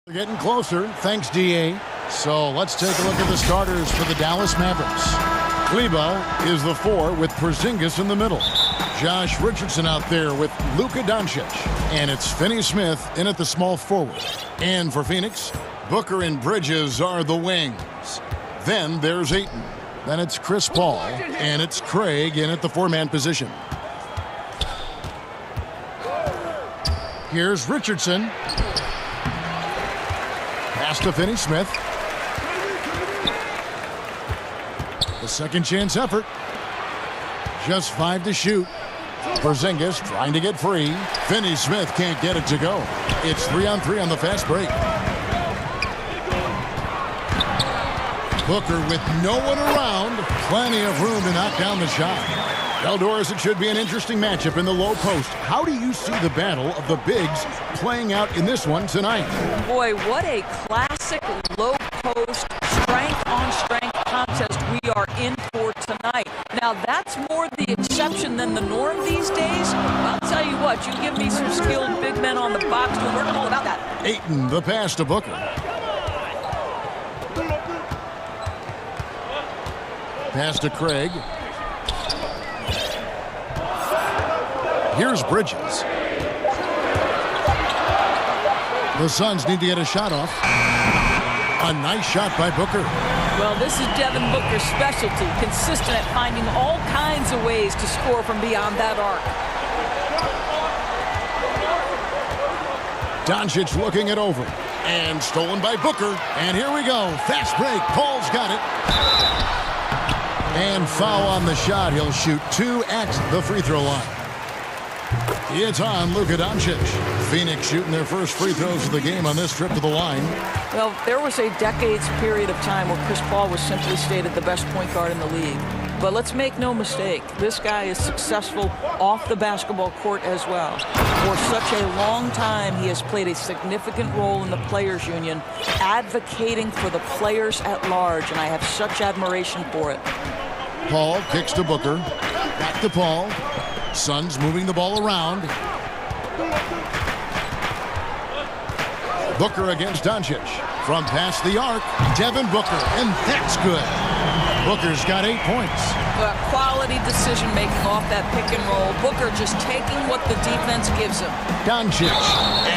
They're getting closer, thanks, DA. So let's take a look at the starters for the Dallas Mavericks. Kleba is the 4 with Porzingis in the middle. Josh Richardson out there with Luka Doncic. And it's Finney Smith in at the small forward. And for Phoenix, Booker and Bridges are the wings. Then there's Ayton. Then it's Chris Paul. And it's Craig in at the 4-man position. Here's Richardson. Pass to Finney Smith. The second chance effort. Just 5 to shoot. Porzingis trying to get free. Finney Smith can't get it to go. It's 3-on-3 on the fast break. Booker with no one around. Plenty of room to knock down the shot. Eldors, it should be an interesting matchup in the low post. How do you see the battle of the bigs playing out in this one tonight? Boy, what a classic low post, strength-on-strength contest we are in for tonight. Now, that's more the exception than the norm these days. I'll tell you what, you give me some skilled big men on the box, we'll learn all about that. Ayton, the pass to Booker. Pass to Craig. Here's Bridges. The Suns need to get a shot off. A nice shot by Booker. Well, this is Devin Booker's specialty, consistent at finding all kinds of ways to score from beyond that arc. Doncic looking it over. And stolen by Booker. And here we go. Fast break. Paul's got it. And foul on the shot. He'll shoot 2 at the free throw line. It's on Luka Doncic. Phoenix shooting their first free throws of the game on this trip to the line. Well, there was a decades period of time where Chris Paul was simply stated the best point guard in the league. But let's make no mistake, this guy is successful off the basketball court as well. For such a long time, he has played a significant role in the Players Union, advocating for the players at large, and I have such admiration for it. Paul kicks to Booker. Back to Paul. Suns moving the ball around. Booker against Doncic. From past the arc, Devin Booker, and that's good. Booker's got 8 points. Quality decision-making off that pick and roll. Booker just taking what the defense gives him. Doncic,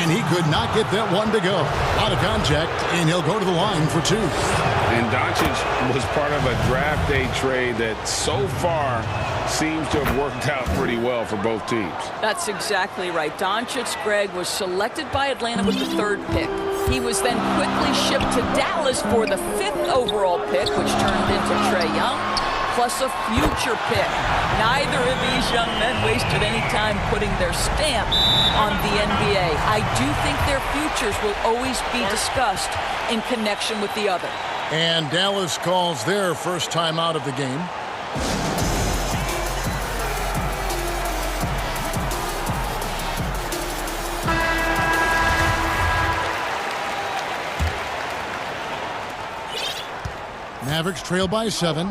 and he could not get that one to go. Out of contact, and he'll go to the line for 2. And Doncic was part of a draft day trade that so far seems to have worked out pretty well for both teams. That's exactly right. Doncic, Greg, was selected by Atlanta with the 3rd pick. He was then quickly shipped to Dallas for the 5th overall pick, which turned into Trae Young, plus a future pick. Neither of these young men wasted any time putting their stamp on the NBA. I do think their futures will always be discussed in connection with the other. And Dallas calls their first time out of the game. Mavericks trail by 7.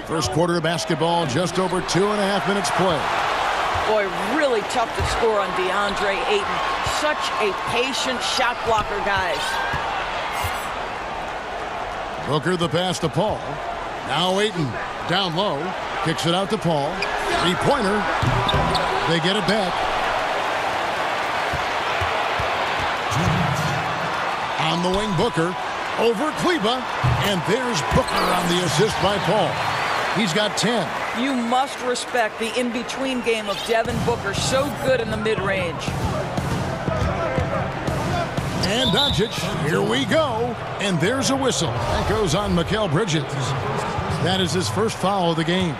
First quarter of basketball, just over 2.5 minutes play. Boy, really tough to score on DeAndre Ayton. Such a patient shot blocker, guys. Booker the pass to Paul. Now Ayton down low. Kicks it out to Paul. 3-pointer. They get it back. On the wing, Booker. Over Kleba. And there's Booker on the assist by Paul. He's got 10. You must respect the in-between game of Devin Booker. So good in the mid-range. And Doncic, here we go. And there's a whistle. That goes on Mikal Bridges. That is his first foul of the game.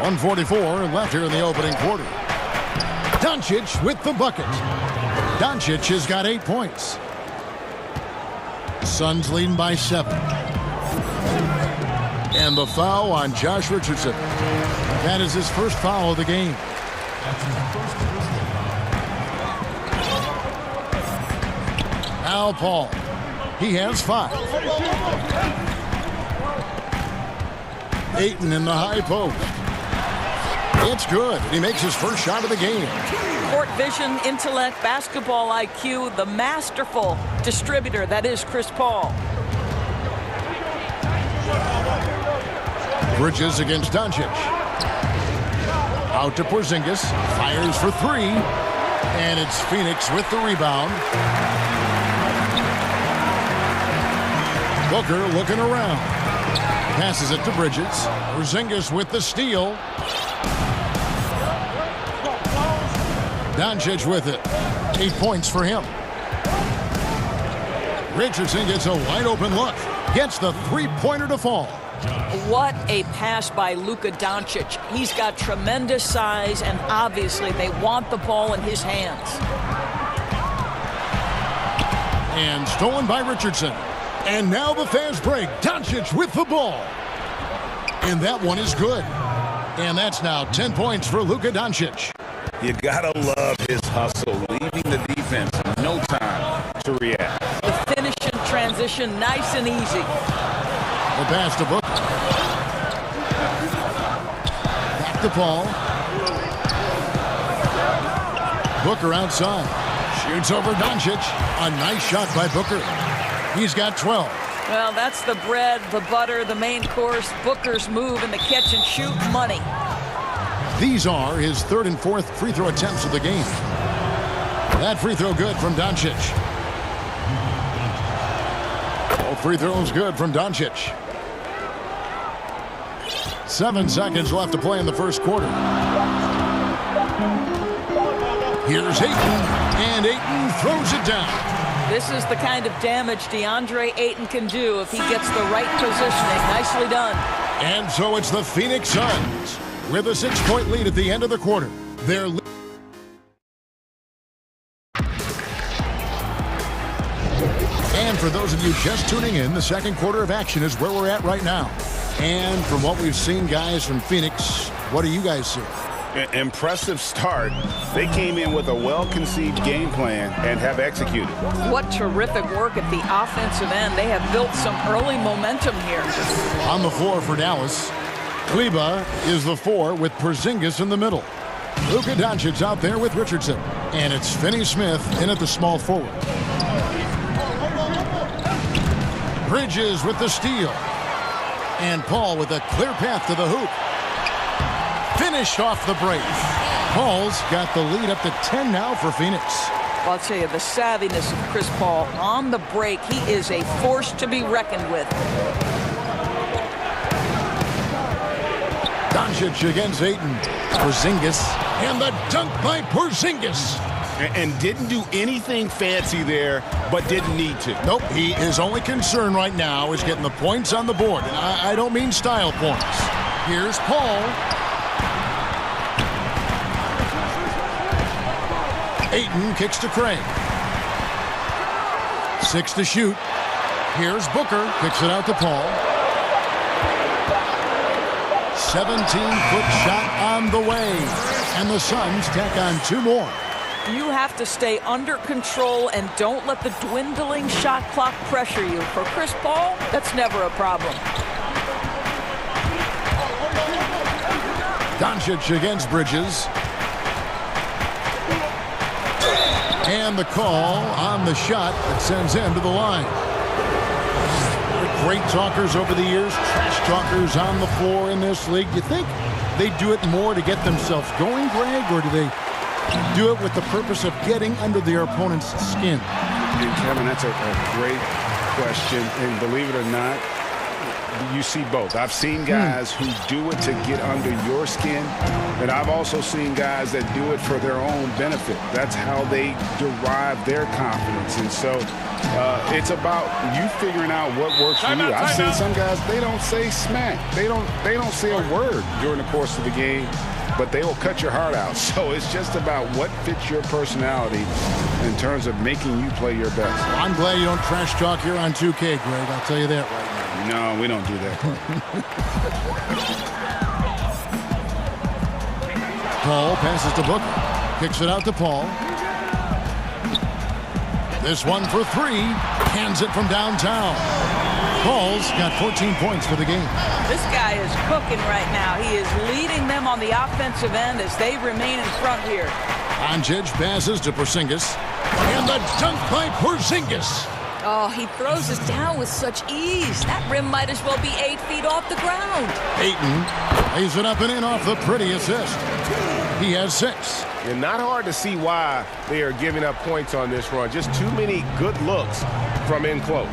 1:44 left here in the opening quarter. Doncic with the bucket. Doncic has got 8 points. Suns leading by 7. And the foul on Josh Richardson. That is his first foul of the game. Now Paul. He has 5. Ayton in the high post. It's good. He makes his first shot of the game. Court vision, intellect, basketball IQ, the masterful distributor that is Chris Paul. Bridges against Doncic. Out to Porzingis. Fires for three. And it's Phoenix with the rebound. Booker looking around. Passes it to Bridges. Porzingis with the steal. Doncic with it. 8 points for him. Richardson gets a wide open look. Gets the three-pointer to fall. What a pass by Luka Doncic. He's got tremendous size, and obviously they want the ball in his hands. And stolen by Richardson. And now the fast break. Doncic with the ball. And that one is good. And that's now 10 points for Luka Doncic. You gotta love his hustle, leaving the defense no time to react. The finish in transition, nice and easy. The pass to Booker. Back to Paul. Booker outside. Shoots over Doncic. A nice shot by Booker. He's got 12. Well, that's the bread, the butter, the main course. Booker's move in the catch and shoot money. These are his third and fourth free throw attempts of the game. That free throw good from Doncic. Both free throws good from Doncic. 7 seconds left to play in the first quarter. Here's Ayton, and Ayton throws it down. This is the kind of damage DeAndre Ayton can do if he gets the right positioning. Nicely done. And so it's the Phoenix Suns with a 6-point lead at the end of the quarter. And for those of you just tuning in, the second quarter of action is where we're at right now. And from what we've seen, guys, from Phoenix, what do you guys see? Impressive start. They came in with a well-conceived game plan and have executed. What terrific work at the offensive end. They have built some early momentum here. On the floor for Dallas, Kleber is the 4 with Porzingis in the middle. Luka Doncic out there with Richardson. And it's Finney-Smith in at the small forward. Bridges with the steal. And Paul with a clear path to the hoop. Finished off the break. Paul's got the lead up to 10 now for Phoenix. Well, I'll tell you, the savviness of Chris Paul on the break, he is a force to be reckoned with. Doncic against Ayton. Porzingis. And the dunk by Porzingis. And didn't do anything fancy there, but didn't need to. Nope, his only concern right now is getting the points on the board. And I don't mean style points. Here's Paul. Ayton kicks to Craig. 6 to shoot. Here's Booker. Kicks it out to Paul. 17-foot shot on the way. And the Suns tack on 2 more. You have to stay under control and don't let the dwindling shot clock pressure you. For Chris Paul, that's never a problem. Doncic against Bridges. And the call on the shot that sends him to the line. Great talkers over the years, trash talkers on the floor in this league. You think they do it more to get themselves going, Greg, or do they do it with the purpose of getting under their opponent's skin? And Kevin, that's a great question. And believe it or not, you see both. I've seen guys who do it to get under your skin, and I've also seen guys that do it for their own benefit. That's how they derive their confidence. And so it's about you figuring out what works for you. I've seen some guys, they don't say smack. They don't say a word during the course of the game, but they will cut your heart out. So it's just about what fits your personality in terms of making you play your best. I'm glad you don't trash talk here on 2K, Greg. I'll tell you that right now. No, we don't do that. Paul passes to Booker. Kicks it out to Paul. This one for 3. Hands it from downtown. Paul's got 14 points for the game. This guy is cooking right now. He is leading them on the offensive end as they remain in front here. Doncic passes to Porzingis. And the dunk by Porzingis. Oh, he throws it down with such ease. That rim might as well be 8 feet off the ground. Ayton lays it up and in off the pretty assist. He has 6. And not hard to see why they are giving up points on this run. Just too many good looks from in close.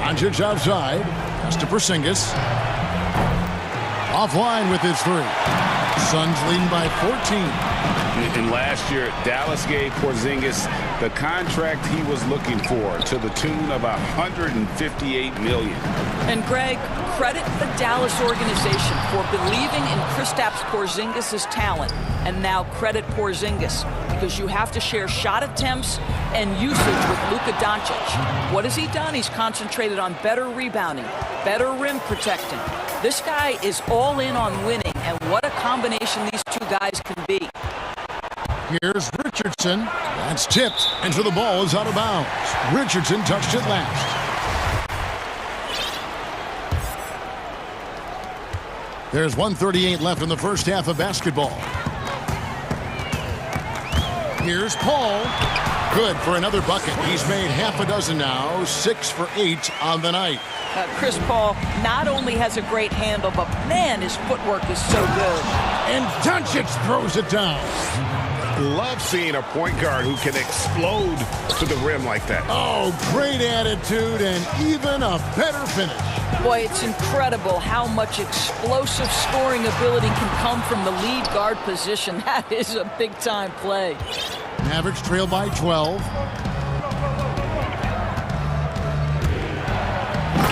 Doncic outside. Pass to Porzingis. Offline with his 3. Suns leading by 14. And last year, Dallas gave Porzingis the contract he was looking for to the tune of $158 million. And Greg, credit the Dallas organization for believing in Kristaps Porzingis' talent. And now credit Porzingis because you have to share shot attempts and usage with Luka Doncic. What has he done? He's concentrated on better rebounding, better rim protecting. This guy is all in on winning, and what a combination these two guys can be. Here's Richardson. That's tipped, and so the ball is out of bounds. Richardson touched it last. There's 1:38 left in the first half of basketball. Here's Paul. Good for another bucket. He's made half a dozen now, 6 for 8 on the night. Chris Paul not only has a great handle, but man, his footwork is so good. And Doncic throws it down. Love seeing a point guard who can explode to the rim like that. Oh, great attitude and even a better finish. Boy, it's incredible how much explosive scoring ability can come from the lead guard position. That is a big-time play. Mavericks trail by 12.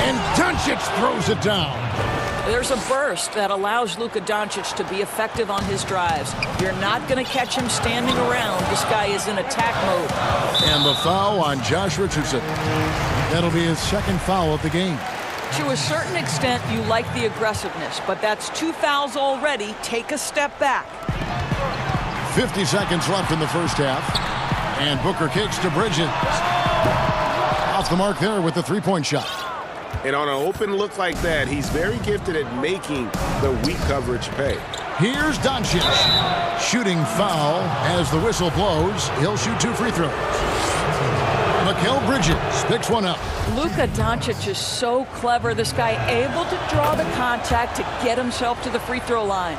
And Doncic throws it down. There's a burst that allows Luka Doncic to be effective on his drives. You're not going to catch him standing around. This guy is in attack mode. And the foul on Josh Richardson. That'll be his second foul of the game. To a certain extent, you like the aggressiveness, but that's 2 fouls already. Take a step back. 50 seconds left in the first half. And Booker kicks to Bridges. Off the mark there with the three-point shot. And on an open look like that, he's very gifted at making the weak coverage pay. Here's Doncic. Shooting foul as the whistle blows. He'll shoot 2 free throws. Mikal Bridges picks one up. Luka Doncic is so clever. This guy able to draw the contact to get himself to the free throw line.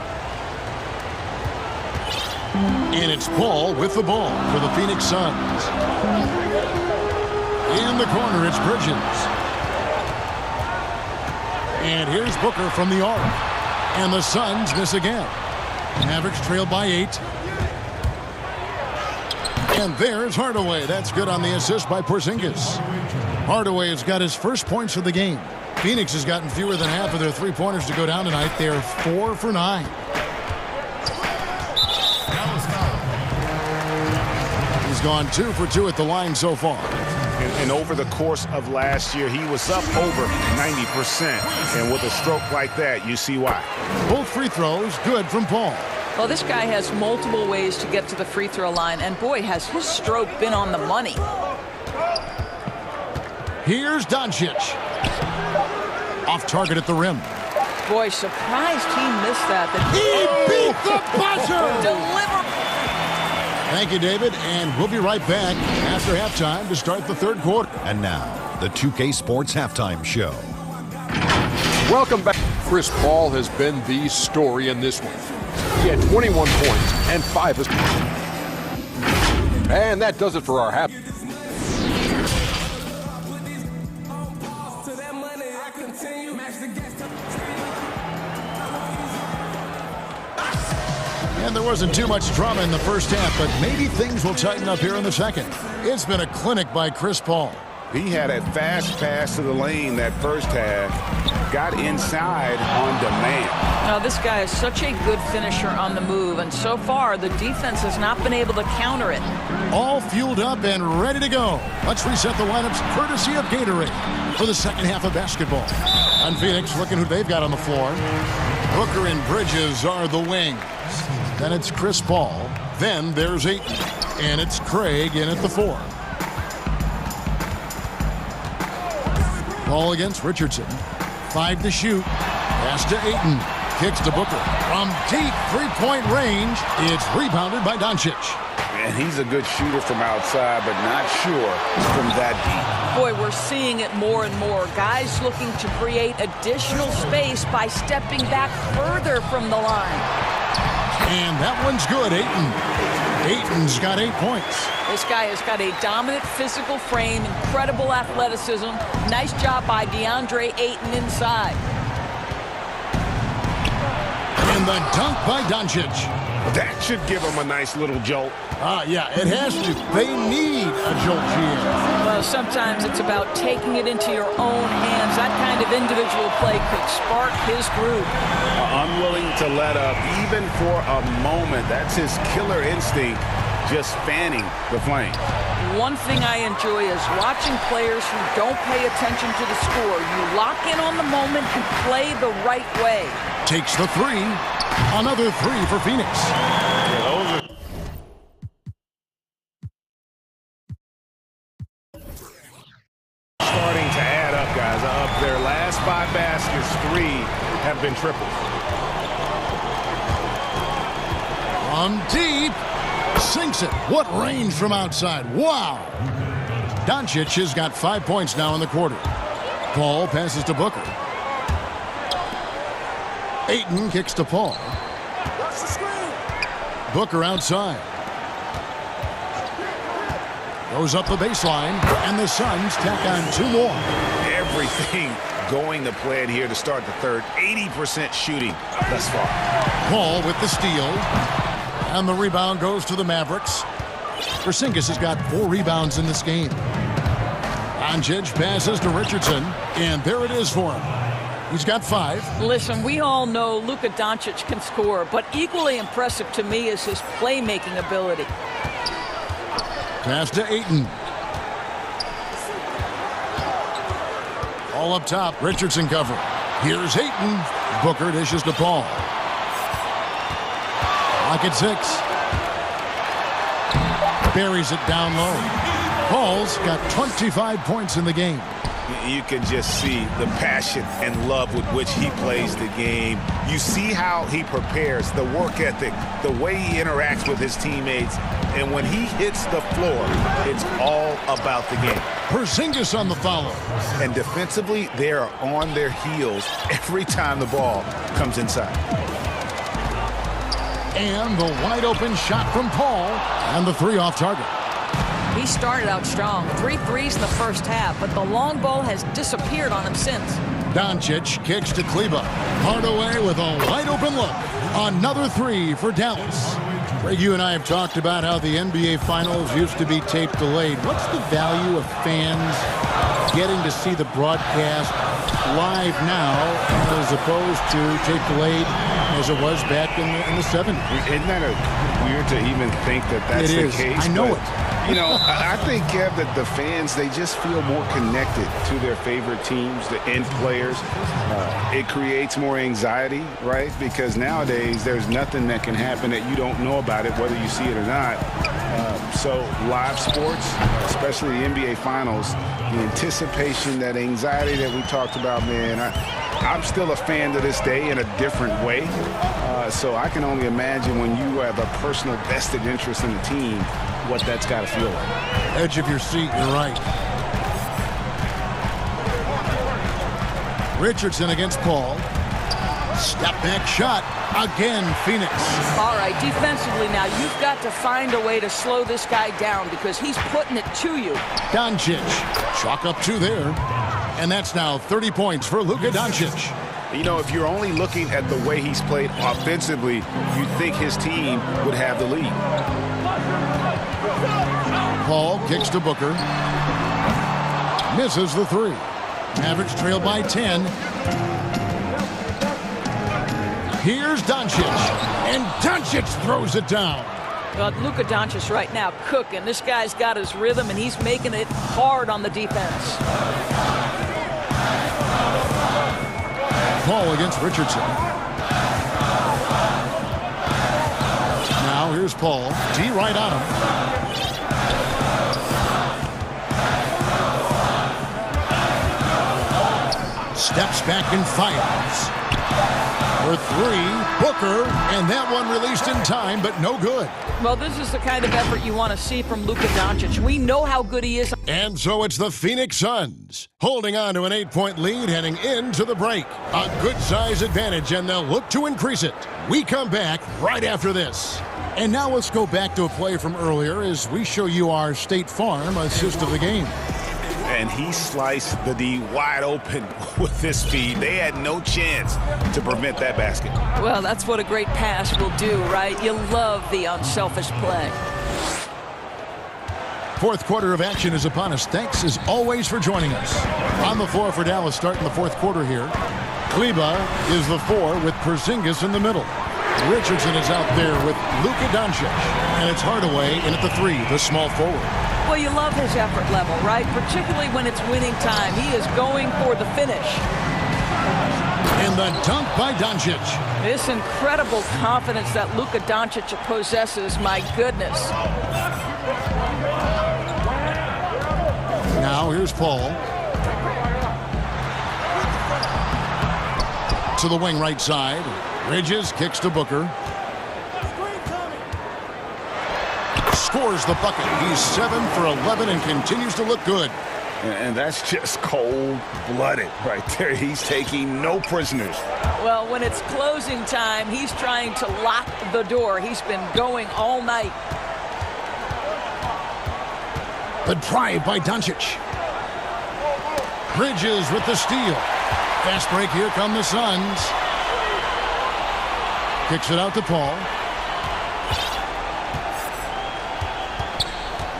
And it's Paul with the ball for the Phoenix Suns. In the corner, it's Bridges. And here's Booker from the arc. And the Suns miss again. Mavericks trail by 8. And there's Hardaway. That's good on the assist by Porzingis. Hardaway has got his first points of the game. Phoenix has gotten fewer than half of their three-pointers to go down tonight. They're 4 for 9. He's gone 2 for 2 at the line so far. And over the course of last year, he was up over 90%. And with a stroke like that, you see why. Both free throws good from Paul. Well, this guy has multiple ways to get to the free throw line, and boy, has his stroke been on the money. Here's Doncic. Off target at the rim. Boy, surprised he missed that. He beat the buzzer! Deliver. Thank you, David, and we'll be right back after halftime to start the third quarter. And now, the 2K Sports Halftime Show. Welcome back. Chris Paul has been the story in this one. He had 21 points and 5 assists. And that does it for our half. And there wasn't too much drama in the first half, but maybe things will tighten up here in the second. It's been a clinic by Chris Paul. He had a fast pass to the lane that first half. Got inside on demand. Now, this guy is such a good finisher on the move, and so far, the defense has not been able to counter it. All fueled up and ready to go. Let's reset the lineups courtesy of Gatorade for the second half of basketball. On Phoenix, looking who they've got on the floor. Booker and Bridges are the wings. Then it's Chris Paul. Then there's Ayton. And it's Craig in at the 4. Ball against Richardson. 5 to shoot. Pass to Ayton. Kicks to Booker. From deep three-point range, it's rebounded by Doncic. And he's a good shooter from outside, but not sure from that deep. Boy, we're seeing it more and more. Guys looking to create additional space by stepping back further from the line. And that one's good, Ayton. Ayton's got 8 points. This guy has got a dominant physical frame, incredible athleticism. Nice job by DeAndre Ayton inside. And the dunk by Doncic. That should give him a nice little jolt. Yeah, it has to. They need a jolt here. Well, sometimes it's about taking it into your own hands. That kind of individual play could spark his groove. Unwilling to let up, even for a moment. That's his killer instinct, just fanning the flame. One thing I enjoy is watching players who don't pay attention to the score. You lock in on the moment and play the right way. Takes the three. Another three for Phoenix. Yeah, those are starting to add up, guys. Of their last 5 baskets, 3 have been triples. From deep. Sinks it. What range from outside. Wow. Doncic has got 5 points now in the quarter. Paul passes to Booker. Ayton kicks to Paul. Booker outside. Goes up the baseline, and the Suns tack on 2 more. Everything going to plan here to start the third. 80% shooting thus far. Paul with the steal. And the rebound goes to the Mavericks. Porzingis has got 4 rebounds in this game. Doncic passes to Richardson, and there it is for him. He's got 5. Listen, we all know Luka Doncic can score, but equally impressive to me is his playmaking ability. Pass to Ayton. All up top, Richardson cover. Here's Ayton. Booker dishes to Paul. Lock at 6. Buries it down low. Paul's got 25 points in the game. You can just see the passion and love with which he plays the game. You see how he prepares, the work ethic, the way he interacts with his teammates. And when he hits the floor, it's all about the game. Porzingis on the follow. And defensively, they are on their heels every time the ball comes inside. And the wide open shot from Paul. And the 3 off target. He started out strong, 3 threes in the first half, but the long ball has disappeared on him since. Doncic kicks to Kleba. Hardaway with a wide open look. Another 3 for Dallas. Greg, you and I have talked about how the NBA Finals used to be tape delayed. What's the value of fans getting to see the broadcast live now as opposed to tape delayed as it was back in the 70s? Isn't that weird to even think that that's the case? I know it. You know, I think, Kev, that the fans, they just feel more connected to their favorite teams, the end players. It creates more anxiety, right? Because nowadays, there's nothing that can happen that you don't know about it, whether you see it or not. So live sports, especially the NBA Finals, the anticipation, that anxiety that we talked about, man, I'm still a fan to this day in a different way. So I can only imagine when you have a personal vested interest in the team, what that's got to feel like. Edge of your seat, you're right. Richardson against Paul. Step back shot. Again, Phoenix. All right, defensively now, you've got to find a way to slow this guy down because he's putting it to you. Doncic. Chalk up 2 there. And that's now 30 points for Luka Doncic. You know, if you're only looking at the way he's played offensively, you'd think his team would have the lead. Paul kicks to Booker. Misses the 3. Mavericks trail by 10. Here's Doncic. And Doncic throws it down. But Luka Doncic right now cooking. This guy's got his rhythm, and he's making it hard on the defense. Paul against Richardson. Now here's Paul. D right on him. Steps back and fires. For three, Booker, and that one released in time, but no good. Well, this is the kind of effort you want to see from Luka Doncic. We know how good he is. And so it's the Phoenix Suns holding on to an 8-point lead heading into the break. A good size advantage, and they'll look to increase it. We come back right after this. And now let's go back to a play from earlier as we show you our State Farm assist of the game. And he sliced the D wide open with his speed. They had no chance to prevent that basket. Well, that's what a great pass will do, right? You love the unselfish play. Fourth quarter of action is upon us. Thanks, as always, for joining us. On the floor for Dallas starting the fourth quarter here. Kleba is the 4 with Porzingis in the middle. Richardson is out there with Luka Doncic. And it's Hardaway in at the 3, the small forward. Well, you love his effort level, right? Particularly when it's winning time. He is going for the finish. And the dunk by Doncic. This incredible confidence that Luka Doncic possesses, my goodness. Now here's Paul. To the wing right side. Bridges kicks to Booker. Scores the bucket. He's 7 for 11 and continues to look good. And that's just cold-blooded right there. He's taking no prisoners. Well, when it's closing time, he's trying to lock the door. He's been going all night. The drive by Doncic. Bridges with the steal. Fast break. Here come the Suns. Kicks it out to Paul.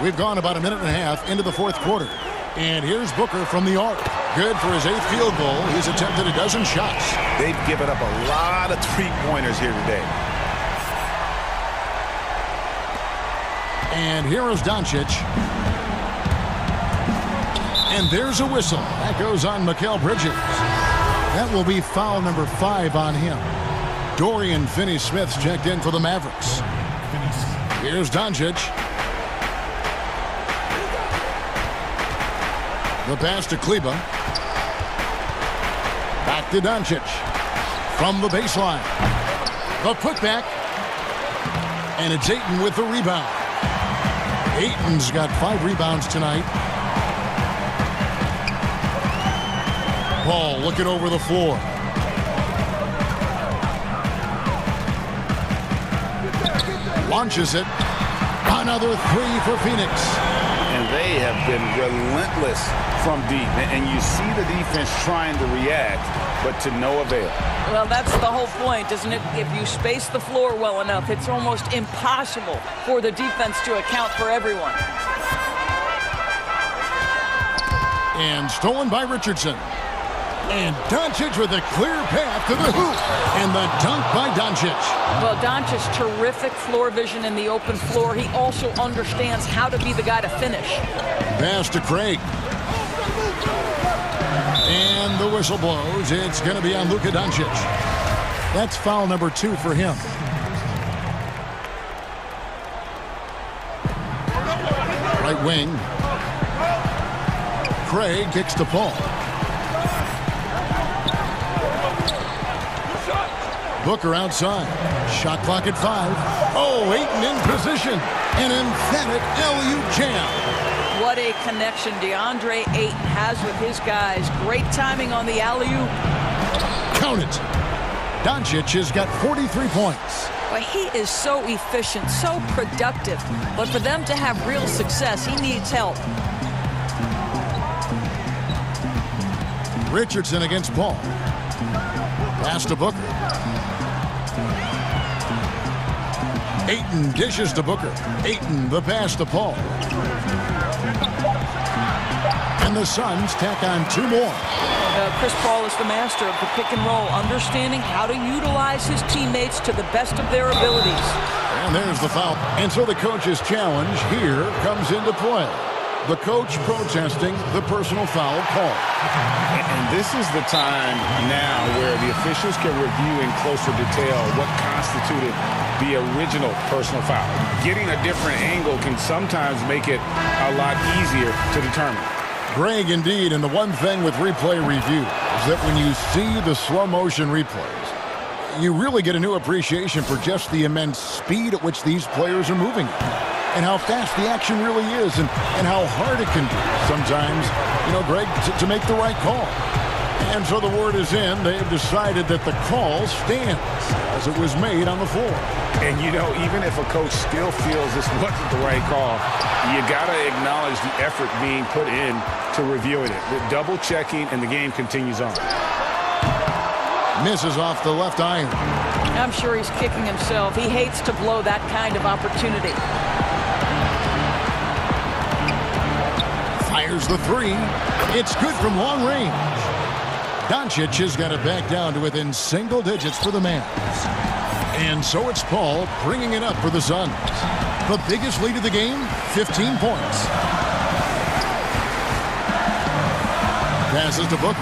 We've gone about a minute and a half into the fourth quarter. And here's Booker from the arc. Good for his 8th field goal. He's attempted a dozen shots. They've given up a lot of three-pointers here today. And here is Doncic. And there's a whistle. That goes on Mikal Bridges. That will be foul number 5 on him. Dorian Finney-Smith's checked in for the Mavericks. Here's Doncic. The pass to Kleba. Back to Doncic. From the baseline. The putback. And it's Ayton with the rebound. Ayton's got 5 rebounds tonight. Paul looking over the floor. Launches it. Another 3 for Phoenix. And they have been relentless from deep. And you see the defense trying to react, but to no avail. Well, that's the whole point, isn't it? If you space the floor well enough, it's almost impossible for the defense to account for everyone. And stolen by Richardson. And Doncic with a clear path to the hoop. And the dunk by Doncic. Well, Doncic's terrific floor vision in the open floor. He also understands how to be the guy to finish. Pass to Craig. And the whistle blows. It's going to be on Luka Doncic. That's foul number 2 for him. Right wing. Craig kicks to Paul. Booker outside. Shot clock at 5. Oh, Ayton in position. An emphatic LU jam. What a connection DeAndre Ayton has with his guys. Great timing on the alley-oop. Count it. Doncic has got 43 points. Well, he is so efficient, so productive. But for them to have real success, he needs help. Richardson against Paul. Pass to Booker. Ayton dishes to Booker. Ayton the pass to Paul. And the Suns tack on 2 more. Chris Paul is the master of the pick and roll, understanding how to utilize his teammates to the best of their abilities. And there's the foul. And so the coach's challenge here comes into play. The coach protesting the personal foul call. And this is the time now where the officials can review in closer detail what constituted the original personal foul. Getting a different angle can sometimes make it a lot easier to determine. Greg, indeed, and the one thing with replay review is that when you see the slow motion replays, you really get a new appreciation for just the immense speed at which these players are moving and how fast the action really is and how hard it can be sometimes, Greg, to make the right call. And so the word is in. They've decided that the call stands as it was made on the floor. And, even if a coach still feels this wasn't the right call, you got to acknowledge the effort being put in to reviewing it. The double checking, and the game continues on. Misses off the left iron. I'm sure he's kicking himself. He hates to blow that kind of opportunity. Fires the three. It's good from long range. Doncic has got it back down to within single digits for the Mavs. And so it's Paul bringing it up for the Suns. The biggest lead of the game, 15 points. Passes to Booker.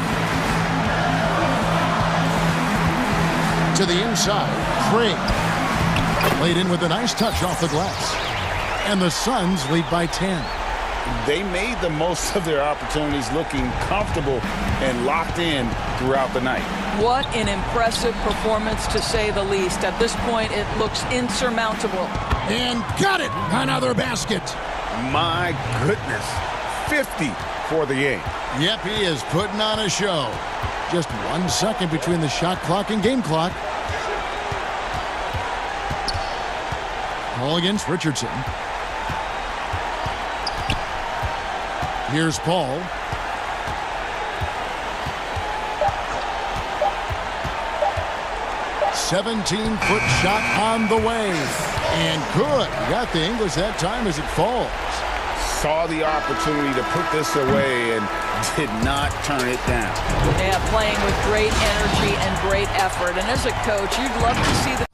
To the inside, Craig. Laid in with a nice touch off the glass. And the Suns lead by 10. They made the most of their opportunities, looking comfortable and locked in throughout the night. What an impressive performance, to say the least. At this point, it looks insurmountable. And got it! Another basket. My goodness. 50 for the game. Yep, he is putting on a show. Just 1 second between the shot clock and game clock. Ball against Richardson. Here's Paul. "17-foot shot on the way. And good. Got the English that time as it falls. Saw the opportunity to put this away and did not turn it down. Yeah, playing with great energy and great effort. And as a coach, you'd love to see the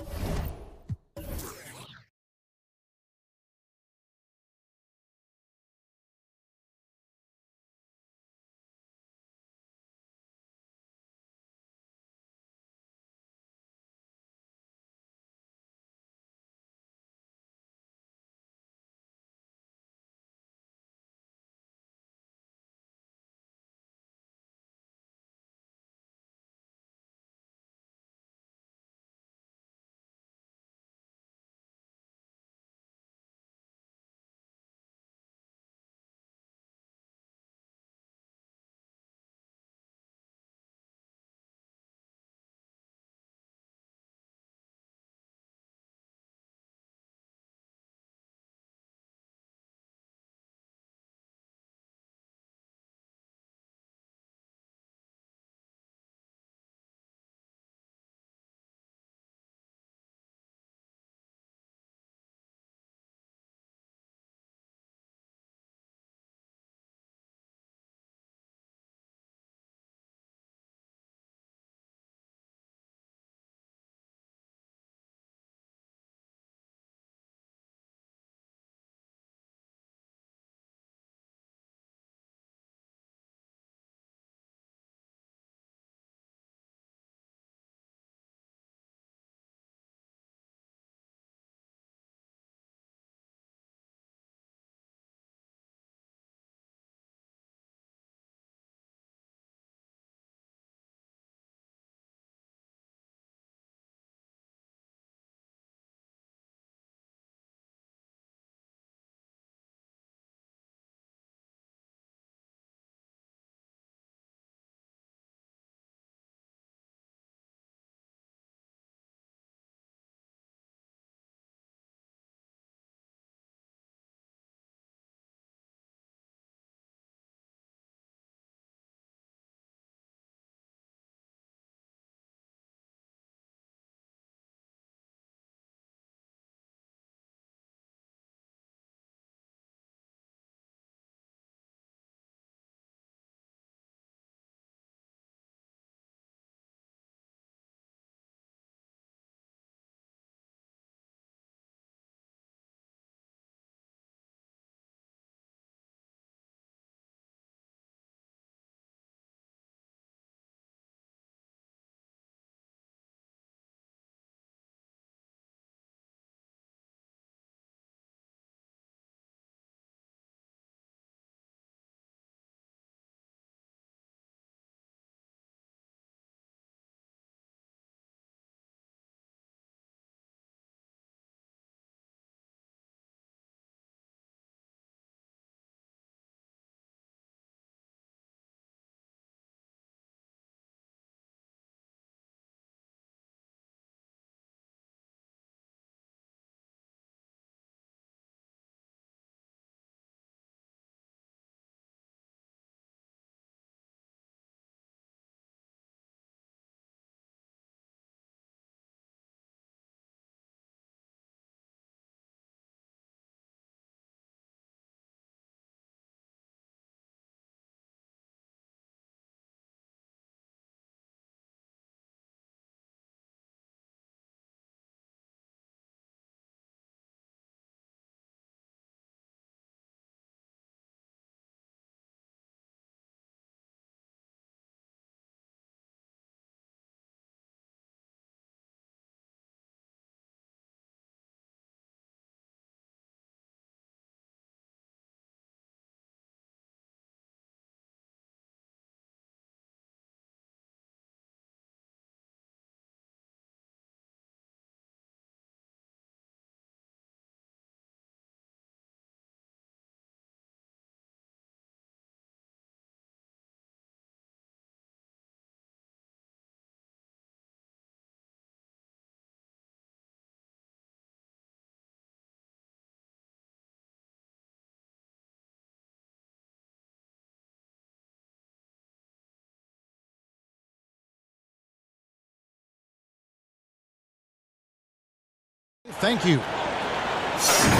Thank you.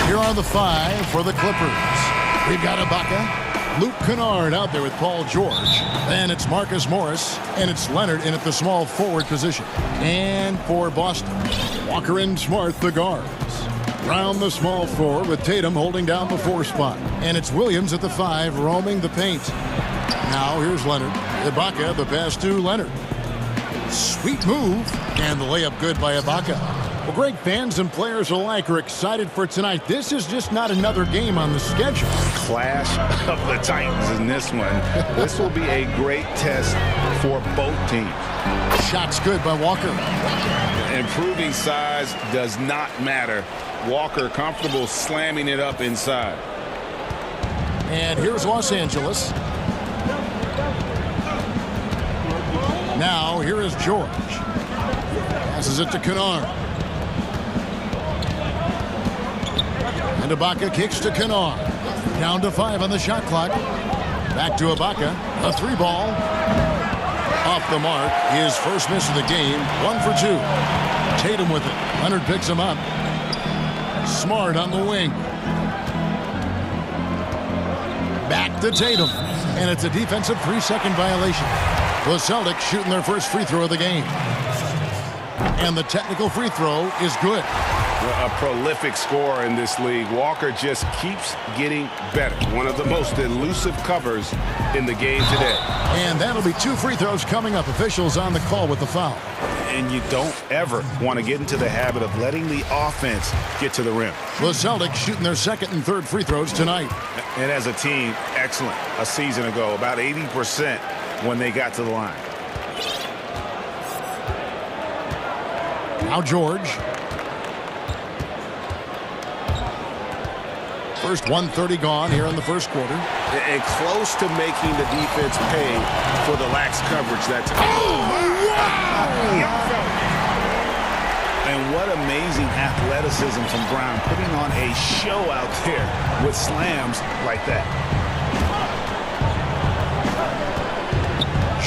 Here are the 5 for the Clippers. We've got Ibaka, Luke Kennard out there with Paul George. Then it's Marcus Morris, and it's Leonard in at the small forward position. And for Boston, Walker and Smart, the guards. Brown, the small forward, with Tatum holding down the 4 spot. And it's Williams at the 5, roaming the paint. Now here's Leonard. Ibaka, the pass to Leonard. Sweet move, and the layup good by Ibaka. Well, Greg, fans and players alike are excited for tonight. This is just not another game on the schedule. Clash of the Titans in this one. This will be a great test for both teams. Shots good by Walker. Improving size does not matter. Walker comfortable slamming it up inside. And here's Los Angeles. Now here is George. Passes it to Kennard. And Ibaka kicks to Kennard. Down to 5 on the shot clock. Back to Ibaka. A 3-ball. Off the mark. His first miss of the game. 1 for 2. Tatum with it. Leonard picks him up. Smart on the wing. Back to Tatum. And it's a defensive 3-second violation. The Celtics shooting their first free throw of the game. And the technical free throw is good. A prolific scorer in this league. Walker just keeps getting better. One of the most elusive covers in the game today. And that'll be 2 free throws coming up. Officials on the call with the foul. And you don't ever want to get into the habit of letting the offense get to the rim. The Celtics shooting their second and third free throws tonight. And as a team, excellent. A season ago, about 80% when they got to the line. Now George. First 1:30 gone here in the first quarter. And close to making the defense pay for the lax coverage that time. Oh, wow! And what amazing athleticism from Brown, putting on a show out there with slams like that.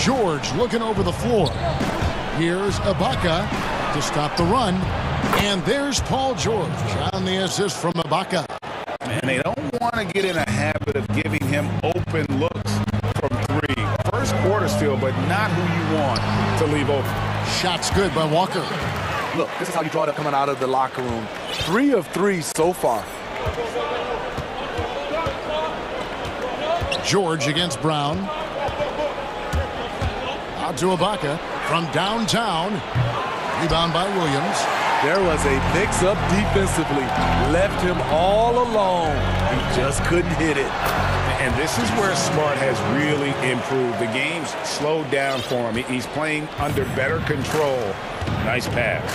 George looking over the floor. Here's Ibaka to stop the run. And there's Paul George on the assist from Ibaka. And they don't want to get in a habit of giving him open looks from 3. First quarter still, but not who you want to leave open. Shots good by Walker. Look, this is how you draw it up coming out of the locker room. 3 of 3 so far. George against Brown. Out to Ibaka from downtown. Rebound by Williams. There was a mix-up defensively. Left him all alone. He just couldn't hit it. And this is where Smart has really improved. The game's slowed down for him. He's playing under better control. Nice pass.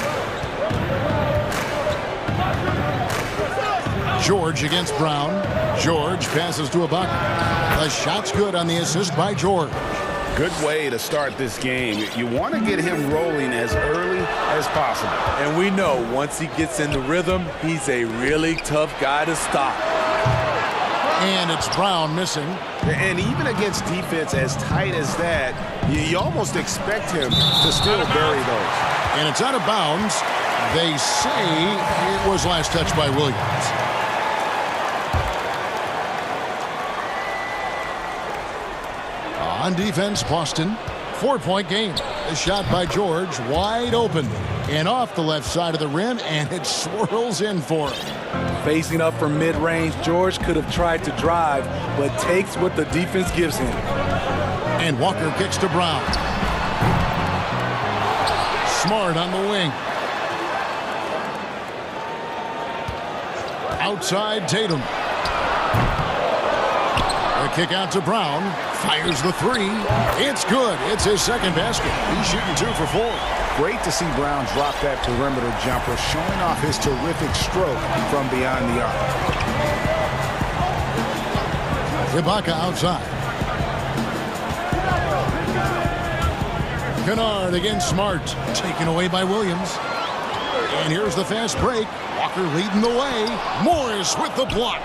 George against Brown. George passes to Ibaka. The shot's good on the assist by George. Good way to start this game. You want to get him rolling as early as possible. And we know once he gets in the rhythm, he's a really tough guy to stop. And it's Brown missing. And even against defense as tight as that, you almost expect him to still bury those. And it's out of bounds. They say it was last touched by Williams. On defense, Boston. 4-point game. A shot by George, wide open. And off the left side of the rim, and it swirls in for him. Facing up from mid-range, George could have tried to drive, but takes what the defense gives him. And Walker kicks to Brown. Smart on the wing. Outside Tatum. The kick out to Brown. Fires the 3. It's good. It's his second basket. He's shooting 2 for 4. Great to see Brown drop that perimeter jumper, showing off his terrific stroke from beyond the arc. Ibaka outside. Kennard against Smart. Taken away by Williams. And here's the fast break. Walker leading the way. Morris with the block.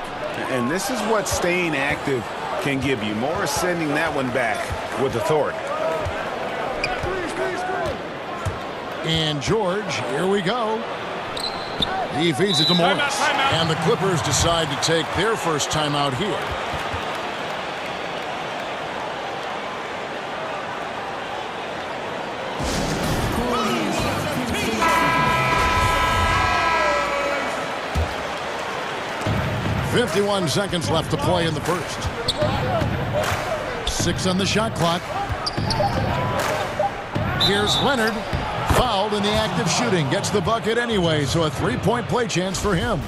And this is what staying active can give you. Morris sending that one back with authority. And George, here we go. He feeds it to Morris. And the Clippers decide to take their first timeout here. .51 seconds left to play in the first. 6 on the shot clock. Here's Leonard. Fouled in the act of shooting. Gets the bucket anyway, so a three-point play chance for him.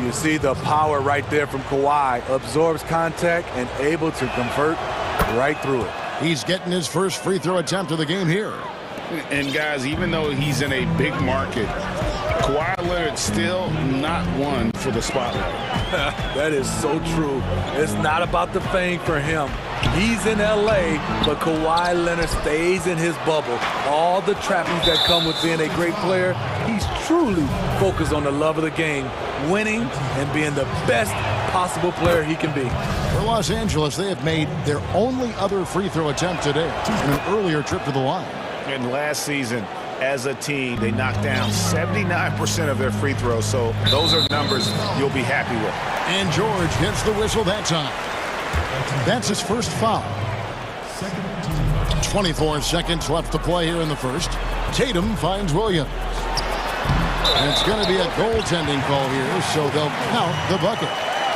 You see the power right there from Kawhi. Absorbs contact and able to convert right through it. He's getting his first free throw attempt of the game here. And guys, even though he's in a big market, Kawhi Leonard's still not one for the spotlight. That is so true. It's not about the fame for him. He's in L.A., but Kawhi Leonard stays in his bubble. All the trappings that come with being a great player, he's truly focused on the love of the game, winning and being the best possible player he can be. For Los Angeles, they have made their only other free throw attempt today in an earlier trip to the line. And last season, as a team, they knocked down 79% of their free throws, so those are numbers you'll be happy with. And George hits the whistle that time. That's his first foul. 24 seconds left to play here in the first. Tatum finds Williams. And it's going to be a goaltending call here, so they'll count the bucket.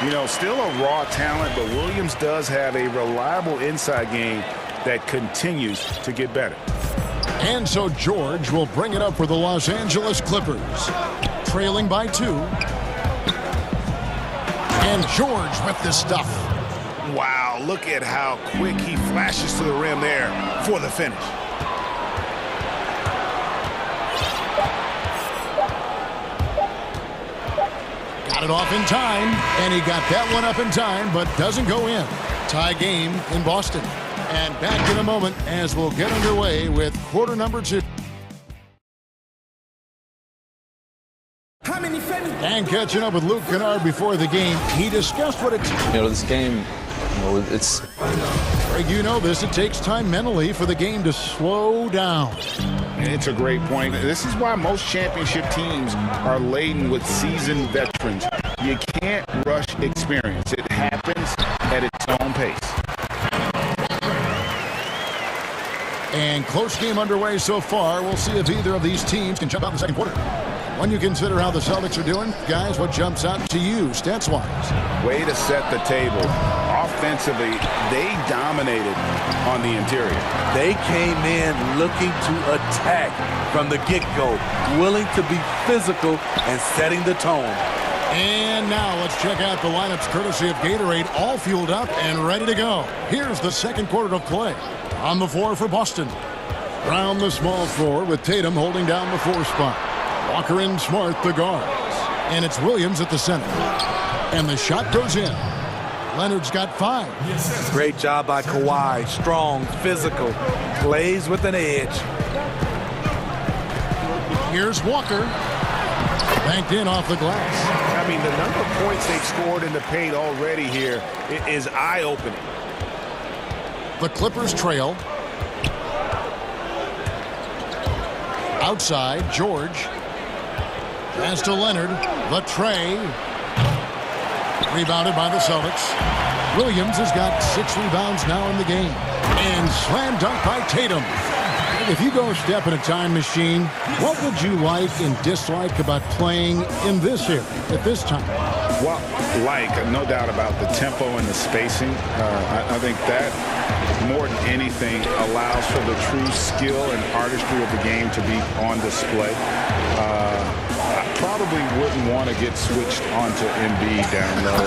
You know, still a raw talent, but Williams does have a reliable inside game that continues to get better. And so George will bring it up for the Los Angeles Clippers. Trailing by 2. And George with the stuff. Wow, look at how quick he flashes to the rim there for the finish. Got it off in time, and he got that one up in time, but doesn't go in. Tie game in Boston. And back in a moment as we'll get underway with quarter number 2. And catching up with Luke Kennard before the game, he discussed what it's... this game, it's... Greg, you know this. It takes time mentally for the game to slow down. It's a great point. This is why most championship teams are laden with seasoned veterans. You can't rush experience. It happens at its own pace. And close game underway so far. We'll see if either of these teams can jump out in the second quarter. When you consider how the Celtics are doing, guys, what jumps out to you stats-wise? Way to set the table. Offensively, they dominated on the interior. They came in looking to attack from the get-go, willing to be physical and setting the tone. And now let's check out the lineups courtesy of Gatorade, all fueled up and ready to go. Here's the second quarter of play. On the floor for Boston. Round the small floor with Tatum holding down the 4 spot. Walker and Smart the guards. And it's Williams at the center. And the shot goes in. Leonard's got 5. Great job by Kawhi. Strong, physical, plays with an edge. Here's Walker. Banked in off the glass. I mean, the number of points they've scored in the paint already here is eye-opening. The Clippers trail. Outside, George. Pass to Leonard. The tray. Rebounded by the Celtics. Williams has got 6 rebounds now in the game. And slam dunk by Tatum. If you go a step in a time machine, what would you like and dislike about playing in this area at this time? Well, no doubt about the tempo and the spacing. I think that, more than anything, allows for the true skill and artistry of the game to be on display. I probably wouldn't want to get switched onto Embiid down low.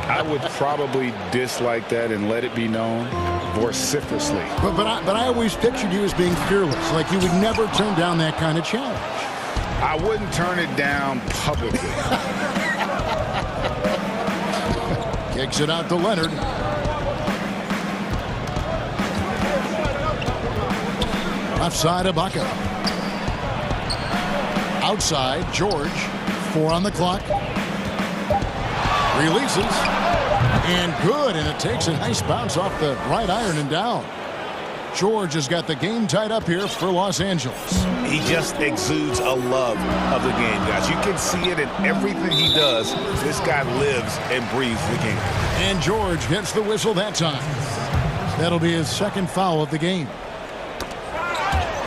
I would probably dislike that and let it be known vociferously. But I always pictured you as being fearless, like you would never turn down that kind of challenge. I wouldn't turn it down publicly. Kicks it out to Leonard. Left side, Ibaka. Outside, George. 4 on the clock. Releases. And good, and it takes a nice bounce off the right iron and down. George has got the game tied up here for Los Angeles. He just exudes a love of the game, guys. You can see it in everything he does. This guy lives and breathes the game. And George gets the whistle that time. That'll be his second foul of the game.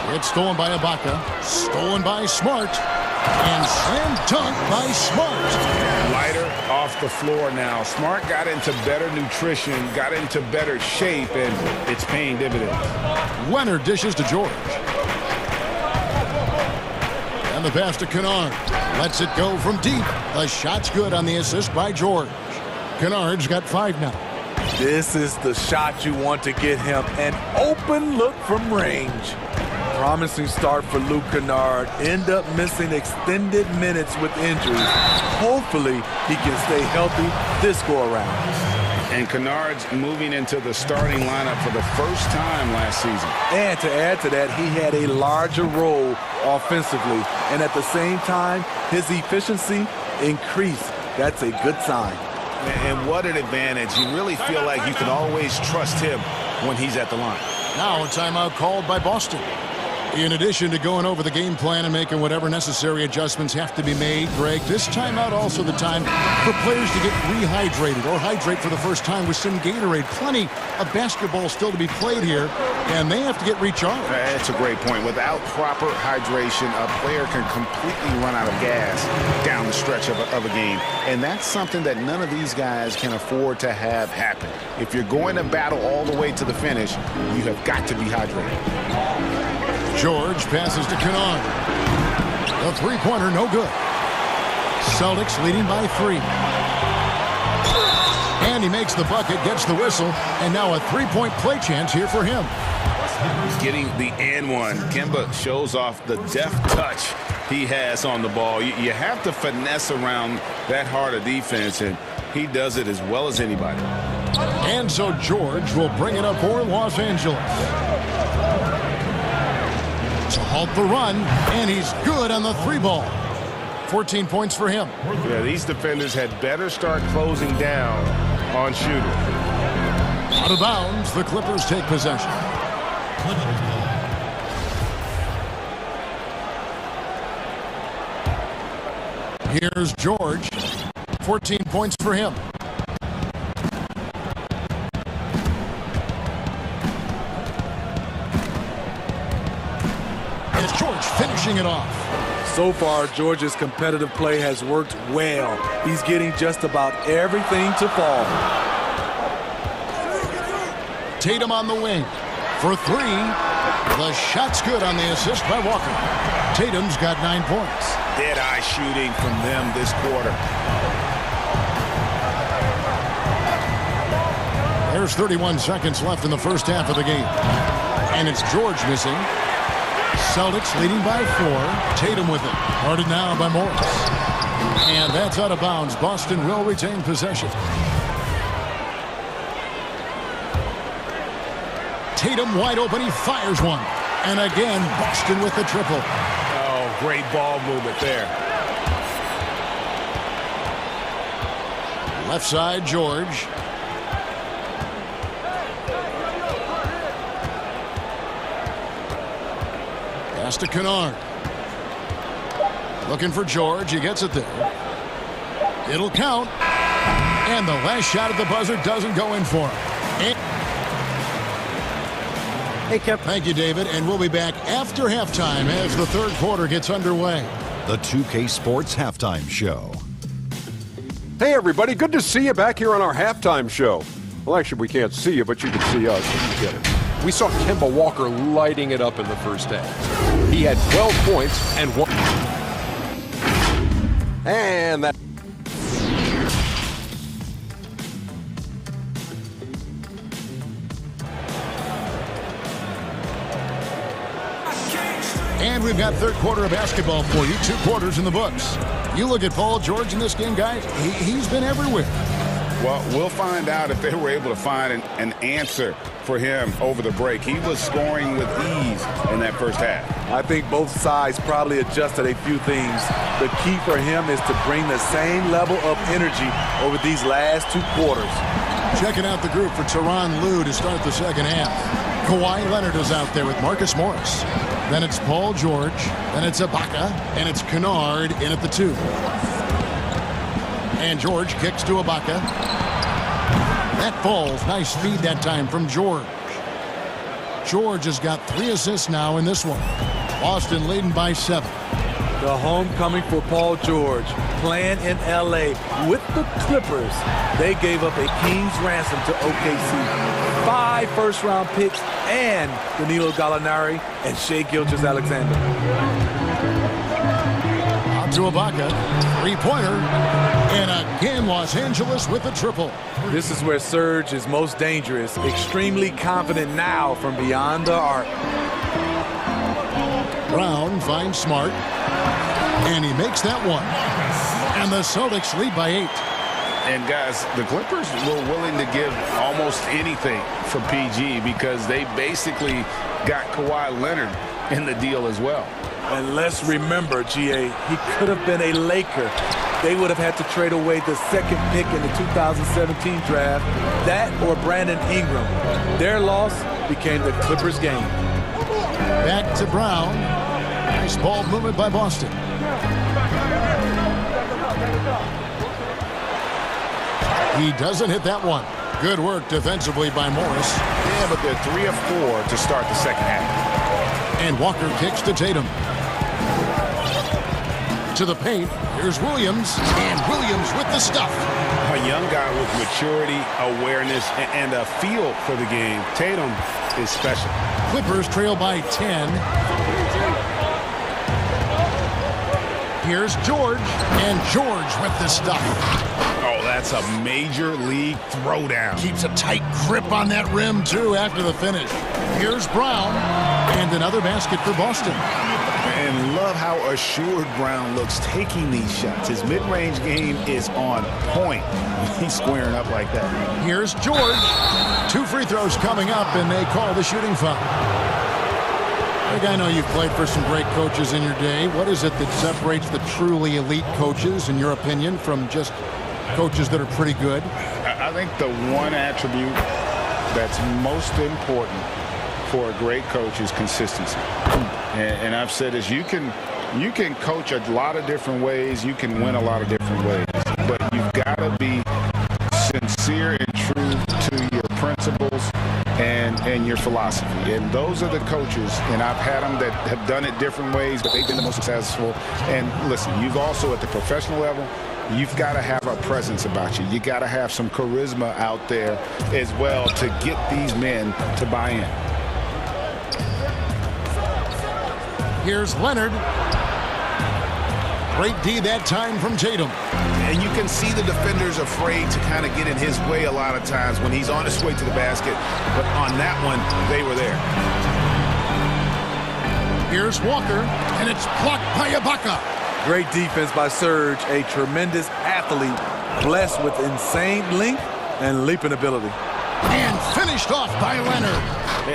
It's stolen by Ibaka, stolen by Smart, and slam dunk by Smart. Lighter off the floor now. Smart got into better nutrition, got into better shape, and it's paying dividends. Leonard dishes to George. And the pass to Kennard. Lets it go from deep. The shot's good on the assist by George. Kennard's got 5 now. This is the shot you want to get him. An open look from range. Promising start for Luke Kennard. End up missing extended minutes with injuries. Hopefully, he can stay healthy this go-around. And Kennard's moving into the starting lineup for the first time last season. And to add to that, he had a larger role offensively. And at the same time, his efficiency increased. That's a good sign. And what an advantage. You really feel like you can always trust him when he's at the line. Now a timeout called by Boston. In addition to going over the game plan and making whatever necessary adjustments have to be made, Greg, this timeout also the time for players to get rehydrated or hydrate for the first time with some Gatorade. Plenty of basketball still to be played here, and they have to get recharged. That's a great point. Without proper hydration, a player can completely run out of gas down the stretch of a game. And that's something that none of these guys can afford to have happen. If you're going to battle all the way to the finish, you have got to be hydrated. George passes to Kennard. The three-pointer, no good. Celtics leading by 3. And he makes the bucket, gets the whistle, and now a three-point play chance here for him. Getting the and one. Kemba shows off the deft touch he has on the ball. You have to finesse around that hard a defense, and he does it as well as anybody. And so George will bring it up for Los Angeles. To halt the run, and he's good on the 3-ball. 14 points for him. Yeah, these defenders had better start closing down on shooting. Out of bounds, the Clippers take possession. Here's George. 14 points for him. It's George finishing it off. So far, George's competitive play has worked well. He's getting just about everything to fall. Tatum on the wing for 3. The shot's good on the assist by Walker. Tatum's got 9 points. Dead-eye shooting from them this quarter. There's 31 seconds left in the first half of the game. And it's George missing. Celtics leading by 4. Tatum with it. Guarded now by Morris. And that's out of bounds. Boston will retain possession. Tatum wide open. He fires one. And again, Boston with the triple. Oh, great ball movement there. Left side, George. Pass to Kennard. Looking for George. He gets it there. It'll count. And the last shot at the buzzer doesn't go in for him. Hey, Kev. Thank you, David. And we'll be back after halftime as the third quarter gets underway. The 2K Sports Halftime Show. Hey, everybody. Good to see you back here on our halftime show. Well, actually, we can't see you, but you can see us. You get it. We saw Kemba Walker lighting it up in the first half. He had 12 points and 1. And that. And we've got third quarter of basketball for you. 2 quarters in the books. You look at Paul George in this game, guys. He's been everywhere. Well, we'll find out if they were able to find an answer for him over the break. He was scoring with ease in that first half. I think both sides probably adjusted a few things. The key for him is to bring the same level of energy over these last 2 quarters. Checking out the group for Tyronn Lue to start the second half. Kawhi Leonard is out there with Marcus Morris. Then it's Paul George. Then it's Ibaka. And it's Kennard in at the 2. And George kicks to Ibaka. That falls. Nice feed that time from George. George has got 3 assists now in this one. Boston leading by 7. The homecoming for Paul George, playing in L.A. with the Clippers. They gave up a king's ransom to OKC. 5 first-round picks and Danilo Gallinari and Shai Gilgeous-Alexander. Out to Ibaka. 3-pointer. And again, Los Angeles with the triple. This is where Serge is most dangerous. Extremely confident now from beyond the arc. Brown finds Smart. And he makes that one. And the Celtics lead by 8. And guys, the Clippers were willing to give almost anything for PG because they basically got Kawhi Leonard in the deal as well. And let's remember, GA, he could have been a Laker. They would have had to trade away the 2nd pick in the 2017 draft. That or Brandon Ingram. Their loss became the Clippers' game. Back to Brown. Nice ball movement by Boston. He doesn't hit that one. Good work defensively by Morris. Yeah, but they're 3 of 4 to start the second half. And Walker kicks to Tatum. To the paint. Here's Williams. And Williams with the stuff. A young guy with maturity, awareness, and a feel for the game. Tatum is special. Clippers trail by 10. Here's George. And George with the stuff. Oh, that's a major league throwdown. Keeps a tight grip on that rim, too, after the finish. Here's Brown. And another basket for Boston. And love how assured Brown looks taking these shots. His mid-range game is on point. He's squaring up like that. Here's George. 2 free throws coming up, and they call the shooting foul. Greg, I know you've played for some great coaches in your day. What is it that separates the truly elite coaches, in your opinion, from just coaches that are pretty good? I think the one attribute that's most important for a great coach is consistency. And I've said this, you can coach a lot of different ways, you can win a lot of different ways, but you've got to be sincere and true to your principles and your philosophy. And those are the coaches, and I've had them that have done it different ways, but they've been the most successful. And listen, you've also at the professional level, you've got to have a presence about you. You got to have some charisma out there as well to get these men to buy in. Here's Leonard. Great D that time from Tatum. And you can see the defenders afraid to kind of get in his way a lot of times when he's on his way to the basket. But on that one, they were there. Here's Walker, and it's blocked by Ibaka. Great defense by Serge, a tremendous athlete, blessed with insane length and leaping ability. And finished off by Leonard.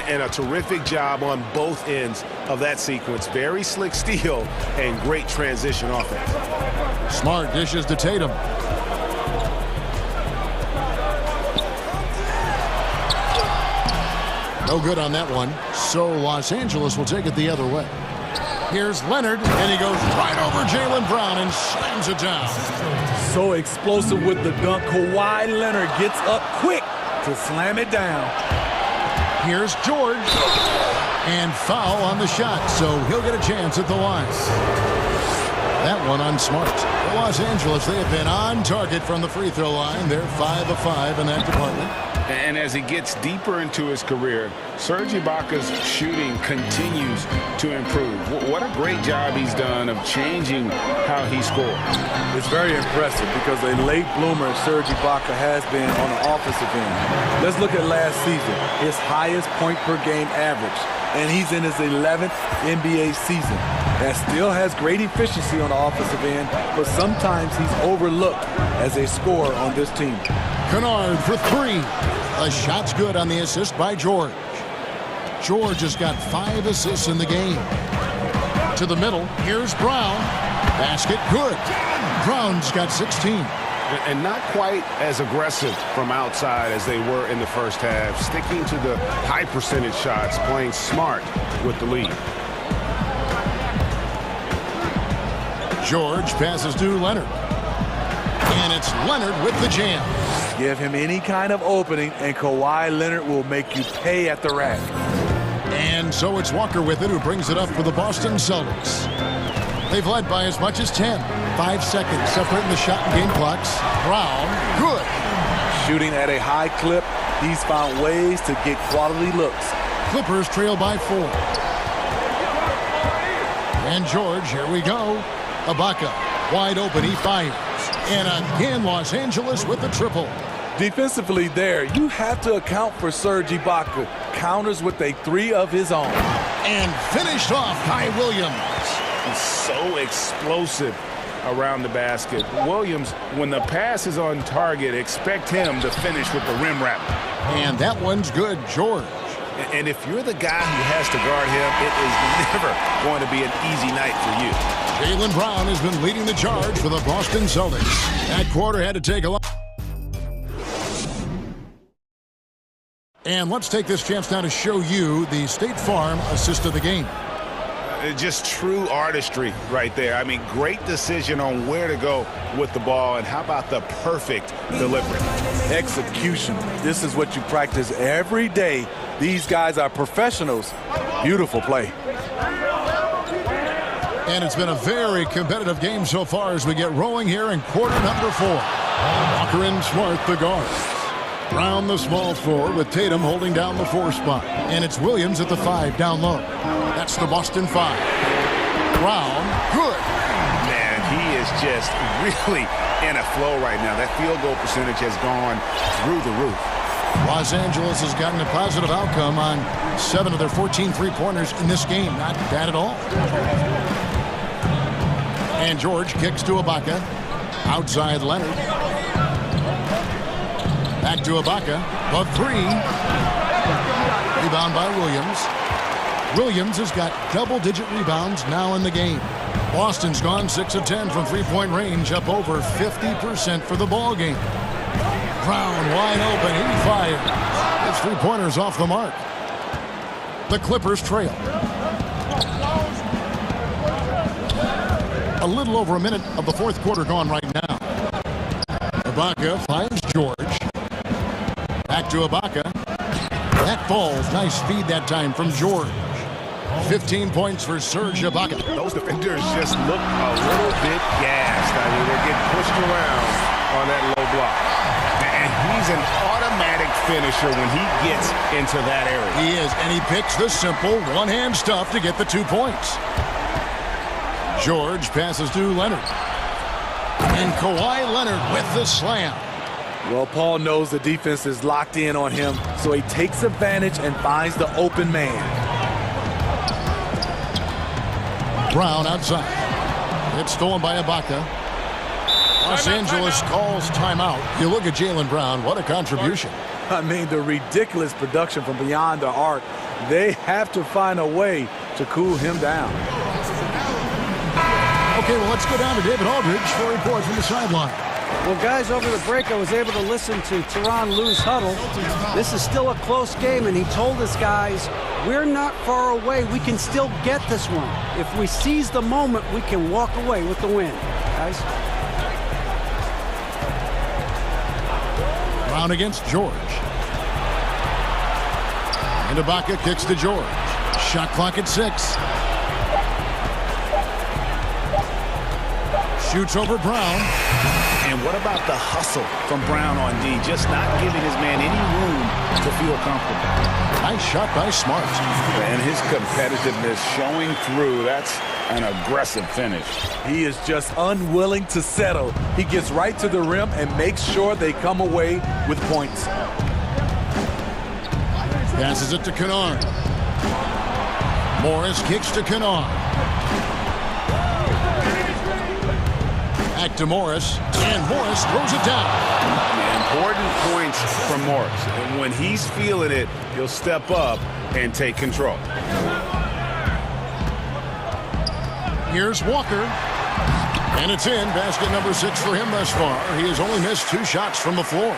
And a terrific job on both ends of that sequence. Very slick steal and great transition offense. Smart dishes to Tatum. No good on that one. So Los Angeles will take it the other way. Here's Leonard, and he goes right over Jaylen Brown and slams it down. So explosive with the dunk. Kawhi Leonard gets up quick to slam it down. Here's George. And foul on the shot, so he'll get a chance at the line. That one on Smart. Los Angeles, they have been on target from the free throw line. They're 5 of 5 in that department. And as he gets deeper into his career, Serge Ibaka's shooting continues to improve. What a great job he's done of changing how he scores. It's very impressive because a late bloomer Serge Ibaka has been on the offensive end. Let's look at last season, his highest point per game average, and he's in his 11th NBA season. That still has great efficiency on the offensive end, but sometimes he's overlooked as a scorer on this team. Kennard for 3. The shot's good on the assist by George. George has got 5 assists in the game. To the middle, here's Brown. Basket good. Brown's got 16. And not quite as aggressive from outside as they were in the first half, sticking to the high percentage shots, playing smart with the lead. George passes to Leonard. And it's Leonard with the jam. Give him any kind of opening, and Kawhi Leonard will make you pay at the rack. And so it's Walker with it, who brings it up for the Boston Celtics. They've led by as much as 10. 5 seconds separating the shot and game clocks. Brown, good. Shooting at a high clip, he's found ways to get quality looks. Clippers trail by 4. And George, here we go. Ibaka, wide open, he fires. And again, Los Angeles with the triple. Defensively there, you have to account for Serge Ibaka. Counters with a 3 of his own. And finished off by Williams. He's so explosive around the basket. Williams, when the pass is on target, expect him to finish with the rim wrap. And that one's good, George. And if you're the guy who has to guard him, it is never going to be an easy night for you. Jaylen Brown has been leading the charge for the Boston Celtics. That quarter had to take a lot. And let's take this chance now to show you the State Farm assist of the game. Just true artistry right there. I mean, great decision on where to go with the ball, and how about the perfect delivery? Execution. This is what you practice every day. These guys are professionals. Beautiful play. And it's been a very competitive game so far as we get rolling here in quarter number 4. Walker and Smart, the guards. Brown, the small forward, with Tatum holding down the 4 spot. And it's Williams at the 5 down low. That's the Boston 5. Brown, good. Man, he is just really in a flow right now. That field goal percentage has gone through the roof. Los Angeles has gotten a positive outcome on 7 of their 14 three-pointers in this game. Not bad at all. And George kicks to Ibaka. Outside Leonard. Back to Ibaka. The 3. Rebound by Williams. Williams has got double-digit rebounds now in the game. Boston's gone 6 of 10 from three-point range, up over 50% for the ball game. Brown wide open, he fires. His three-pointer's off the mark. The Clippers trail. A little over a minute of the fourth quarter gone right now. Ibaka finds George. Back to Ibaka. That falls. Nice feed that time from George. 15 points for Serge Ibaka. Those defenders just look a little bit gassed. I mean, they're getting pushed around on that low block. And he's an automatic finisher when he gets into that area. He is, and he picks the simple one-hand stuff to get the 2 points. George passes to Leonard. And Kawhi Leonard with the slam. Well, Paul knows the defense is locked in on him, so he takes advantage and finds the open man. Brown outside. It's stolen by Ibaka. Los Angeles calls timeout. You look at Jaylen Brown, what a contribution. I mean, the ridiculous production from beyond the arc. They have to find a way to cool him down. Okay, well, let's go down to David Aldridge for a report from the sideline. Well, guys, over the break, I was able to listen to Teron Lue's huddle. This is still a close game, and he told us, guys, we're not far away. We can still get this one. If we seize the moment, we can walk away with the win. Guys. Brown against George. And Ibaka kicks to George. Shot clock at 6. Shoots over Brown. And what about the hustle from Brown on D? Just not giving his man any room to feel comfortable. Nice shot by Smart. And his competitiveness showing through. That's an aggressive finish. He is just unwilling to settle. He gets right to the rim and makes sure they come away with points. Passes it to Kennard. Morris kicks to Kennard. Back to Morris, and Morris throws it down. Important points from Morris. And when he's feeling it, he'll step up and take control. Here's Walker. And it's in. Basket number 6 for him thus far. He has only missed 2 shots from the floor.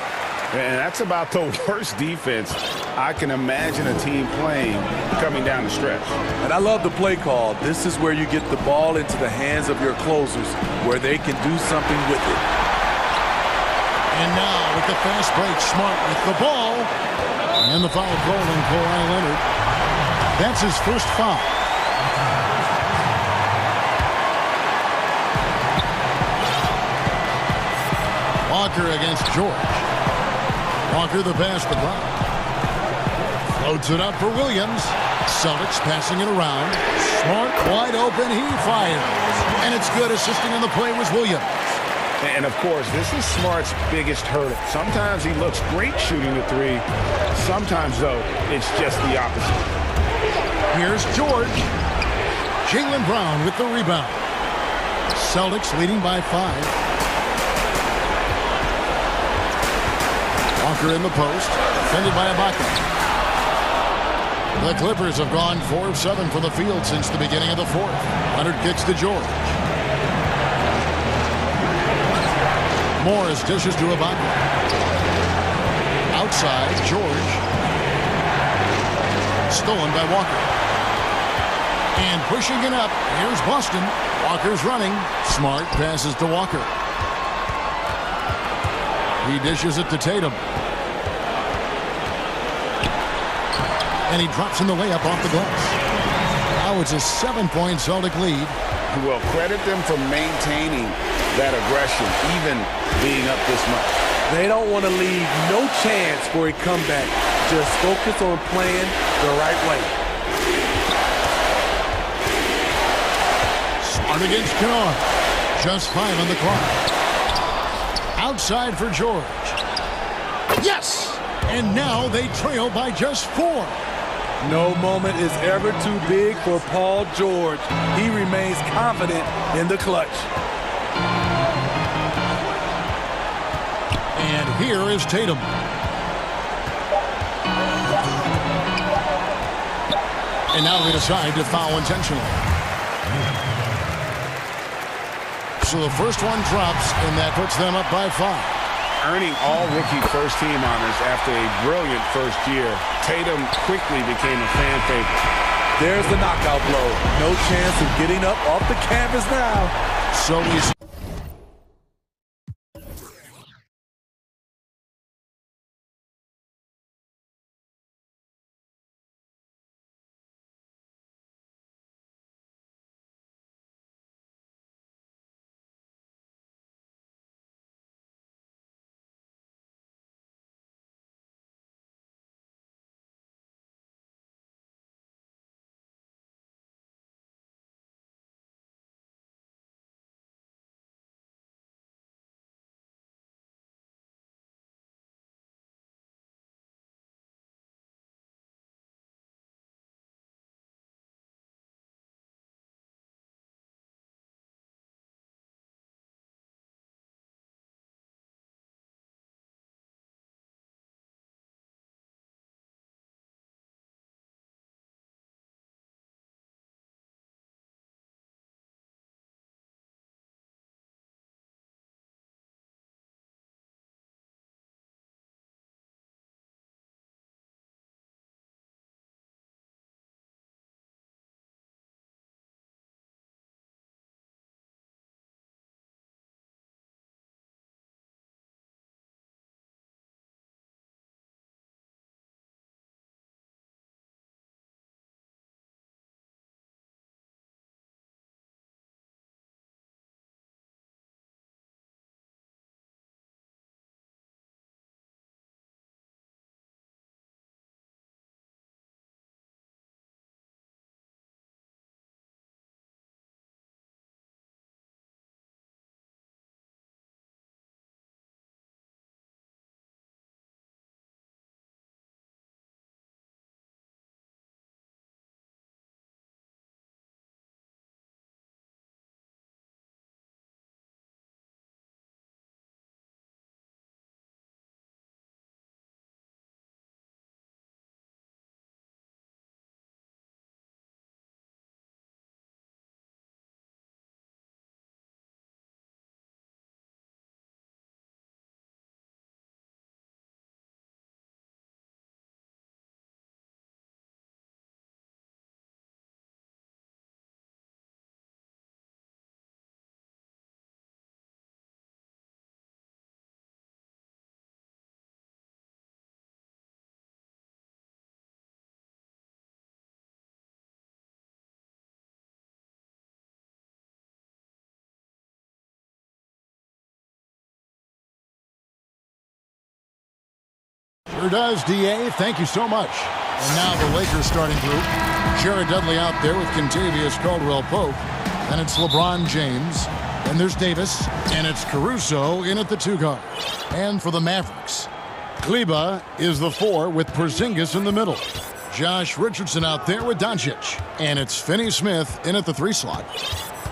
And that's about the worst defense I can imagine a team playing coming down the stretch. And I love the play call. This is where you get the ball into the hands of your closers, where they can do something with it. And now with the fast break, Smart with the ball. And the foul called on Kawhi Leonard. That's his first foul. Walker against George. Walker the pass to Brown. Floats it up for Williams. Celtics passing it around. Smart wide open. He fires. And it's good. Assisting on the play was Williams. And, of course, this is Smart's biggest hurdle. Sometimes he looks great shooting the 3. Sometimes, though, it's just the opposite. Here's George. Jaylen Brown with the rebound. Celtics leading by 5. Walker in the post, defended by Ibaka. The Clippers have gone 4 of 7 from the field since the beginning of the 4th. Leonard kicks to George. Morris dishes to Ibaka. Outside, George. Stolen by Walker. And pushing it up, here's Boston. Walker's running. Smart passes to Walker. He dishes it to Tatum. And he drops in the layup off the glass. Now it's a 7-point Celtic lead. Well, credit them for maintaining that aggression, even being up this much. They don't want to leave no chance for a comeback. Just focus on playing the right way. Smart against Kennard. Just 5 on the clock. Outside for George. Yes! And now they trail by just 4. No moment is ever too big for Paul George. He remains confident in the clutch. And here is Tatum. And now they decide to foul intentionally. So the first one drops, and that puts them up by 5. Earning all-rookie first-team honors after a brilliant first year, Tatum quickly became a fan favorite. There's the knockout blow. No chance of getting up off the canvas now. So we Sure does, D.A. Thank you so much. And now the Lakers starting group. Jared Dudley out there with Kentavious Caldwell-Pope. Then it's LeBron James. Then there's Davis. And it's Caruso in at the 2 guard. And for the Mavericks, Kleber is the 4 with Porzingis in the middle. Josh Richardson out there with Doncic. And it's Finney-Smith in at the 3 slot.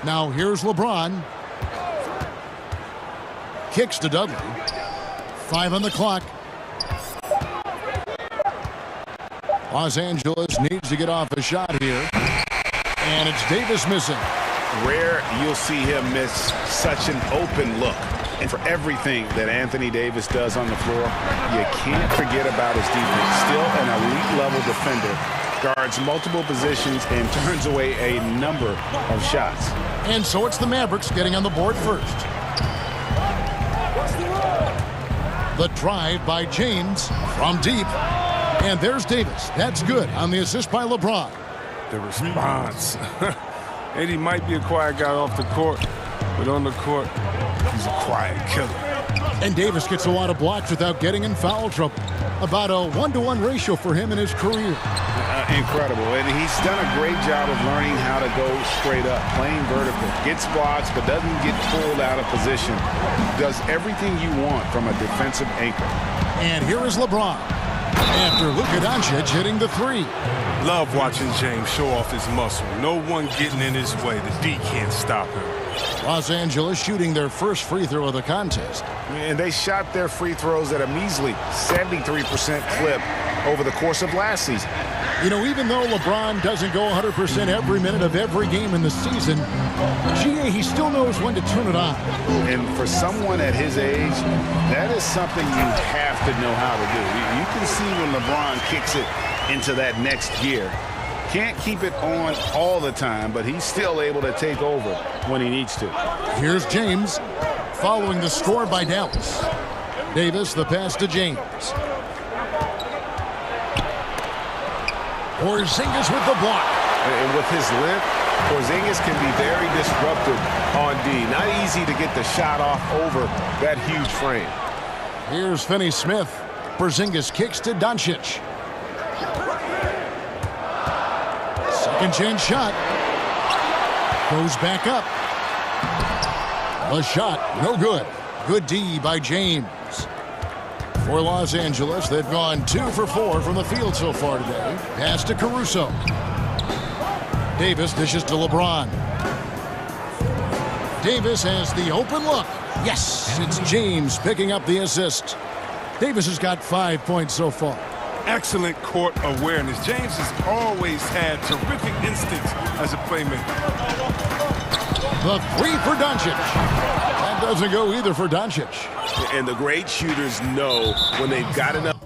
Now here's LeBron. Kicks to Dudley. 5 on the clock. Los Angeles needs to get off a shot here. And it's Davis missing. Rare you'll see him miss such an open look. And for everything that Anthony Davis does on the floor, you can't forget about his defense. Still an elite level defender. Guards multiple positions and turns away a number of shots. And so it's the Mavericks getting on the board first. The drive by James from deep. And there's Davis. That's good on the assist by LeBron. The response. AD might be a quiet guy off the court, but on the court, he's a quiet killer. And Davis gets a lot of blocks without getting in foul trouble. About a 1-to-1 ratio for him in his career. Incredible. And he's done a great job of learning how to go straight up, playing vertical. Gets blocks, but doesn't get pulled out of position. Does everything you want from a defensive anchor. And here is LeBron. After Luka Doncic hitting the 3. Love watching James show off his muscle. No one getting in his way. The D can't stop him. Los Angeles shooting their first free throw of the contest. And they shot their free throws at a measly 73% clip over the course of last season. You know, even though LeBron doesn't go 100% every minute of every game in the season, GA, he still knows when to turn it on. And for someone at his age, that is something you have to know how to do. You can see when LeBron kicks it into that next gear. Can't keep it on all the time, but he's still able to take over when he needs to. Here's James following the score by Dallas. Davis, the pass to James. Porzingis with the block. And with his length, Porzingis can be very disruptive on D. Not easy to get the shot off over that huge frame. Here's Finney-Smith. Porzingis kicks to Doncic. Second chance shot. Goes back up. A shot, no good. Good D by James. For Los Angeles, they've gone 2 for 4 from the field so far today. Pass to Caruso. Davis dishes to LeBron. Davis has the open look. Yes, it's James picking up the assist. Davis has got 5 points so far. Excellent court awareness. James has always had terrific instincts as a playmaker. The 3 for Doncic. That doesn't go either for Doncic. And the great shooters know when they've got enough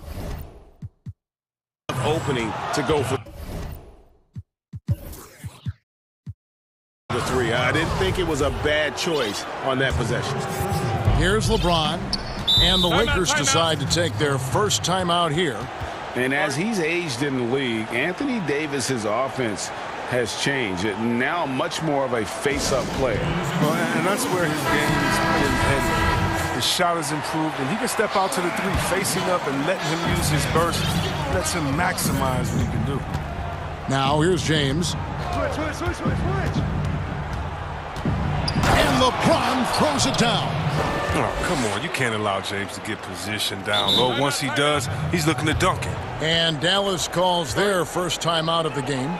opening to go for the 3. I didn't think it was a bad choice on that possession. Here's LeBron. And the Lakers decide to take their first timeout here. And as he's aged in the league, Anthony Davis's offense has changed. Now much more of a face-up player. Well, and that's where his game is headed. His shot has improved, and he can step out to the 3, facing up and letting him use his burst. Lets him maximize what he can do. Now here's James. Switch. And LeBron throws it down. Oh, come on. You can't allow James to get positioned down low. Once he does, he's looking to dunk it. And Dallas calls their first timeout of the game.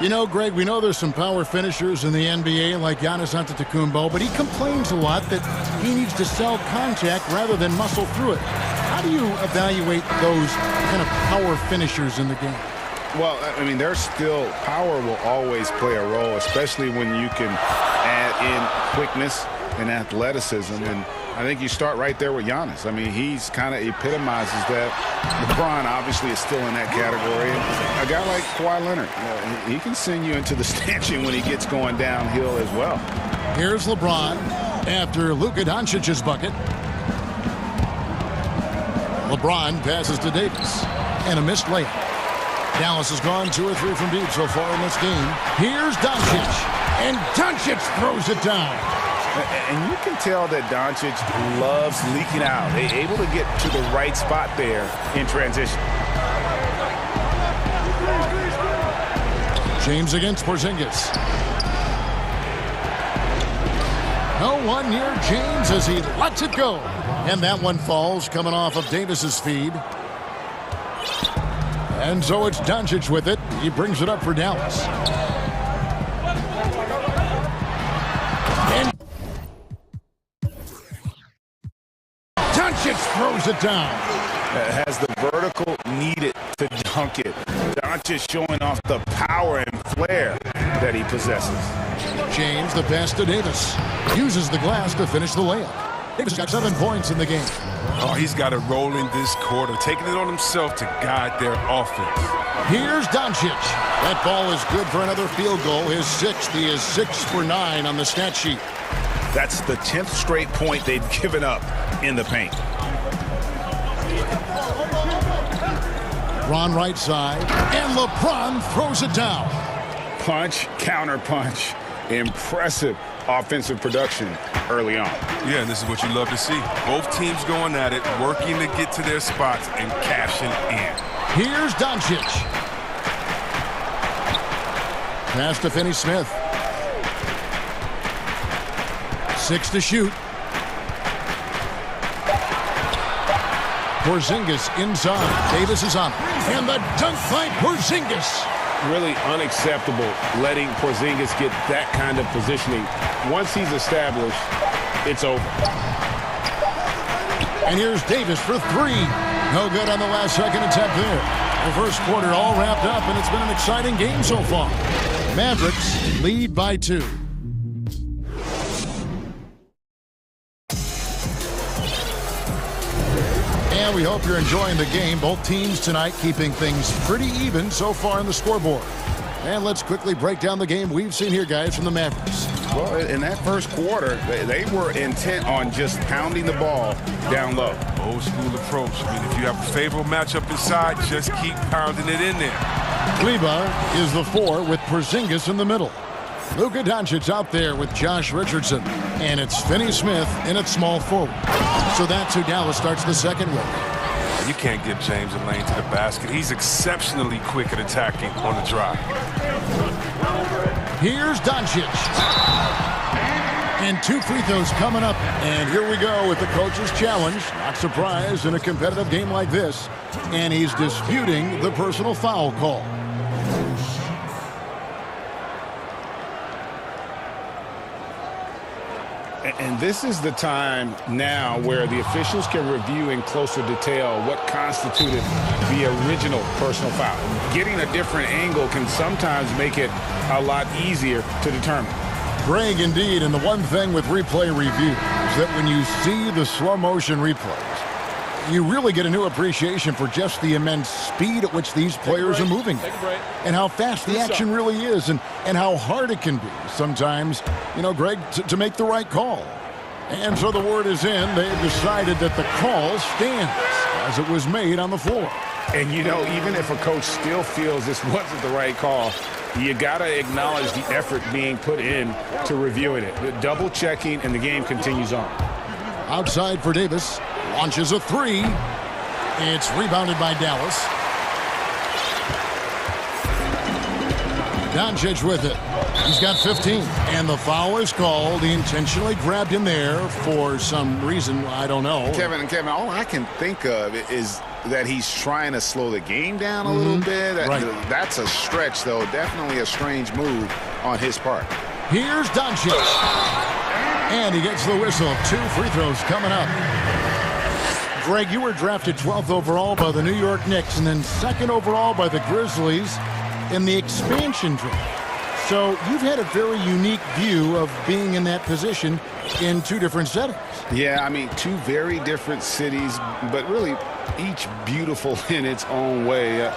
You know, Greg, we know there's some power finishers in the NBA like Giannis Antetokounmpo, but he complains a lot that he needs to sell contact rather than muscle through it. How do you evaluate those kind of power finishers in the game? Well, I mean, there's still power will always play a role, especially when you can add in quickness and athleticism. And I think you start right there with Giannis. I mean, he's kind of epitomizes that. LeBron obviously is still in that category. And a guy like Kawhi Leonard, he can send you into the stanchion when he gets going downhill as well. Here's LeBron after Luka Doncic's bucket. LeBron passes to Davis and a missed layup. Dallas has gone 2 or 3 from deep so far in this game. Here's Doncic, and Doncic throws it down. And you can tell that Doncic loves leaking out. They're able to get to the right spot there in transition. James against Porzingis. No one near James as he lets it go. And that one falls coming off of Davis's feed. And so it's Doncic with it. He brings it up for Dallas. And Doncic throws it down. Has the vertical needed to dunk it. Doncic showing off the power and flair that he possesses. James, the pass to Davis. Uses the glass to finish the layup. Davis got 7 points in the game. Oh, he's got it rolling this quarter, taking it on himself to guide their offense. Here's Doncic. That ball is good for another field goal. His 6th. He is 6 for 9 on the stat sheet. That's the 10th straight point they've given up in the paint. Ron right side, and LeBron throws it down. Punch, counter punch. Impressive offensive production early on. Yeah, and this is what you love to see. Both teams going at it, working to get to their spots and cashing in. Here's Doncic. Pass to Finney-Smith. 6 to shoot. Porzingis inside. Davis is on. And the dunk by Porzingis. Really unacceptable letting Porzingis get that kind of positioning. Once he's established, it's over. And here's Davis for 3. No good on the last second attempt there. The first quarter all wrapped up, and it's been an exciting game so far. Mavericks lead by 2. And we hope you're enjoying the game. Both teams tonight keeping things pretty even so far on the scoreboard. And let's quickly break down the game we've seen here, guys, from the Mavericks. Well, in that first quarter, they were intent on just pounding the ball down low. Old school approach. I mean, if you have a favorable matchup inside, just keep pounding it in there. Kleba is the 4 with Porzingis in the middle. Luka Doncic out there with Josh Richardson. And it's Finney-Smith in at small forward. So that's who Dallas starts the second with. You can't give James a lane to the basket. He's exceptionally quick at attacking on the drive. Here's Doncic. And 2 free throws coming up. And here we go with the coach's challenge. Not surprised in a competitive game like this. And he's disputing the personal foul call. And this is the time now where the officials can review in closer detail what constituted the original personal foul. Getting a different angle can sometimes make it a lot easier to determine. Greg, indeed, and the one thing with replay review is that when you see the slow motion replays, you really get a new appreciation for just the immense speed at which these players are moving and how fast the action really is and how hard it can be sometimes, you know, Greg, to make the right call. And so the word is in. They've decided that the call stands as it was made on the floor. And, you know, even if a coach still feels this wasn't the right call, you got to acknowledge the effort being put in to reviewing it. The double checking, and the game continues on. Outside for Davis. Launches a 3. It's rebounded by Dallas. Doncic with it. He's got 15. And the foul is called. He intentionally grabbed him there for some reason. I don't know. Kevin, all I can think of is that he's trying to slow the game down a little bit. Right. That's a stretch, though. Definitely a strange move on his part. Here's Doncic. And he gets the whistle. 2 free throws coming up. Greg, you were drafted 12th overall by the New York Knicks and then 2nd overall by the Grizzlies in the expansion draft. So you've had a very unique view of being in that position in 2 different settings. Yeah, I mean, 2 very different cities, but really each beautiful in its own way.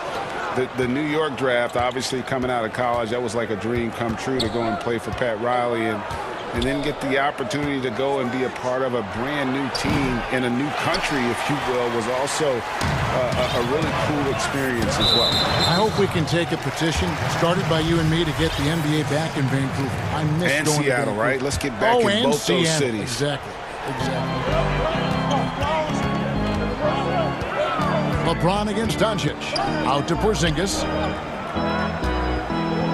The New York draft, obviously coming out of college, that was like a dream come true to go and play for Pat Riley. And and then get the opportunity to go and be a part of a brand new team in a new country, if you will, was also a really cool experience as well. I hope we can take a petition started by you and me to get the NBA back in Vancouver. I miss and going Seattle, to Vancouver. right? Let's get back in both those cities. Exactly. LeBron against Doncic. Out to Porzingis.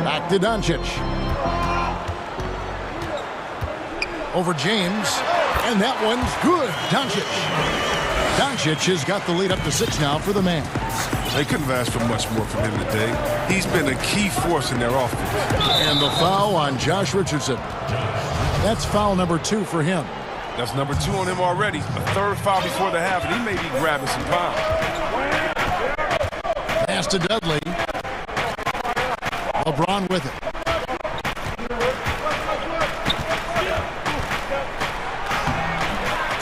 Back to Doncic. Over James. And that one's good. Doncic has got the lead up to 6 now for the man. They couldn't have asked for much more from him today. He's been a key force in their offense. And the foul on Josh Richardson. That's foul number 2 for him. That's number 2 on him already. A third foul before the half, and he may be grabbing some power. Pass to Dudley. LeBron with it.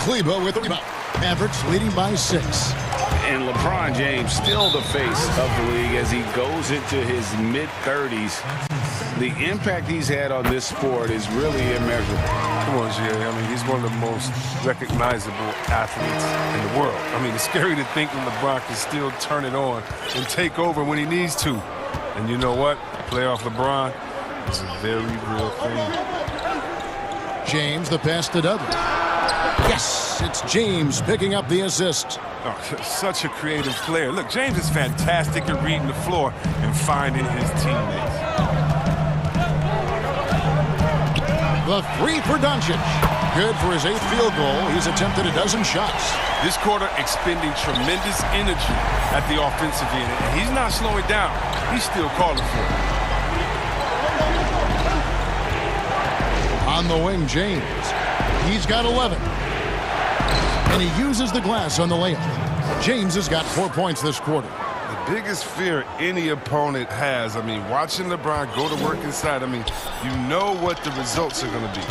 Kleba with the rebound. Mavericks leading by 6. And LeBron James still the face of the league as he goes into his mid-30s. The impact he's had on this sport is really immeasurable. Come on, Jerry. I mean, he's one of the most recognizable athletes in the world. I mean, it's scary to think that LeBron can still turn it on and take over when he needs to. And you know what? Playoff LeBron is a very real thing. James, the pass to Dudley. Yes, it's James picking up the assist. Oh, such a creative player. Look, James is fantastic at reading the floor and finding his teammates. The 3 for Doncic. Good for his 8th field goal. He's attempted a dozen shots. This quarter expending tremendous energy at the offensive end. And he's not slowing down. He's still calling for it. On the wing, James. He's got 11. And he uses the glass on the layup. James has got 4 points this quarter. The biggest fear any opponent has, I mean, watching LeBron go to work inside, I mean, you know what the results are going to be.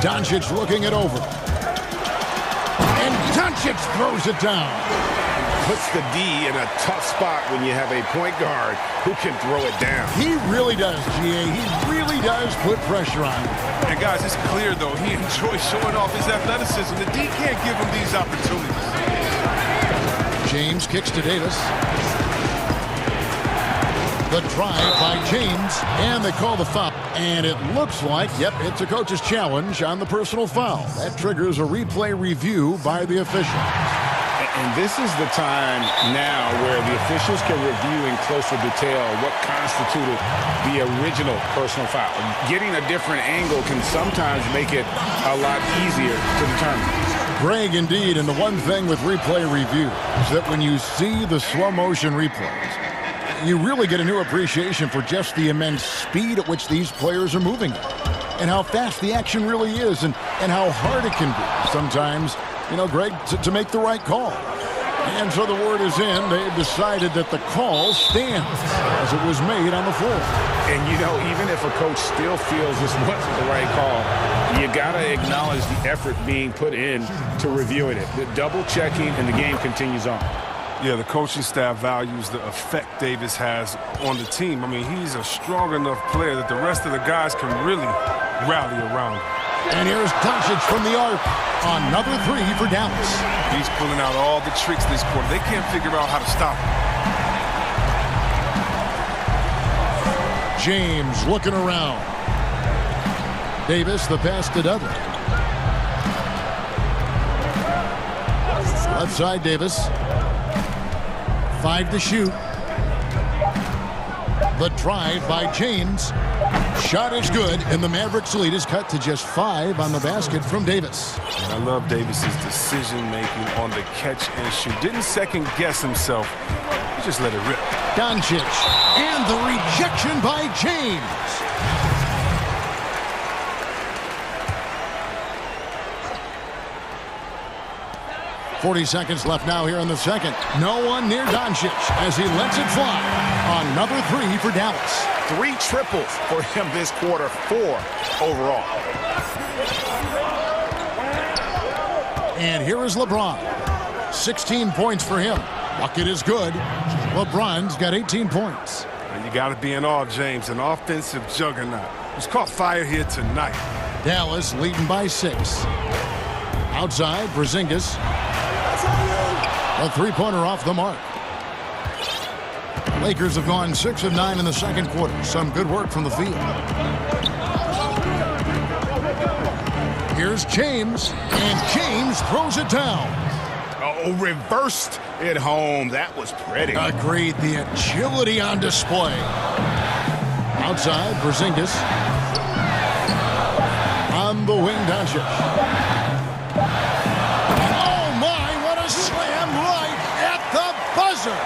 Doncic looking it over. And Doncic throws it down. Puts the D in a tough spot when you have a point guard who can throw it down. He really does, GA. He really does put pressure on him. And guys, it's clear, though, he enjoys showing off his athleticism. The D can't give him these opportunities. James kicks to Davis. The drive by James, and they call the foul. And it looks like, yep, it's a coach's challenge on the personal foul. That triggers a replay review by the official. And this is the time now where the officials can review in closer detail what constituted the original personal foul. Getting a different angle can sometimes make it a lot easier to determine. Greg, indeed, and the one thing with replay review is that when you see the slow motion replays, you really get a new appreciation for just the immense speed at which these players are moving and how fast the action really is and how hard it can be sometimes, you know, Greg, to make the right call. And so the word is in. They've decided that the call stands as it was made on the floor. And, you know, even if a coach still feels this wasn't the right call, you got to acknowledge the effort being put in to reviewing it. The double checking, and the game continues on. Yeah, the coaching staff values the effect Davis has on the team. I mean, he's a strong enough player that the rest of the guys can really rally around him. And here's Doncic from the arc. Another 3 for Dallas. He's pulling out all the tricks this quarter. They can't figure out how to stop him. James looking around. Davis, the pass to Dudley. Left side, Davis. 5 to shoot. The drive by James. Shot is good, and the Mavericks lead is cut to just 5 on the basket from Davis. I love Davis's decision-making on the catch and shoot. Didn't second-guess himself. He just let it rip. Doncic, and the rejection by James. 40 seconds left now here in the second. No one near Doncic as he lets it fly. Another 3 for Dallas. 3 triples for him this quarter, 4 overall. And here is LeBron. 16 points for him. Bucket is good. LeBron's got 18 points. You got to be in awe, James. An offensive juggernaut. He's caught fire here tonight. Dallas leading by 6. Outside, Porzingis. A three-pointer off the mark. Lakers have gone 6 of 9 in the second quarter. Some good work from the field. Here's James, and James throws it down. Oh, reversed it home. That was pretty. Agreed. The agility on display. Outside, Porzingis. On the wing, Doncic. Oh, my, what a slam right at the buzzer.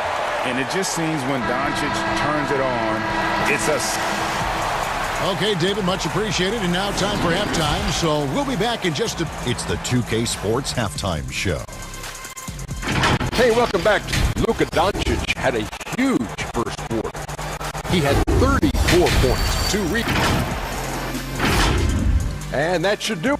And it just seems when Doncic turns it on, it's a... Okay, David, much appreciated. And now time for halftime, so we'll be back in just a... It's the 2K Sports Halftime Show. Hey, welcome back. Luka Doncic had a huge first quarter. He had 34 points, 2 rebounds. And that should do it.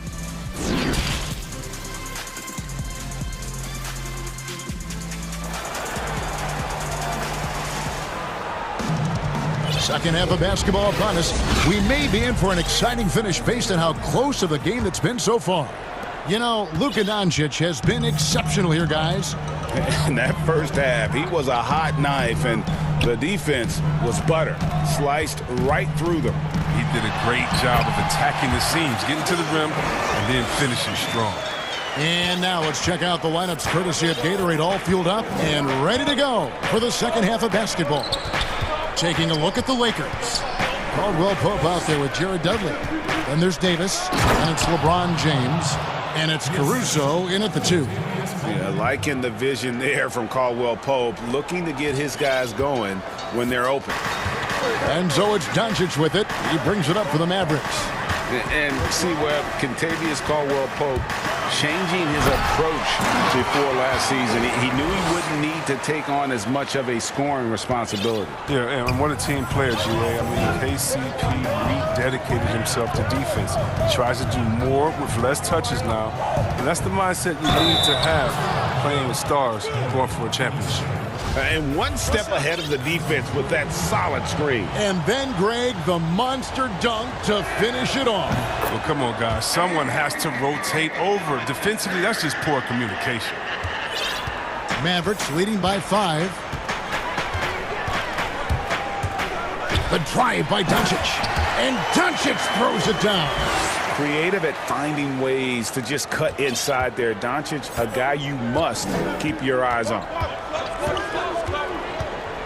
Second half of basketball upon us. We may be in for an exciting finish based on how close of the game it's been so far. You know, Luka Doncic has been exceptional here, guys. In that first half, he was a hot knife, and the defense was butter. Sliced right through them. He did a great job of attacking the seams, getting to the rim, and then finishing strong. And now let's check out the lineups courtesy of Gatorade, all fueled up and ready to go for the second half of basketball. Taking a look at the Lakers. Caldwell Pope out there with Jared Dudley. Then there's Davis, and it's LeBron James, and it's Caruso in at the 2. Yeah, liking the vision there from Caldwell Pope, looking to get his guys going when they're open. And so it's Doncic with it. He brings it up for the Mavericks. And see where Kentavious Caldwell-Pope changing his approach before last season. He knew he wouldn't need to take on as much of a scoring responsibility. Yeah, and what a team player, G.A. I mean, KCP rededicated himself to defense. He tries to do more with less touches now, and that's the mindset you need to have playing with stars going for a championship. And one step ahead of the defense with that solid screen. And then, Greg, the monster dunk to finish it off. Well, come on, guys. Someone has to rotate over. Defensively, that's just poor communication. Mavericks leading by 5. The drive by Doncic. And Doncic throws it down. Creative at finding ways to just cut inside there. Doncic, a guy you must keep your eyes on.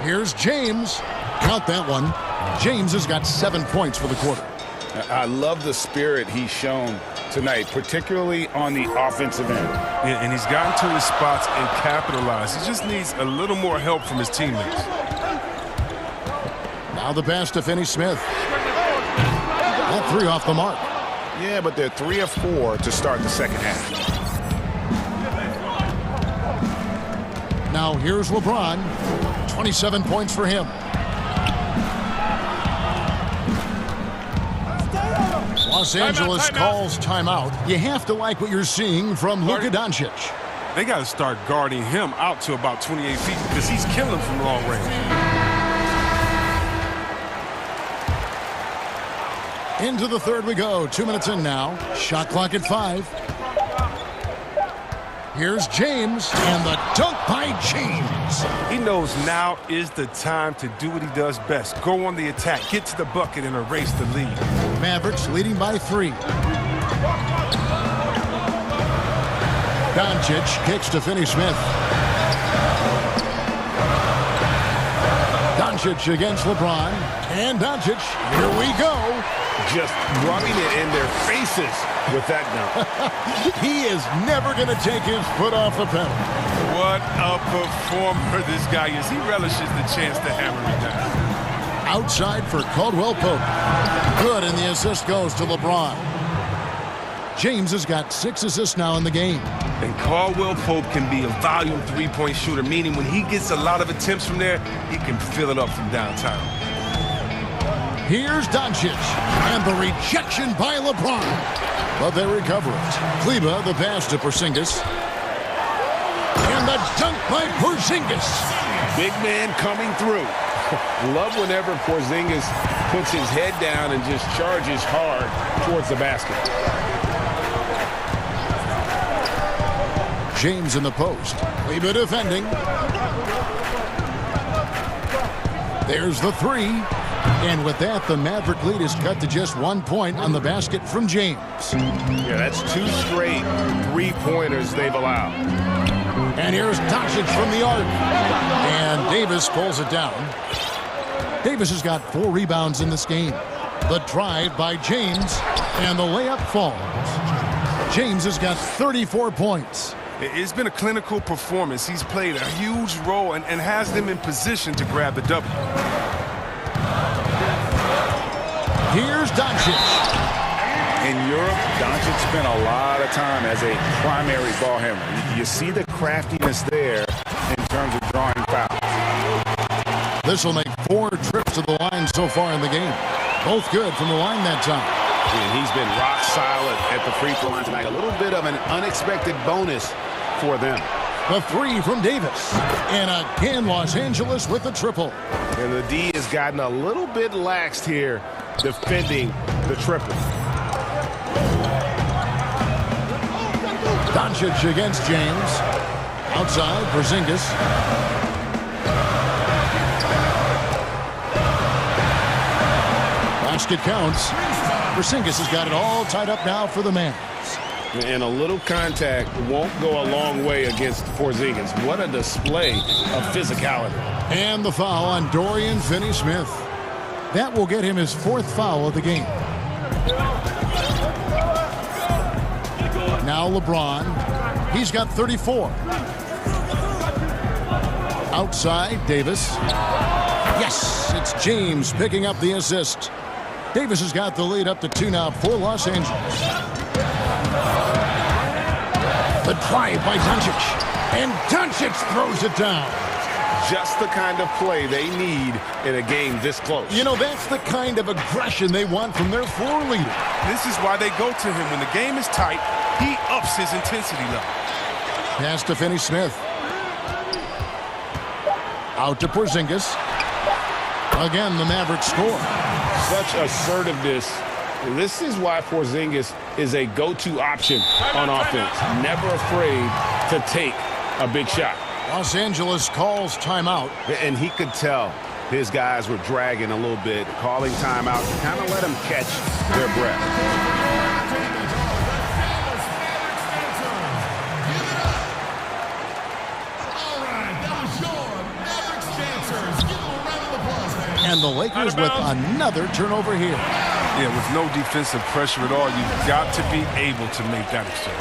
Here's James. Count that one. James has got 7 points for the quarter. I love the spirit he's shown tonight, particularly on the offensive end. Yeah, and he's gotten to his spots and capitalized. He just needs a little more help from his teammates. Now the pass to Finney-Smith. That 3 off the mark. Yeah, but they're 3 of 4 to start the second half. Now here's LeBron. 27 points for him. Los Angeles calls timeout. You have to like what you're seeing from Luka Doncic. They got to start guarding him out to about 28 feet because he's killing from long range. Into the third we go. 2 minutes in now. Shot clock at 5. Here's James, and the dunk by James. He knows now is the time to do what he does best. Go on the attack, get to the bucket, and erase the lead. Mavericks leading by 3. Doncic kicks to Finney-Smith. Doncic against LeBron. And Doncic, here we go. Just rubbing it in their faces with that dunk. He is never going to take his foot off the pedal. What a performer this guy is. He relishes the chance to hammer it down. Outside for Caldwell Pope. Good, and the assist goes to LeBron. James has got 6 assists now in the game. And Caldwell Pope can be a volume three-point shooter, meaning when he gets a lot of attempts from there, he can fill it up from downtown. Here's Doncic, and the rejection by LeBron. But they recover it. Kleba, the pass to Porzingis. And the dunk by Porzingis. Big man coming through. Love whenever Porzingis puts his head down and just charges hard towards the basket. James in the post. Kleba defending. There's the three. And with that, the Maverick lead is cut to just 1 point on the basket from James. Yeah, that's 2 straight three-pointers they've allowed. And here's Doncic from the arc. And Davis pulls it down. Davis has got 4 rebounds in this game. The drive by James, and the layup falls. James has got 34 points. It's been a clinical performance. He's played a huge role and has them in position to grab the W. Here's Doncic. In Europe, Doncic spent a lot of time as a primary ball handler. You see the craftiness there in terms of drawing fouls. This will make 4 trips to the line so far in the game. Both good from the line that time. And he's been rock solid at the free throw line tonight. A little bit of an unexpected bonus for them. The 3 from Davis. And again, Los Angeles with the triple. And the D has gotten a little bit laxed here defending the triple. Doncic against James. Outside, Porzingis. Basket counts. Porzingis has got it all tied up now for the Mavs. And a little contact won't go a long way against Porzingis. What a display of physicality. And the foul on Dorian Finney-Smith. That will get him his 4th foul of the game. Now LeBron. He's got 34. Outside, Davis. Yes, it's James picking up the assist. Davis has got the lead up to 2 now for Los Angeles. The drive by Doncic. And Doncic throws it down. Just the kind of play they need in a game this close. You know, that's the kind of aggression they want from their floor leader. This is why they go to him. When the game is tight, he ups his intensity level. Pass to Finney-Smith. Out to Porzingis. Again, the Mavericks score. Such assertiveness. This is why Porzingis is a go-to option on offense. Never afraid to take a big shot. Los Angeles calls timeout. And he could tell his guys were dragging a little bit, calling timeout to kind of let them catch their breath. And the Lakers with another turnover here. Yeah, with no defensive pressure at all, you've got to be able to make that exchange.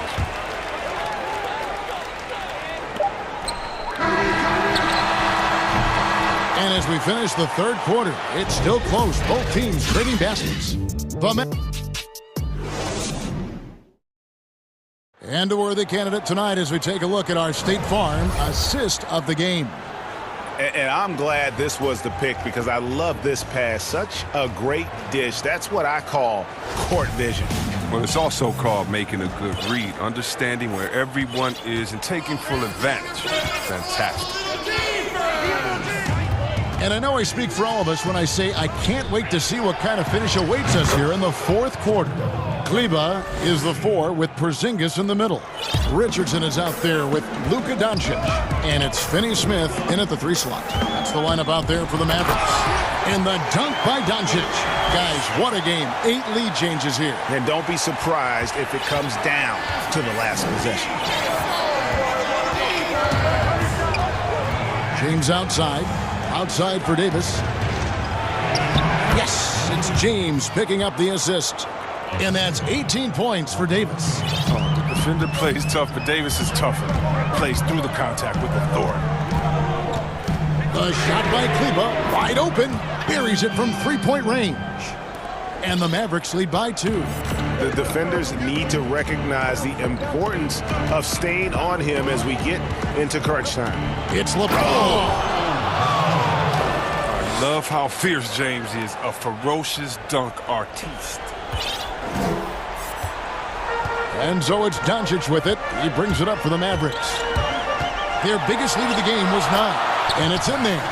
And as we finish the 3rd quarter, it's still close. Both teams trading baskets. And a worthy candidate tonight as we take a look at our State Farm assist of the game. And I'm glad this was the pick because I love this pass. Such a great dish. That's what I call court vision. Well, it's also called making a good read, understanding where everyone is and taking full advantage. Fantastic. And I know I speak for all of us when I say I can't wait to see what kind of finish awaits us here in the 4th quarter. Kleba is the 4 with Porzingis in the middle. Richardson is out there with Luka Doncic. And it's Finney-Smith in at the 3 slot. That's the lineup out there for the Mavericks. And the dunk by Doncic. Guys, what a game. 8 lead changes here. And don't be surprised if it comes down to the last possession. James outside. Outside for Davis. Yes, it's James picking up the assist. And that's 18 points for Davis. Oh, the defender plays tough, but Davis is tougher. Plays through the contact with authority. The shot by Kleba, wide open. Buries it from 3-point range. And the Mavericks lead by 2. The defenders need to recognize the importance of staying on him as we get into crunch time. It's LeBron. I love how fierce James is, a ferocious dunk artiste. And so it's Doncic with it. He brings it up for the Mavericks. Their biggest lead of the game was 9, and it's in there.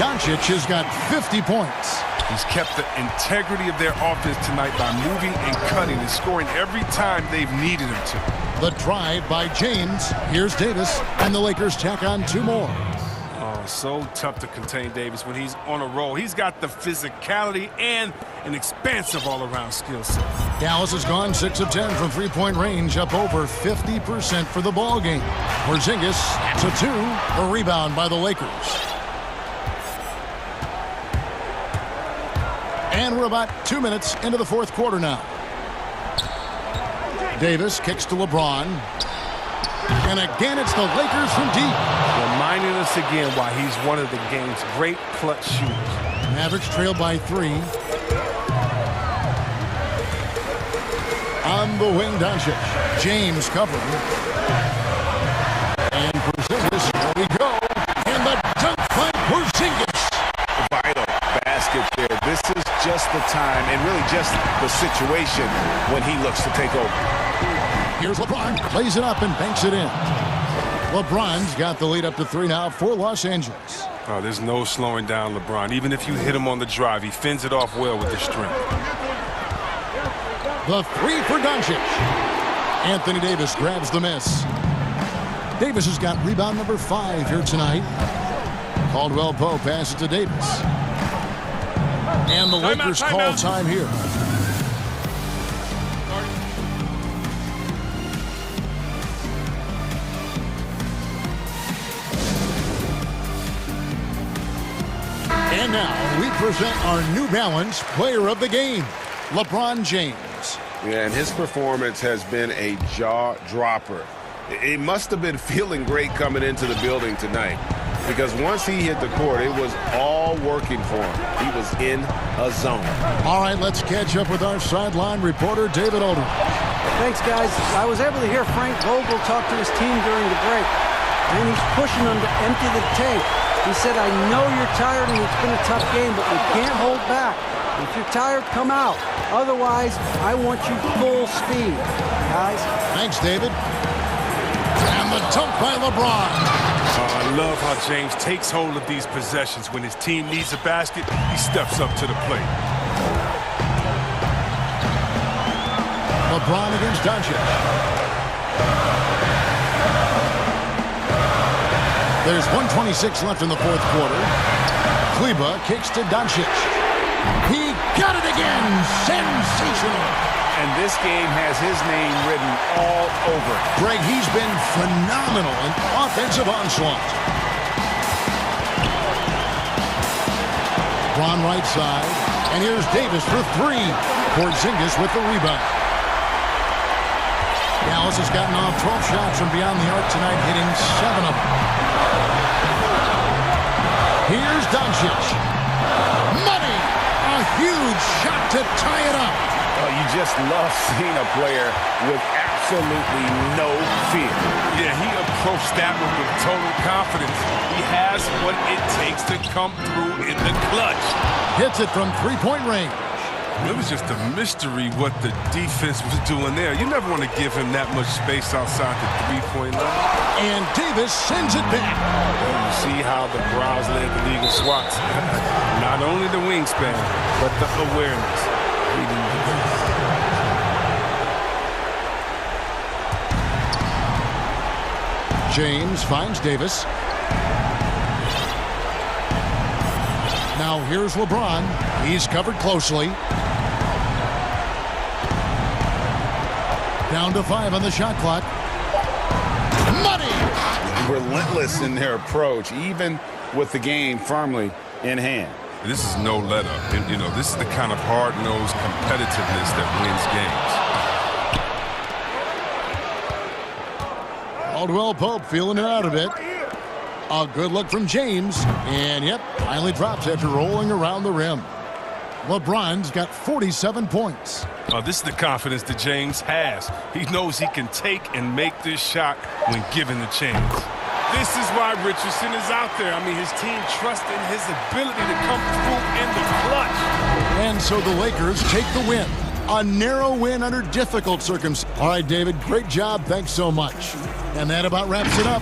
Doncic has got 50 points. He's kept the integrity of their offense tonight by moving and cutting and scoring every time they've needed him to. The drive by James. Here's Davis, and the Lakers tack on 2 more. Oh, so tough to contain Davis when he's on a roll. He's got the physicality and an expansive all-around skill set. Dallas has gone 6 of 10 from three-point range, up over 50% for the ball game. Porzingis to 2, a rebound by the Lakers. And we're about 2 minutes into the fourth quarter now. Davis kicks to LeBron. And again, it's the Lakers from deep. Reminding us again why he's one of the game's great clutch shooters. Mavericks trail by 3. On the wing, Doncic. James covering. And Porzingis, there we go. And the dunk by Porzingis. Vital basket there. This is just the time and really just the situation when he looks to take over. Here's LeBron. Plays it up and banks it in. LeBron's got the lead up to 3 now for Los Angeles. Oh, there's no slowing down LeBron. Even if you hit him on the drive, he fends it off well with the strength. The 3 for Doncic. Anthony Davis grabs the miss. Davis has got rebound number 5 here tonight. Caldwell Pope passes to Davis. And the Lakers call time here. And now we present our New Balance Player of the Game, LeBron James. Yeah, and his performance has been a jaw-dropper. It must have been feeling great coming into the building tonight, because once he hit the court, it was all working for him. He was in a zone. All right, let's catch up with our sideline reporter, David Aldridge. Thanks, guys. I was able to hear Frank Vogel talk to his team during the break, and he's pushing them to empty the tank. He said, I know you're tired and it's been a tough game, but we can't hold back. If you're tired, come out. Otherwise, I want you full speed, guys. Thanks, David. And the dunk by LeBron. I love how James takes hold of these possessions. When his team needs a basket, he steps up to the plate. LeBron against Doncic. There's 1:26 left in the fourth quarter. Kleba kicks to Doncic. He got it again. Sensational. And this game has his name written all over it. Greg, he's been phenomenal in offensive onslaught. Bron right side. And here's Davis for 3. Porzingis with the rebound. Dallas has gotten off 12 shots from beyond the arc tonight, hitting 7 of them. Here's Doncic. Money! A huge shot to tie it up. Oh, you just love seeing a player with absolutely no fear. Yeah, he approached that one with total confidence. He has what it takes to come through in the clutch. Hits it from three-point range. It was just a mystery what the defense was doing there. You never want to give him that much space outside the three-point line. And Davis sends it back. Well, you see how the Browns led the league in swats. Not only the wingspan, but the awareness. James finds Davis. Now here's LeBron. He's covered closely. Down to 5 on the shot clock. Money! Relentless in their approach, even with the game firmly in hand. This is no let-up. You know, this is the kind of hard-nosed competitiveness that wins games. Caldwell Pope feeling it out a bit. A good look from James. And, yep, finally drops after rolling around the rim. LeBron's got 47 points. This is the confidence that James has. He knows he can take and make this shot when given the chance. This is why Richardson is out there. I mean, his team trusts in his ability to come through in the clutch. And so the Lakers take the win. A narrow win under difficult circumstances. All right, David, great job. Thanks so much. And that about wraps it up.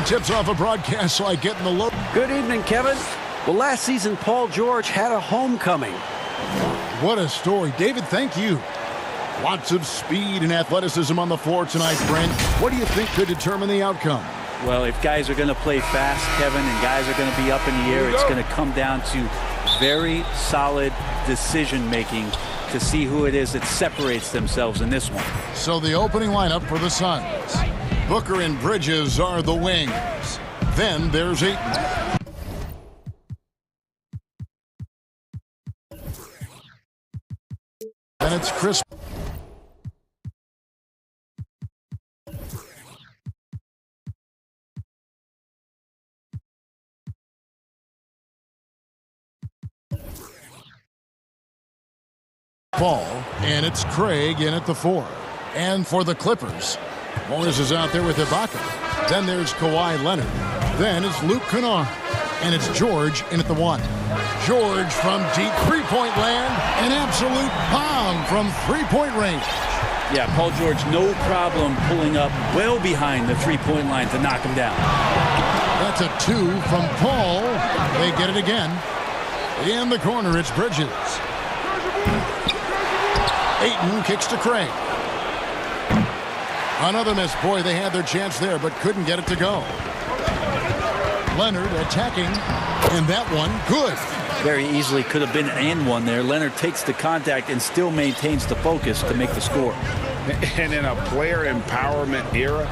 tips off a broadcast like getting the low. Good evening, Kevin. Well, last season, Paul George had a homecoming. What a story. David, thank you. Lots of speed and athleticism on the floor tonight, Brent. What do you think could determine the outcome? Well, if guys are going to play fast, Kevin, and guys are going to be up in the air, it's going to come down to very solid decision-making to see who it is that separates themselves in this one. So the opening lineup for the Suns. Booker and Bridges are the wings. Then there's Ayton. And it's Chris. Paul, and it's Craig in at the 4. And for the Clippers, Morris is out there with Ibaka. Then there's Kawhi Leonard. Then it's Luke Kennard. And it's George in at the 1. George from deep three-point land. An absolute bomb from three-point range. Yeah, Paul George, no problem pulling up well behind the three-point line to knock him down. That's a 2 from Paul. They get it again. In the corner, it's Bridges. Ayton kicks to Craig. Another miss. Boy, they had their chance there, but couldn't get it to go. Leonard attacking, and that one, good. Very easily could have been and one there. Leonard takes the contact and still maintains the focus to make the score. And in a player empowerment era,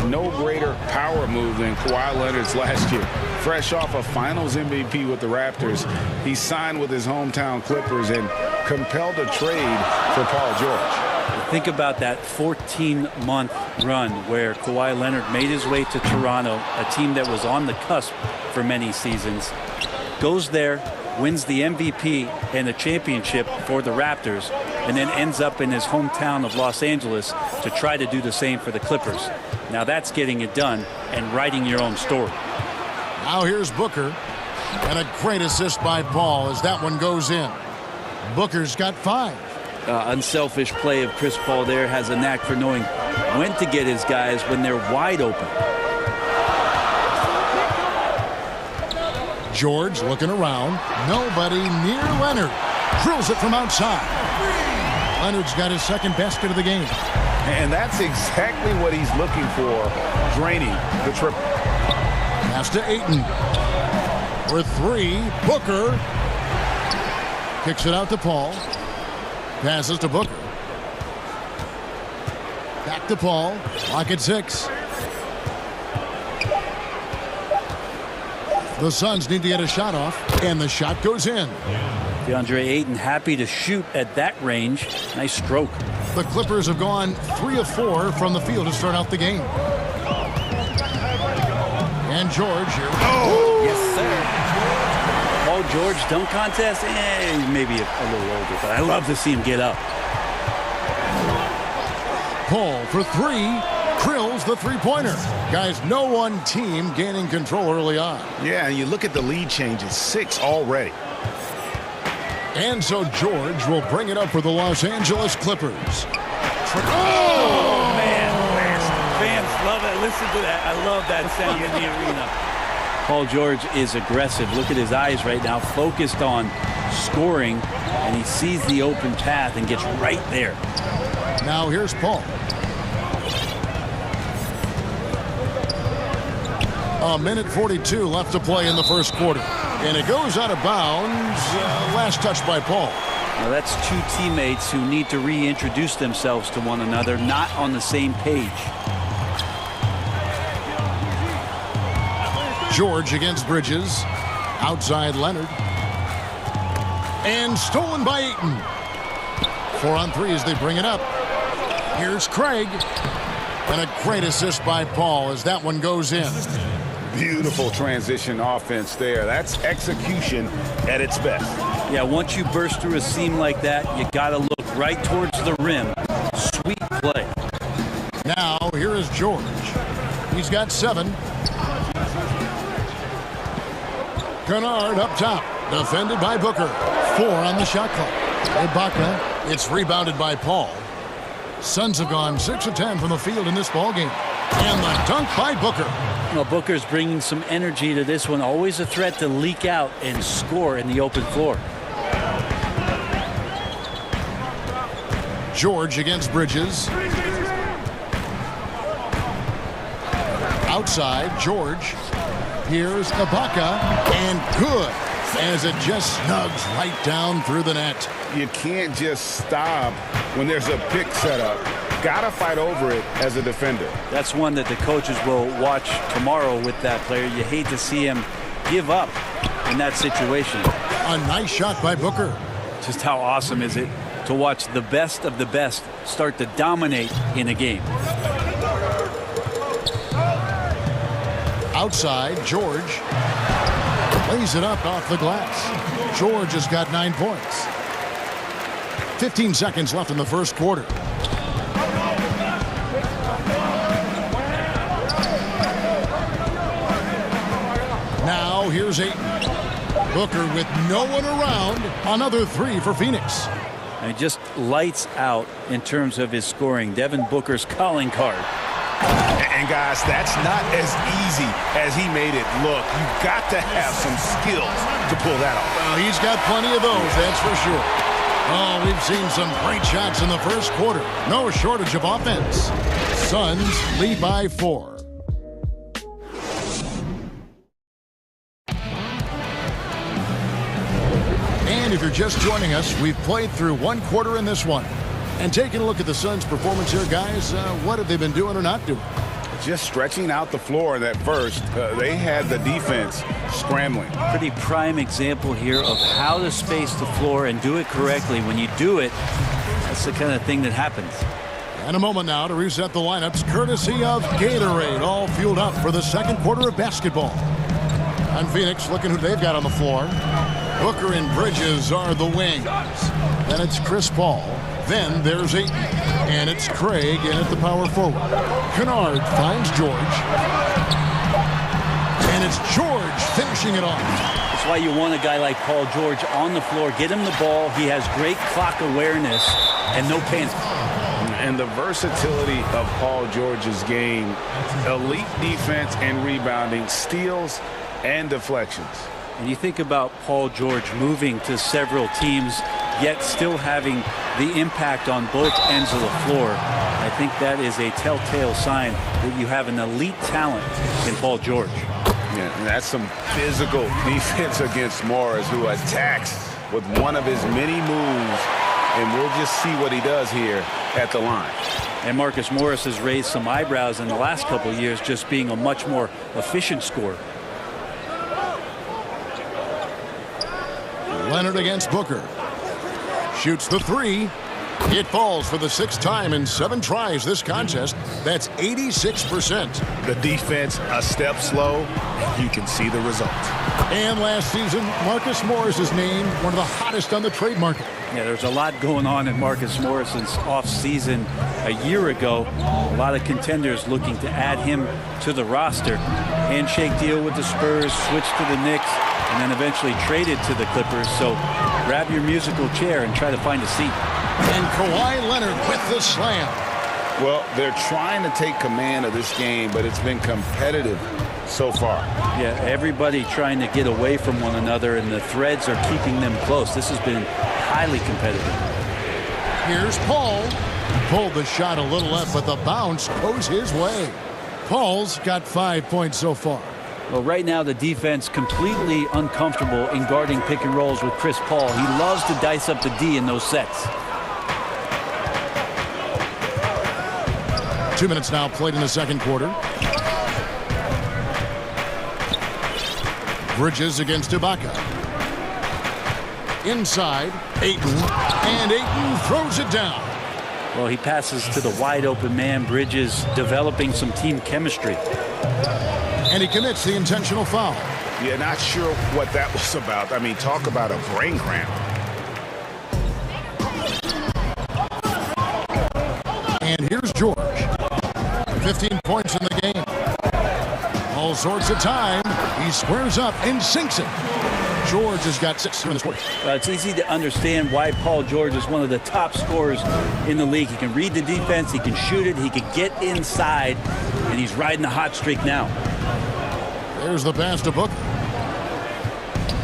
no greater power move than Kawhi Leonard's last year. Fresh off a Finals MVP with the Raptors, he signed with his hometown Clippers and compelled a trade for Paul George. Think about that 14-month run where Kawhi Leonard made his way to Toronto, a team that was on the cusp for many seasons. Goes there, wins the MVP and the championship for the Raptors, and then ends up in his hometown of Los Angeles to try to do the same for the Clippers. Now that's getting it done and writing your own story. Now here's Booker, and a great assist by Paul as that one goes in. Booker's got 5. Unselfish play of Chris Paul there, has a knack for knowing when to get his guys when they're wide open. George looking around. Nobody near Leonard. Drills it from outside. Leonard's got his second basket of the game. And that's exactly what he's looking for, draining the triple. Pass to Ayton. For 3, Booker. Kicks it out to Paul. Passes to Booker. Back to Paul. Clock at 6. The Suns need to get a shot off, and the shot goes in. DeAndre Ayton happy to shoot at that range. Nice stroke. The Clippers have gone 3 of 4 from the field to start out the game. And George here. Oh, yes, sir. Paul George dunk contest, maybe a little older, but I love to see him get up. Paul for 3, drills the three-pointer. Guys, no one team gaining control early on. Yeah, and you look at the lead changes, 6 already. And so George will bring it up for the Los Angeles Clippers. Oh, man. Fans love it. Listen to that. I love that sound in the arena. Paul George is aggressive. Look at his eyes right now, focused on scoring, and he sees the open path and gets right there. Now here's Paul. A minute 42 left to play in the first quarter. And it goes out of bounds. Last touch by Paul. Now that's 2 teammates who need to reintroduce themselves to one another, not on the same page. George against Bridges. Outside Leonard. And stolen by Ayton. 4 on 3 as they bring it up. Here's Craig. And a great assist by Paul as that one goes in. Beautiful transition offense there. That's execution at its best. Yeah, once you burst through a seam like that, you got to look right towards the rim. Sweet play. Now, here is George. He's got 7. Kennard up top. Defended by Booker. 4 on the shot clock. Ibaka. It's rebounded by Paul. Suns have gone 6 of 10 from the field in this ballgame. And the dunk by Booker. Well, Booker's bringing some energy to this one. Always a threat to leak out and score in the open floor. George against Bridges. Outside, George. Here's Ibaka, and good, as it just snugs right down through the net. You can't just stop when there's a pick set up. Gotta fight over it as a defender. That's one that the coaches will watch tomorrow with that player. You hate to see him give up in that situation. A nice shot by Booker. Just how awesome is it to watch the best of the best start to dominate in a game. Outside, George lays it up off the glass. George has got 9 points. 15 seconds left in the first quarter. Now here's Ayton. Booker with no one around. Another 3 for Phoenix. And just lights out in terms of his scoring. Devin Booker's calling card. And guys, that's not as easy as he made it look. You've got to have some skills to pull that off. Well, he's got plenty of those, that's for sure. Oh, we've seen some great shots in the first quarter. No shortage of offense. Suns lead by 4. And if you're just joining us, we've played through 1 quarter in this one. And taking a look at the Suns' performance here, guys, what have they been doing or not doing? Just stretching out the floor in that first. They had the defense scrambling. Pretty prime example here of how to space the floor and do it correctly. When you do it, that's the kind of thing that happens. And a moment now to reset the lineups, courtesy of Gatorade, all fueled up for the second quarter of basketball. And Phoenix looking who they've got on the floor. Booker and Bridges are the wings. Then it's Chris Paul. Then there's Ayton. And it's Craig in at the power forward. Kennard finds George. And it's George finishing it off. That's why you want a guy like Paul George on the floor. Get him the ball. He has great clock awareness and no panic. And the versatility of Paul George's game, elite defense and rebounding, steals and deflections. And you think about Paul George moving to several teams, yet still having the impact on both ends of the floor. I think that is a telltale sign that you have an elite talent in Paul George. Yeah, and that's some physical defense against Morris, who attacks with one of his many moves. And we'll just see what he does here at the line. And Marcus Morris has raised some eyebrows in the last couple of years, just being a much more efficient scorer. Leonard against Booker. Shoots the 3. It falls for the 6th time in 7 tries this contest. That's 86%. The defense a step slow. You can see the result. And last season, Marcus Morris is named one of the hottest on the trade market. Yeah, there's a lot going on in Marcus Morris's offseason a year ago. A lot of contenders looking to add him to the roster. Handshake deal with the Spurs, switch to the Knicks, and then eventually traded to the Clippers. So grab your musical chair and try to find a seat. And Kawhi Leonard with the slam. Well, they're trying to take command of this game, but it's been competitive so far. Yeah, everybody trying to get away from one another, and the threads are keeping them close. This has been highly competitive. Here's Paul. Pulled the shot a little left, but the bounce goes his way. Paul's got 5 points so far. Well, right now the defense completely uncomfortable in guarding pick and rolls with Chris Paul. He loves to dice up the D in those sets. 2 minutes now played in the second quarter. Bridges against Ibaka. Inside, Ayton. And Ayton throws it down. Well, he passes to the wide open man. Bridges developing some team chemistry. And he commits the intentional foul. Yeah, not sure what that was about. I mean, talk about a brain cramp. And here's George. 15 points in the game. All sorts of time. He squares up and sinks it. George has got 6 in this quarter. It's easy to understand why Paul George is one of the top scorers in the league. He can read the defense, he can shoot it, he can get inside, and he's riding a hot streak now. There's the pass to Booker.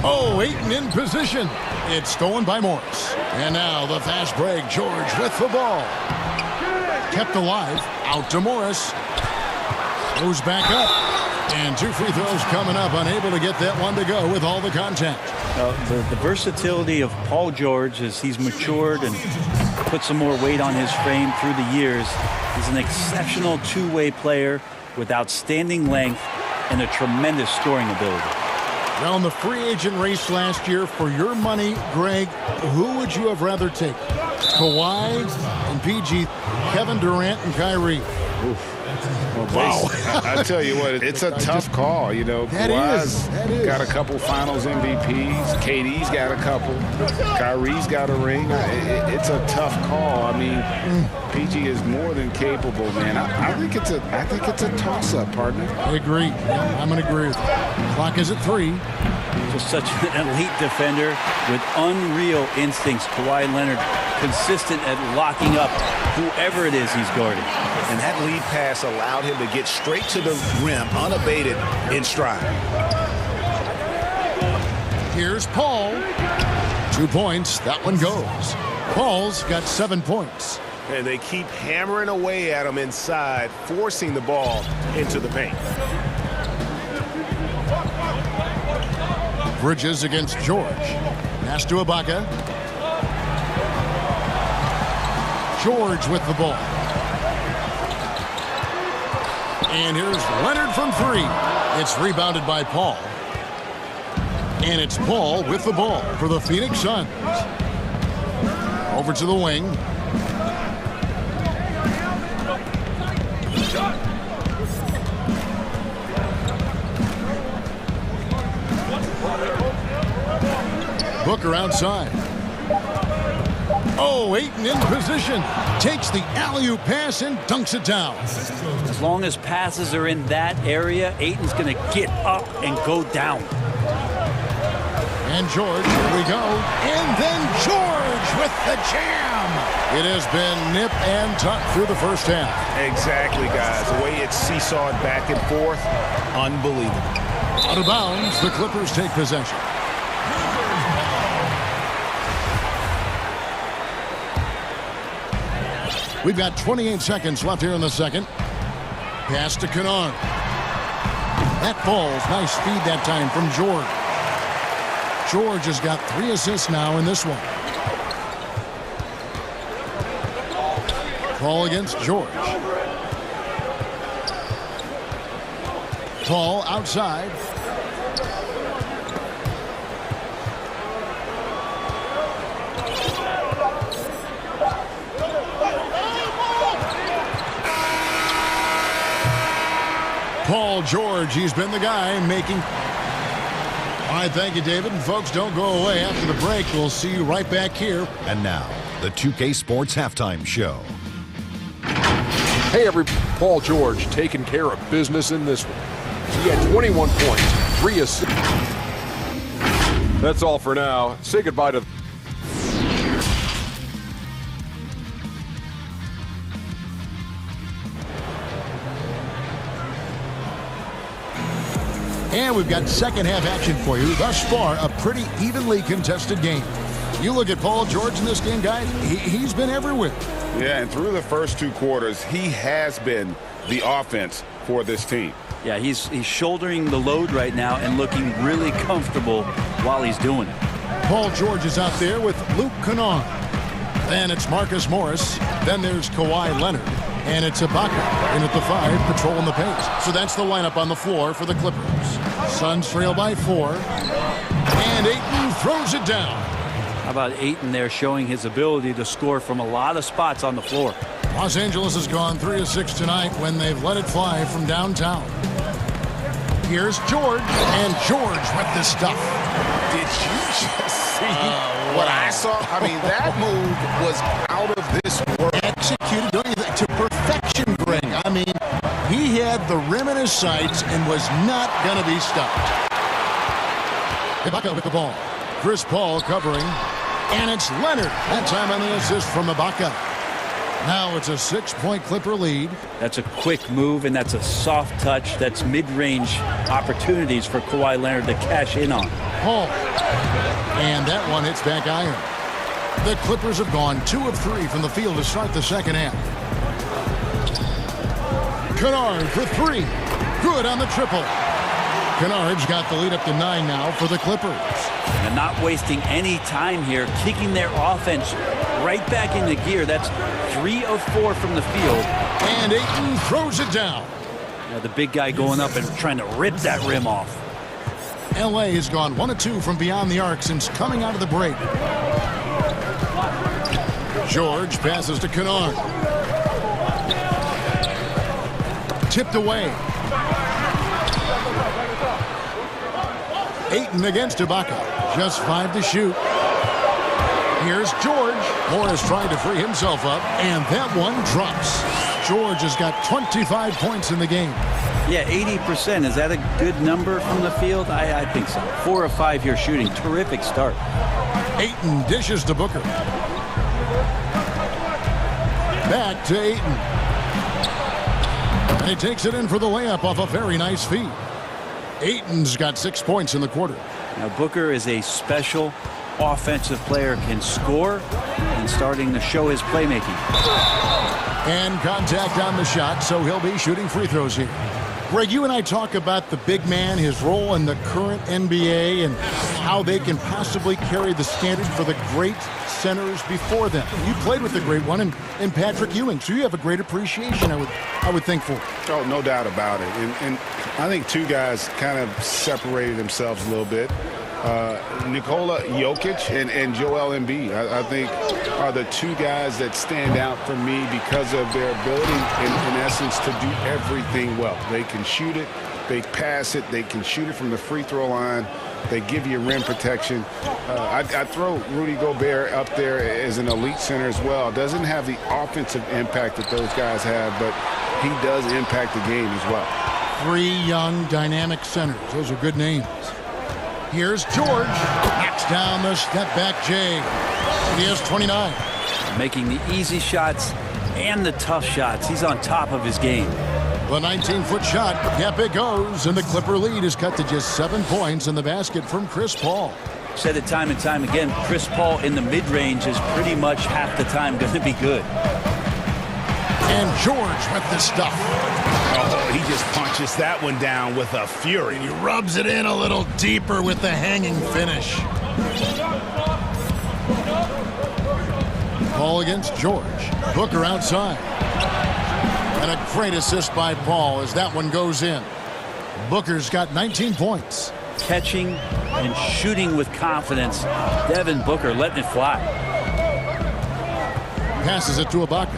Oh, Ayton in position. It's stolen by Morris. And now the fast break. George with the ball. Kept alive. Out to Morris. Goes back up. And 2 free throws coming up. Unable to get that one to go with all the contact. The versatility of Paul George as he's matured and put some more weight on his frame through the years. He's an exceptional two-way player with outstanding length and a tremendous scoring ability. Now, in the free agent race last year, for your money, Greg, who would you have rather taken? Kawhi and PG, Kevin Durant and Kyrie. Oof. Well, I tell you what, it's a tough call. You know, Kawhi's got a couple Finals MVPs. KD's got a couple. Kyrie's got a ring. It's a tough call. I mean, PG is more than capable, man. I think it's a toss-up, partner. I agree. Yeah, I'm going to agree with you. Clock is at 3. Just such an elite defender with unreal instincts. Kawhi Leonard consistent at locking up whoever it is he's guarding. And that lead pass allowed him to get straight to the rim, unabated in stride. Here's Paul. 2 points. That one goes. Paul's got 7 points. And they keep hammering away at him inside, forcing the ball into the paint. Bridges against George. Pass to Ibaka. George with the ball. And here's Leonard from 3. It's rebounded by Paul. And it's Paul with the ball for the Phoenix Suns. Over to the wing. Booker outside. Oh, Ayton in position. Takes the alley-oop pass and dunks it down. As long as passes are in that area, Ayton's going to get up and go down. And George, here we go. And then George with the jam. It has been nip and tuck through the first half. Exactly, guys. The way it's seesawed back and forth, unbelievable. Out of bounds, the Clippers take possession. We've got 28 seconds left here in the second. Pass to Kennard. That falls. Nice feed that time from George. George has got 3 assists now in this one. Paul against George. Paul outside. Paul George, he's been the guy making. All right, thank you, David. And folks, don't go away. After the break, we'll see you right back here. And now, the 2K Sports Halftime Show. Hey, Paul George taking care of business in this one. He had 21 points, 3 assists. That's all for now. Say goodbye to... And we've got second half action for you. Thus far, a pretty evenly contested game. You look at Paul George in this game, guys, he's been everywhere. Yeah, and through the first 2 quarters, he has been the offense for this team. Yeah, he's shouldering the load right now and looking really comfortable while he's doing it. Paul George is out there with Luke Kennard. Then it's Marcus Morris. Then there's Kawhi Leonard. And it's Ibaka in at the 5, patrolling the pace. So that's the lineup on the floor for the Clippers. Suns trail by 4. And Ayton throws it down. How about Ayton there showing his ability to score from a lot of spots on the floor. Los Angeles has gone 3 of 6 tonight when they've let it fly from downtown. Here's George, and George with the stuff. Did you just see what I saw? I mean, that move was out of this world. Executed to perfection, Greg. I mean, he had the rim in his sights and was not going to be stopped. Ibaka with the ball. Chris Paul covering. And it's Leonard. That time on the assist from Ibaka. Now it's a 6-point Clipper lead. That's a quick move, and that's a soft touch. That's mid-range opportunities for Kawhi Leonard to cash in on. Paul. And that one hits back iron. The Clippers have gone 2 of 3 from the field to start the second half. Kennard for 3. Good on the triple. Kennard's got the lead up to 9 now for the Clippers. And not wasting any time here, kicking their offense right back into gear. That's 3 of 4 from the field. And Ayton throws it down. Now the big guy going up and trying to rip that rim off. LA has gone 1 of 2 from beyond the arc since coming out of the break. George passes to Kennard. Tipped away. Ayton against Ibaka. Just 5 to shoot. Here's George. Morris trying to free himself up, and that one drops. George has got 25 points in the game. Yeah, 80%. Is that a good number from the field? I think so. 4 of 5 here shooting. Terrific start. Ayton dishes to Booker. Back to Ayton. And he takes it in for the layup off a very nice feed. Ayton's got 6 points in the quarter. Now Booker is a special offensive player, can score, and starting to show his playmaking. And contact on the shot, so he'll be shooting free throws here. Greg, you and I talk about the big man, his role in the current NBA, and how they can possibly carry the standard for the great centers before them. You played with the great one in Patrick Ewing, so you have a great appreciation, I would think, for. Oh, no doubt about it. And I think 2 guys kind of separated themselves a little bit. Nikola Jokic and Joel Embiid, I think, are the 2 guys that stand out for me because of their ability, in essence, to do everything well. They can shoot it, they pass it, they can shoot it from the free throw line, they give you rim protection. I throw Rudy Gobert up there as an elite center as well. Doesn't have the offensive impact that those guys have, but he does impact the game as well. 3 young, dynamic centers. Those are good names. Here's George. Knocks down the step-back J. He has 29. Making the easy shots and the tough shots. He's on top of his game. The 19-foot shot. Yep, it goes. And the Clipper lead is cut to just 7 points in the basket from Chris Paul. Said it time and time again, Chris Paul in the mid-range is pretty much half the time going to be good. And George with the stuff. Oh, he just punches that one down with a fury. And he rubs it in a little deeper with the hanging finish. Paul against George. Booker outside. And a great assist by Paul as that one goes in. Booker's got 19 points. Catching and shooting with confidence. Devin Booker letting it fly. Passes it to Ibaka.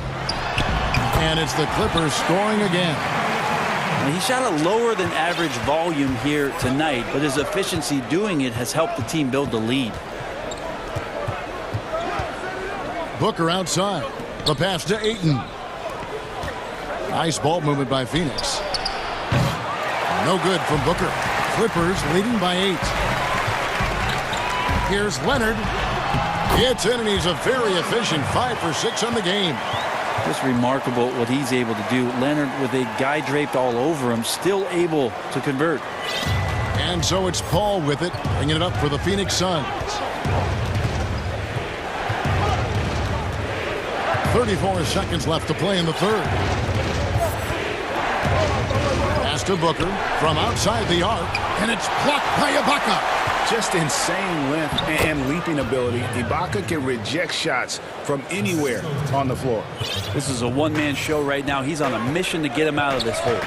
And it's the Clippers scoring again. Now, he shot a lower than average volume here tonight, but his efficiency doing it has helped the team build the lead. Booker outside. The pass to Ayton. Nice ball movement by Phoenix. No good from Booker. Clippers leading by 8. Here's Leonard. Gets in, and he's a very efficient 5 for 6 on the game. Just remarkable what he's able to do. Leonard, with a guy draped all over him, still able to convert. And so it's Paul with it, bringing it up for the Phoenix Suns. 34 seconds left to play in the third. Pass to Booker from outside the arc, and it's blocked by Ibaka. Just insane length and leaping ability. Ibaka can reject shots from anywhere on the floor. This is a one-man show right now. He's on a mission to get him out of this hole.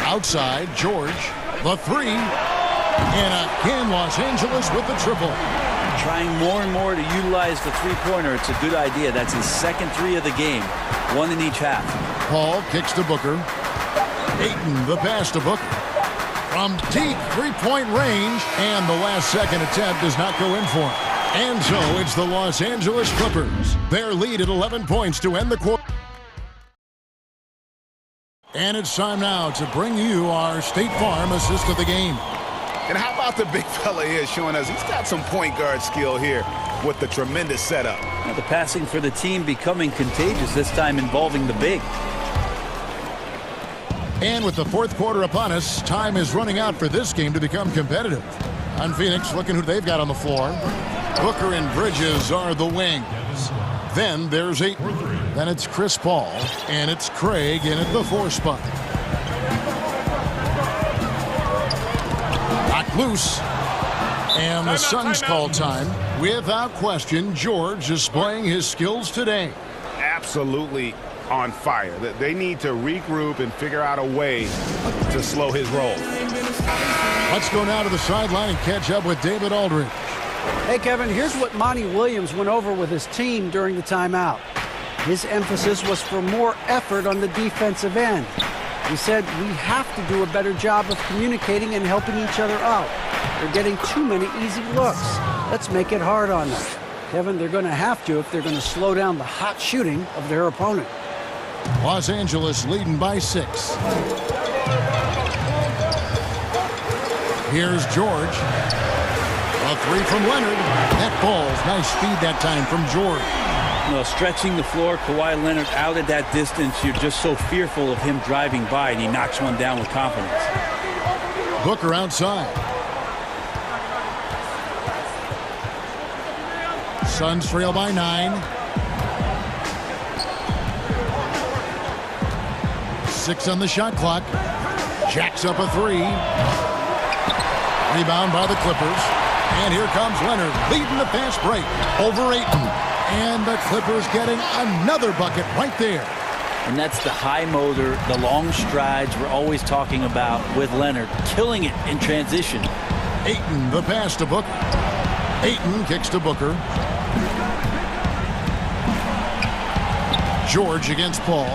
Outside, George, the 3. And again, Los Angeles with the triple. Trying more and more to utilize the three-pointer. It's a good idea. That's his second 3 of the game. 1 in each half. Paul kicks to Booker. Ayton, the pass to Booker. From deep 3-point range, and the last second attempt does not go in for him. And so it's the Los Angeles Clippers. Their lead at 11 points to end the quarter. And it's time now to bring you our State Farm assist of the game. And how about the big fella here showing us he's got some point guard skill here with the tremendous setup. Now the passing for the team becoming contagious, this time involving the big. And with the fourth quarter upon us, time is running out for this game to become competitive. On Phoenix, looking who they've got on the floor. Booker and Bridges are the wings. Then there's Ayton. Then it's Chris Paul. And it's Craig in at the 4 spot. Knocked loose. And the Suns call time. Without question, George displaying his skills today. Absolutely on fire. They need to regroup and figure out a way to slow his roll. Let's go now to the sideline and catch up with David Aldridge. Hey, Kevin, here's what Monty Williams went over with his team during the timeout. His emphasis was for more effort on the defensive end. He said we have to do a better job of communicating and helping each other out. They're getting too many easy looks. Let's make it hard on them. Kevin, they're going to have to if they're going to slow down the hot shooting of their opponent. Los Angeles leading by 6. Here's George. A 3 from Leonard. That falls. Nice speed that time from George. You know, stretching the floor, Kawhi Leonard out at that distance, you're just so fearful of him driving by, and he knocks one down with confidence. Booker outside. Suns trail by 9. 6 on the shot clock. Jacks up a 3. Rebound by the Clippers. And here comes Leonard leading the fast break over Ayton. And the Clippers getting another bucket right there. And that's the high motor, the long strides we're always talking about with Leonard. Killing it in transition. Ayton, the pass to Booker. Ayton kicks to Booker. George against Paul.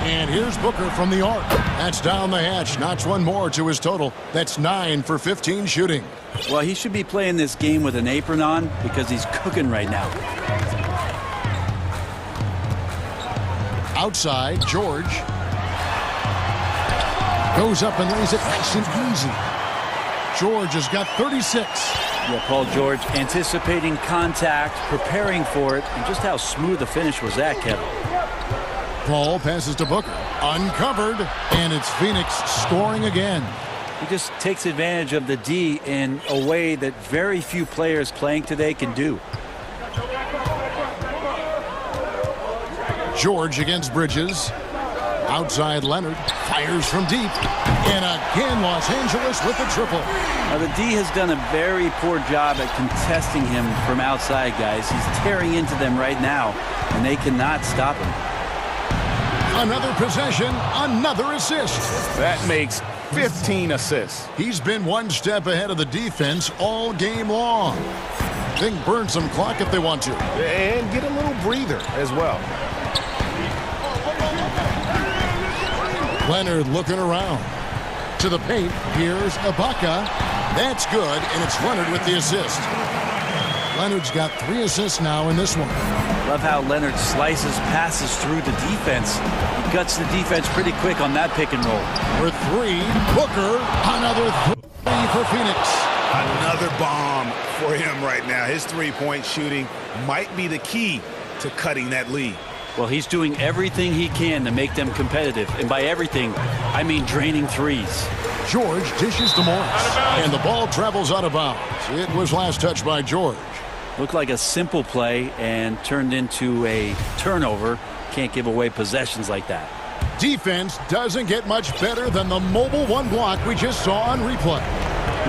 And here's Booker from the arc. That's down the hatch. Notch one more to his total. That's 9 for 15 shooting. Well, he should be playing this game with an apron on because he's cooking right now. Outside, George. Goes up and lays it nice and easy. George has got 36. Yeah, Paul George anticipating contact, preparing for it, and just how smooth the finish was that, Kevin. Paul passes to Booker. Uncovered, and it's Phoenix scoring again. He just takes advantage of the D in a way that very few players playing today can do. George against Bridges. Outside Leonard. Fires from deep. And again, Los Angeles with the triple. Now, the D has done a very poor job at contesting him from outside, guys. He's tearing into them right now, and they cannot stop him. Another possession, another assist. That makes 15 assists. He's been one step ahead of the defense all game long. They can burn some clock if they want to. And get a little breather as well. Leonard looking around. To the paint, here's Ibaka. That's good, and it's Leonard with the assist. Leonard's got 3 assists now in this one. Love how Leonard slices passes through the defense. He guts the defense pretty quick on that pick and roll. For 3, Booker, another 3 for Phoenix. Another bomb for him right now. His three-point shooting might be the key to cutting that lead. Well, he's doing everything he can to make them competitive. And by everything, I mean draining threes. George dishes to Morris. And the ball travels out of bounds. It was last touched by George. Looked like a simple play and turned into a turnover. Can't give away possessions like that. Defense doesn't get much better than the mobile 1 block we just saw on replay.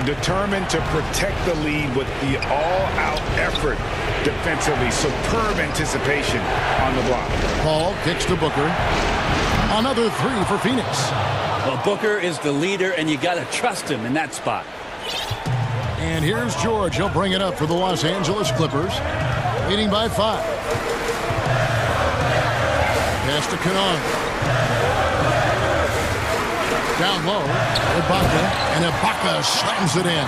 Determined to protect the lead with the all-out effort defensively. Superb anticipation on the block. Paul kicks to Booker. Another 3 for Phoenix. Well, Booker is the leader, and you got to trust him in that spot. And here's George. He'll bring it up for the Los Angeles Clippers. Leading by 5. Pass to Canard. Down low, Ibaka, and Ibaka slams it in.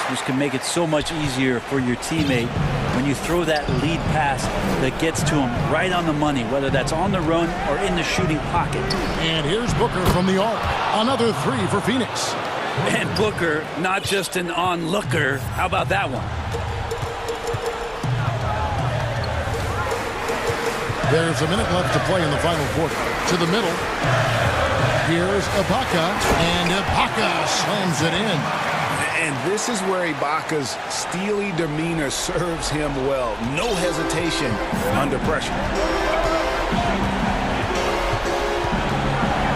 This can make it so much easier for your teammate when you throw that lead pass that gets to him right on the money, whether that's on the run or in the shooting pocket. And here's Booker from the arc. Another 3 for Phoenix. And Booker, not just an onlooker. How about that one? There's a minute left to play in the final quarter. To the middle. Here's Ibaka, and Ibaka slams it in. And this is where Ibaka's steely demeanor serves him well. No hesitation under pressure.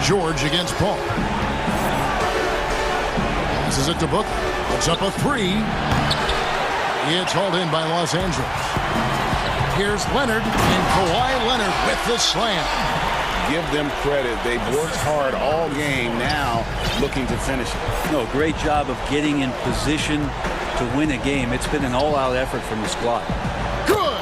George against Paul. Passes it to Booker. Puts up a three. It's hauled in by Los Angeles. Here's Leonard, and Kawhi Leonard with the slam. Give them credit. They've worked hard all game, now looking to finish it. No, great job of getting in position to win a game. It's been an all-out effort from the squad. Good.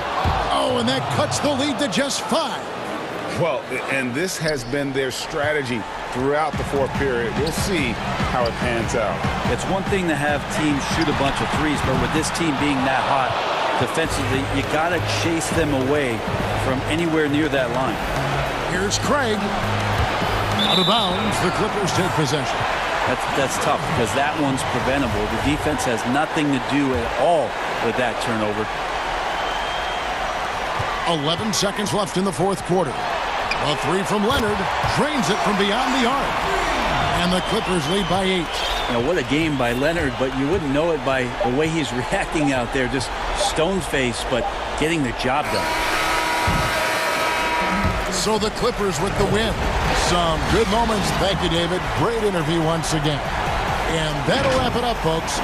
Oh, and that cuts the lead to just 5. Well, and this has been their strategy throughout the fourth period. We'll see how it pans out. It's one thing to have teams shoot a bunch of threes, but with this team being that hot defensively, you got to chase them away from anywhere near that line. Here's Craig. Out of bounds, the Clippers take possession. That's tough because that one's preventable. The defense has nothing to do at all with that turnover. 11 seconds left in the fourth quarter. A three from Leonard drains it from beyond the arc. And the Clippers lead by 8. You know, what a game by Leonard, but you wouldn't know it by the way he's reacting out there. Just stone-faced, but getting the job done. So the Clippers with the win. Some good moments. Thank you, David. Great interview once again. And that'll wrap it up, folks.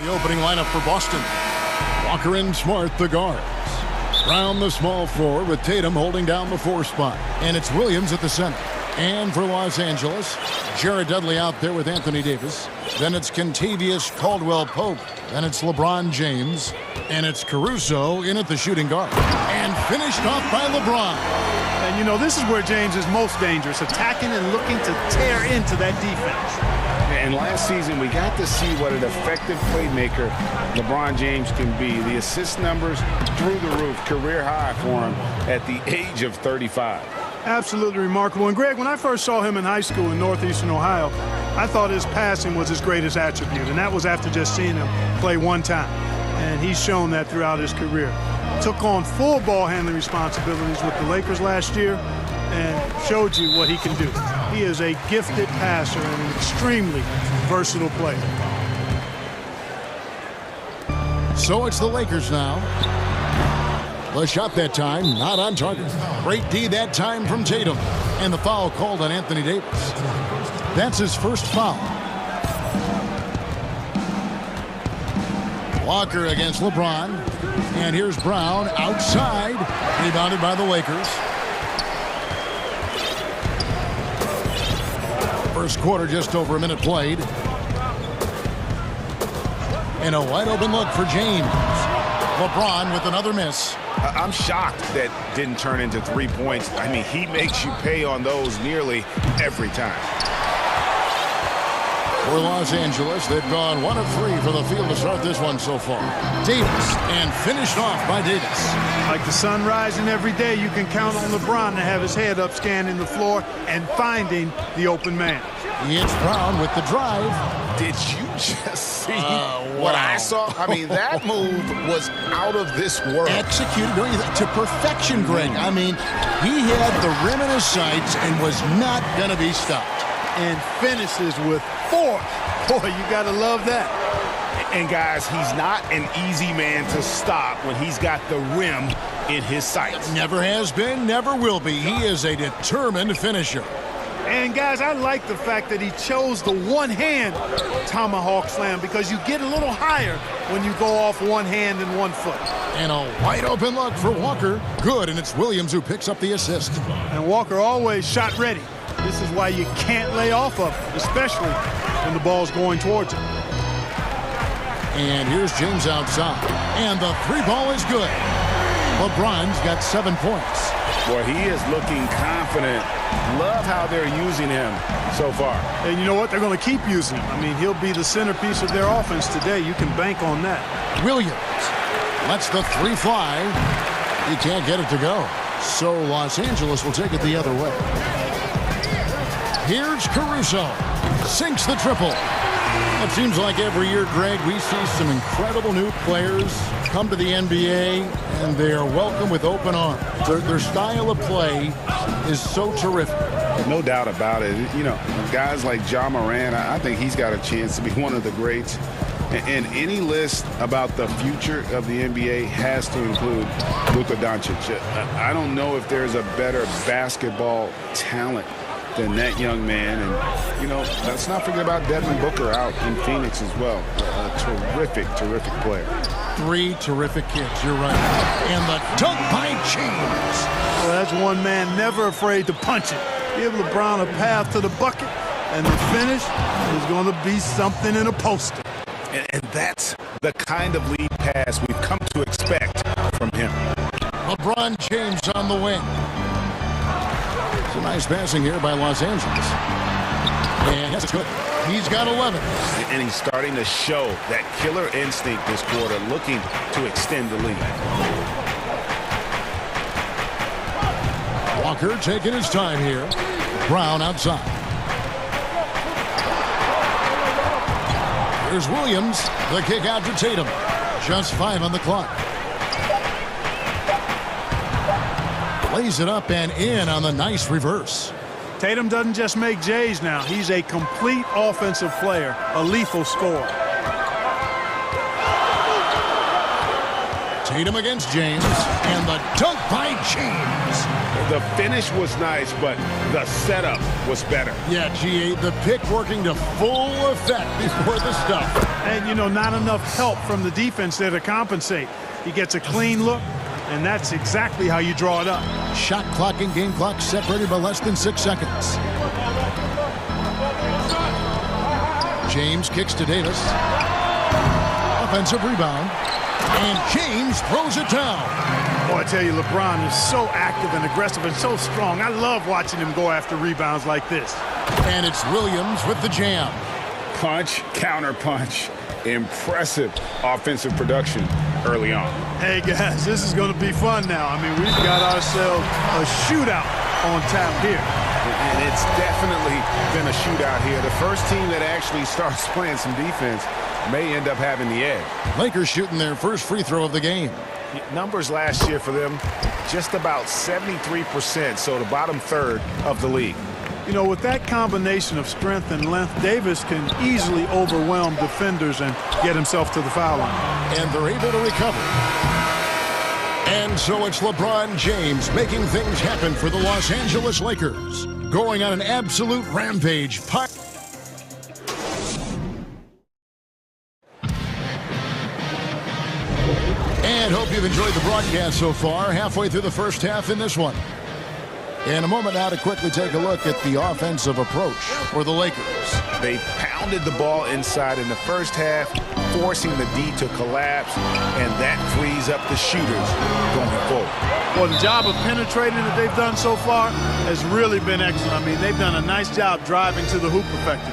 The opening lineup for Boston. Walker and Smart, the guards. Brown, the small forward, with Tatum holding down the 4 spot. And it's Williams at the center. And for Los Angeles, Jared Dudley out there with Anthony Davis. Then it's Kentavious Caldwell-Pope. Then it's LeBron James. And it's Caruso in at the shooting guard. And finished off by LeBron. And, you know, this is where James is most dangerous, attacking and looking to tear into that defense. And last season, we got to see what an effective playmaker LeBron James can be. The assist numbers through the roof, career high for him at the age of 35. Absolutely remarkable. And, Greg, when I first saw him in high school in northeastern Ohio, I thought his passing was his greatest attribute, and that was after just seeing him play one time. And he's shown that throughout his career. Took on full ball handling responsibilities with the Lakers last year and showed you what he can do. He is a gifted passer and an extremely versatile player. So it's the Lakers now. The shot that time, not on target. Great D that time from Tatum. And the foul called on Anthony Davis. That's his first foul. Walker against LeBron. And here's Brown outside. Rebounded by the Lakers. First quarter, just over a minute played. And a wide open look for James. LeBron with another miss. I'm shocked that didn't turn into 3 points. I mean, he makes you pay on those nearly every time. For Los Angeles, they've gone 1 of 3 for the field to start this one so far. Davis, and finished off by Davis. Like the sun rising every day, you can count on LeBron to have his head up scanning the floor and finding the open man. It's Brown with the drive. Did you just see what I saw? I mean, that move was out of this world. Executed to perfection, Greg. I mean, he had the rim in his sights and was not going to be stopped. And finishes with force. Boy, you got to love that. And, guys, he's not an easy man to stop when he's got the rim in his sights. Never has been, never will be. He is a determined finisher. And, guys, I like the fact that he chose the one-hand tomahawk slam because you get a little higher when you go off one hand and 1 foot. And a wide-open look for Walker. Good, and it's Williams who picks up the assist. And Walker always shot ready. This is why you can't lay off of him, especially when the ball's going towards him. And here's James outside. And the 3 ball is good. LeBron's got 7 points. Boy, he is looking confident. Love how they're using him so far. And you know what? They're going to keep using him. I mean, he'll be the centerpiece of their offense today. You can bank on that. Williams lets the 3 fly. He can't get it to go. So Los Angeles will take it the other way. Here's Caruso. Sinks the triple. It seems like every year, Greg, we see some incredible new players come to the NBA, and they are welcome with open arms. Their style of play is so terrific. No doubt about it. You know, guys like Ja Morant, I think he's got a chance to be one of the greats. And any list about the future of the NBA has to include Luka Doncic. I don't know if there's a better basketball talent than that young man. And, you know, let's not forget about Devin Booker out in Phoenix as well. A terrific, terrific player. 3 terrific kids, you're right. And the dunk by James. Well, that's one man never afraid to punch it. Give LeBron a path to the bucket, and the finish is going to be something in a poster. And that's the kind of lead pass we've come to expect from him. LeBron James on the wing. Some nice passing here by Los Angeles. And that's good. He's got 11. And he's starting to show that killer instinct this quarter, looking to extend the lead. Walker taking his time here. Brown outside. Here's Williams. The kick out to Tatum. Just 5 on the clock. Lays it up and in on the nice reverse. Tatum doesn't just make J's now. He's a complete offensive player, a lethal scorer. Tatum against James, and the dunk by James. The finish was nice, but the setup was better. Yeah, GA, the pick working to full effect before the stuff. And, you know, not enough help from the defense there to compensate. He gets a clean look, and that's exactly how you draw it up. Shot clock and game clock separated by less than 6 seconds. James kicks to Davis. Offensive rebound. And James throws it down. Boy, I tell you, LeBron is so active and aggressive and so strong. I love watching him go after rebounds like this. And it's Williams with the jam. Punch, counter punch. Impressive offensive production early on. Hey, guys, this is going to be fun now. I mean, we've got ourselves a shootout on tap here. And it's definitely been a shootout here. The first team that actually starts playing some defense may end up having the edge. Lakers shooting their first free throw of the game. Numbers last year for them, just about 73%, so the bottom third of the league. You know, with that combination of strength and length, Davis can easily overwhelm defenders and get himself to the foul line. And they're able to recover. And so it's LeBron James making things happen for the Los Angeles Lakers. Going on an absolute rampage. And hope you've enjoyed the broadcast so far. Halfway through the first half in this one. In a moment now to quickly take a look at the offensive approach for the Lakers. They pounded the ball inside in the first half, forcing the D to collapse, and that frees up the shooters going forward. Well, the job of penetrating that they've done so far has really been excellent. I mean, they've done a nice job driving to the hoop effectively.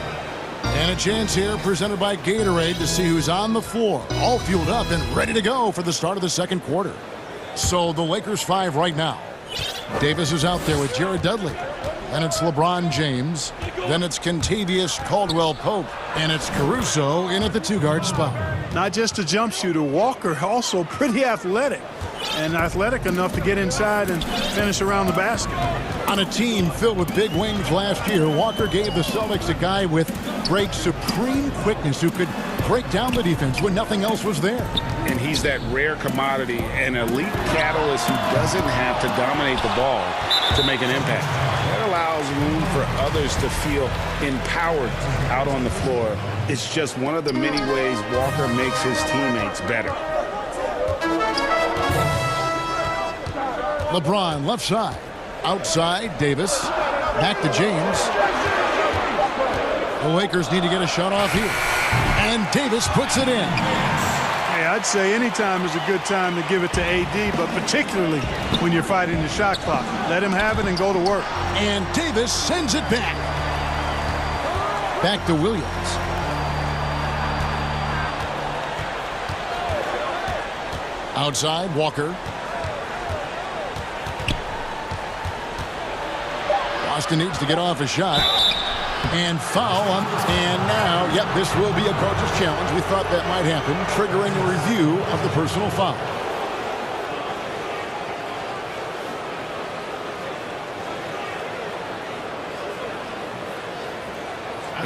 And a chance here presented by Gatorade to see who's on the floor, all fueled up and ready to go for the start of the second quarter. So the Lakers 5 right now. Davis is out there with Jared Dudley. Then it's LeBron James. Then it's Kentavious Caldwell-Pope. And it's Caruso in at the 2-guard spot. Not just a jump shooter, Walker also pretty athletic. And athletic enough to get inside and finish around the basket. On a team filled with big wings last year, Walker gave the Celtics a guy with great supreme quickness who could break down the defense when nothing else was there. And he's that rare commodity, an elite catalyst who doesn't have to dominate the ball to make an impact. That allows room for others to feel empowered out on the floor. It's just one of the many ways Walker makes his teammates better. LeBron left side. Outside, Davis. Back to James. The Lakers need to get a shot off here. And Davis puts it in. Hey, I'd say any time is a good time to give it to AD, but particularly when you're fighting the shot clock. Let him have it and go to work. And Davis sends it back. Back to Williams. Outside, Walker. Boston needs to get off a shot. And foul. And now, yep, this will be a coach's challenge. We thought that might happen, triggering a review of the personal foul.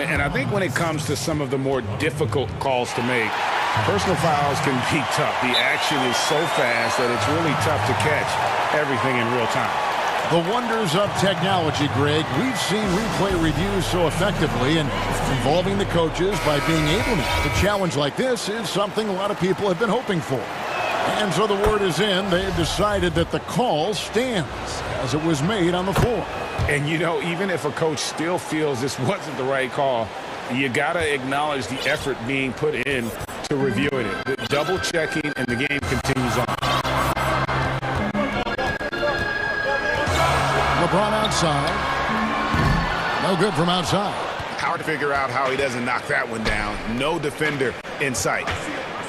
And I think when it comes to some of the more difficult calls to make, personal fouls can be tough. The action is so fast that it's really tough to catch everything in real time. The wonders of technology, Greg. We've seen replay reviews so effectively, and involving the coaches by being able to challenge like this is something a lot of people have been hoping for. And so the word is in. They've decided that the call stands as it was made on the floor. And, you know, even if a coach still feels this wasn't the right call, you got to acknowledge the effort being put in to reviewing it. The double checking, and the game continues on. LeBron outside. No good from outside. Hard to figure out how he doesn't knock that one down. No defender in sight.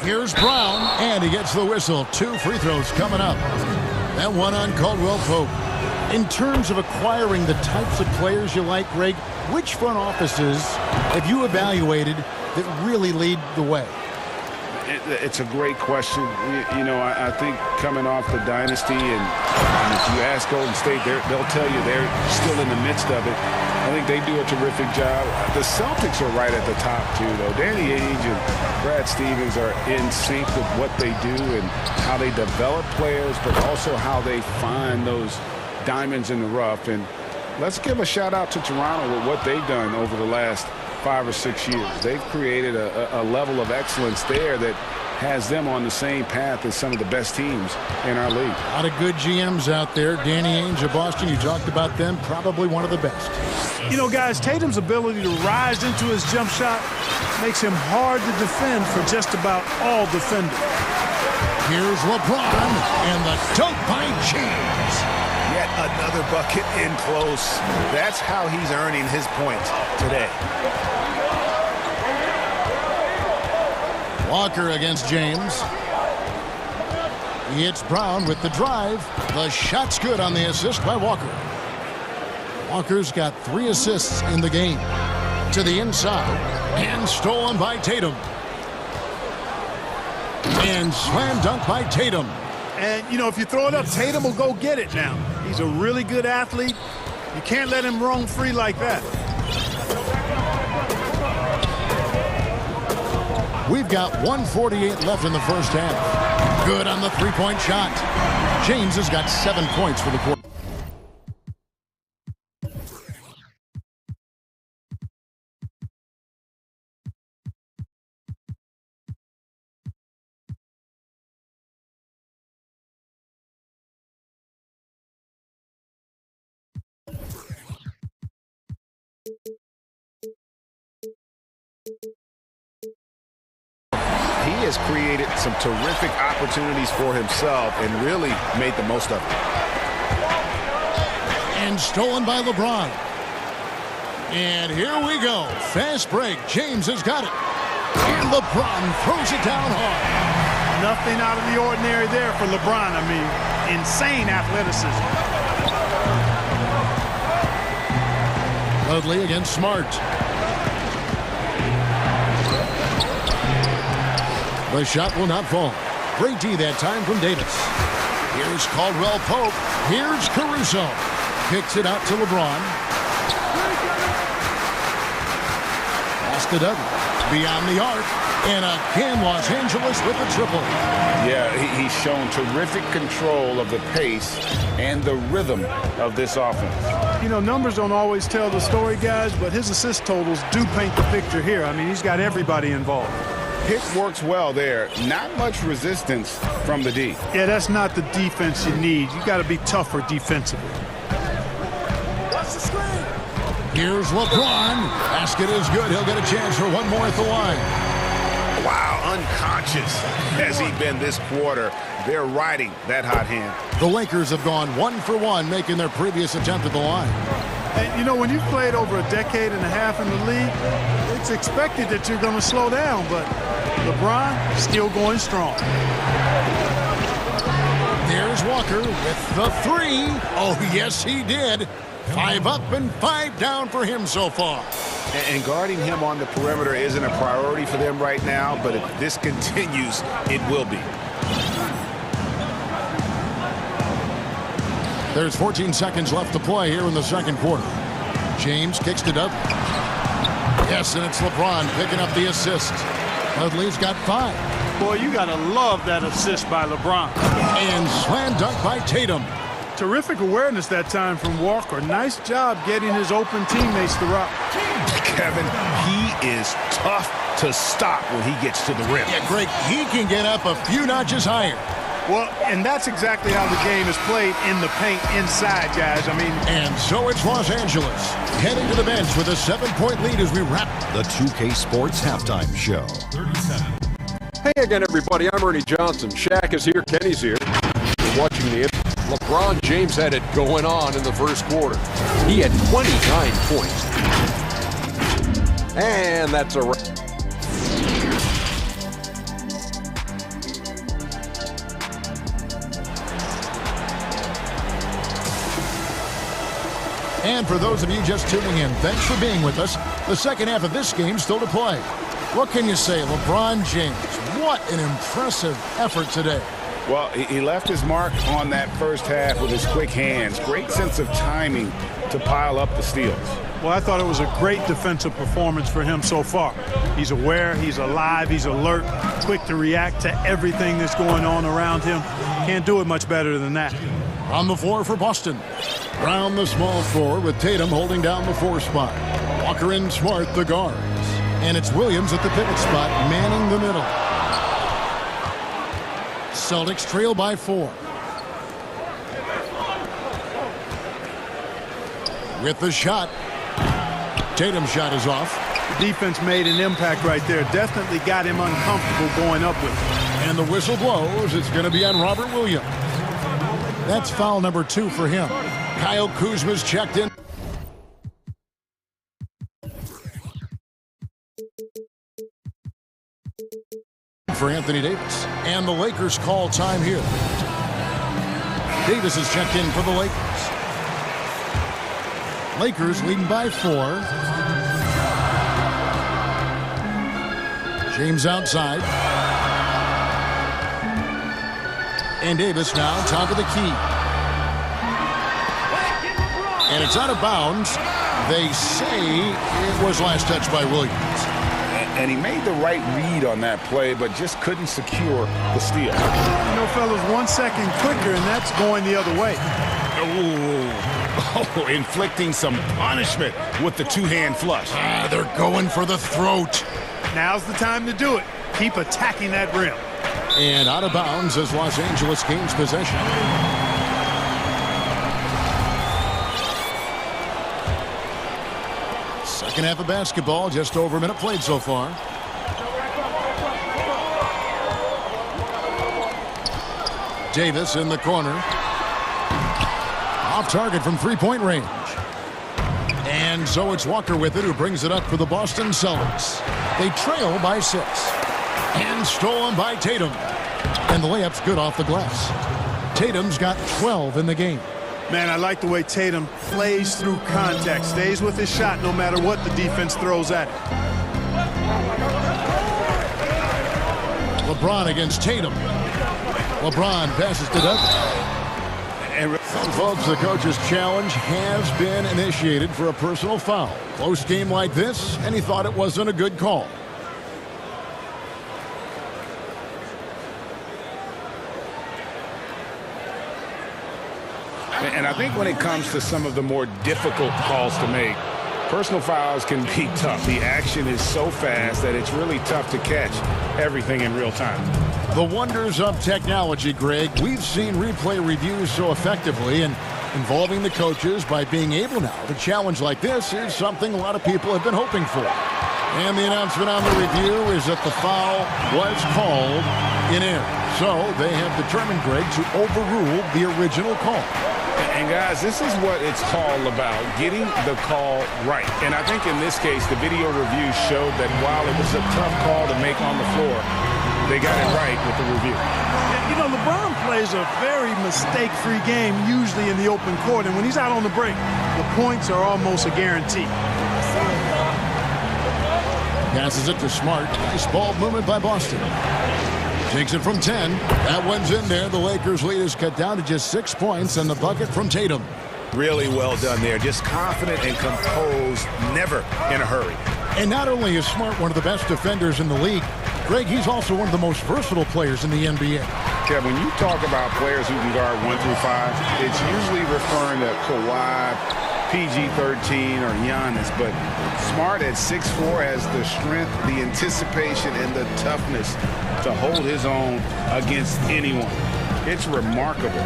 Here's Brown, and he gets the whistle. 2 free throws coming up. That one on Caldwell-Pope. In terms of acquiring the types of players you like, Greg, which front offices have you evaluated that really lead the way? It's a great question. You know, I think coming off the dynasty, and if you ask Golden State, they'll tell you they're still in the midst of it. I think they do a terrific job. The Celtics are right at the top, too, though. Danny Ainge and Brad Stevens are in sync with what they do and how they develop players, but also how they find those diamonds in the rough. And let's give a shout-out to Toronto with what they've done over the last 5 or 6 years. They've created a level of excellence there that has them on the same path as some of the best teams in our league. A lot of good GMs out there. Danny Ainge of Boston, you talked about them, probably one of the best. You know, guys, Tatum's ability to rise into his jump shot makes him hard to defend for just about all defenders. Here's LeBron and the dunk by James. Yet another bucket in close. That's how he's earning his points today. Walker against James. He hits Brown with the drive. The shot's good on the assist by Walker. Walker's got 3 assists in the game. To the inside. And stolen by Tatum. And slam dunk by Tatum. And, you know, if you throw it up, Tatum will go get it now. He's a really good athlete. You can't let him roam free like that. We've got 1:48 left in the first half. Good on the three-point shot. James has got 7 points for the quarter. He has created some terrific opportunities for himself and really made the most of it. And stolen by LeBron. And here we go. Fast break. James has got it. And LeBron throws it down hard. Nothing out of the ordinary there for LeBron. I mean, insane athleticism. Dudley against Smart. The shot will not fall. Great D that time from Davis. Here's Caldwell Pope. Here's Caruso. Kicks it out to LeBron. Pass to Dudley. Beyond the arc. And again, Los Angeles with the triple. Yeah, he's shown terrific control of the pace and the rhythm of this offense. You know, numbers don't always tell the story, guys, but his assist totals do paint the picture here. I mean, he's got everybody involved. Pick works well there. Not much resistance from the D. Yeah, that's not the defense you need. You got to be tougher defensively. Watch the screen. Here's LeBron. Basket is good. He'll get a chance for one more at the line. Wow, unconscious has he been this quarter. They're riding that hot hand. The Lakers have gone 1 for 1, making their previous attempt at the line. And, you know, when you've played over a decade and a half in the league, it's expected that you're going to slow down, but LeBron still going strong. There's Walker with the 3. Oh, yes, he did. 5 up and 5 down for him so far. And guarding him on the perimeter isn't a priority for them right now, but if this continues, it will be. There's 14 seconds left to play here in the second quarter. James kicks to Dudley. Yes, and it's LeBron picking up the assist. Dudley's got 5. Boy, you got to love that assist by LeBron. And slam dunk by Tatum. Terrific awareness that time from Walker. Nice job getting his open teammates to rock. Kevin, he is tough to stop when he gets to the rim. Yeah, Greg, he can get up a few notches higher. Well, and that's exactly how the game is played in the paint inside, guys. I mean, and so it's Los Angeles heading to the bench with a 7-point lead as we wrap the 2K Sports Halftime Show. 37. Hey again, everybody. I'm Ernie Johnson. Shaq is here. Kenny's here. You're watching the LeBron James had it going on in the first quarter. He had 29 points. And that's a wrap. And for those of you just tuning in, thanks for being with us. The second half of this game still to play. What can you say, LeBron James? What an impressive effort today. Well, he left his mark on that first half with his quick hands. Great sense of timing to pile up the steals. Well, I thought it was a great defensive performance for him so far. He's aware, he's alive, he's alert, quick to react to everything that's going on around him. Can't do it much better than that. On the floor for Boston. Brown the small forward with Tatum holding down the 4 spot. Walker and Smart the guards. And it's Williams at the pivot spot, manning the middle. Celtics trail by 4. With the shot. Tatum's shot is off. The defense made an impact right there. Definitely got him uncomfortable going up with it. And the whistle blows. It's going to be on Robert Williams. That's foul number 2 for him. Kyle Kuzma's checked in. For Anthony Davis. And the Lakers call time here. Davis is checked in for the Lakers. Lakers leading by 4. James outside. And Davis now top of the key. And it's out of bounds. They say it was last touched by Williams. And he made the right read on that play, but just couldn't secure the steal. You know, fellas, 1 second quicker, and that's going the other way. Oh, inflicting some punishment with the 2-hand flush. They're going for the throat. Now's the time to do it. Keep attacking that rim. And out of bounds as Los Angeles gains possession. Second half of basketball, just over a minute played so far. Davis in the corner. Off target from 3-point range. And so it's Walker with it, who brings it up for the Boston Celtics. They trail by 6. And stolen by Tatum. And the layup's good off the glass. Tatum's got 12 in the game. Man, I like the way Tatum plays through contact, stays with his shot no matter what the defense throws at him. LeBron against Tatum. LeBron passes to Douglas. And folks, the coach's challenge has been initiated for a personal foul. Close game like this, and he thought it wasn't a good call. And I think when it comes to some of the more difficult calls to make, personal fouls can be tough. The action is so fast that it's really tough to catch everything in real time. The wonders of technology, Greg. We've seen replay reviews so effectively, and involving the coaches by being able now to challenge like this is something a lot of people have been hoping for. And the announcement on the review is that the foul was called in error. So they have determined, Greg, to overrule the original call. And guys, this is what it's all about, getting the call right. And I think in this case, the video review showed that while it was a tough call to make on the floor, they got it right with the review. You know, LeBron plays a very mistake-free game, usually in the open court. And when he's out on the break, the points are almost a guarantee. Passes it to Smart. Nice ball movement by Boston. Takes it from 10. That one's in there. The Lakers' lead is cut down to just 6 points, and the bucket from Tatum. Really well done there. Just confident and composed, never in a hurry. And not only is Smart one of the best defenders in the league, Greg, he's also one of the most versatile players in the NBA. Yeah, when you talk about players who can guard 1 through 5, it's usually referring to Kawhi, PG-13, or Giannis, but Smart at 6'4" has the strength, the anticipation, and the toughness to hold his own against anyone. It's remarkable.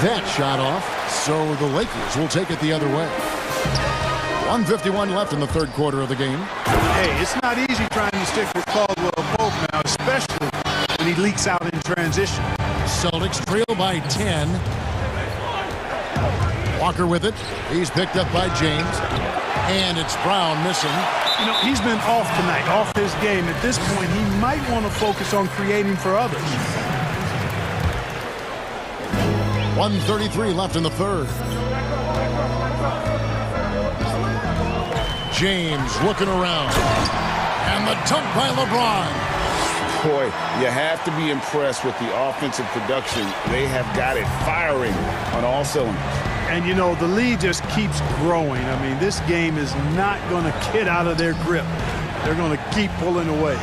That shot off, so the Lakers will take it the other way. 1:51 left in the third quarter of the game. Hey, it's not easy trying to stick with Caldwell Pope now, especially when he leaks out in transition. Celtics trail by 10. Walker with it. He's picked up by James. And it's Brown missing. You know, he's been off tonight, off his game. At this point, he might want to focus on creating for others. 1:33 left in the third. James looking around. And the dunk by LeBron. Boy, you have to be impressed with the offensive production. They have got it firing on all cylinders. And, you know, the lead just keeps growing. I mean, this game is not going to get out of their grip. They're going to keep pulling away.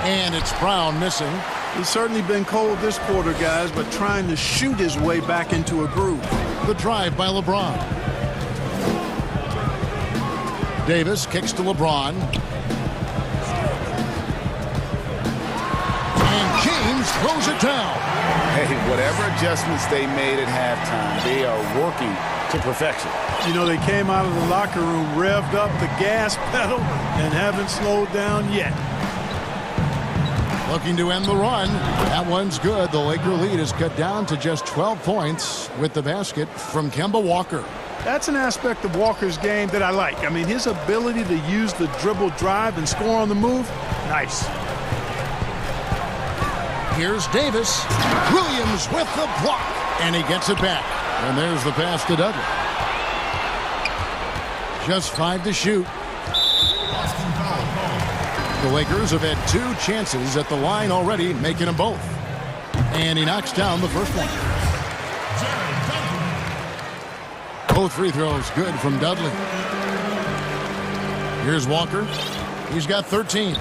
And it's Brown missing. He's certainly been cold this quarter, guys, but trying to shoot his way back into a groove. The drive by LeBron. Davis kicks to LeBron. And James throws it down. Hey, whatever adjustments they made at halftime, they are working to perfection. You know, they came out of the locker room, revved up the gas pedal, and haven't slowed down yet. Looking to end the run. That one's good. The Laker lead is cut down to just 12 points with the basket from Kemba Walker. That's an aspect of Walker's game that I like. I mean, his ability to use the dribble drive and score on the move, nice. Here's Davis. Williams with the block. And he gets it back. And there's the pass to Dudley. Just 5 to shoot. The Lakers have had 2 chances at the line already, making them both. And he knocks down the first one. Both free throws good from Dudley. Here's Walker. He's got 13.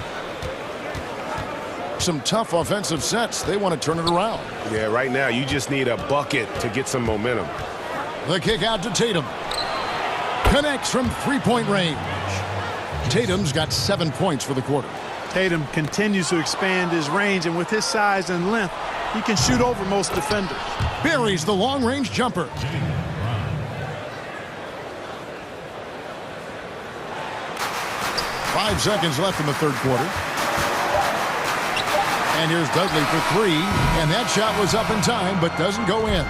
Some tough offensive sets. They want to turn it around. Yeah, right now you just need a bucket to get some momentum. The kick out to Tatum. Connects from three-point range. Tatum's got 7 points for the quarter. Tatum continues to expand his range, and with his size and length, he can shoot over most defenders. Buries the long-range jumper. Five seconds left in the third quarter. And here's Dudley for 3, and that shot was up in time, but doesn't go in.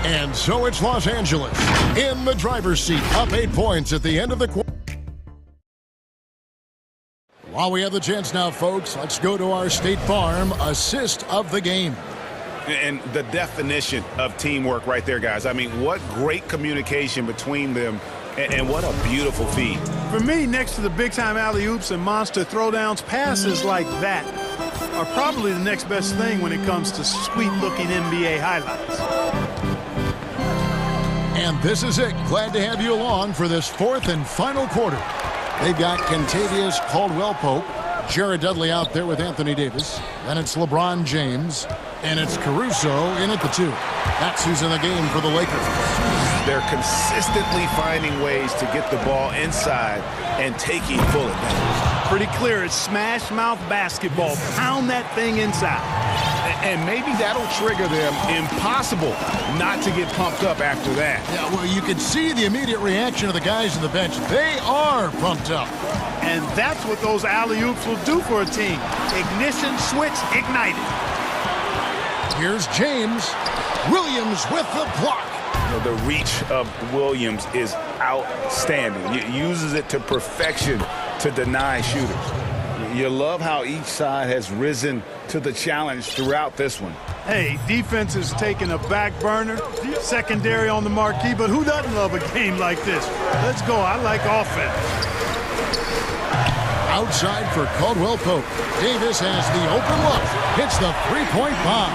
And so it's Los Angeles in the driver's seat, up 8 points at the end of the quarter. While we have the chance now, folks, let's go to our State Farm assist of the game. And the definition of teamwork right there, guys. I mean, what great communication between them, and what a beautiful feed. For me, next to the big-time alley-oops and monster throwdowns, passes like that are probably the next best thing when it comes to sweet-looking NBA highlights. And this is it. Glad to have you along for this fourth and final quarter. They've got Kentavious Caldwell-Pope, Jared Dudley out there with Anthony Davis. Then it's LeBron James, and it's Caruso in at the 2. That's who's in the game for the Lakers. They're consistently finding ways to get the ball inside and taking full advantage. Pretty clear, it's smash mouth basketball. Pound that thing inside. And maybe that'll trigger them. Impossible not to get pumped up after that. Yeah, well, you can see the immediate reaction of the guys on the bench. They are pumped up. And that's what those alley-oops will do for a team. Ignition switch ignited. Here's James. Williams with the block. You know, the reach of Williams is outstanding. He uses it to perfection to deny shooters. You love how each side has risen to the challenge throughout this one. Hey, defense is taking a back burner, secondary on the marquee, but who doesn't love a game like this? Let's go. I like offense. Outside for Caldwell-Pope. Davis has the open look. Hits the three-point bomb.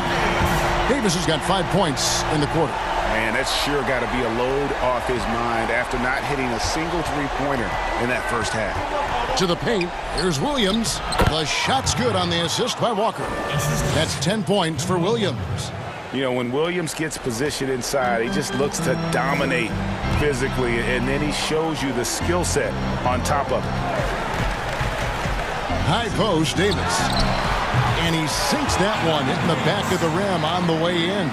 Davis has got 5 points in the quarter. Man, that's sure got to be a load off his mind after not hitting a single three-pointer in that first half. To the paint, here's Williams. The shot's good on the assist by Walker. That's 10 points for Williams. You know, when Williams gets positioned inside, he just looks to dominate physically, and then he shows you the skill set on top of it. High post, Davis. And he sinks that one, hitting the back of the rim on the way in.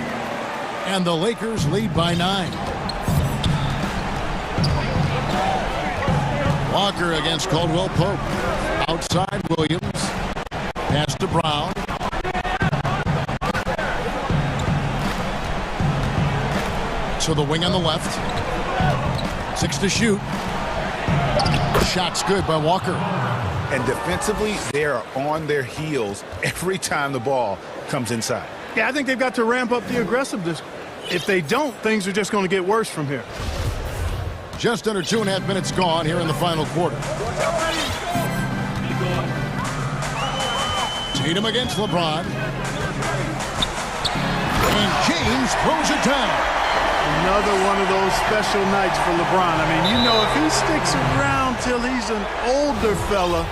And the Lakers lead by 9. Walker against Caldwell-Pope. Outside Williams. Pass to Brown. To the wing on the left. 6 to shoot. Shot's good by Walker. And defensively, they are on their heels every time the ball comes inside. Yeah, I think they've got to ramp up the aggressiveness. If they don't, things are just going to get worse from here. Just under 2.5 minutes gone here in the final quarter. Tatum against LeBron. And James throws it down. Another one of those special nights for LeBron. I mean, you know, if he sticks around till he's an older fella,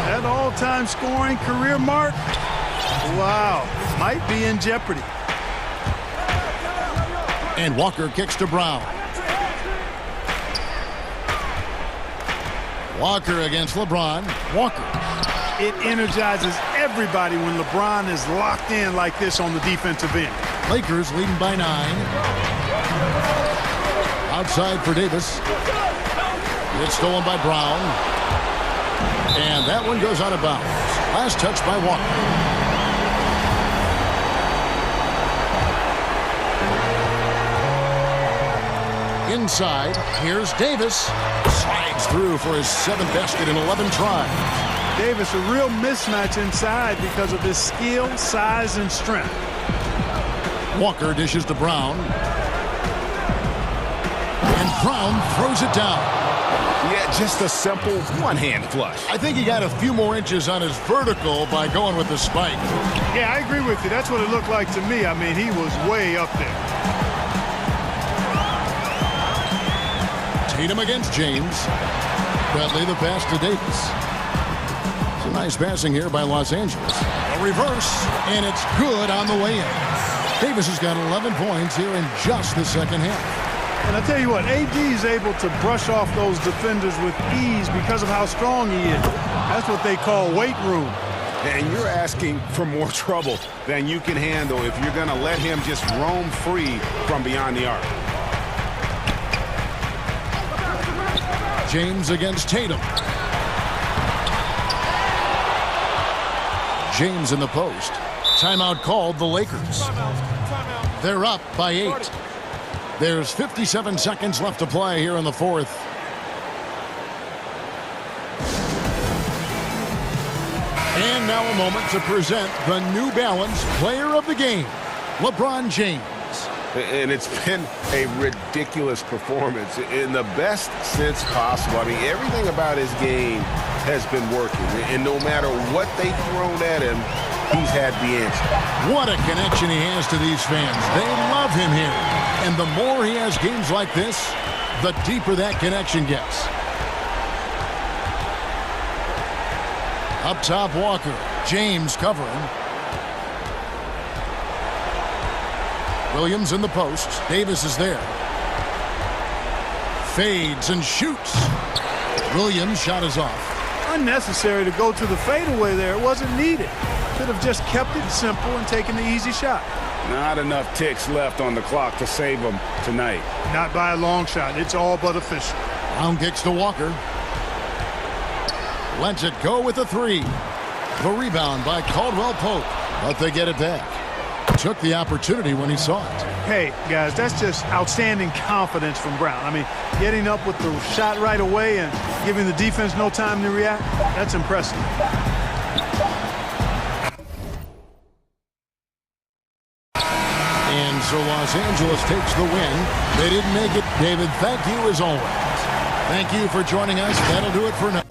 that all-time scoring career mark, wow, might be in jeopardy. And Walker kicks to Brown. Walker against LeBron. Walker. It energizes everybody when LeBron is locked in like this on the defensive end. Lakers leading by 9. Outside for Davis. It's stolen by Brown. And that one goes out of bounds. Last touch by Walker. Inside, here's Davis. Slides through for his 7th basket in 11 tries. Davis, a real mismatch inside because of his skill, size, and strength. Walker dishes to Brown. And Brown throws it down. Yeah, just a simple one-hand flush. I think he got a few more inches on his vertical by going with the spike. Yeah, I agree with you. That's what it looked like to me. I mean, he was way up there. Tatum against James. Bradley the pass to Davis. Some nice passing here by Los Angeles. A reverse, and it's good on the way in. Davis has got 11 points here in just the second half. And I tell you what, AD is able to brush off those defenders with ease because of how strong he is. That's what they call weight room. And you're asking for more trouble than you can handle if you're going to let him just roam free from beyond the arc. James against Tatum. James in the post. Timeout called the Lakers. They're up by 8. There's 57 seconds left to play here in the 4th. And now a moment to present the New Balance Player of the Game, LeBron James. And it's been a ridiculous performance in the best sense possible. I mean, everything about his game has been working. And no matter what they've thrown at him, he's had the answer. What a connection he has to these fans. They love him here. And the more he has games like this, the deeper that connection gets. Up top, Walker. James covering. Williams in the post. Davis is there. Fades and shoots. Williams' shot is off. Unnecessary to go to the fadeaway there. It wasn't needed. Could have just kept it simple and taken the easy shot. Not enough ticks left on the clock to save him tonight. Not by a long shot. It's all but official. Brown kicks to Walker. Lets it go with a 3. The rebound by Caldwell Pope. But they get it back. Took the opportunity when he saw it. Hey, guys, that's just outstanding confidence from Brown. I mean, getting up with the shot right away and giving the defense no time to react, that's impressive. And so Los Angeles takes the win. They didn't make it. David, thank you as always. Thank you for joining us. That'll do it for now.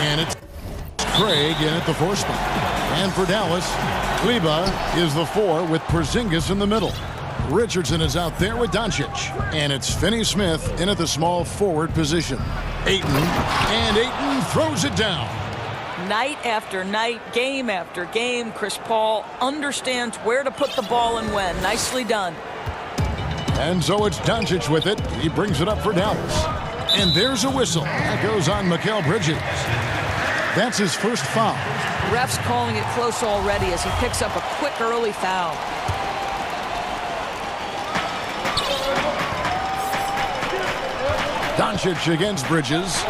And it's Craig in at the 4 spot. And for Dallas, Kleba is the 4 with Porzingis in the middle. Richardson is out there with Doncic. And it's Finney-Smith in at the small forward position. Ayton, and Ayton throws it down. Night after night, game after game, Chris Paul understands where to put the ball and when. Nicely done. And so it's Doncic with it. He brings it up for Dallas. And there's a whistle. That goes on Mikal Bridges. That's his first foul. Refs calling it close already as he picks up a quick early foul. Doncic against Bridges.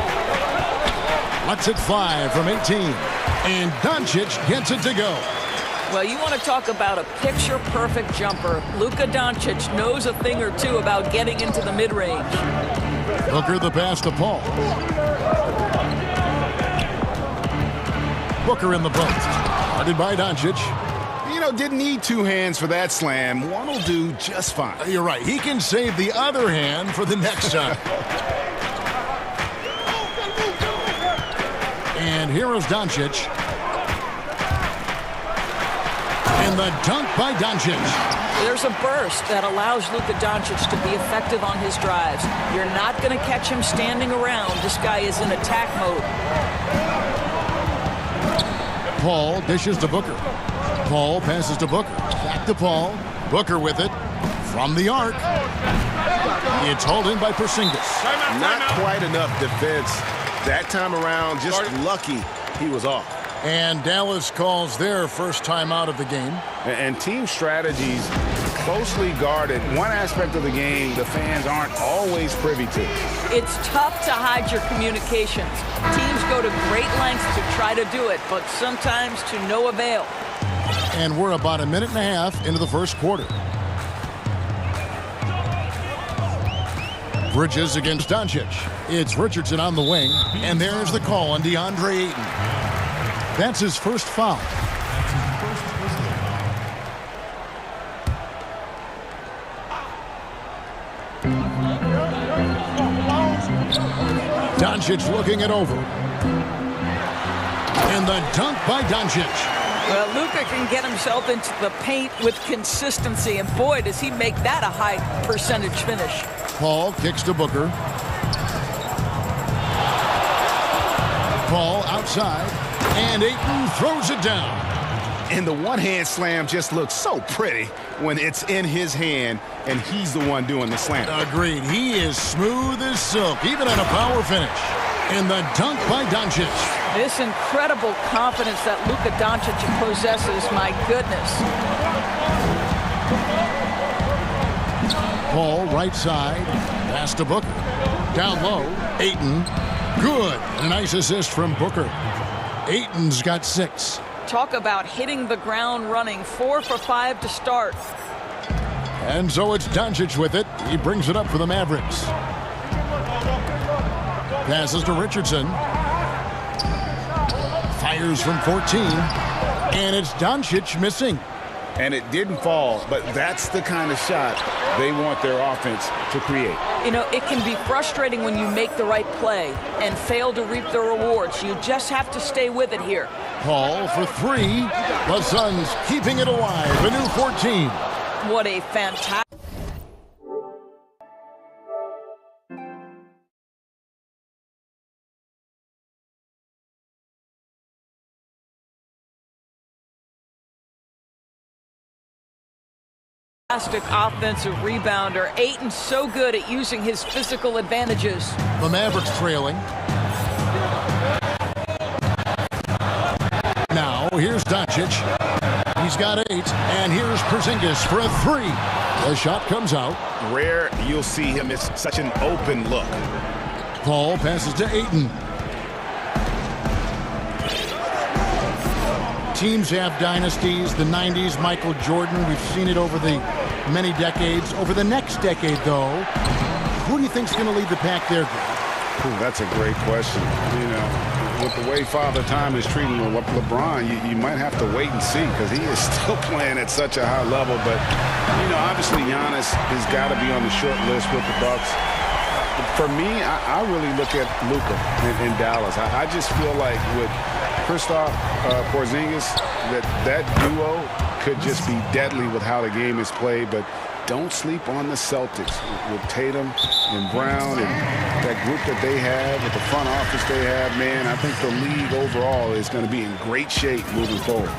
Lets it fly from 18. And Doncic gets it to go. Well, you want to talk about a picture-perfect jumper. Luka Doncic knows a thing or two about getting into the mid-range. Booker the pass to Paul. Booker in the post. Guarded by Doncic. You know, didn't need 2 hands for that slam. One will do just fine. You're right. He can save the other hand for the next time. And here is Doncic. And the dunk by Doncic. There's a burst that allows Luka Doncic to be effective on his drives. You're not going to catch him standing around. This guy is in attack mode. Paul dishes to Booker. Paul passes to Booker. Back to Paul. Booker with it. From the arc. It's holding by Porzingis. Not quite enough defense that time around. Just lucky he was off. And Dallas calls their first timeout of the game. And team strategies closely guarded. One aspect of the game the fans aren't always privy to. It's tough to hide your communications. Teams go to great lengths to try to do it, but sometimes to no avail. And we're about a minute and a half into the first quarter. Bridges against Doncic. It's Richardson on the wing. And there's the call on DeAndre Ayton. That's his first foul. Doncic looking it over. And the dunk by Doncic. Well, Luka can get himself into the paint with consistency, and boy, does he make that a high percentage finish. Paul kicks to Booker. Paul outside, and Ayton throws it down. And the one-hand slam just looks so pretty when it's in his hand, and he's the one doing the slam. Agreed. He is smooth as silk, even on a power finish. And the dunk by Doncic. This incredible confidence that Luka Doncic possesses, my goodness. Paul right side, pass to Booker. Down low, Ayton. Good. A nice assist from Booker. Ayton's got 6. Talk about hitting the ground running. 4 for 5 to start. And so it's Doncic with it. He brings it up for the Mavericks. Passes to Richardson. Fires from 14. And it's Doncic missing. And it didn't fall, but that's the kind of shot they want their offense to create. You know, it can be frustrating when you make the right play and fail to reap the rewards. You just have to stay with it here. Paul for 3. The Suns keeping it alive. A new 14. What a fantastic... offensive rebounder. Ayton's so good at using his physical advantages. The Mavericks trailing. Now here's Doncic. He's got 8, and here's Porzingis for a 3. The shot comes out. Rare you'll see him miss such an open look. Paul passes to Ayton. Teams have dynasties. The 90s, Michael Jordan. We've seen it over the many decades. Over the next decade, though, who do you think's going to lead the pack there, Greg? Ooh, that's a great question. You know, with the way Father Time is treating LeBron, you might have to wait and see because he is still playing at such a high level. But, you know, obviously Giannis has got to be on the short list with the Bucks. For me, I really look at Luka in Dallas. I just feel like with Kristaps Porzingis, that duo could just be deadly with how the game is played. But don't sleep on the Celtics with Tatum and Brown and that group that they have, with the front office they have. Man, I think the league overall is going to be in great shape moving forward.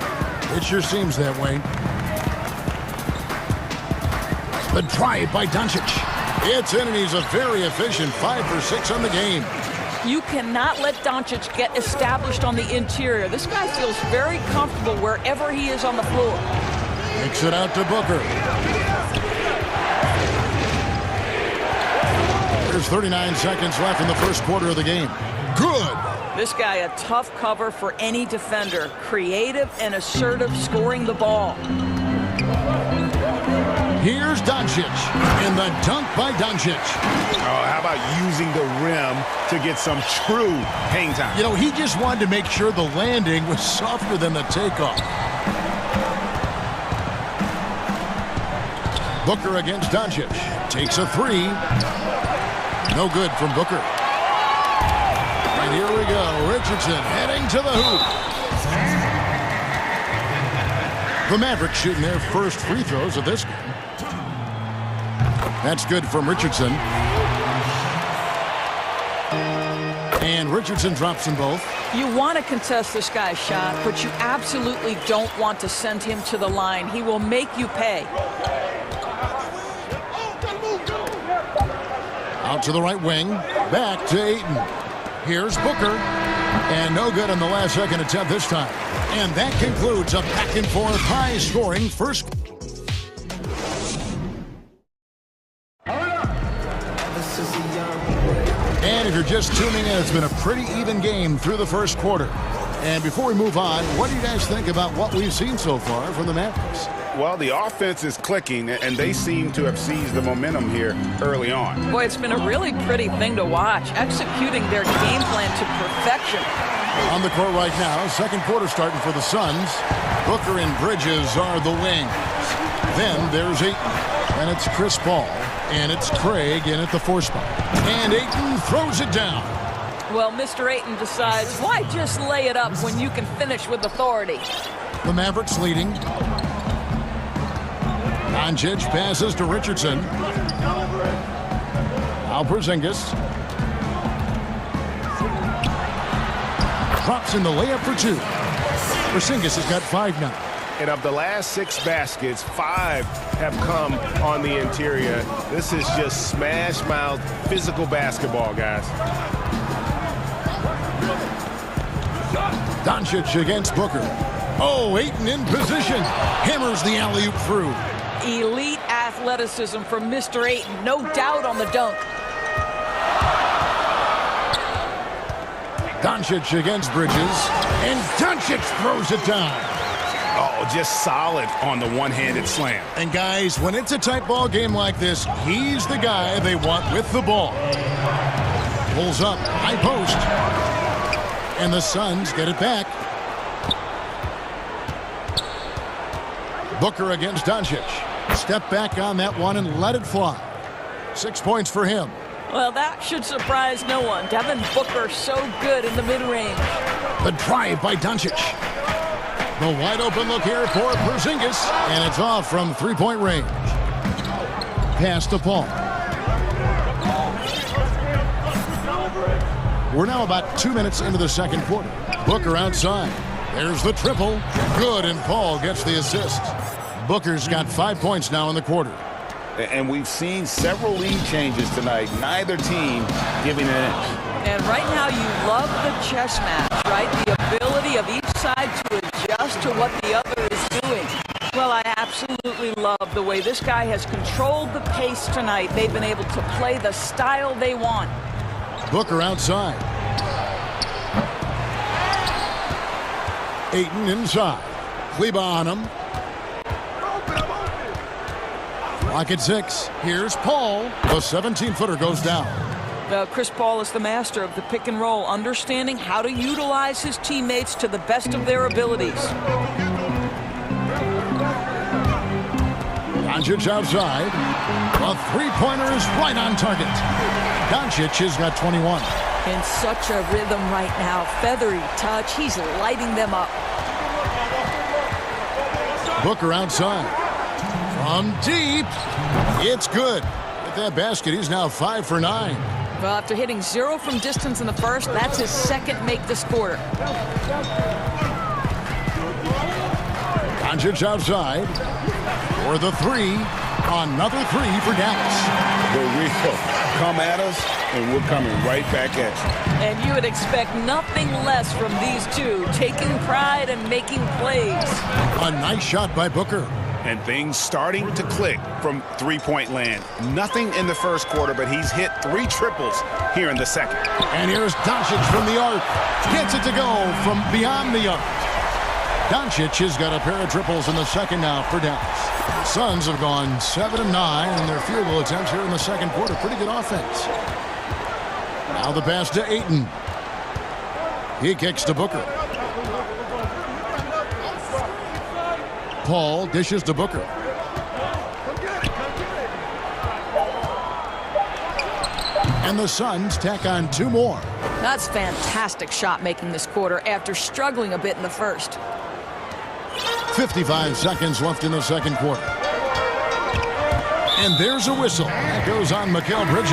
It sure seems that way. The drive by Doncic. It's in, and he's a very efficient 5 for 6 on the game. You cannot let Doncic get established on the interior. This guy feels very comfortable wherever he is on the floor. Kicks it out to Booker. There's 39 seconds left in the first quarter of the game. Good. This guy a tough cover for any defender. Creative and assertive scoring the ball. Here's Doncic, and the dunk by Doncic. Oh, how about using the rim to get some true hang time? You know, he just wanted to make sure the landing was softer than the takeoff. Booker against Doncic. Takes a three. No good from Booker. And here we go. Richardson heading to the hoop. The Mavericks shooting their first free throws of this game. That's good from Richardson. And Richardson drops them both. You want to contest this guy's shot, but you absolutely don't want to send him to the line. He will make you pay. Out to the right wing. Back to Ayton. Here's Booker. And no good on the last second attempt this time. And that concludes a back-and-forth high-scoring first. And if you're just tuning in, it's been a pretty even game through the first quarter. And before we move on, what do you guys think about what we've seen so far from the Mavericks? Well, the offense is clicking, and they seem to have seized the momentum here early on. Boy, it's been a really pretty thing to watch, executing their game plan to perfection. On the court right now, second quarter starting for the Suns. Booker and Bridges are the wings. Then there's Ayton, and it's Chris Paul, and it's Craig in at the 4 spot. And Ayton throws it down. Well, Mr. Ayton decides, why just lay it up when you can finish with authority? The Mavericks leading. Doncic passes to Richardson. Now Porzingis. Drops in the layup for 2. Porzingis has got 5 now. And of the last 6 baskets, 5 have come on the interior. This is just smash-mouth physical basketball, guys. Doncic against Booker. Oh, Ayton in position. Hammers the alley-oop through. Elite athleticism from Mr. Ayton. No doubt on the dunk. Doncic against Bridges. And Doncic throws it down. Oh, just solid on the one-handed slam. And guys, when it's a tight ball game like this, he's the guy they want with the ball. Pulls up, high post. And the Suns get it back. Booker against Doncic. Step back on that one and let it fly. 6 points for him. Well, that should surprise no one. Devin Booker so good in the mid-range. The drive by Doncic. The wide open look here for Porzingis, and it's off from 3-point range. Pass to Paul. We're now about 2 minutes into the second quarter. Booker outside. There's the triple. Good, and Paul gets the assist. Booker's got 5 points now in the quarter. And we've seen several lead changes tonight. Neither team giving an inch. And right now you love the chess match, right? The ability of each side to adjust to what the other is doing. Well, I absolutely love the way this guy has controlled the pace tonight. They've been able to play the style they want. Booker outside. Ayton inside. Kleba on him. Lock at 6. Here's Paul. The 17-footer goes down. Chris Paul is the master of the pick and roll, understanding how to utilize his teammates to the best of their abilities. Doncic outside. A three-pointer is right on target. Doncic has got 21. In such a rhythm right now. Feathery touch. He's lighting them up. Booker outside. From deep. It's good. With that basket, he's now 5 for 9. Well, after hitting 0 from distance in the first, that's his second make this quarter. Doncic outside for the three. Another three for Dallas. The real come at us, and we're coming right back at you. And you would expect nothing less from these two, taking pride and making plays. A nice shot by Booker. And things starting to click from three-point land. Nothing in the first quarter, but he's hit 3 triples here in the second. And here's Doncic from the arc. Gets it to go from beyond the arc. Doncic has got a pair of triples in the second now for Dallas. The Suns have gone 7 of 9 in their field goal attempts here in the second quarter. Pretty good offense. Now the pass to Ayton. He kicks to Booker. Paul dishes to Booker. And the Suns tack on 2 more. That's fantastic shot making this quarter after struggling a bit in the first. 55 seconds left in the second quarter. And there's a whistle. That goes on Mikal Bridges.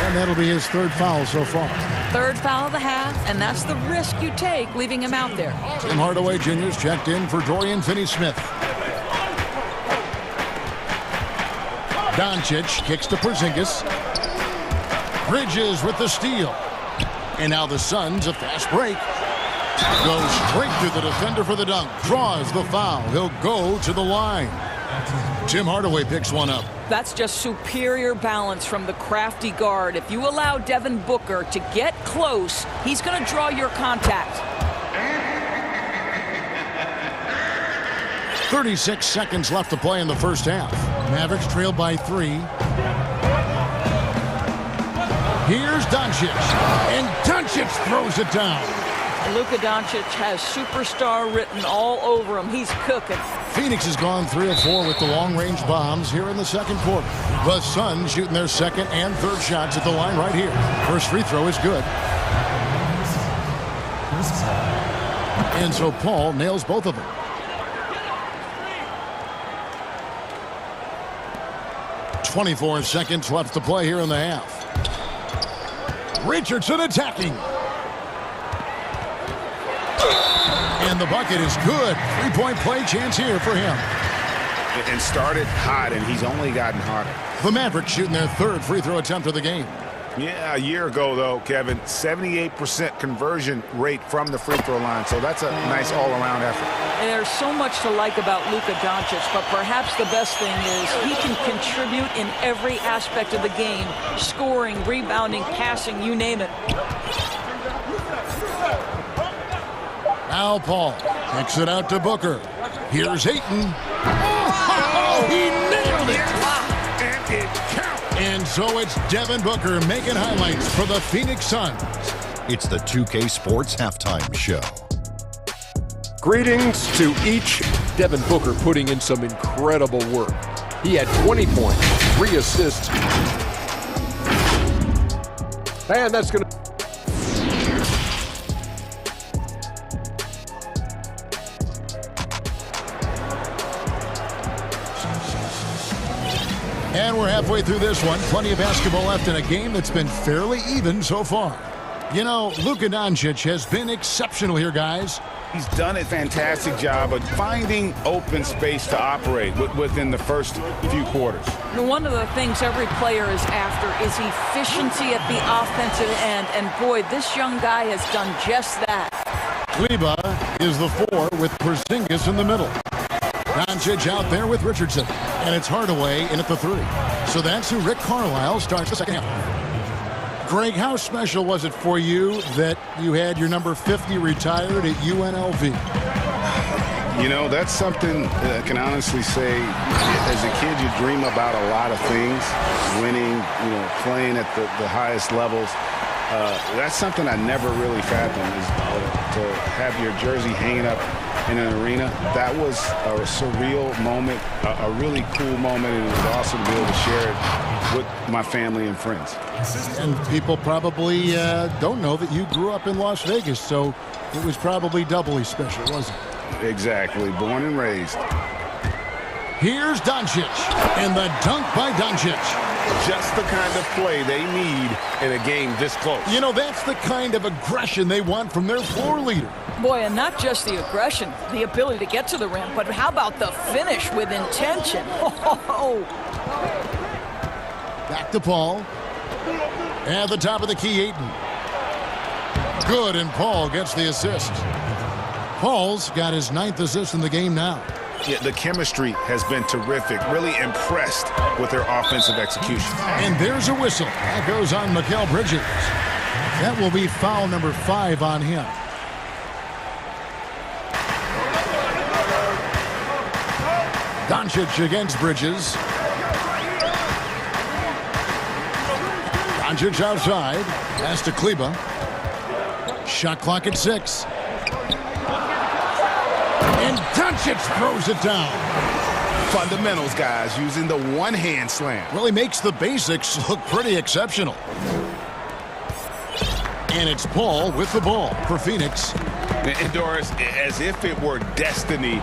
And that'll be his 3rd foul so far. 3rd foul of the half, and that's the risk you take leaving him out there. Tim Hardaway Jr.'s checked in for Dorian Finney-Smith. Doncic kicks to Porzingis. Bridges with the steal. And now the Suns, a fast break. Goes straight through the defender for the dunk. Draws the foul. He'll go to the line. Tim Hardaway picks one up. That's just superior balance from the crafty guard. If you allow Devin Booker to get close, he's going to draw your contact. 36 seconds left to play in the first half. Mavericks trailed by 3. Here's Doncic. And Doncic throws it down. Luka Doncic has superstar written all over him. He's cooking. Phoenix has gone 3 of 4 with the long-range bombs here in the second quarter. The Suns shooting their second and third shots at the line right here. First free throw is good. And so Paul nails both of them. .24 seconds left to play here in the half. Richardson attacking. And the bucket is good. 3-point play chance here for him. And started hot, and he's only gotten hotter. The Mavericks shooting their 3rd free throw attempt of the game. Yeah, a year ago, though, Kevin, 78% conversion rate from the free throw line. So that's a nice all-around effort. And there's so much to like about Luka Doncic, but perhaps the best thing is he can contribute in every aspect of the game. Scoring, rebounding, passing, you name it. Now Paul kicks it out to Booker. Here's Ayton. Oh, he nailed it! And it counts. And so it's Devin Booker making highlights for the Phoenix Suns. It's the 2K Sports Halftime Show. Greetings to each. Devin Booker putting in some incredible work. He had 20 points, 3 assists. Man, that's going to... And we're halfway through this one. Plenty of basketball left in a game that's been fairly even so far. You know, Luka Doncic has been exceptional here, guys. He's done a fantastic job of finding open space to operate within the first few quarters. One of the things every player is after is efficiency at the offensive end. And boy, this young guy has done just that. Kleba is the 4 with Porzingis in the middle. Doncic out there with Richardson. And it's Hardaway in at the 3. So that's who Rick Carlisle starts the second half. Greg, how special was it for you that you had your number 50 retired at UNLV? You know, that's something I can honestly say. As a kid, you dream about a lot of things. Winning, you know, playing at the highest levels. That's something I never really fathomed, is to have your jersey hanging up in an arena. That was a surreal moment, a really cool moment, and it was awesome to be able to share it with my family and friends. And people probably don't know that you grew up in Las Vegas, so it was probably doubly special, wasn't it? Exactly. Born and raised. Here's Doncic, and the dunk by Doncic. Just the kind of play they need in a game this close. You know, that's the kind of aggression they want from their floor leader. Boy, and not just the aggression, the ability to get to the rim, but how about the finish with intention? Oh. Back to Paul. At the top of the key, Ayton. Good, and Paul gets the assist. Paul's got his 9th assist in the game now. Yeah, the chemistry has been terrific. Really impressed with their offensive execution. And there's a whistle. That goes on Mikal Bridges. That will be foul number 5 on him. Doncic against Bridges. Doncic outside. Pass to Kleba. Shot clock at 6. And Doncic throws it down. Fundamentals, guys, using the one-hand slam. Really makes the basics look pretty exceptional. And it's Paul with the ball for Phoenix. And Doris, as if it were destiny,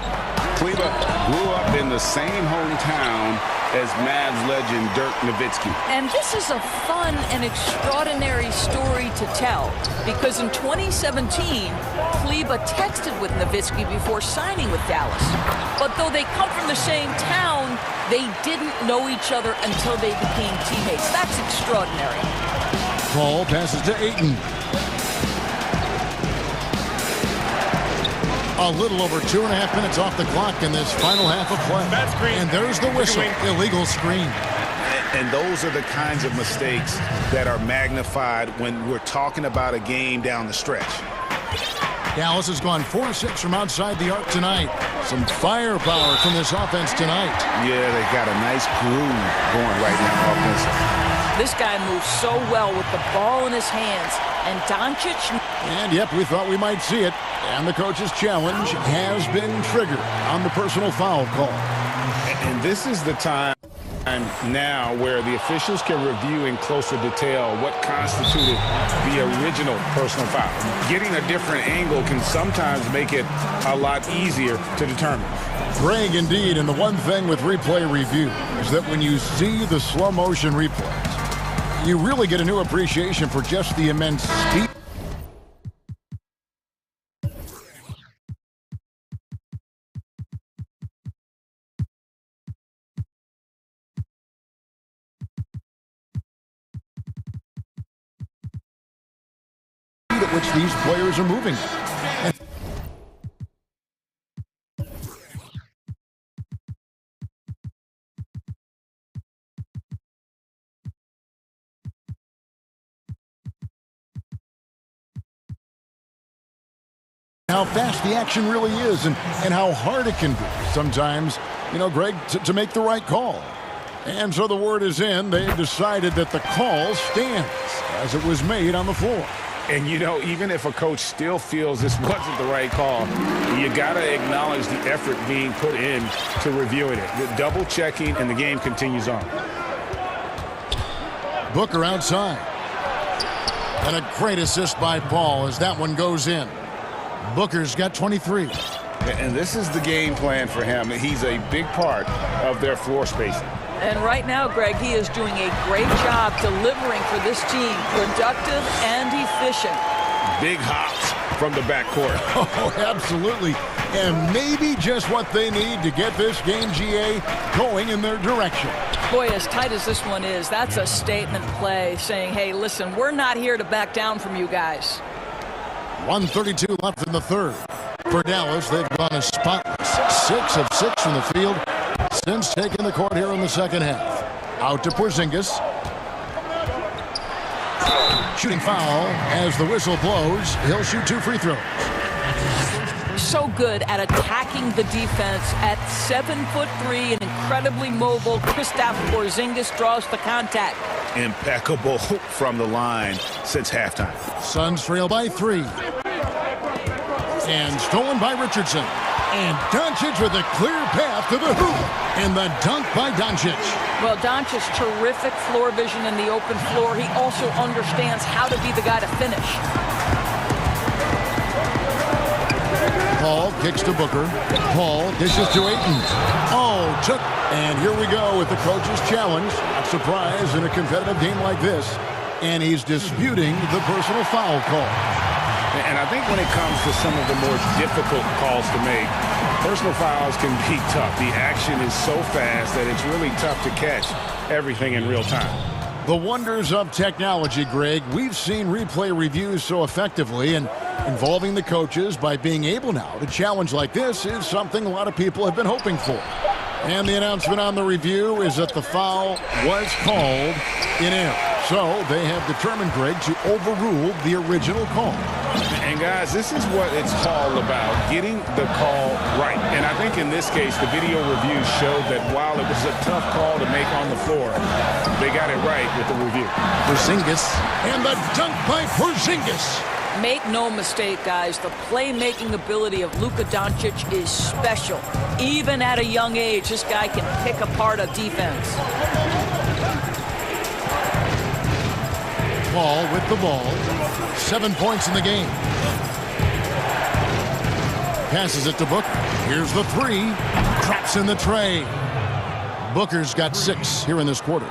Kleba grew up in the same hometown as Mavs legend Dirk Nowitzki. And this is a fun and extraordinary story to tell, because in 2017, Kleba texted with Nowitzki before signing with Dallas. But though they come from the same town, they didn't know each other until they became teammates. That's extraordinary. Paul passes to Ayton. A little over 2.5 minutes off the clock in this final half of play. And there's the whistle. Illegal screen. And those are the kinds of mistakes that are magnified when we're talking about a game down the stretch. Dallas has gone 4-6 from outside the arc tonight. Some firepower from this offense tonight. Yeah, they got a nice groove going right now offensively. This guy moves so well with the ball in his hands. And Doncic... And, yep, we thought we might see it. And the coach's challenge has been triggered on the personal foul call. And this is the time now where the officials can review in closer detail what constituted the original personal foul. Getting a different angle can sometimes make it a lot easier to determine. Greg, indeed, and the one thing with replay review is that when you see the slow motion replays, you really get a new appreciation for just the immense speed. At which these players are moving. And how fast the action really is and how hard it can be sometimes, you know, Greg, to make the right call. And so the word is in. They've decided that the call stands as it was made on the floor. And, you know, even if a coach still feels this wasn't the right call, you got to acknowledge the effort being put in to reviewing it. The double checking, and the game continues on. Booker outside. And a great assist by Paul as that one goes in. Booker's got 23. And this is the game plan for him. He's a big part of their floor spacing. And right now, Greg, he is doing a great job delivering for this team. Productive and efficient. Big hops from the backcourt. Oh, absolutely. And maybe just what they need to get this game, GA, going in their direction. Boy, as tight as this one is, that's a statement play saying, hey, listen, we're not here to back down from you guys. 1:32 left in the third. For Dallas, they've gone as spotless. 6 of 6 from the field since taking the court here in the second half. Out to Porzingis. Shooting foul as the whistle blows. He'll shoot 2 free throws. So good at attacking the defense. At 7'3" and incredibly mobile, Kristaps Porzingis draws the contact. Impeccable from the line since halftime. Suns trail by 3. And stolen by Richardson. And Doncic with a clear path to the hoop. And the dunk by Doncic. Well, Doncic's terrific floor vision in the open floor. He also understands how to be the guy to finish. Paul kicks to Booker. Paul dishes to Ayton. And here we go with the coach's challenge. A surprise in a competitive game like this. And he's disputing the personal foul call. And I think when it comes to some of the more difficult calls to make, personal fouls can be tough. The action is so fast that it's really tough to catch everything in real time. The wonders of technology, Greg. We've seen replay reviews so effectively, and involving the coaches by being able now to challenge like this is something a lot of people have been hoping for. And the announcement on the review is that the foul was called in error. So they have determined, Greg, to overrule the original call. And guys, this is what it's all about, getting the call right. And I think in this case, the video reviews showed that while it was a tough call to make on the floor, they got it right with the review. Porzingis, and the dunk by Porzingis. Make no mistake, guys, the playmaking ability of Luka Doncic is special. Even at a young age, this guy can pick apart a defense. Paul with the ball. 7 points in the game. Passes it to Booker. Here's the three. Drops in the tray. Booker's got 6 here in this quarter.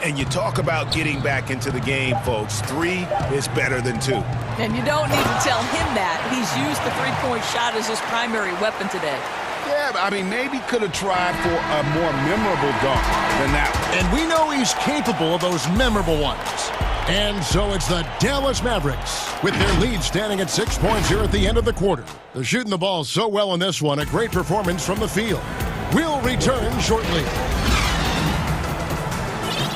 And you talk about getting back into the game, folks. 3 is better than 2. And you don't need to tell him that. He's used the three-point shot as his primary weapon today. Yeah, but I mean, maybe could have tried for a more memorable dunk than that one. And we know he's capable of those memorable ones. And so it's the Dallas Mavericks with their lead standing at 6 points here at the end of the quarter. They're shooting the ball so well in this one. A great performance from the field. We'll return shortly.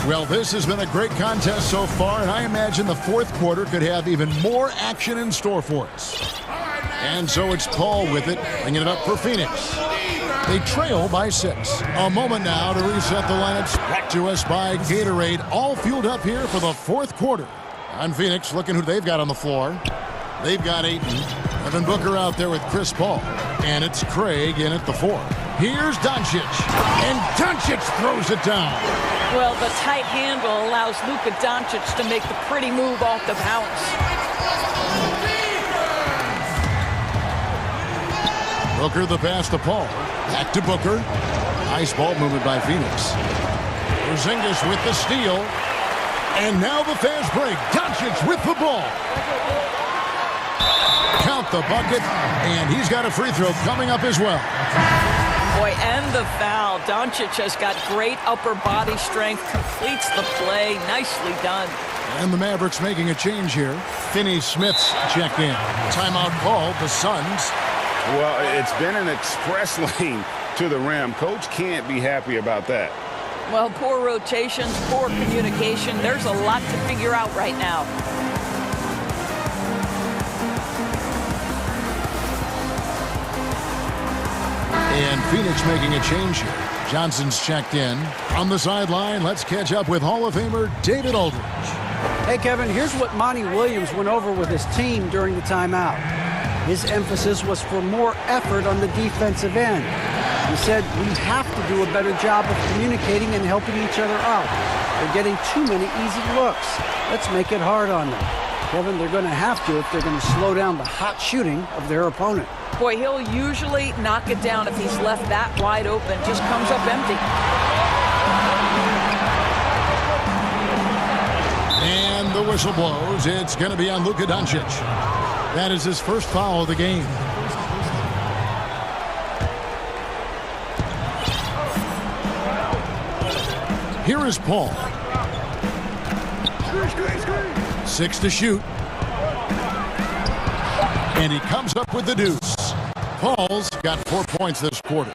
Well, this has been a great contest so far, and I imagine the fourth quarter could have even more action in store for us. And so it's Paul with it, bringing it up for Phoenix. They trail by 6. A moment now to reset the lineups. Brought to us by Gatorade, all fueled up here for the fourth quarter. On Phoenix, looking who they've got on the floor. They've got Ayton. Evan Booker out there with Chris Paul. And it's Craig in at the 4. Here's Doncic. And Doncic throws it down. Well, the tight handle allows Luka Doncic to make the pretty move off the bounce. Booker the pass to Paul. Back to Booker. Nice ball movement by Phoenix. Porzingis with the steal. And now the fast break. Doncic with the ball. Count the bucket. And he's got a free throw coming up as well. Boy, and the foul. Doncic has got great upper body strength. Completes the play. Nicely done. And the Mavericks making a change here. Finney-Smith's checked in. Timeout called. The Suns. Well, it's been an express lane to the rim. Coach can't be happy about that. Well, poor rotations, poor communication. There's a lot to figure out right now. And Phoenix making a change here. Johnson's checked in. On the sideline, let's catch up with Hall of Famer David Aldridge. Hey, Kevin, here's what Monty Williams went over with his team during the timeout. His emphasis was for more effort on the defensive end. He said, we have to do a better job of communicating and helping each other out. They're getting too many easy looks. Let's make it hard on them. Kevin, they're going to have to if they're going to slow down the hot shooting of their opponent. Boy, he'll usually knock it down if he's left that wide open. Just comes up empty. And the whistle blows. It's going to be on Luka Doncic. That is his first foul of the game. Here is Paul. 6 to shoot. And he comes up with the deuce. Paul's got 4 points this quarter.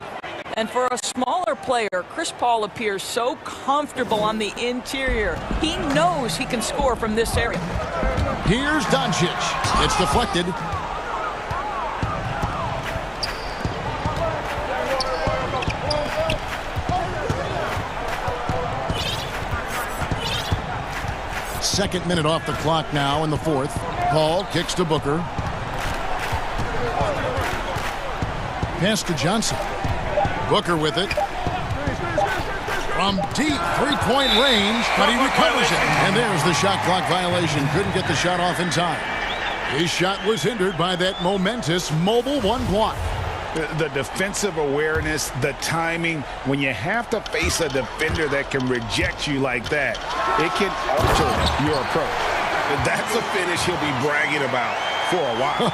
And for a smaller player, Chris Paul appears so comfortable on the interior. He knows he can score from this area. Here's Doncic. It's deflected. Second minute off the clock now in the fourth. Paul kicks to Booker. Pass to Johnson. Booker with it. From deep three-point range, but he recovers it. And there's the shot clock violation. Couldn't get the shot off in time. His shot was hindered by that momentous mobile one block. The defensive awareness, the timing, when you have to face a defender that can reject you like that, it can alter your approach. That's a finish he'll be bragging about for a while.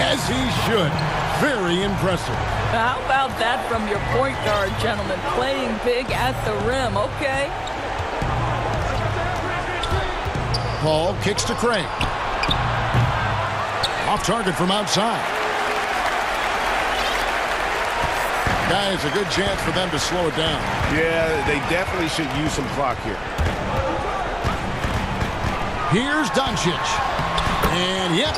As he should. Very impressive. How about that from your point guard, gentlemen? Playing big at the rim. Okay. Paul kicks to Craig. Off target from outside. Guys, a good chance for them to slow it down. Yeah, they definitely should use some clock here. Here's Doncic. And, yep,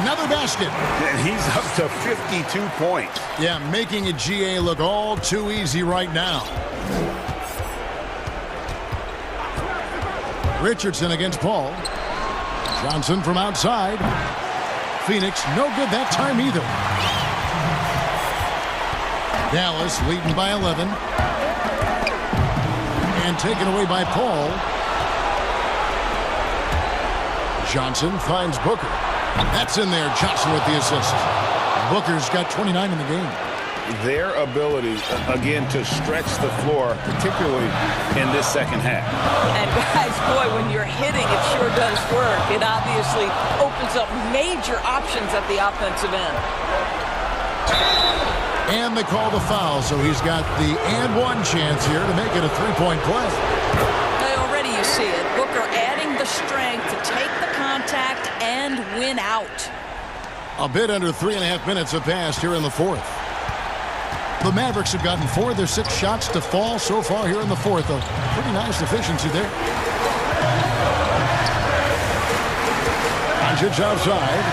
another basket. And he's up to 52 points. Yeah, making a GA look all too easy right now. Richardson against Paul. Johnson from outside. Phoenix, no good that time either. Dallas leading by 11. And taken away by Paul. Johnson finds Booker. That's in there. Johnson with the assist. Booker's got 29 in the game. Their ability, again, to stretch the floor, particularly in this second half. And guys, boy, when you're hitting, it sure does work. It obviously opens up major options at the offensive end. And they call the foul, so he's got the and one chance here to make it a three-point play. Hey, already you see it. Booker adding the strength to take the contact and win out. A bit under 3.5 minutes have passed here in the fourth. The Mavericks have gotten 4 of their 6 shots to fall so far here in the fourth. A pretty nice efficiency there. Doncic outside.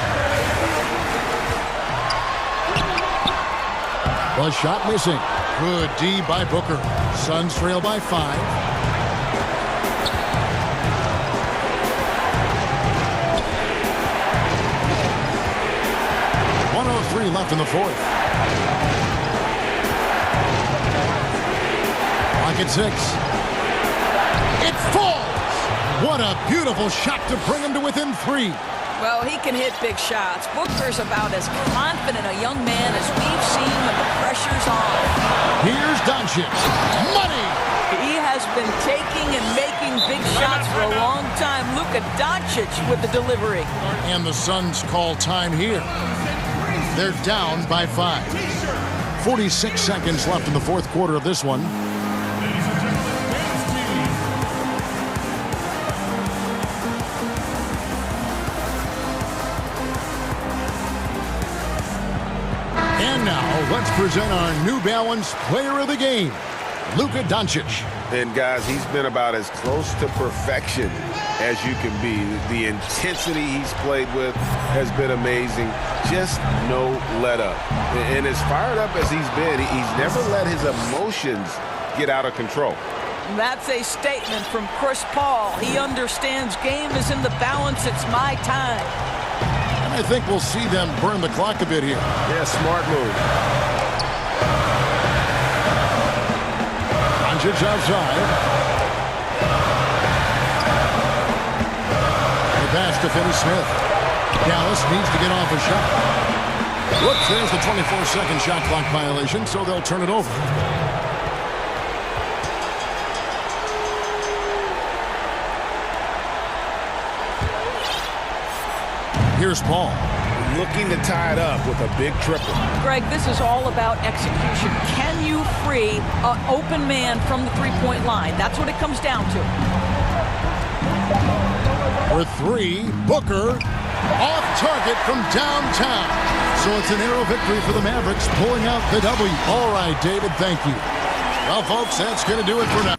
The shot missing. Good D by Booker. Suns trail by 5. Left in the fourth. Clock at 6. It falls! What a beautiful shot to bring him to within 3. Well, he can hit big shots. Booker's about as confident a young man as we've seen when the pressure's on. Here's Doncic. Money! He has been taking and making big shots for a long time. Luka Doncic with the delivery. And the Suns call time here. They're down by 5. 46 seconds left in the fourth quarter of this one. And now, let's present our New Balance Player of the Game, Luka Doncic. And guys, he's been about as close to perfection as you can be. The intensity he's played with has been amazing. Just no let up. And as fired up as he's been, he's never let his emotions get out of control. That's a statement from Chris Paul. He understands game is in the balance. It's my time. And I think we'll see them burn the clock a bit here. Yeah, smart move. Doncic outside. The pass to Finney-Smith. Dallas needs to get off a shot. Whoops, there's the 24-second shot clock violation, so they'll turn it over. Here's Paul. Looking to tie it up with a big triple. Greg, this is all about execution. Can you free an open man from the three-point line? That's what it comes down to. For 3, Booker off target from downtown. So it's a narrow victory for the Mavericks, pulling out the W. All right, David, thank you. Well, folks, that's going to do it for now.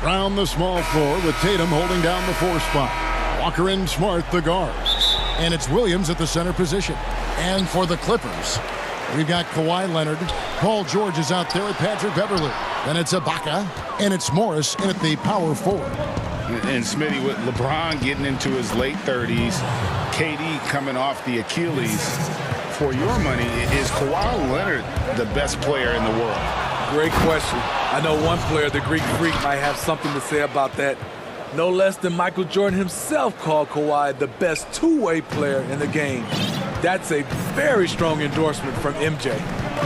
Round the small floor with Tatum holding down the 4 spot. Walker and Smart the guards. And it's Williams at the center position. And for the Clippers, we've got Kawhi Leonard. Paul George is out there with Patrick Beverley. Then it's Ibaka. And it's Morris in at the power forward. And Smitty, with LeBron getting into his late 30s, KD coming off the Achilles, for your money, is Kawhi Leonard the best player in the world? Great question. I know one player, the Greek Freak, might have something to say about that. No less than Michael Jordan himself called Kawhi the best two-way player in the game. That's a very strong endorsement from MJ.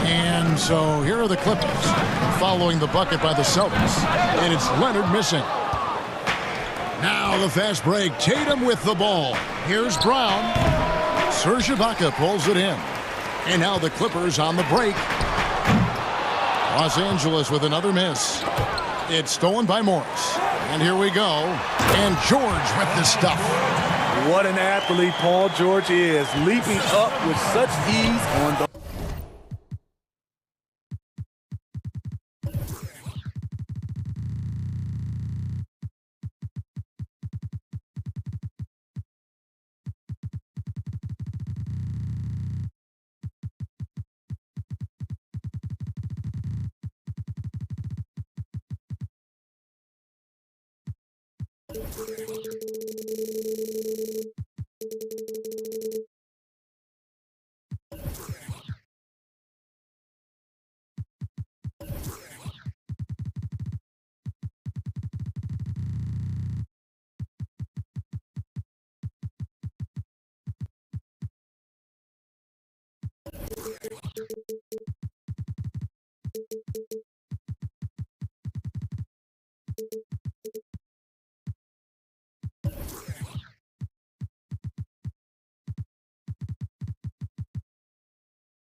And so here are the Clippers following the bucket by the Celtics. And it's Leonard missing. Now the fast break. Tatum with the ball. Here's Brown. Serge Ibaka pulls it in. And now the Clippers on the break. Los Angeles with another miss. It's stolen by Morris. And here we go. And George with the stuff. What an athlete Paul George is, leaping up with such ease on the...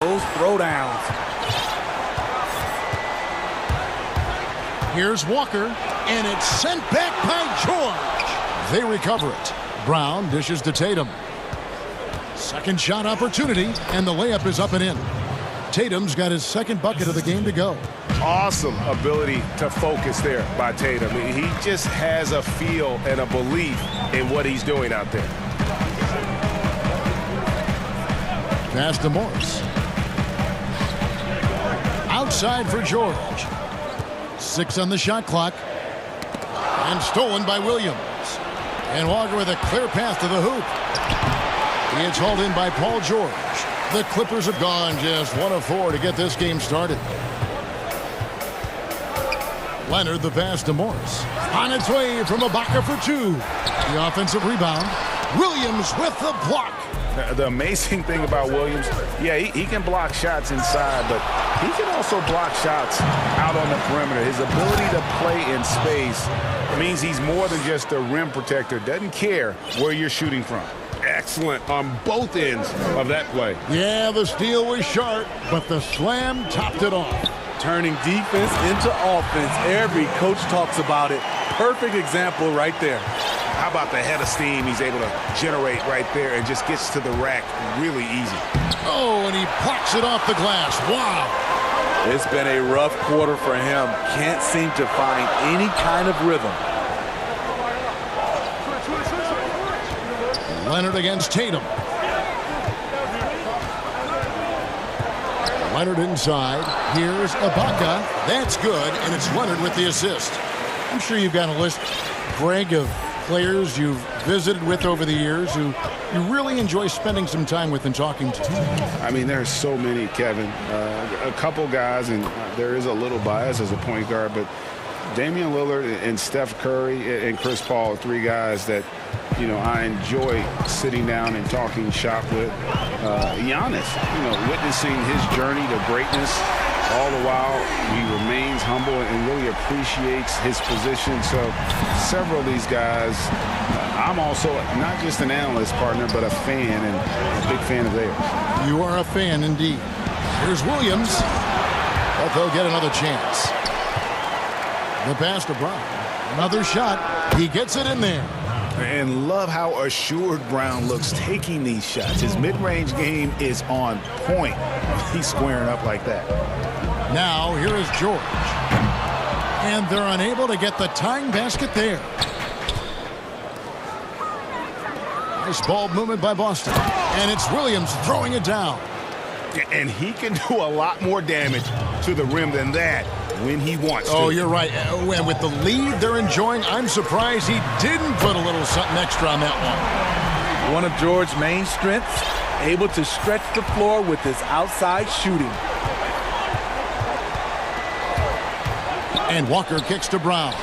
Those throwdowns. Here's Walker, and it's sent back by George. They recover it. Brown dishes to Tatum. Second shot opportunity, and the layup is up and in. Tatum's got his second bucket of the game to go. Awesome ability to focus there by Tatum. He just has a feel and a belief in what he's doing out there. Pass to Morris. Outside for George. 6 on the shot clock. And stolen by Williams. And Walker with a clear path to the hoop. He is hauled in by Paul George. The Clippers have gone just 1 of 4 to get this game started. Leonard the pass to Morris. On its way from Ibaka for 2. The offensive rebound. Williams with the block. The amazing thing about Williams, yeah, he can block shots inside, but he can also block shots out on the perimeter. His ability to play in space means he's more than just a rim protector. Doesn't care where you're shooting from. Excellent on both ends of that play. Yeah, the steal was sharp, but the slam topped it off. Turning defense into offense. Every coach talks about it. Perfect example right there. How about the head of steam he's able to generate right there and just gets to the rack really easy. Oh, and he plucks it off the glass. Wow. It's been a rough quarter for him. Can't seem to find any kind of rhythm. Leonard against Tatum. Leonard inside. Here's Ibaka. That's good, and it's Leonard with the assist. I'm sure you've got a list, Greg, of players you've visited with over the years who you really enjoy spending some time with and talking to. I mean, there's so many, Kevin. A couple guys, and there is a little bias as a point guard, but Damian Lillard and Steph Curry and Chris Paul are 3 guys that, you know, I enjoy sitting down and talking shop with. Giannis, you know, witnessing his journey to greatness. All the while, he remains humble and really appreciates his position. So several of these guys, I'm also not just an analyst partner, but a fan, and a big fan of theirs. You are a fan indeed. Here's Williams, but they'll get another chance. The pass to Brown. Another shot. He gets it in there. And love how assured Brown looks taking these shots. His mid-range game is on point. He's squaring up like that. Now, here is George. And they're unable to get the tying basket there. Nice ball movement by Boston. And it's Williams throwing it down. And he can do a lot more damage to the rim than that when he wants to. Oh, you're right. And with the lead they're enjoying, I'm surprised he didn't put a little something extra on that one. One of George's main strengths, able to stretch the floor with his outside shooting. And Walker kicks to Brown.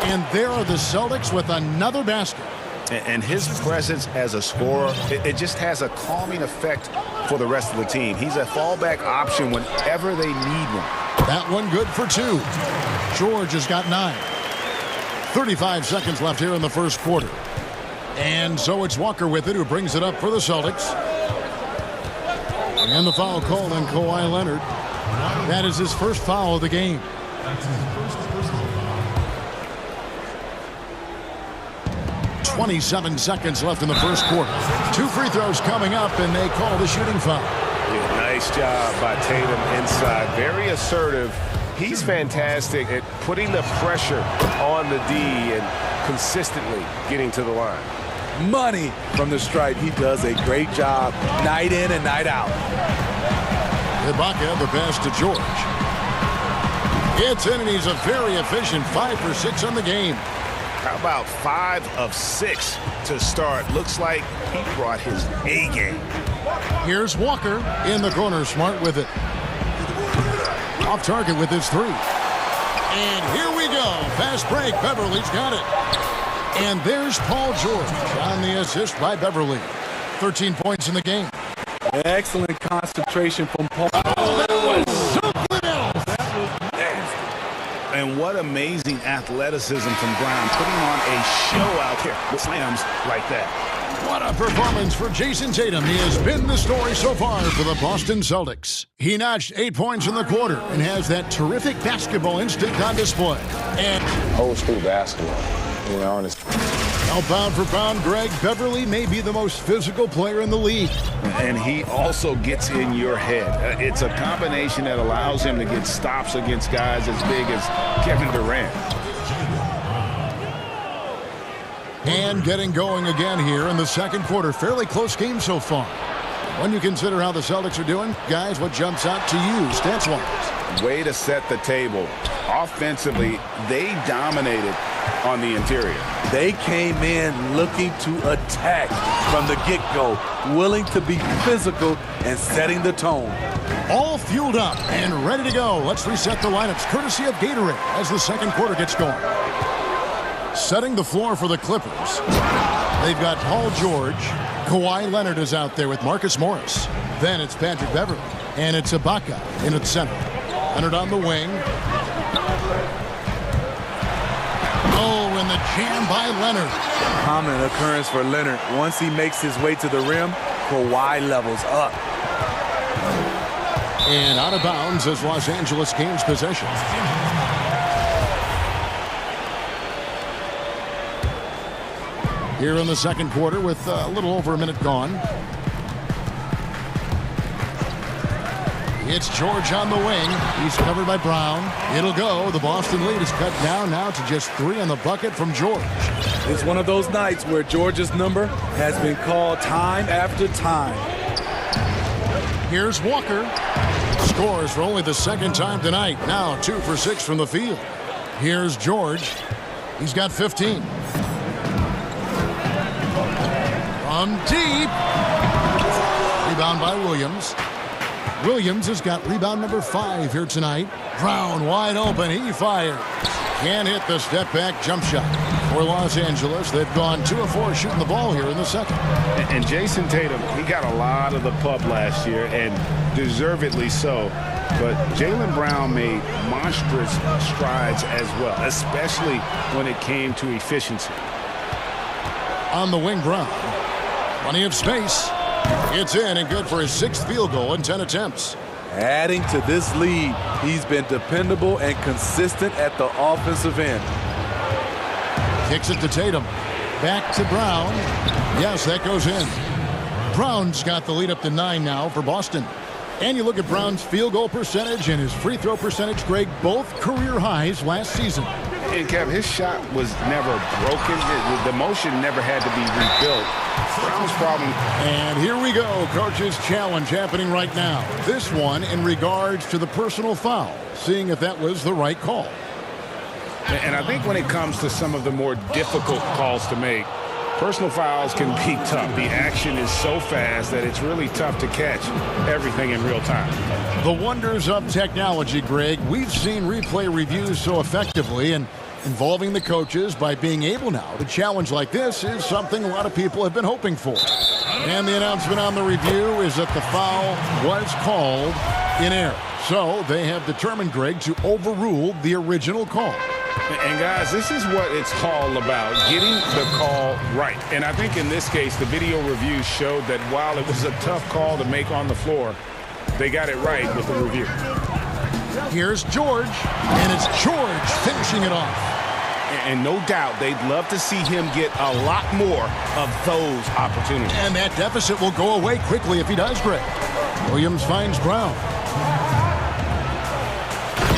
And there are the Celtics with another basket. And his presence as a scorer, it just has a calming effect for the rest of the team. He's a fallback option whenever they need one. That one good for 2. George has got 9. 35 seconds left here in the first quarter. And so it's Walker with it, who brings it up for the Celtics. And the foul called on Kawhi Leonard. That is his first foul of the game. 27 seconds left in the first quarter. 2 free throws coming up, and they call the shooting foul. Yeah, nice job by Tatum inside. Very assertive. He's fantastic at putting the pressure on the D and consistently getting to the line. Money from the stripe. He does a great job night in and night out. Ibaka, the pass to George. It's in, and he's a very efficient 5 for 6 on the game. How about 5 of 6 to start? Looks like he brought his A game. Here's Walker in the corner, Smart with it. Off target with his 3. And here we go. Fast break. Beverly's got it. And there's Paul George on the assist by Beverly. 13 points in the game. Excellent concentration from Paul. Oh, that was something else. That was nasty. And what amazing athleticism from Brown, putting on a show out here with slams like that. What a performance for Jason Tatum. He has been the story so far for the Boston Celtics. He notched 8 points in the quarter and has that terrific basketball instinct on display. And old school basketball, you know, and it's... Now, pound for pound, Greg, Beverly may be the most physical player in the league. And he also gets in your head. It's a combination that allows him to get stops against guys as big as Kevin Durant. And getting going again here in the second quarter. Fairly close game so far. When you consider how the Celtics are doing, guys, what jumps out to you stats-wise? Way to set the table. Offensively, they dominated on the interior. They came in looking to attack from the get-go, willing to be physical and setting the tone. All fueled up and ready to go. Let's reset the lineups courtesy of Gatorade as the second quarter gets going. Setting the floor for the Clippers. They've got Paul George. Kawhi Leonard is out there with Marcus Morris. Then it's Patrick Beverly. And it's Ibaka in its center. Leonard on the wing. Oh, and the jam by Leonard. Common occurrence for Leonard. Once he makes his way to the rim, Kawhi levels up. And out of bounds as Los Angeles gains possession. Here in the second quarter with a little over a minute gone. It's George on the wing. He's covered by Brown. It'll go. The Boston lead is cut down now to just 3 on the bucket from George. It's one of those nights where George's number has been called time after time. Here's Walker. Scores for only the second time tonight. Now 2 for 6 from the field. Here's George. He's got 15. From deep. Rebound by Williams. Williams has got rebound number 5 here tonight. Brown wide open. He fires. Can't hit the step-back jump shot. For Los Angeles, they've gone 2 of 4 shooting the ball here in the second. And Jason Tatum, he got a lot of the pub last year, and deservedly so. But Jaylen Brown made monstrous strides as well, especially when it came to efficiency. On the wing, Brown. Plenty of space. It's in and good for his 6th field goal in 10 attempts. Adding to this lead, he's been dependable and consistent at the offensive end. Kicks it to Tatum. Back to Brown. Yes, that goes in. Brown's got the lead up to 9 now for Boston. And you look at Brown's field goal percentage and his free throw percentage, Greg, both career highs last season. And Kev, his shot was never broken. The motion never had to be rebuilt. Brown's problem. And here we go. Coach's challenge happening right now. This one in regards to the personal foul, seeing if that was the right call. And I think when it comes to some of the more difficult calls to make, personal fouls can be tough. The action is so fast that it's really tough to catch everything in real time. The wonders of technology, Greg. We've seen replay reviews so effectively, and involving the coaches by being able now to challenge like this is something a lot of people have been hoping for. And the announcement on the review is that the foul was called in error. So they have determined, Greg, to overrule the original call. And guys, this is what it's all about, getting the call right. And I think in this case, the video review showed that while it was a tough call to make on the floor, they got it right with the review. Here's George, and it's George finishing it off. And no doubt they'd love to see him get a lot more of those opportunities. And that deficit will go away quickly if he does, Greg. Williams finds Brown.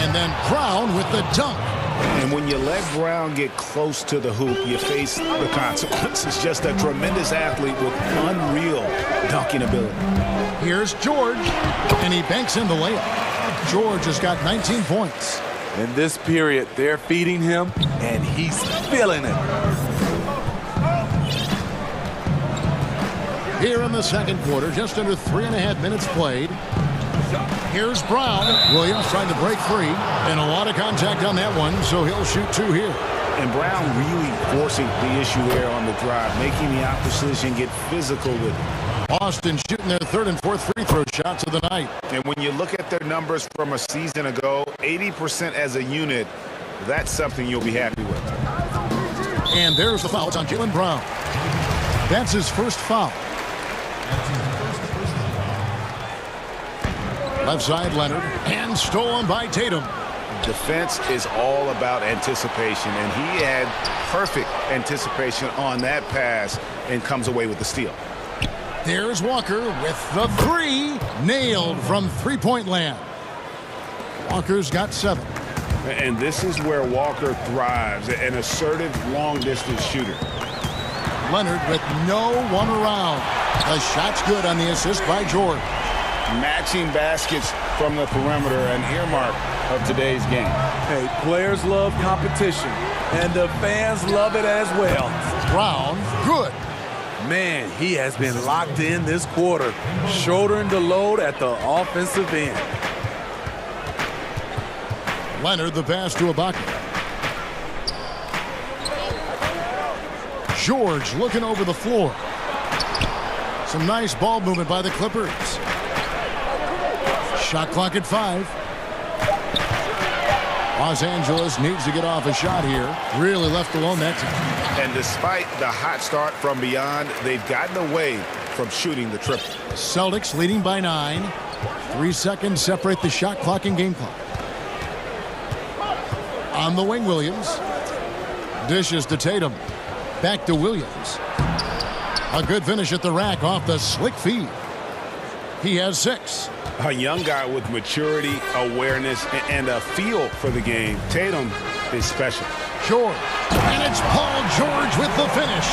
And then Brown with the dunk. And when you let Brown get close to the hoop, you face the consequences. Just a tremendous athlete with unreal dunking ability. Here's George, and he banks in the layup. George has got 19 points. In this period, they're feeding him, and he's feeling it. Here in the second quarter, just under 3.5 minutes played. Here's Brown. Williams trying to break free, and a lot of contact on that one, so he'll shoot two here. And Brown really forcing the issue there on the drive, making the opposition get physical with it. Boston shooting their third and fourth free throw shots of the night. And when you look at their numbers from a season ago, 80% as a unit, that's something you'll be happy with. And there's the foul. It's on Jaylen Brown. That's his first foul. Left side, Leonard, and stolen by Tatum. Defense is all about anticipation, and he had perfect anticipation on that pass and comes away with the steal. There's Walker with the three, nailed from three-point land. Walker's got 7. And this is where Walker thrives, an assertive long-distance shooter. Leonard with no one around. The shot's good on the assist by George. Matching baskets from the perimeter, an earmark of today's game. Hey, players love competition, and the fans love it as well. Brown, good. Man, he has been locked in this quarter, shouldering the load at the offensive end. Leonard, the pass to Ibaka. George looking over the floor. Some nice ball movement by the Clippers. Shot clock at 5. Los Angeles needs to get off a shot here. Really left alone that time. And despite the hot start from beyond, they've gotten away from shooting the triple. Celtics leading by 9. 3 seconds separate the shot clock and game clock. On the wing, Williams. Dishes to Tatum. Back to Williams. A good finish at the rack off the slick feed. He has 6. A young guy with maturity, awareness, and a feel for the game. Tatum is special. George. And it's Paul George with the finish.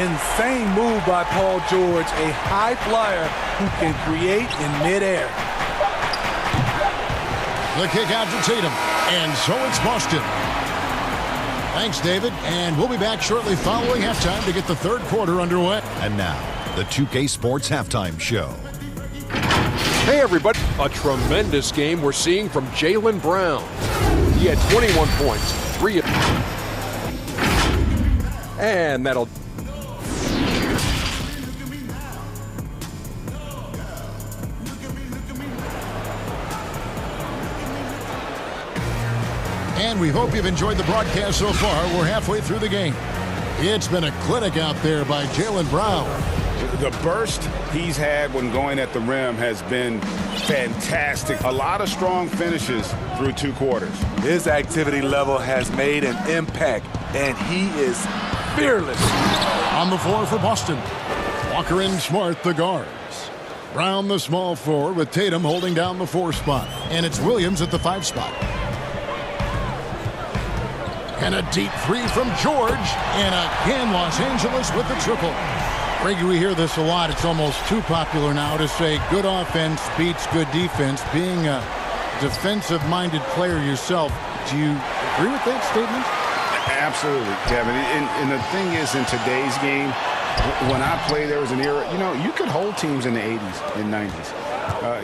Insane move by Paul George, a high flyer who can create in midair. The kick out to Tatum. And so it's Boston. Thanks, David. And we'll be back shortly following halftime to get the third quarter underway. And now, the 2K Sports Halftime Show. Hey, everybody. A tremendous game we're seeing from Jaylen Brown. He had 21 points, 3 and that'll... And we hope you've enjoyed the broadcast so far. We're halfway through the game. It's been a clinic out there by Jaylen Brown. The burst he's had when going at the rim has been fantastic. A lot of strong finishes through 2 quarters. His activity level has made an impact, and he is fearless. On the floor for Boston. Walker and Smart, the guards. Brown, the small forward, with Tatum holding down the 4 spot. And it's Williams at the 5 spot. And a deep 3 from George. And again, Los Angeles with the triple. Greggy, we hear this a lot. It's almost too popular now to say good offense beats good defense. Being a defensive-minded player yourself, do you agree with that statement? Absolutely, Kevin. And the thing is, in today's game, when I played, there was an era, you could hold teams in the 80s and 90s.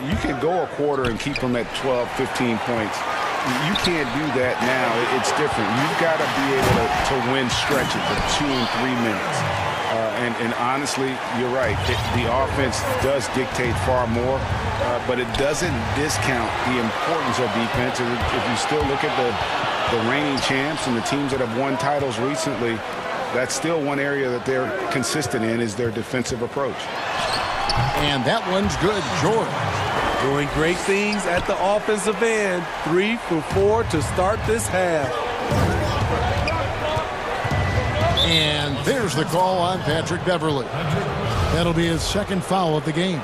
You could go a quarter and keep them at 12, 15 points. You can't do that now. It's different. You've got to be able to win stretches of 2 and 3 minutes. And honestly, you're right. The offense does dictate far more, but it doesn't discount the importance of defense. And if you still look at the reigning champs and the teams that have won titles recently, that's still one area that they're consistent in, is their defensive approach. And that one's good. George doing great things at the offensive end. 3 for 4 to start this half. And there's the call on Patrick Beverley. That'll be his 2nd foul of the game.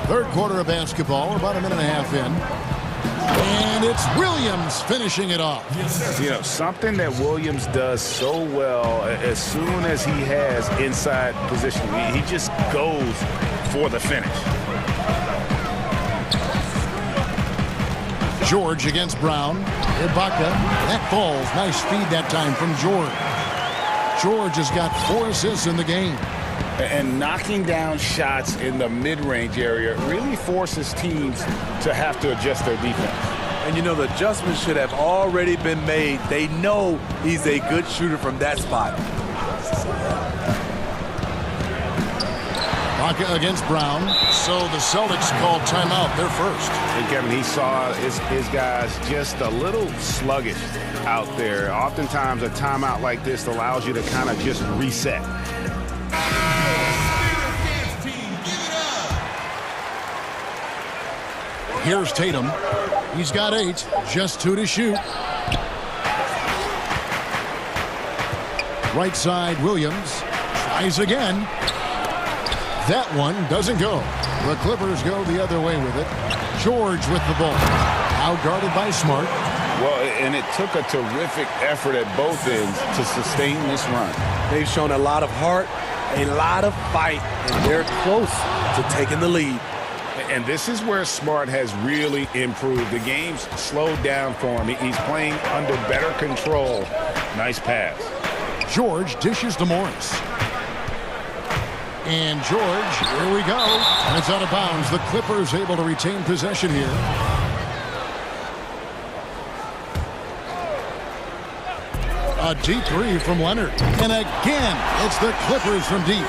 3rd quarter of basketball. We're about a minute and a half in. And it's Williams finishing it off. Something that Williams does so well, as soon as he has inside position, he just goes for the finish. George against Brown. Ibaka. That falls. Nice feed that time from George. George has got 4 assists in the game. And knocking down shots in the mid-range area really forces teams to have to adjust their defense. And the adjustments should have already been made. They know he's a good shooter from that spot. Ibaka against Brown. So the Celtics called timeout. They're first. And Kevin, he saw his guys just a little sluggish out there. Oftentimes a timeout like this allows you to kind of just reset. Here's Tatum. He's got 8, just 2 to shoot. Right side, Williams tries again. That one doesn't go. The Clippers go the other way with it. George with the ball. Out guarded by Smart. Well, and it took a terrific effort at both ends to sustain this run. They've shown a lot of heart, a lot of fight, and they're close to taking the lead. And this is where Smart has really improved. The game's slowed down for him. He's playing under better control. Nice pass. George dishes to Morris. And George, here we go. And it's out of bounds. The Clippers able to retain possession here. A deep 3 from Leonard. And again, it's the Clippers from deep.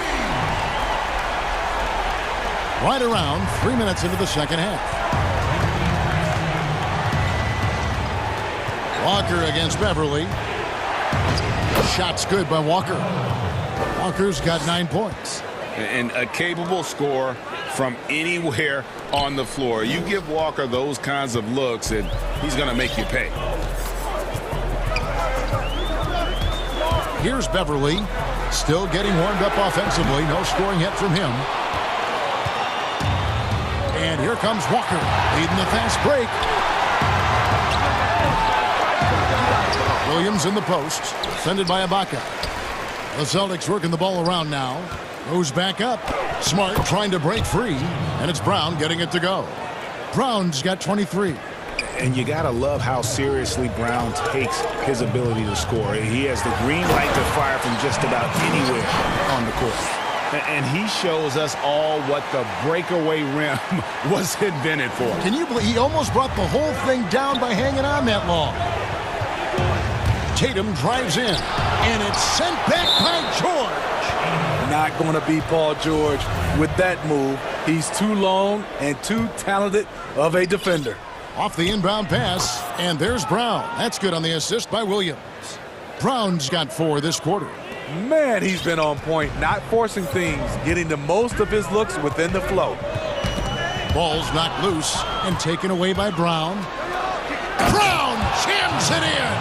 Right around 3 minutes into the 2nd half. Walker against Beverley. Shot's good by Walker. Walker's got 9 points. And a capable scorer from anywhere on the floor. You give Walker those kinds of looks and he's going to make you pay. Here's Beverley. Still getting warmed up offensively. No scoring yet from him. And here comes Walker, leading the fast break. Williams in the post, defended by Ibaka. The Celtics working the ball around now. Moves back up. Smart trying to break free, and it's Brown getting it to go. Brown's got 23. And you got to love how seriously Brown takes his ability to score. He has the green light to fire from just about anywhere on the court. And he shows us all what the breakaway rim was invented for. Can you believe he almost brought the whole thing down by hanging on that long? Tatum drives in, and it's sent back by George. Not going to be Paul George with that move. He's too long and too talented of a defender. Off the inbound pass, and there's Brown. That's good on the assist by Williams. Brown's got 4 this quarter. Man, he's been on point, not forcing things, getting the most of his looks within the flow. Ball's knocked loose and taken away by Brown. Brown jams it in.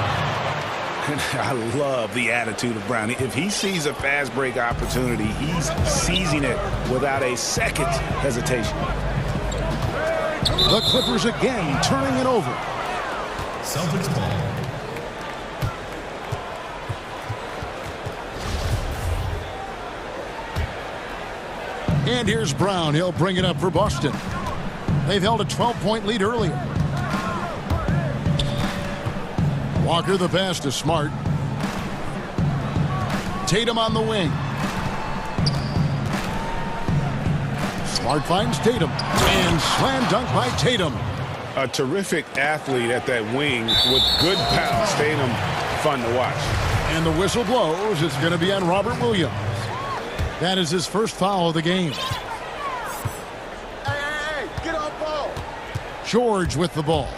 And I love the attitude of Brown. If he sees a fast break opportunity, he's seizing it without a second hesitation. The Clippers again turning it over. Celtics ball. And here's Brown. He'll bring it up for Boston. They've held a 12-point lead earlier. Walker the pass to Smart. Tatum on the wing. Smart finds Tatum. And slam dunk by Tatum. A terrific athlete at that wing with good bounce. Tatum, fun to watch. And the whistle blows. It's going to be on Robert Williams. That is his first foul of the game. Hey, get off ball. George with the ball.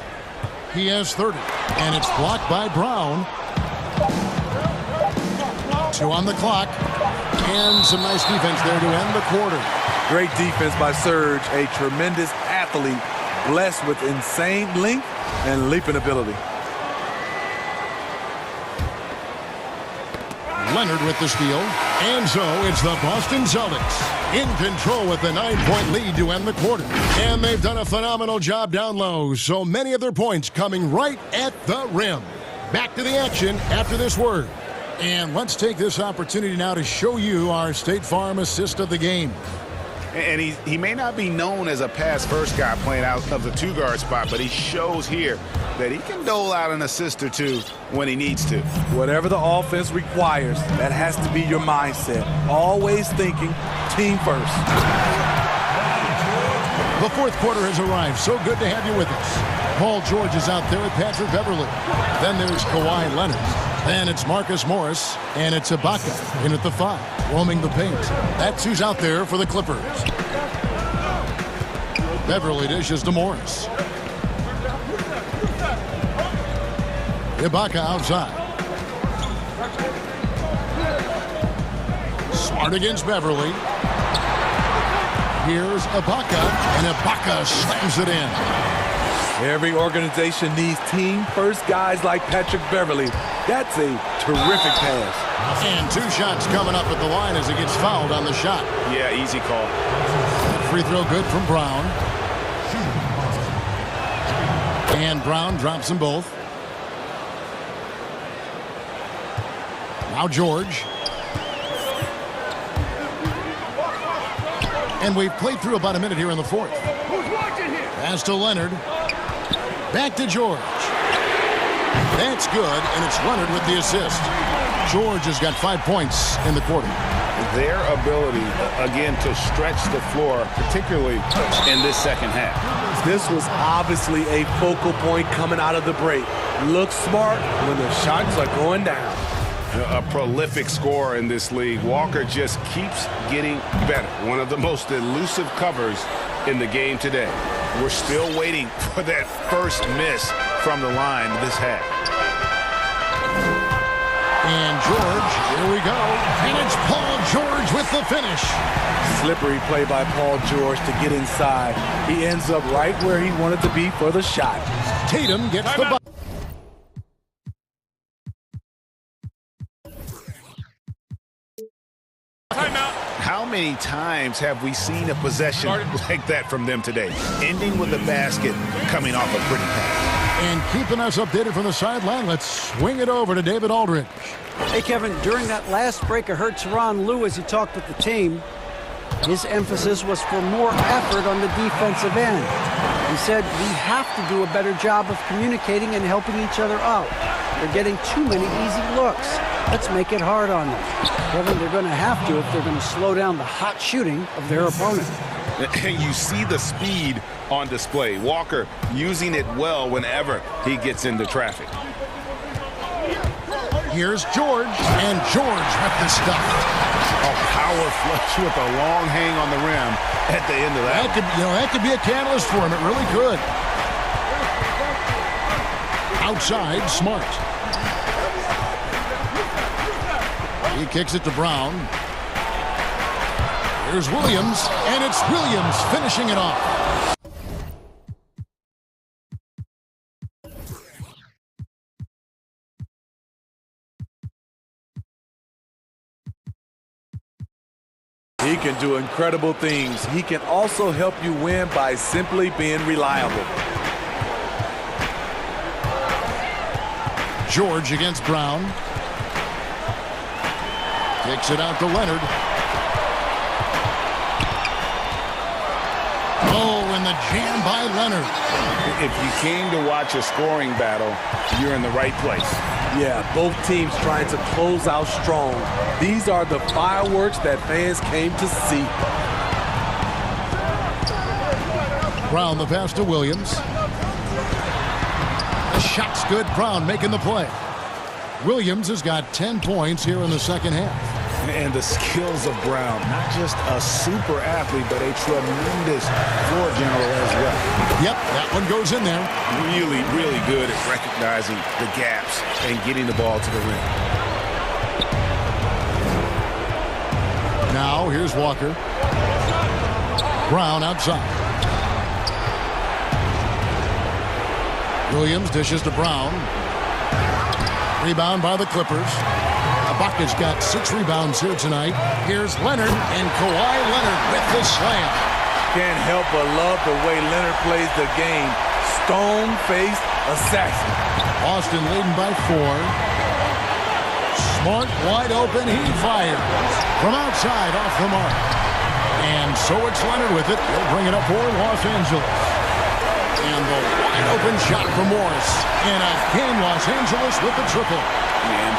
He has 30. And it's blocked by Brown. 2 on the clock. And some nice defense there to end the quarter. Great defense by Serge, a tremendous athlete, blessed with insane length and leaping ability. Leonard with the steal. And so it's the Boston Celtics in control with the 9-point lead to end the quarter. And they've done a phenomenal job down low. So many of their points coming right at the rim. Back to the action after this word. And let's take this opportunity now to show you our State Farm assist of the game. And he may not be known as a pass-first guy playing out of the two-guard spot, but he shows here that he can dole out an assist or two when he needs to. Whatever the offense requires, that has to be your mindset. Always thinking team first. The fourth quarter has arrived. So good to have you with us. Paul George is out there with Patrick Beverley. Then there's Kawhi Leonard. Then it's Marcus Morris, and it's Ibaka in at the 5, roaming the paint. That's who's out there for the Clippers. Beverley dishes to Morris. Ibaka outside. Smart against Beverley. Here's Ibaka, and Ibaka slams it in. Every organization needs team-first guys like Patrick Beverley. That's a terrific pass. And 2 shots coming up at the line as he gets fouled on the shot. Yeah, easy call. Free throw good from Brown. And Brown drops them both. Now George. And we've played through about a minute here in the fourth. Pass to Leonard. Back to George. That's good, and it's Leonard with the assist. George has got 5 points in the quarter. Their ability, again, to stretch the floor, particularly in this second half. This was obviously a focal point coming out of the break. Look smart when the shots are going down. A prolific scorer in this league. Walker just keeps getting better. One of the most elusive covers in the game today. We're still waiting for that first miss from the line this half. And George, here we go. And it's Paul George with the finish. Slippery play by Paul George to get inside. He ends up right where he wanted to be for the shot. Tatum gets the bucket. How many times have we seen a possession like that from them today? Ending with a basket, coming off a pretty pass. And keeping us updated from the sideline, let's swing it over to David Aldridge. Hey, Kevin, during that last break, I heard Tyronn Lue as he talked with the team. His emphasis was for more effort on the defensive end. He said, we have to do a better job of communicating and helping each other out. They're getting too many easy looks. Let's make it hard on them. Kevin, they're going to have to if they're going to slow down the hot shooting of their opponent. And you see the speed on display. Walker using it well whenever he gets into traffic. Here's George, and George with the stuff. A power flush with a long hang on the rim at the end of that. That could be a catalyst for him. It really could. Outside, Smart. He kicks it to Brown. Here's Williams, and it's Williams finishing it off. can do incredible things. He can also help you win by simply being reliable. George against Brown. Kicks it out to Leonard. Oh, and the jam by Leonard. If you came to watch a scoring battle, you're in the right place. Yeah, both teams trying to close out strong. These are the fireworks that fans came to see. Brown the pass to Williams. The shot's good. Brown making the play. Williams has got 10 points here in the second half. And the skills of Brown, not just a super athlete, but a tremendous floor general as well. Yep, that one goes in there. Really, really good at recognizing the gaps and getting the ball to the rim. Now, here's Walker. Brown outside. Williams dishes to Brown. Rebound by the Clippers. Ibaka's got 6 rebounds here tonight. Here's Leonard, and Kawhi Leonard with the slam. Can't help but love the way Leonard plays the game. Stone-faced assassin. Boston leading by 4. Smart, wide open, he fires. From outside, off the mark. And so it's Leonard with it. He'll bring it up for Los Angeles. And the wide open shot for Morris. And again, Los Angeles with the triple.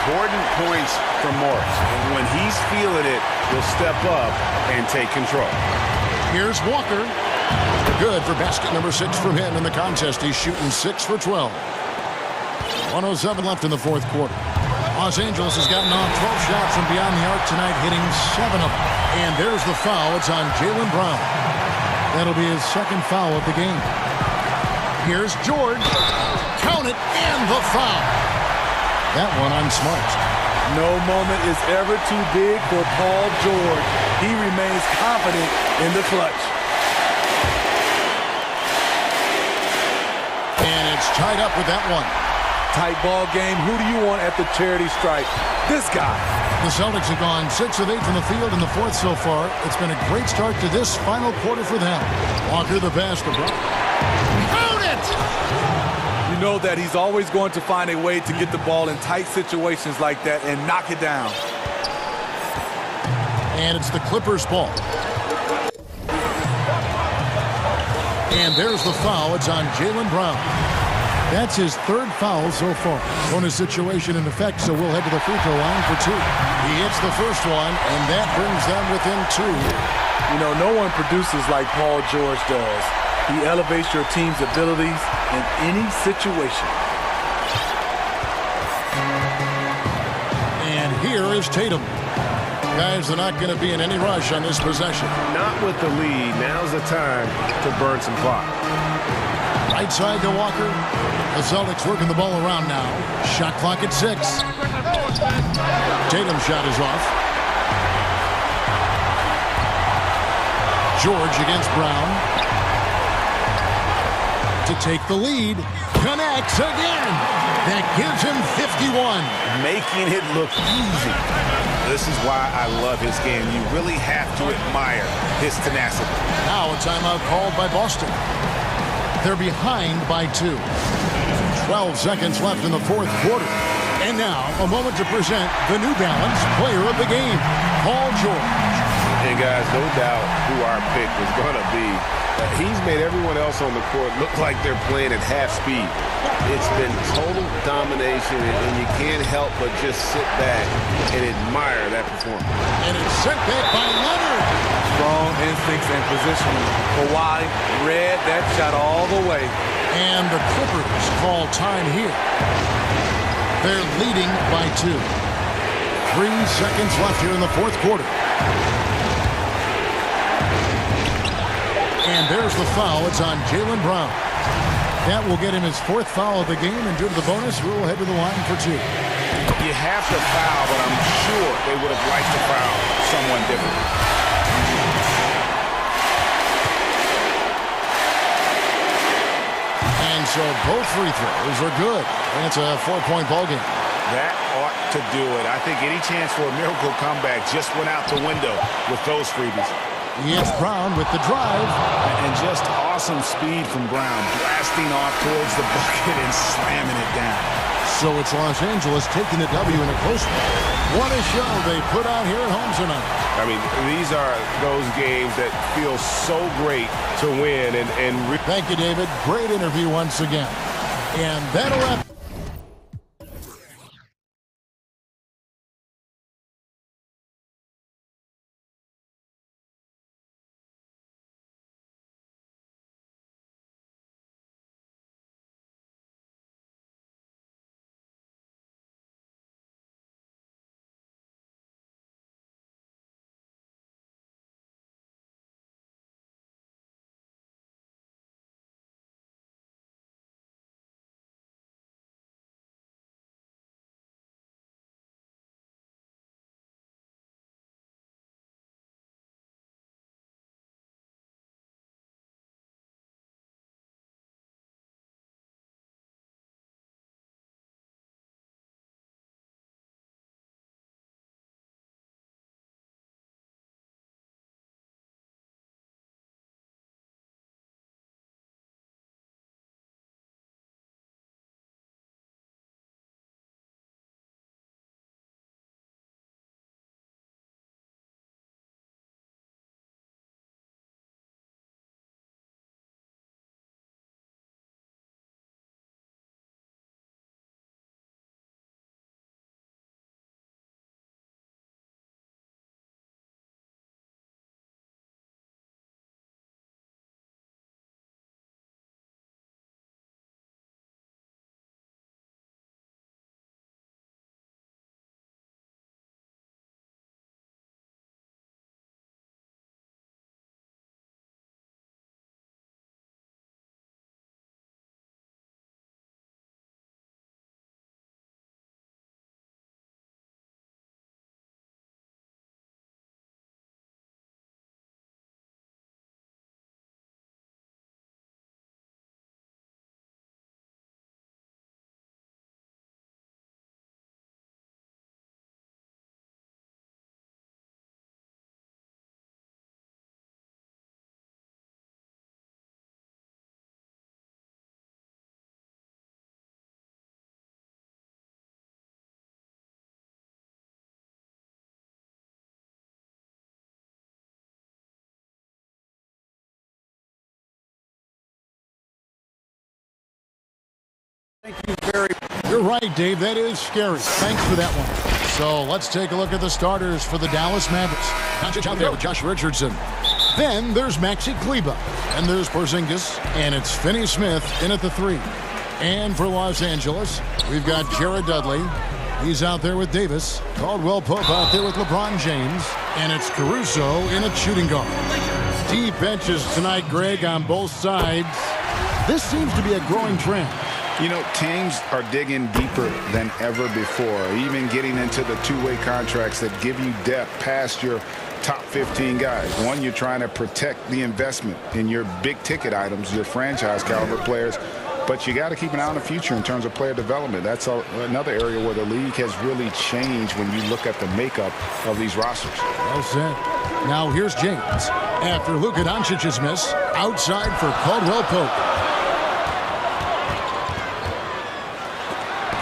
Important points from Morris. And when he's feeling it, he'll step up and take control. Here's Walker. Good for basket number 6 from him in the contest. He's shooting 6 for 12. 1:07 left in the fourth quarter. Los Angeles has gotten off 12 shots from beyond the arc tonight, hitting 7 of them. And there's the foul. It's on Jaylen Brown. That'll be his second foul of the game. Here's George. Count it, and the foul. That one on Smart. No moment is ever too big for Paul George. He remains confident in the clutch. And it's tied up with that one. Tight ball game. Who do you want at the charity stripe? This guy. The Celtics have gone 6 of 8 from the field in the fourth so far. It's been a great start to this final quarter for them. Walker the basketball. Count it! You know that he's always going to find a way to get the ball in tight situations like that and knock it down. And it's the Clippers' ball. And there's the foul. It's on Jaylen Brown. That's his 3rd foul so far. Bonus situation in effect, so we'll head to the free throw line for 2. He hits the first one, and that brings them within 2. You know, no one produces like Paul George does. He elevates your team's abilities in any situation. And here is Tatum. Guys, they're not going to be in any rush on this possession. Not with the lead. Now's the time to burn some clock. Right side to Walker. The Celtics working the ball around now. Shot clock at 6. Tatum's shot is off. George against Brown. To take the lead. Connects again. That gives him 51. Making it look easy. This is why I love his game. You really have to admire his tenacity. Now a timeout called by Boston. They're behind by 2. 12 seconds left in the fourth quarter. And now a moment to present the New Balance player of the game, Paul George. And guys, no doubt who our pick was going to be. He's made everyone else on the court look like they're playing at half speed. It's been total domination, and you can't help but just sit back and admire that performance. And it's sent back by Leonard. Strong instincts and positioning. Kawhi read that shot all the way. And the Clippers call time here. They're leading by 2. 3 seconds left here in the fourth quarter. And there's the foul. It's on Jaylen Brown. That will get him his 4th foul of the game, and due to the bonus, we'll head to the line for 2. You have to foul, but I'm sure they would have liked to foul someone different. And so both free throws are good. And it's a 4-point ball game. That ought to do it. I think any chance for a miracle comeback just went out the window with those freebies. Yes, Brown with the drive. And just awesome speed from Brown, blasting off towards the bucket and slamming it down. So it's Los Angeles taking the W in a close one. What a show they put on here at home tonight. I mean, these are those games that feel so great to win. Thank you, David. Great interview once again. And that'll wrap. Thank you very much. You're right, Dave. That is scary. Thanks for that one. So let's take a look at the starters for the Dallas Mavericks. Doncic out there with Josh Richardson. Then there's Maxi Kleber. And there's Porzingis. And it's Finney Smith in at the 3. And for Los Angeles, we've got Jared Dudley. He's out there with Davis. Caldwell Pope out there with LeBron James. And it's Caruso in at shooting guard. Deep benches tonight, Greg, on both sides. This seems to be a growing trend. You know, teams are digging deeper than ever before, even getting into the two-way contracts that give you depth past your top 15 guys. One, you're trying to protect the investment in your big-ticket items, your franchise-caliber players, but you got to keep an eye on the future in terms of player development. That's another area where the league has really changed when you look at the makeup of these rosters. Well said. Now here's James. After Luka Doncic's miss, outside for Caldwell Pope.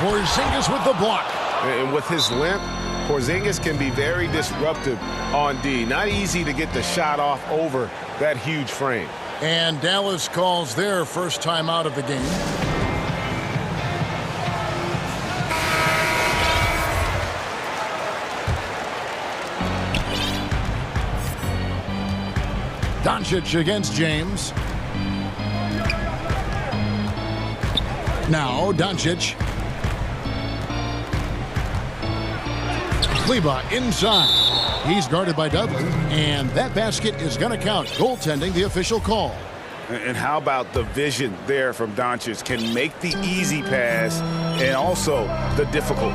Porzingis with the block. And with his length, Porzingis can be very disruptive on D. Not easy to get the shot off over that huge frame. And Dallas calls their first time out of the game. Doncic against James. Now Doncic. Kleber inside. He's guarded by Dudley. And that basket is going to count. Goaltending, the official call. And how about the vision there from Doncic? Can make the easy pass and also the difficult.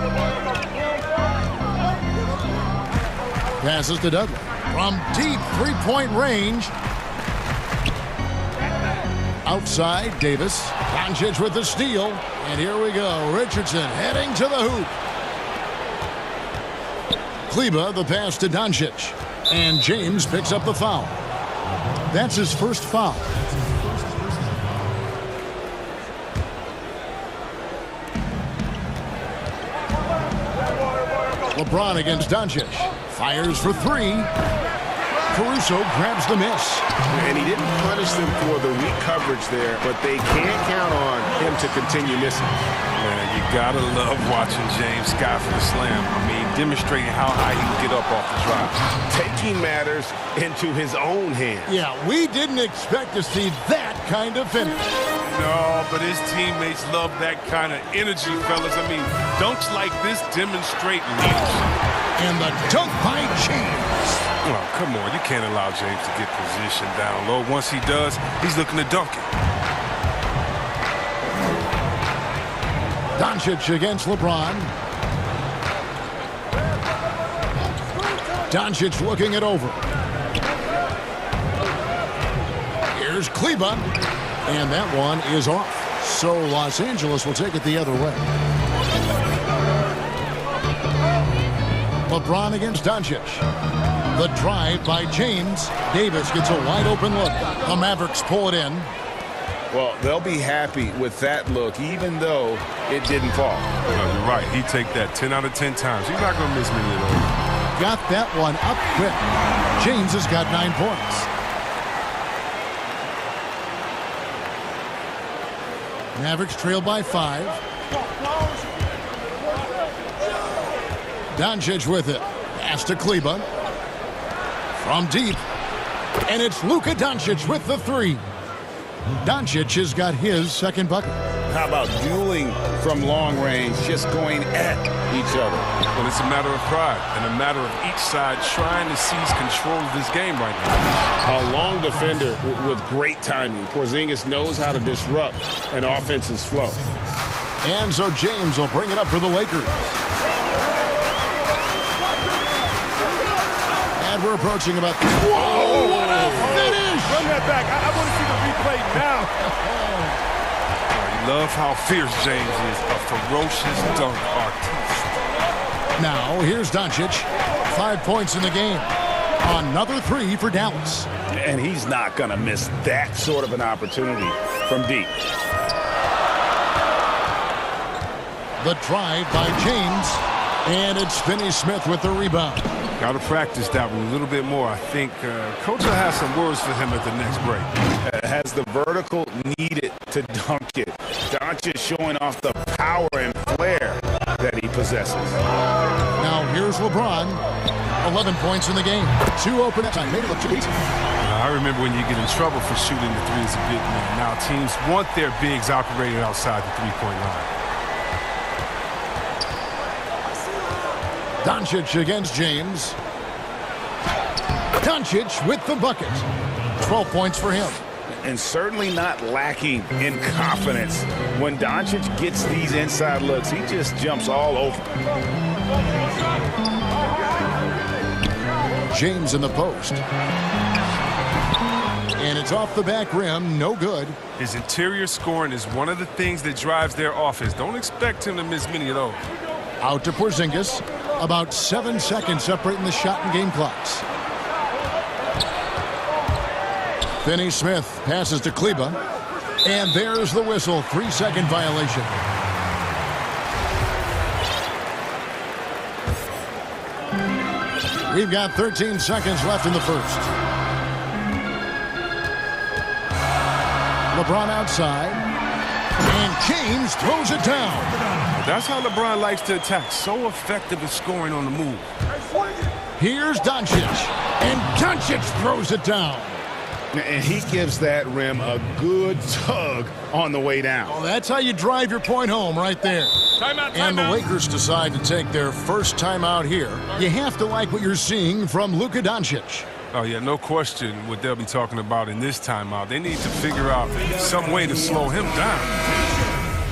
Passes to Dudley. From deep three-point range. Outside, Davis. Doncic with the steal. And here we go. Richardson heading to the hoop. Kleba, the pass to Doncic. And James picks up the foul. That's his first foul. LeBron against Doncic. Fires for three. Caruso grabs the miss. And he didn't punish them for the weak coverage there, but they can't count on him to continue missing. Man, you gotta love watching James Scott for the slam. I mean, demonstrating how high he can get up off the drive. Taking matters into his own hands. Yeah, we didn't expect to see that kind of finish. No, but his teammates love that kind of energy, fellas. I mean, dunks like this demonstrate leadership. And the dunk by James. Oh, come on. You can't allow James to get positioned down low. Once he does, he's looking to dunk it. Doncic against LeBron. Doncic looking it over. Here's Kleba. And that one is off. So Los Angeles will take it the other way. LeBron against Doncic. The drive by James. Davis gets a wide open look. The Mavericks pull it in. Well, they'll be happy with that look, even though it didn't fall. No, you're right. He'd take that 10 out of 10 times. He's not going to miss many of those. Got that one up quick. James has got 9 points. Mavericks trail by 5. Doncic with it. Pass to Kleba. From deep. And it's Luka Doncic with the 3. Doncic has got his second bucket. How about dueling from long range, just going at each other? Well, it's a matter of pride and a matter of each side trying to seize control of this game right now. A long defender with great timing. Porzingis knows how to disrupt an offense's flow. And so James will bring it up for the Lakers. And we're approaching about... Whoa, what a finish! Run that back. I want to see the replay now. Love how fierce James is, a ferocious dunk artist. Now, here's Doncic. 5 points in the game. Another 3 for Dallas. And he's not going to miss that sort of an opportunity from deep. The drive by James. And it's Finney Smith with the rebound. Got to practice that one a little bit more. I think Coach will have some words for him at the next break. Has the vertical needed to dunk it. Doncic showing off the power and flair that he possesses. Now here's LeBron. 11 points in the game. 2 open time. Made it look too easy. I remember when you get in trouble for shooting the three as a big man. Now teams want their bigs operating outside the three-point line. Doncic against James. Doncic with the bucket. 12 points for him. And certainly not lacking in confidence. When Doncic gets these inside looks, he just jumps all over. James in the post. And it's off the back rim, no good. His interior scoring is one of the things that drives their offense. Don't expect him to miss many of those. Out to Porzingis. About 7 seconds separating the shot and game clocks. Finney Smith passes to Kleba. And there's the whistle. 3-second violation. We've got 13 seconds left in the first. LeBron outside. And James throws it down. That's how LeBron likes to attack. So effective at scoring on the move. Here's Doncic. And Doncic throws it down. And he gives that rim a good tug on the way down. Well, that's how you drive your point home right there. Timeout, and the Lakers decide to take their first timeout here. You have to like what you're seeing from Luka Doncic. Oh, yeah, no question what they'll be talking about in this timeout. They need to figure out some way to slow him down.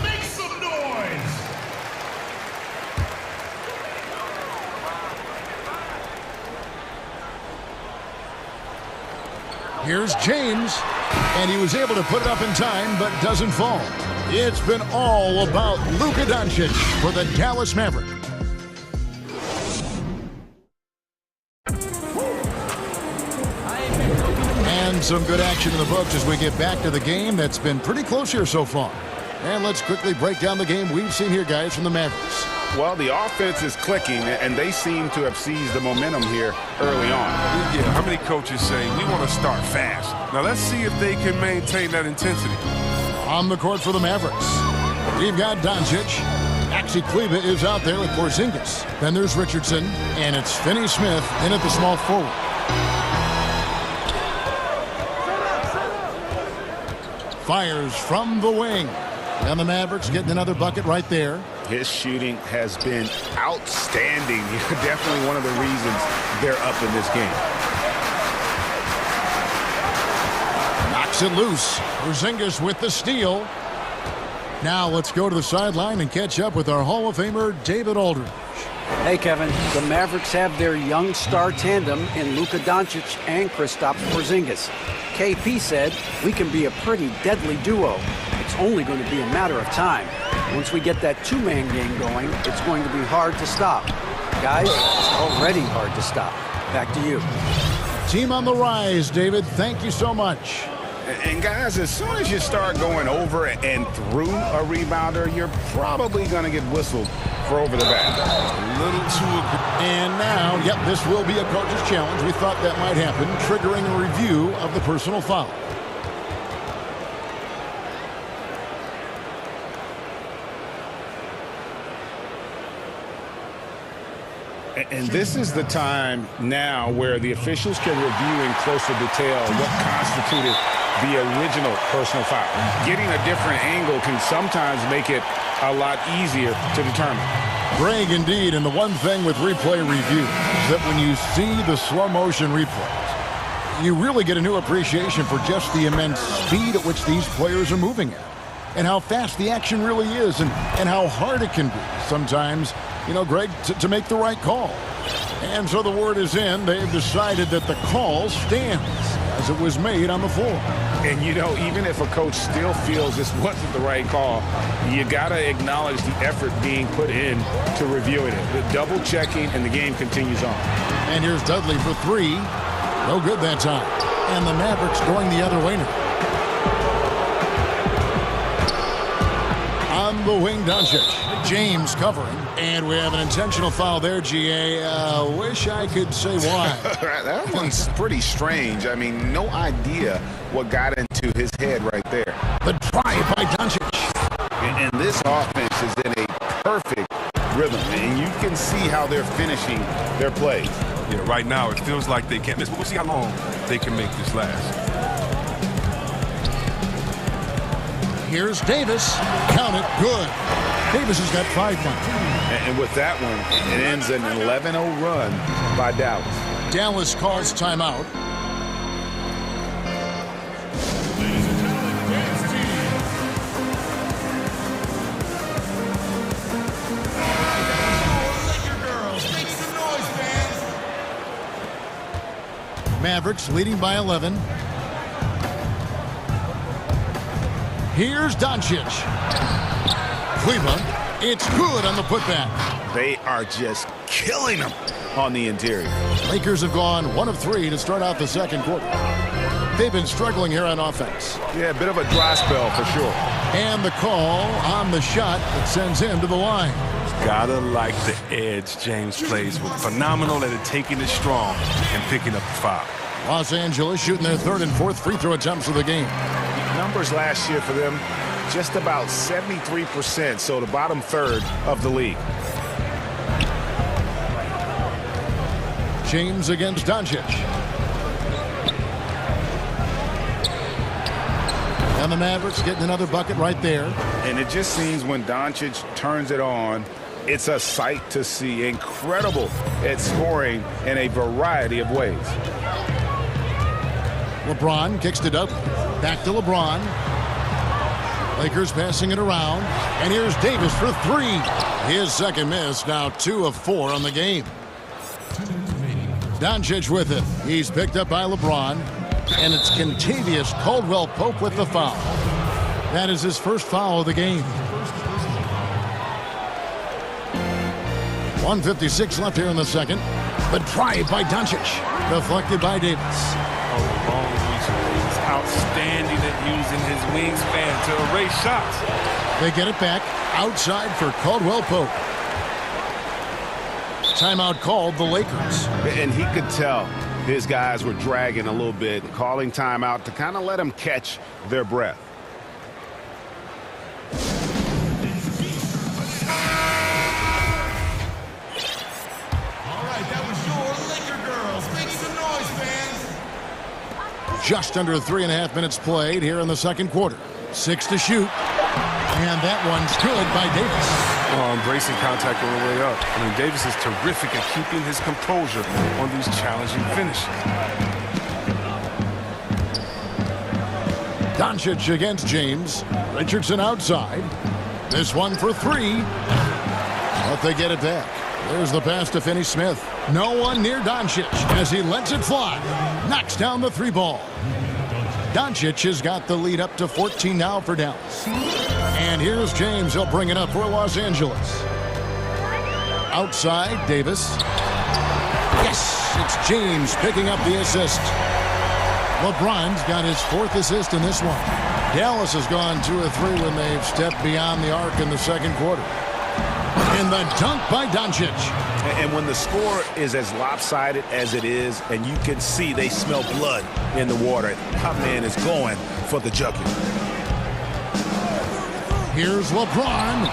Make some noise! Here's James, and he was able to put it up in time, but doesn't fall. It's been all about Luka Doncic for the Dallas Mavericks. And some good action in the books as we get back to the game that's been pretty close here so far. And let's quickly break down the game we've seen here, guys, from the Mavericks. Well, the offense is clicking, and they seem to have seized the momentum here early on. Yeah, how many coaches say, we want to start fast? Now, let's see if they can maintain that intensity. On the court for the Mavericks, we've got Doncic. Maxi Kleber is out there with Porzingis. Then there's Richardson, and it's Finney-Smith in at the small forward. Fires from the wing. And the Mavericks getting another bucket right there. His shooting has been outstanding. Definitely one of the reasons they're up in this game. Knocks it loose. Porzingis with the steal. Now let's go to the sideline and catch up with our Hall of Famer, David Aldridge. Hey, Kevin. The Mavericks have their young star tandem in Luka Doncic and Kristaps Porzingis. KP said, we can be a pretty deadly duo. It's only going to be a matter of time. Once we get that two-man game going, it's going to be hard to stop. Guys, it's already hard to stop. Back to you. Team on the rise, David. Thank you so much. And guys, as soon as you start going over and through a rebounder, you're probably going to get whistled for over the back. A little too. And now, yep, this will be a coach's challenge. We thought that might happen, triggering a review of the personal foul. And this is the time now where the officials can review in closer detail what constituted the original personal foul. Getting a different angle can sometimes make it a lot easier to determine. Greg, indeed, and the one thing with replay review is that when you see the slow motion replays, you really get a new appreciation for just the immense speed at which these players are moving at, and how fast the action really is, and how hard it can be sometimes, you know, Greg, to make the right call. And so the word is in. They've decided that the call stands as it was made on the floor. And, you know, even if a coach still feels this wasn't the right call, you got to acknowledge the effort being put in to reviewing it. The double checking, and the game continues on. And here's Dudley for three. No good that time. And the Mavericks going the other way now. On the wing, Doncic. James covering. And we have an intentional foul there, GA. Wish I could say why. That one's pretty strange. I mean, no idea what got into his head right there. The drive by Doncic. And this offense is in a perfect rhythm. And you can see how they're finishing their plays. Yeah, right now it feels like they can't miss, but we'll see how long they can make this last. Here's Davis. Count it. Good. Davis has got 5 points. And with that one, it ends an 11-0 run by Dallas. Dallas calls timeout. Mavericks leading by 11. Here's Doncic. Cleveland, it's good on the putback. They are just killing them on the interior. Lakers have gone 1 of 3 to start out the second quarter. They've been struggling here on offense. Yeah, a bit of a dry spell for sure. And the call on the shot that sends him to the line. Gotta like the edge James plays with. Phenomenal at it, taking it strong and picking up the foul. Los Angeles shooting their 3rd and 4th free throw attempts of the game. Numbers last year for them, just about 73%, so the bottom third of the league. James against Doncic. And the Mavericks getting another bucket right there. And it just seems when Doncic turns it on, it's a sight to see. Incredible at scoring in a variety of ways. LeBron kicks to Dudley. Back to LeBron. Lakers passing it around. And here's Davis for 3. His second miss, now 2 of 4 on the game. Doncic with it. He's picked up by LeBron. And it's Kentavious Caldwell-Pope with the foul. That is his first foul of the game. 1:56 left here in the second. The drive by Doncic. Deflected by Davis. outstanding at using his wingspan to erase shots. They get it back outside for Caldwell Pope. Timeout called the Lakers. And he could tell his guys were dragging a little bit, calling timeout to kind of let them catch their breath. Just under 3.5 minutes played here in the second quarter. 6 to shoot. And that one's good by Davis. Embracing contact on the way up. I mean, Davis is terrific at keeping his composure on these challenging finishes. Doncic against James. Richardson outside. This one for 3. But they get it back. There's the pass to Finney-Smith. No one near Doncic as he lets it fly. Knocks down the 3 ball. Doncic has got the lead up to 14 now for Dallas. And here's James. He'll bring it up for Los Angeles. Outside, Davis. Yes, it's James picking up the assist. LeBron's got his 4th assist in this one. Dallas has gone 2 of 3 when they've stepped beyond the arc in the second quarter. And the dunk by Doncic. And when the score is as lopsided as it is, and you can see they smell blood in the water, that man is going for the jugular. Here's LeBron.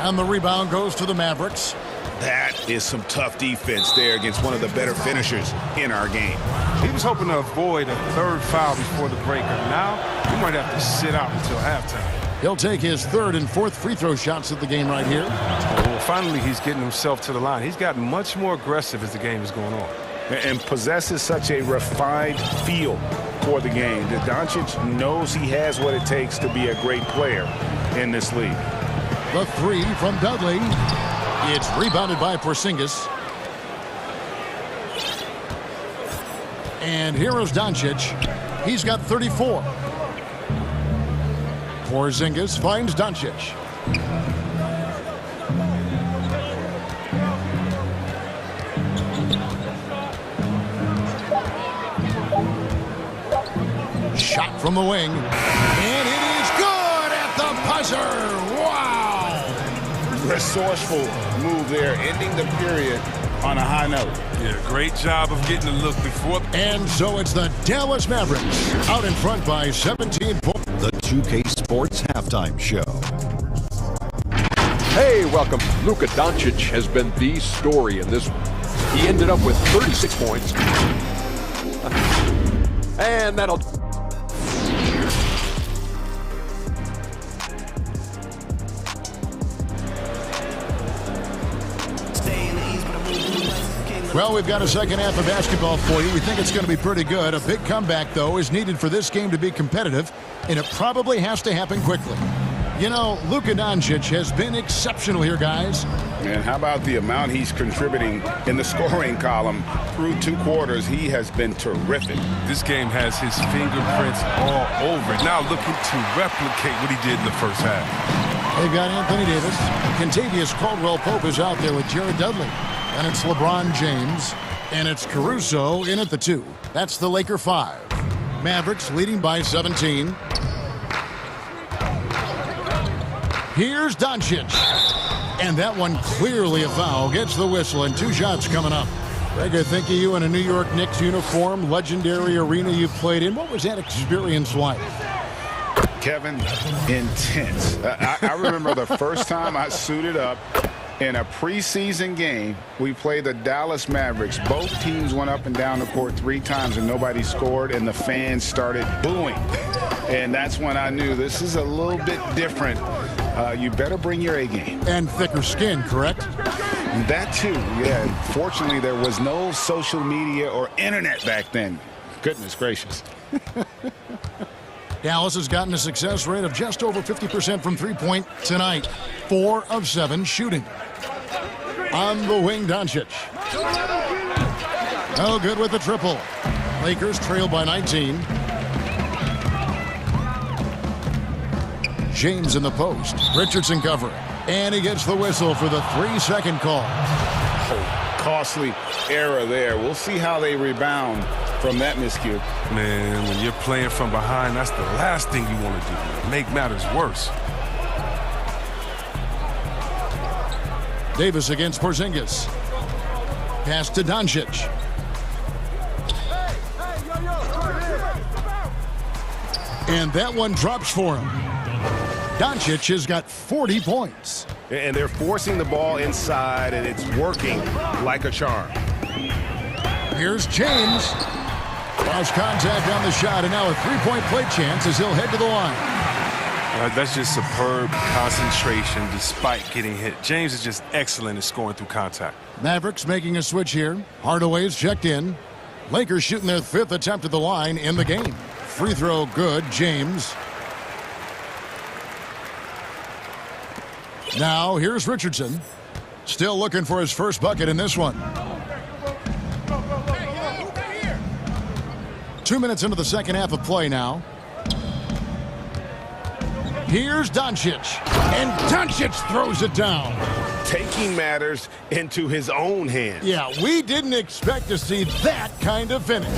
And the rebound goes to the Mavericks. That is some tough defense there against one of the better finishers in our game. He was hoping to avoid a 3rd foul before the break. Now, he might have to sit out until halftime. He'll take his 3rd and 4th free throw shots of the game right here. Well, finally, he's getting himself to the line. He's gotten much more aggressive as the game is going on. And possesses such a refined feel for the game. Doncic knows he has what it takes to be a great player in this league. The 3 from Dudley. It's rebounded by Porzingis. And here is Doncic. He's got 34. Porzingis finds Doncic. Shot from the wing. And it is good at the buzzer. Wow! Resourceful move there, ending the period on a high note. Yeah, great job of getting a look before. And so it's the Dallas Mavericks out in front by 17 points. The 2K Sports Halftime Show. Hey, welcome. Luka Doncic has been the story in this one. He ended up with 36 points. And that'll... Well, we've got a second half of basketball for you. We think it's going to be pretty good. A big comeback, though, is needed for this game to be competitive, and it probably has to happen quickly. You know, Luka Doncic has been exceptional here, guys. And how about the amount he's contributing in the scoring column through 2 quarters? He has been terrific. This game has his fingerprints all over it. Now looking to replicate what he did in the first half. They've got Anthony Davis. Contavious Caldwell-Pope is out there with Jared Dudley. And it's LeBron James. And it's Caruso in at the 2. That's the Laker 5. Mavericks leading by 17. Here's Doncic. And that one clearly a foul. Gets the whistle and 2 shots coming up. Greg, I think of you in a New York Knicks uniform, legendary arena you played in. What was that experience like? Kevin, intense. I remember the first time I suited up in a preseason game. We played the Dallas Mavericks. Both teams went up and down the court 3 times and nobody scored, and the fans started booing. And that's when I knew this is a little bit different. You better bring your A game. And thicker skin, correct? That too, yeah. Fortunately, there was no social media or internet back then. Goodness gracious. Dallas has gotten a success rate of just over 50% from three-point tonight. 4 of 7 shooting. On the wing, Doncic. Oh, good with the triple. Lakers trail by 19. James in the post. Richardson covering. And he gets the whistle for the 3-second call. Oh, costly error there. We'll see how they rebound from that miscue. Man, when you're playing from behind, that's the last thing you want to do. Make matters worse. Davis against Porzingis. Pass to Doncic. And that one drops for him. Doncic has got 40 points. And they're forcing the ball inside, and it's working like a charm. Here's James. Lost contact on the shot, and now a three-point play chance as he'll head to the line. That's just superb concentration despite getting hit. James is just excellent at scoring through contact. Mavericks making a switch here. Hardaway's checked in. Lakers shooting their 5th attempt at the line in the game. Free throw good, James. Now here's Richardson. Still looking for his first bucket in this one. 2 minutes into the second half of play now. Here's Doncic, and Doncic throws it down. Taking matters into his own hands. Yeah, we didn't expect to see that kind of finish.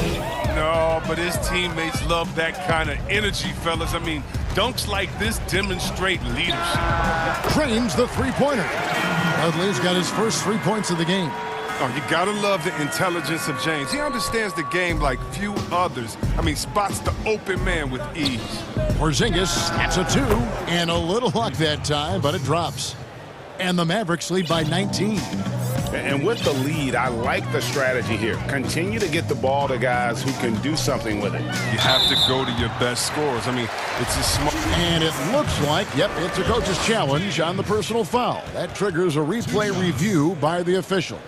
No, but his teammates love that kind of energy, fellas. I mean, dunks like this demonstrate leadership. Drains the three-pointer. Dudley's got his first 3 points of the game. Oh, you gotta love the intelligence of James. He understands the game like few others. I mean, spots the open man with ease. Porzingis, that's a 2, and a little luck that time, but it drops. And the Mavericks lead by 19. And with the lead, I like the strategy here. Continue to get the ball to guys who can do something with it. You have to go to your best scorers. I mean, it's a smart... And it looks like, yep, it's a coach's challenge on the personal foul. That triggers a replay review by the officials.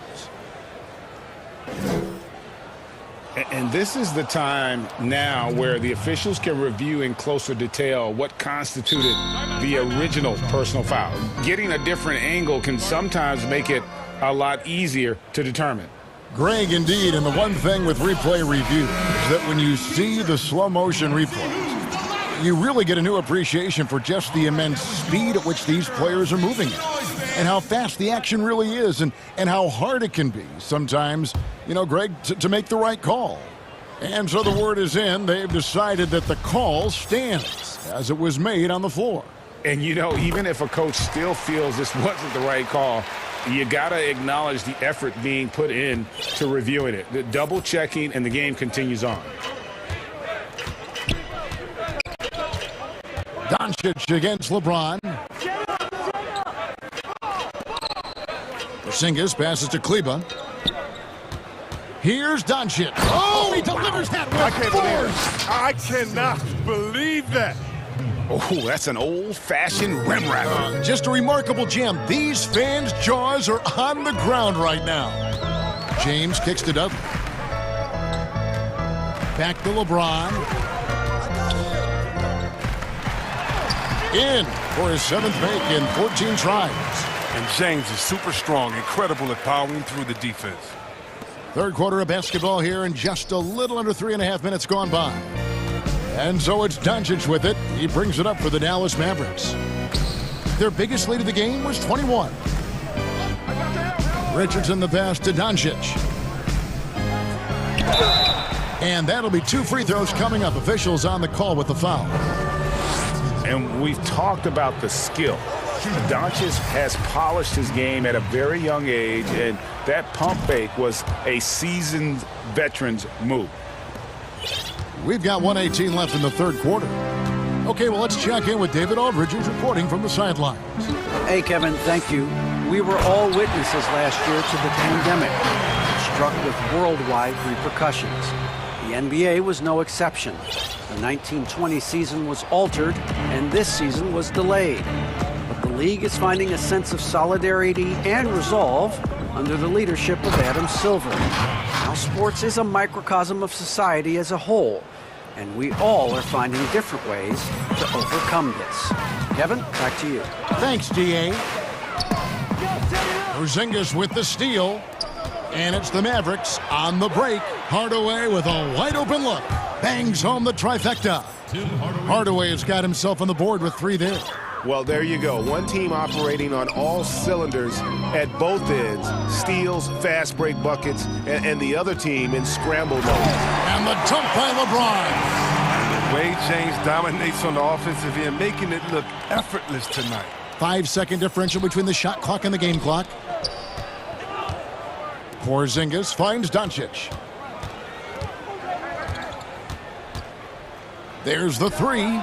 And this is the time now where the officials can review in closer detail what constituted the original personal foul. Getting a different angle can sometimes make it a lot easier to determine. Greg, indeed, and the one thing with replay review is that when you see the slow motion replays, you really get a new appreciation for just the immense speed at which these players are moving and how fast the action really is and how hard it can be sometimes, you know, Greg, to make the right call. And so the word is in. They've decided that the call stands as it was made on the floor. And, you know, even if a coach still feels this wasn't the right call, you got to acknowledge the effort being put in to reviewing it. The double checking, and the game continues on. Doncic against LeBron. Porzingis passes to Kleba. Here's Doncic. Oh, he delivers that with force. I cannot believe that. Oh, that's an old-fashioned rim wrap. Just a remarkable jam. These fans' jaws are on the ground right now. James kicks to Dudley. Back to LeBron. In for his 7th make in 14 tries. And James is super strong, incredible at powering through the defense. Third quarter of basketball here, and just a little under 3.5 minutes gone by. And so it's Doncic with it. He brings it up for the Dallas Mavericks. Their biggest lead of the game was 21. Richardson the pass to Doncic. And that'll be 2 free throws coming up. Officials on the call with the foul. And we've talked about the skill. Doncic has polished his game at a very young age, and that pump fake was a seasoned veteran's move. We've got 1:18 left in the third quarter. Okay, well, let's check in with David Aldridge, who's reporting from the sidelines. Hey, Kevin, thank you. We were all witnesses last year to the pandemic, struck with worldwide repercussions. The NBA was no exception. The 1920 season was altered, and this season was delayed. But the league is finding a sense of solidarity and resolve under the leadership of Adam Silver. Now, sports is a microcosm of society as a whole, and we all are finding different ways to overcome this. Kevin, back to you. Thanks, D.A. Porzingis with the steal, and it's the Mavericks on the break. Hardaway with a wide-open look. Bangs home the trifecta. Hardaway has got himself on the board with 3 there. Well, there you go. One team operating on all cylinders at both ends. Steals, fast break buckets, and the other team in scramble mode. And the dunk by LeBron. The way James dominates on the offensive end, making it look effortless tonight. 5-second differential between the shot clock and the game clock. Porzingis finds Doncic. There's the three.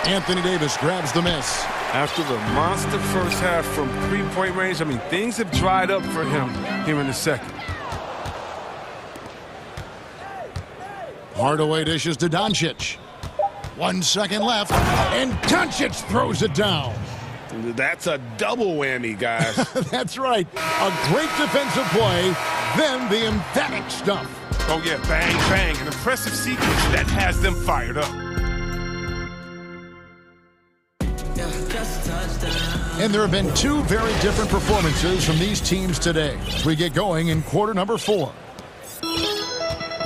Anthony Davis grabs the miss. After the monster first half from three-point range, I mean, things have dried up for him here in the second. Hardaway dishes to Doncic. 1 second left, and Doncic throws it down. That's a double whammy, guys. That's right. A great defensive play, then the emphatic stuff. Oh, yeah, bang, bang. An impressive sequence that has them fired up. And there have been two very different performances from these teams today as we get going in quarter number 4.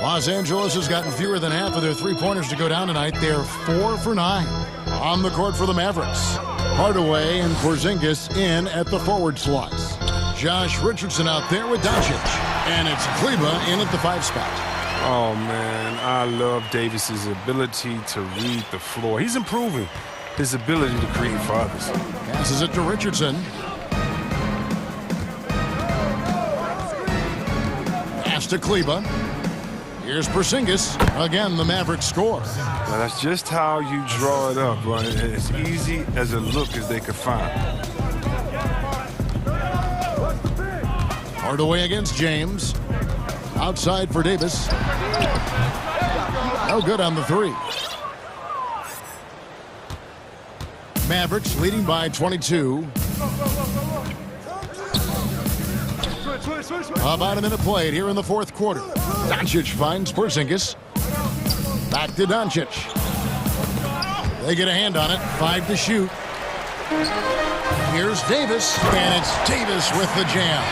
Los Angeles has gotten fewer than half of their three-pointers to go down tonight. They're 4 for 9 on the court for the Mavericks. Hardaway and Porzingis in at the forward slots. Josh Richardson out there with Doncic. And it's Kleba in at the 5 spot. Oh, man, I love Davis's ability to read the floor. He's improving his ability to create for others. Passes it to Richardson. Pass to Kleba. Here's Porzingis. Again, the Mavericks score. Now, that's just how you draw it up, right? As easy as a look as they could find. Hardaway against James. Outside for Davis. No good on the three. Mavericks leading by 22. About a minute played here in the fourth quarter. Doncic finds Porzingis. Back to Doncic. They get a hand on it. 5 to shoot. Here's Davis, and it's Davis with the jam.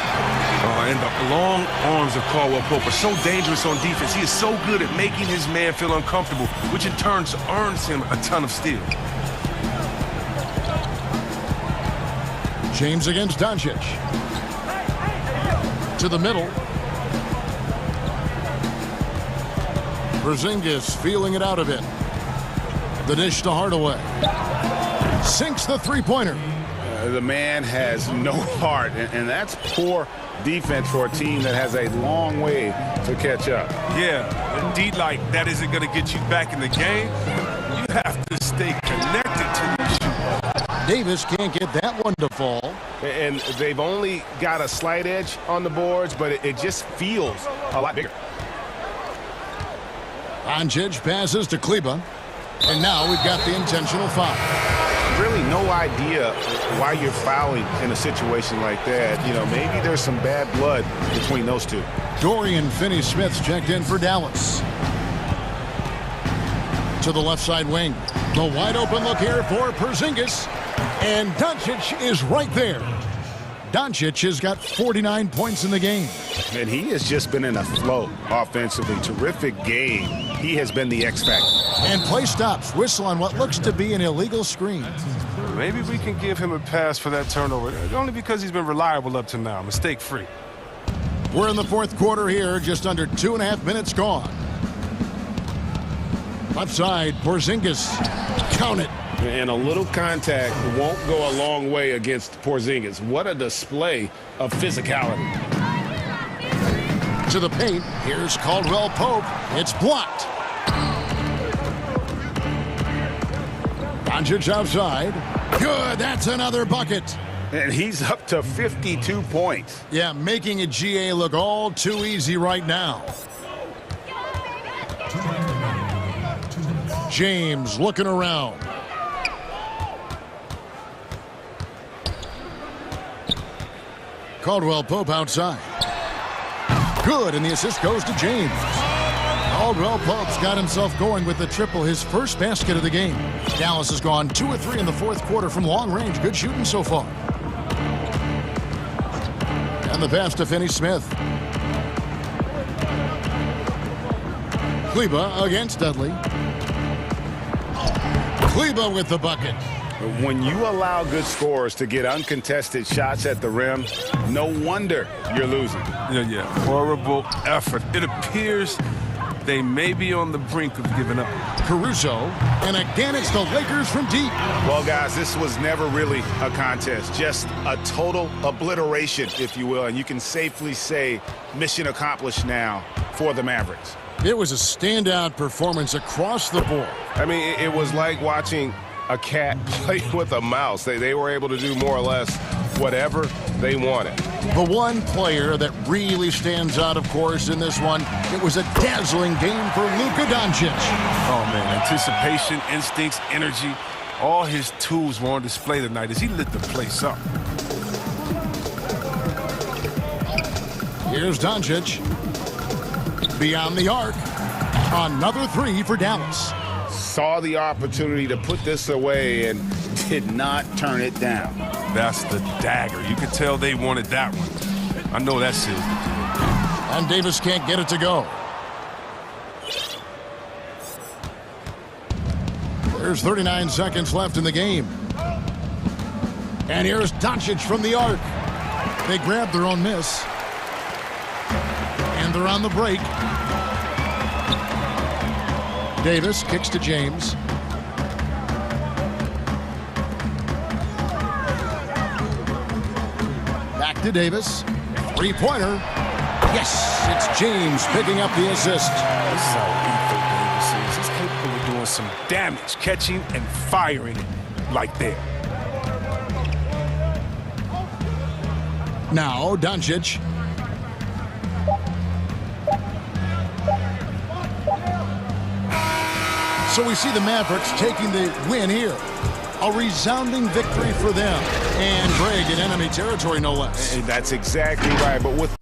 And the long arms of Caldwell Pope are so dangerous on defense. He is so good at making his man feel uncomfortable, which in turn earns him a ton of steals. James against Doncic. To the middle. Porzingis feeling it out a bit. The dish to Hardaway. Sinks the three-pointer. The man has no heart, and that's poor defense for a team that has a long way to catch up. Yeah, indeed, like that isn't going to get you back in the game. You have to stay connected to the shoot. Davis can't get that one to fall. And they've only got a slight edge on the boards, but it just feels a lot bigger. Doncic passes to Kleba. And now we've got the intentional foul. Really no idea why you're fouling in a situation like that. You know, maybe there's some bad blood between those two. Dorian Finney-Smith's checked in for Dallas. To the left side wing. The wide open look here for Porzingis. And Doncic is right there. Doncic has got 49 points in the game. And he has just been in a flow offensively. Terrific game. He has been the X factor. And play stops. Whistle on what looks to be an illegal screen. Maybe we can give him a pass for that turnover, only because he's been reliable up to now, mistake-free. We're in the fourth quarter here, just under 2.5 minutes gone. Left side, Porzingis. Count it. And a little contact won't go a long way against Porzingis. What a display of physicality. To the paint, here's Caldwell Pope. It's blocked. Doncic outside. Good, that's another bucket. And he's up to 52 points. Yeah, making a GA look all too easy right now. James looking around. Caldwell Pope outside. Good, and the assist goes to James. Caldwell Pope's got himself going with the triple, his first basket of the game. Dallas has gone 2 of 3 in the fourth quarter from long range. Good shooting so far. And the pass to Finney-Smith. Kleba against Dudley. Kleba with the bucket. When you allow good scorers to get uncontested shots at the rim, no wonder you're losing. Yeah. Horrible effort. It appears they may be on the brink of giving up. Caruso, and again it's the Lakers from deep. Well, guys, this was never really a contest, just a total obliteration, if you will, and you can safely say mission accomplished now for the Mavericks. It was a standout performance across the board. I mean, it was like watching a cat play with a mouse. They were able to do more or less whatever they wanted. The one player that really stands out, of course, in this one, it was a dazzling game for Luka Doncic. Oh, man, anticipation, instincts, energy, all his tools were on display tonight as he lit the place up. Here's Doncic. Beyond the arc. Another three for Dallas. Saw the opportunity to put this away and did not turn it down. That's the dagger. You could tell they wanted that one. I know that seals the deal. And Davis can't get it to go. There's 39 seconds left in the game. And here's Doncic from the arc. They grab their own miss. And they're on the break. Davis kicks to James. Back to Davis. Three-pointer. Yes, it's James picking up the assist. This is how lethal Davis is. He's capable of doing some damage, catching and firing it like that. Now, Doncic. So we see the Mavericks taking the win here. A resounding victory for them. And Greg in enemy territory, no less. That's exactly right. But with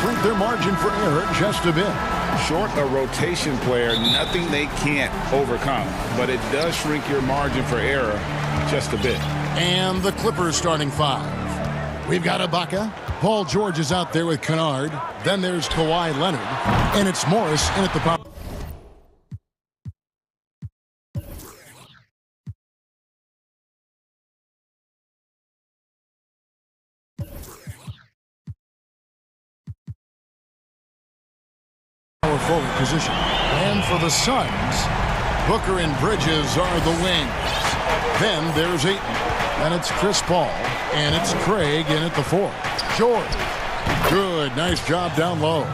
shrink their margin for error just a bit. Short a rotation player, nothing they can't overcome, but it does shrink your margin for error just a bit. And the Clippers starting 5. We've got Ibaka. Paul George is out there with Kennard. Then there's Kawhi Leonard. And it's Morris in at the power. Forward position. And for the Suns, Booker and Bridges are the wings. Then there's Ayton. And it's Chris Paul. And it's Craig in at the 4. George. Good. Nice job down low.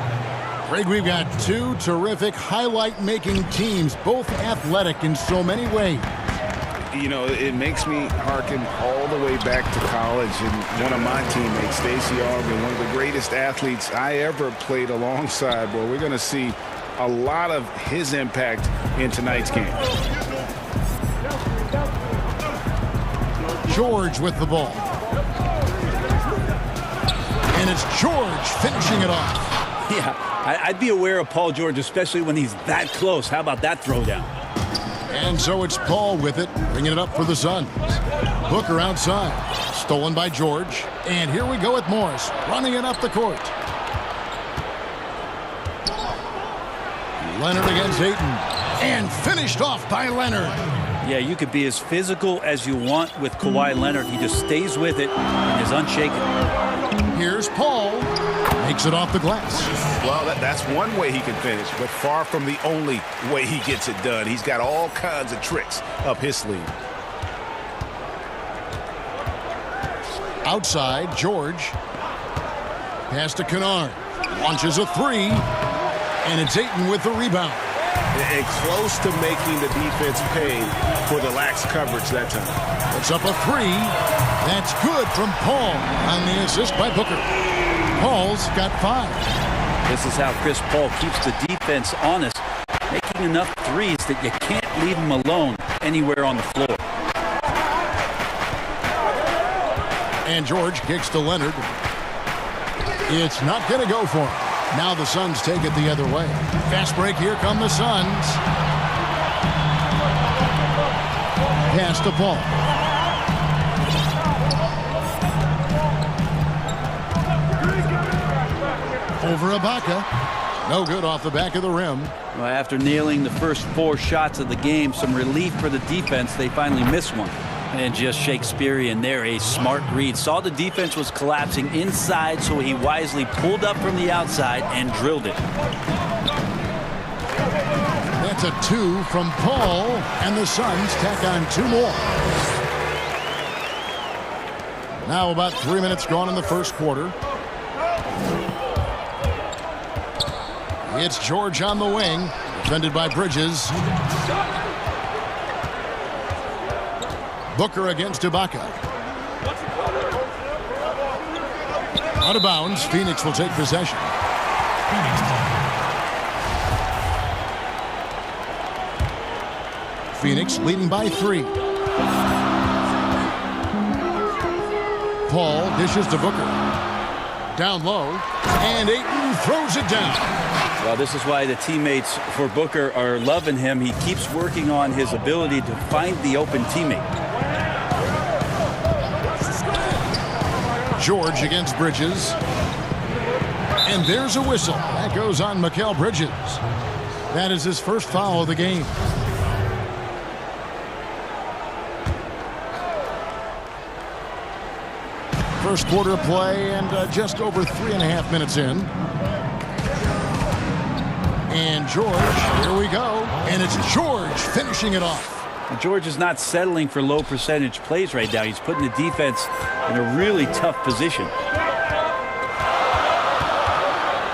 Craig, we've got two terrific highlight-making teams, both athletic in so many ways. You know, it makes me hearken all the way back to college, and one of my teammates, Stacey Ogden, one of the greatest athletes I ever played alongside. Well, we're going to see a lot of his impact in tonight's game. George with the ball. And it's George finishing it off. Yeah, I'd be aware of Paul George, especially when he's that close. How about that throwdown? And so it's Paul with it, bringing it up for the Suns. Booker outside, stolen by George. And here we go with Morris, running it up the court. Leonard against Ayton, and finished off by Leonard. Yeah, you could be as physical as you want with Kawhi Leonard. He just stays with it and is unshaken. Here's Paul, makes it off the glass. Well, that's one way he can finish, but far from the only way he gets it done. He's got all kinds of tricks up his sleeve. Outside, George. Pass to Kennard. Launches a 3. And it's Ayton with the rebound. And close to making the defense pay for the lax coverage that time. Puts up a 3. That's good from Paul on the assist by Booker. Paul's got 5. This is how Chris Paul keeps the defense honest, making enough threes that you can't leave him alone anywhere on the floor. And George kicks to Leonard. It's not going to go for him. Now the Suns take it the other way. Fast break, here come the Suns. Pass to Paul. Over Ibaka. No good off the back of the rim. Well, after nailing the first 4 shots of the game, some relief for the defense. They finally missed one. And just Shakespearean there, a smart read. Saw the defense was collapsing inside, so he wisely pulled up from the outside and drilled it. That's a 2 from Paul, and the Suns tack on 2 more. Now about 3 minutes gone in the first quarter. It's George on the wing, defended by Bridges. Booker against Ibaka. Out of bounds, Phoenix will take possession. Phoenix leading by 3. Paul dishes to Booker. Down low, and Ayton throws it down. Well, this is why the teammates for Booker are loving him. He keeps working on his ability to find the open teammate. George against Bridges. And there's a whistle. That goes on Mikal Bridges. That is his first foul of the game. First quarter play, and just over 3.5 minutes in. And George, here we go. And it's George finishing it off. George is not settling for low percentage plays right now. He's putting the defense in a really tough position.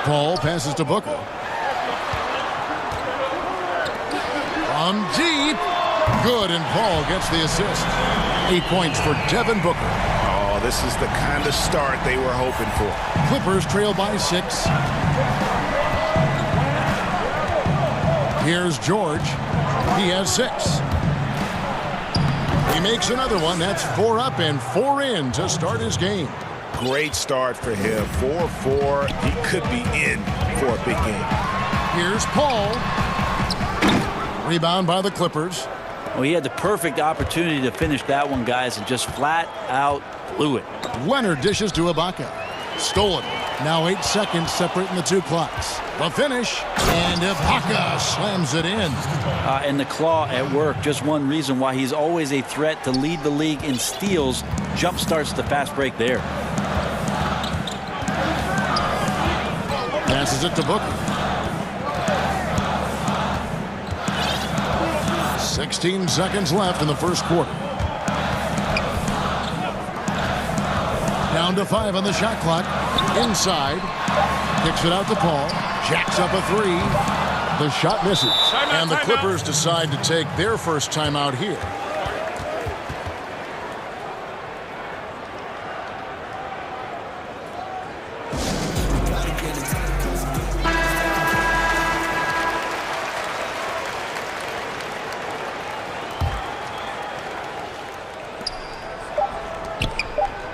Paul passes to Booker. From deep. Good, and Paul gets the assist. 8 points for Devin Booker. Oh, this is the kind of start they were hoping for. Clippers trail by 6. Here's George. He has 6. He makes another one. That's 4 up and 4 in to start his game. Great start for him. 4-4. He could be in for a big game. Here's Paul. Rebound by the Clippers. Well, he had the perfect opportunity to finish that one, guys, and just flat out blew it. Leonard dishes to Ibaka. Stolen. Now 8 seconds separating the two clocks. The finish, and Ibaka slams it in. And the claw at work. Just one reason why he's always a threat to lead the league in steals. Jump starts the fast break there. Passes it to Booker. 16 seconds left in the first quarter. Down to 5 on the shot clock. Inside. Kicks it out to Paul. Jacks up a 3. The shot misses. And the Clippers decide to take their first timeout here.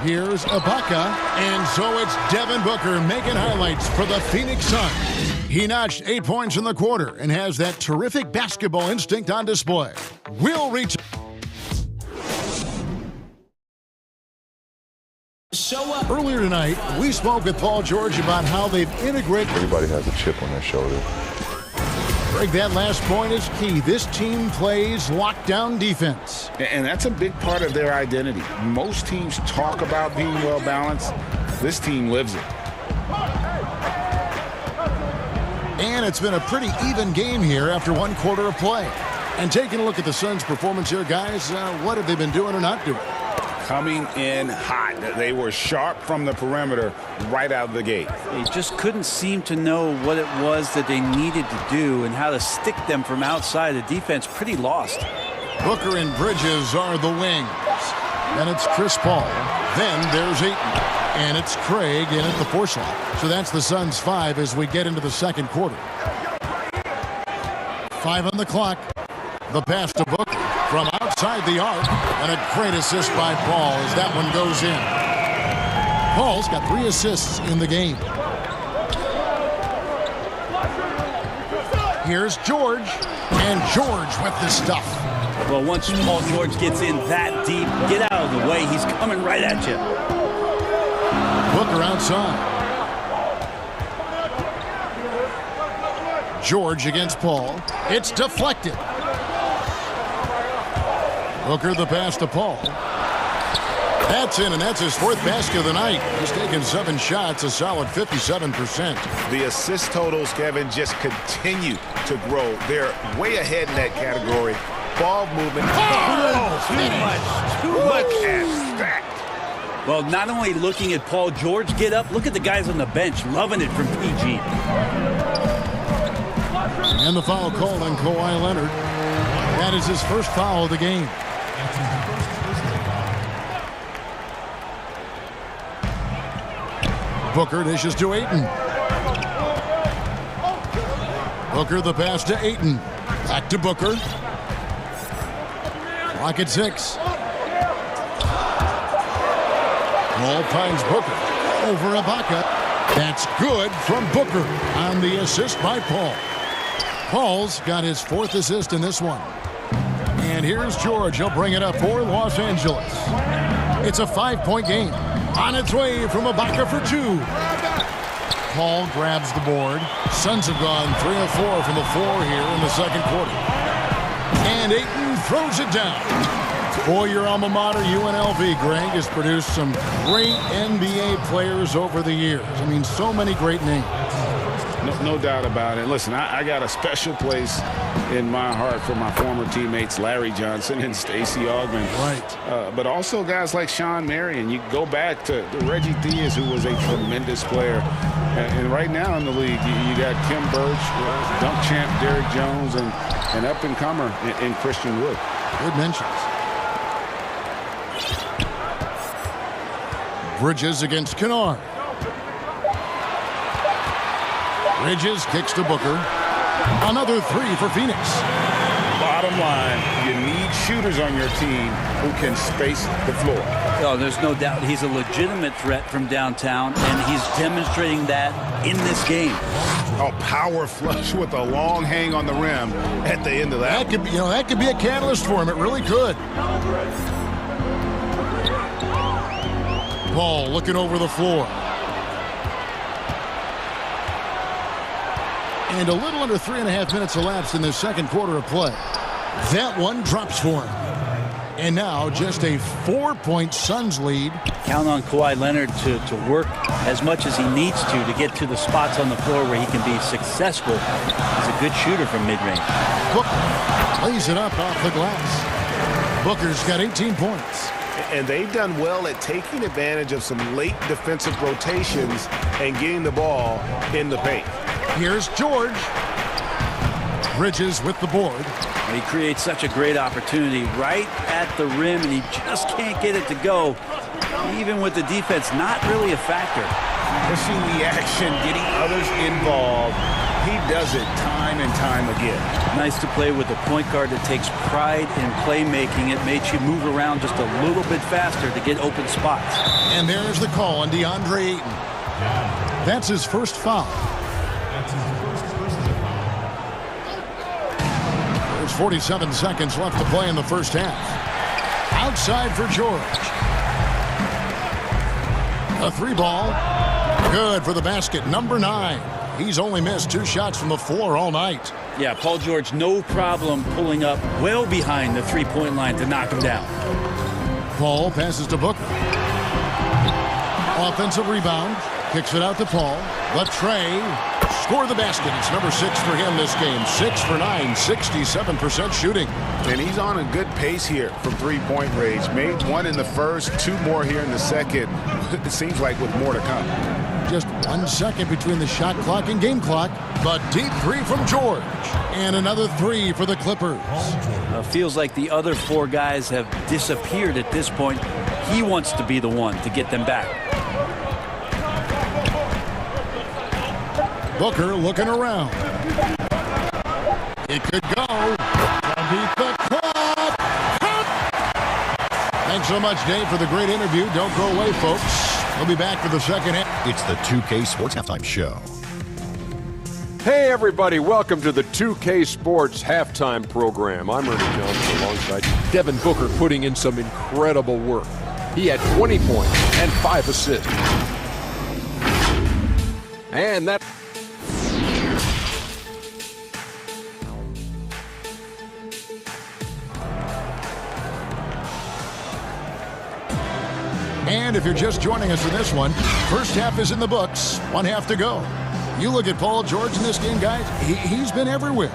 Here's Ibaka, and so it's Devin Booker making highlights for the Phoenix Suns. He notched 8 points in the quarter and has that terrific basketball instinct on display. We'll reach. Earlier tonight, we spoke with Paul George about how they've integrated. Everybody has a chip on their shoulder. Greg, that last point is key. This team plays lockdown defense. And that's a big part of their identity. Most teams talk about being well-balanced. This team lives it. And it's been a pretty even game here after one quarter of play. And taking a look at the Suns' performance here, guys, what have they been doing or not doing? Coming in hot. They were sharp from the perimeter right out of the gate. They just couldn't seem to know what it was that they needed to do and how to stick them from outside. The defense pretty lost. Booker and Bridges are the wings. And it's Chris Paul. Then there's Ayton. And it's Craig in at the 4 slot. So that's the Suns' 5 as we get into the second quarter. 5 on the clock. The pass to Booker from outside the arc. And a great assist by Paul as that one goes in. Paul's got 3 assists in the game. Here's George. And George with the stuff. Well, once Paul George gets in that deep, get out of the way. He's coming right at you. Booker outside. George against Paul. It's deflected. Booker the pass to Paul. That's in, and that's his 4th basket of the night. He's taken 7 shots, a solid 57%. The assist totals, Kevin, just continue to grow. They're way ahead in that category. Ball movement. Too much. Look at that. Well, not only looking at Paul George get up, look at the guys on the bench loving it from PG. And the foul called on Kawhi Leonard. That is his first foul of the game. Booker dishes to Ayton. Booker the pass to Ayton. Back to Booker. Clock at 6. Paul finds Booker over Ibaka. That's good from Booker on the assist by Paul. Paul's got his 4th assist in this one. And here's George. He'll bring it up for Los Angeles. It's a 5-point game. On its way from Ibaka for 2. Paul grabs the board. Suns have gone 3 of 4 from the floor here in the second quarter. And Ayton throws it down. Boy, your alma mater, UNLV, Greg, has produced some great NBA players over the years. I mean, so many great names. No doubt about it. Listen, I got a special place in my heart for my former teammates Larry Johnson and Stacey Augmon. Right. But also guys like Sean Marion. You go back to Reggie Theus, who was a tremendous player. And right now in the league, you got Kim Birch, dunk champ Derrick Jones, and an up-and-comer in Christian Wood. Good mentions. Bridges against Kennard. Bridges kicks to Booker. Another 3 for Phoenix. Bottom line, you need shooters on your team who can space the floor. Oh, there's no doubt he's a legitimate threat from downtown, and he's demonstrating that in this game. A power flush with a long hang on the rim at the end of that. That could be a catalyst for him. It really could. Ball looking over the floor. And a little under 3.5 minutes elapsed in the second quarter of play. That one drops for him. And now just a 4-point Suns lead. Count on Kawhi Leonard to work as much as he needs to get to the spots on the floor where he can be successful. He's a good shooter from mid-range. Booker lays it up off the glass. Booker's got 18 points. And they've done well at taking advantage of some late defensive rotations and getting the ball in the paint. Here's George. Bridges with the board. He creates such a great opportunity right at the rim, and he just can't get it to go. Even with the defense not really a factor. Pushing the action, getting others involved. He does it time and time again. Nice to play with a point guard that takes pride in playmaking. It makes you move around just a little bit faster to get open spots. And there's the call on DeAndre Ayton. That's his first foul. There's 47 seconds left to play in the first half. Outside for George. A 3-ball. Good for the basket. Number 9. He's only missed 2 shots from the floor all night. Yeah, Paul George, no problem pulling up well behind the 3-point line to knock him down. Paul passes to Booker. Offensive rebound. Kicks it out to Paul. But Trey score the basket. It's number 6 for him this game. 6 for 9, 67% shooting. And he's on a good pace here from 3-point range. Made 1 in the first, 2 more here in the second. It seems like with more to come. Just 1 second between the shot clock and game clock. But deep 3 from George. And another 3 for the Clippers. Feels like the other 4 guys have disappeared at this point. He wants to be the one to get them back. Booker looking around. It could go. Beat the clock. Thanks so much, Dave, for the great interview. Don't go away, folks. We'll be back for the second half. It's the 2K Sports Halftime Show. Hey, everybody. Welcome to the 2K Sports Halftime Program. I'm Ernie Johnson alongside Devin Booker, putting in some incredible work. He had 20 points and 5 assists. And that... And if you're just joining us in this one, first half is in the books. 1 half to go. You look at Paul George in this game, guys. He's been everywhere.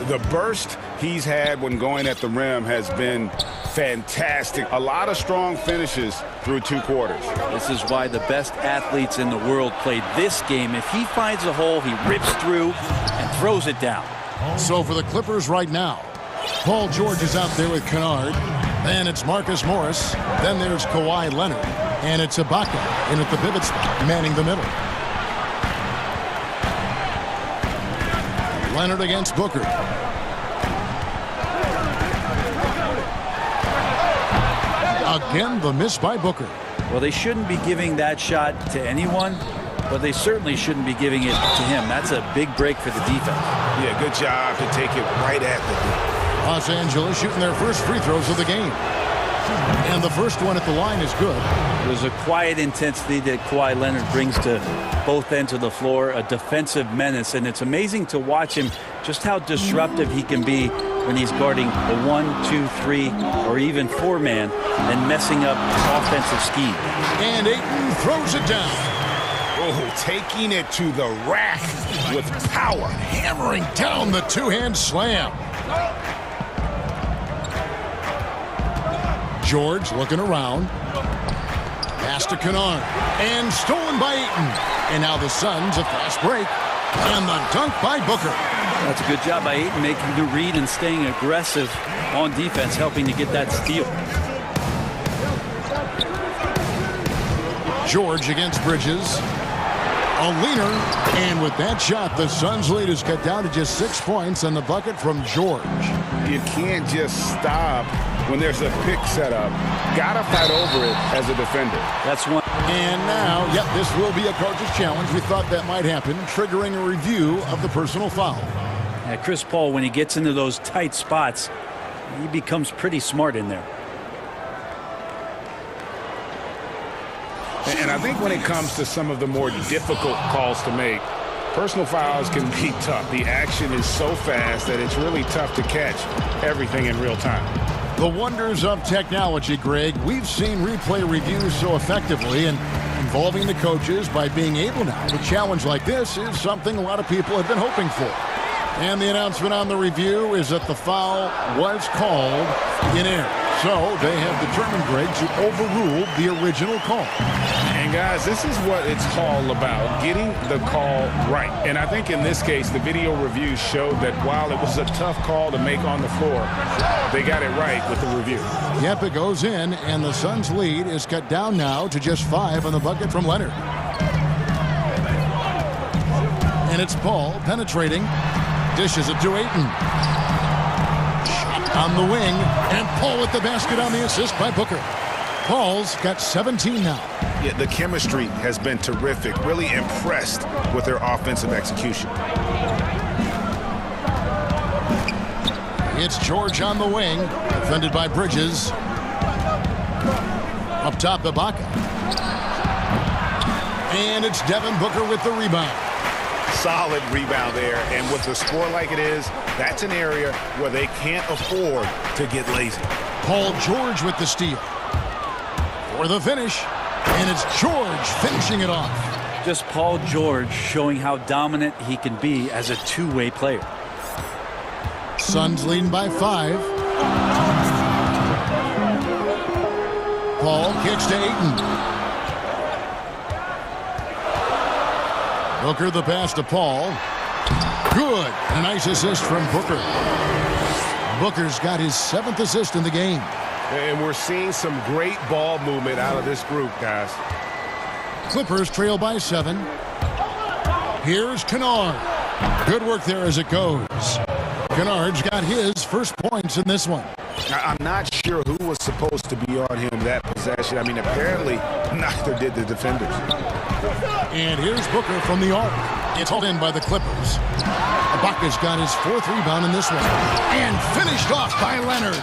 The burst he's had when going at the rim has been fantastic. A lot of strong finishes through 2 quarters. This is why the best athletes in the world play this game. If he finds a hole, he rips through and throws it down. So for the Clippers right now, Paul George is out there with Kennard. Then it's Marcus Morris. Then there's Kawhi Leonard. And it's Ibaka in at the pivot spot, manning the middle. Leonard against Booker. Again, the miss by Booker. Well, they shouldn't be giving that shot to anyone, but they certainly shouldn't be giving it to him. That's a big break for the defense. Yeah, good job to take it right at the... Los Angeles shooting their first free throws of the game. And the first one at the line is good. There's a quiet intensity that Kawhi Leonard brings to both ends of the floor, a defensive menace, and it's amazing to watch him just how disruptive he can be when he's guarding a 1, 2, 3, or even 4-man and messing up offensive scheme. And Ayton throws it down. Oh, taking it to the rack with power. Hammering down the 2-hand slam. George looking around. Pass to Kennard. And stolen by Ayton. And now the Suns a fast break. And the dunk by Booker. That's a good job by Ayton, making the read and staying aggressive on defense, helping to get that steal. George against Bridges. A leaner, and with that shot, the Suns' lead is cut down to just 6 points on the bucket from George. You can't just stop when there's a pick set up. Gotta fight over it as a defender. That's one. And now, yep, this will be a coach's challenge. We thought that might happen, triggering a review of the personal foul. Yeah, Chris Paul, when he gets into those tight spots, he becomes pretty smart in there. And I think when it comes to some of the more difficult calls to make, personal fouls can be tough. The action is so fast that it's really tough to catch everything in real time. The wonders of technology, Greg. We've seen replay reviews so effectively, and involving the coaches by being able now to challenge like this is something a lot of people have been hoping for. And the announcement on the review is that the foul was called in error. So they have determined, Greg, to overrule the original call. And guys, this is what it's all about, getting the call right. And I think in this case, the video review showed that while it was a tough call to make on the floor, they got it right with the review. Yep, it goes in, and the Suns' lead is cut down now to just 5 on the bucket from Leonard. And it's Paul penetrating. Dishes it to Ayton. Shot on the wing, and Paul with the basket on the assist by Booker. Paul's got 17 now. Yeah, the chemistry has been terrific. Really impressed with their offensive execution. It's George on the wing, defended by Bridges. Up top, Ibaka. And it's Devin Booker with the rebound. Solid rebound there, and with the score like it is, that's an area where they can't afford to get lazy. Paul George with the steal. For the finish, and it's George finishing it off. Just Paul George showing how dominant he can be as a two-way player. Suns leading by 5. Paul kicks to Ayton. Booker the pass to Paul. Good. A nice assist from Booker. Booker's got his 7th assist in the game. And we're seeing some great ball movement out of this group, guys. Clippers trail by 7. Here's Kennard. Good work there as it goes. Kennard's got his first points in this one. I'm not sure who was supposed to be on him that possession. I mean, apparently neither did the defenders. And here's Booker from the arc. It's hauled in by the Clippers. Ibaka's got his 4th rebound in this one. And finished off by Leonard.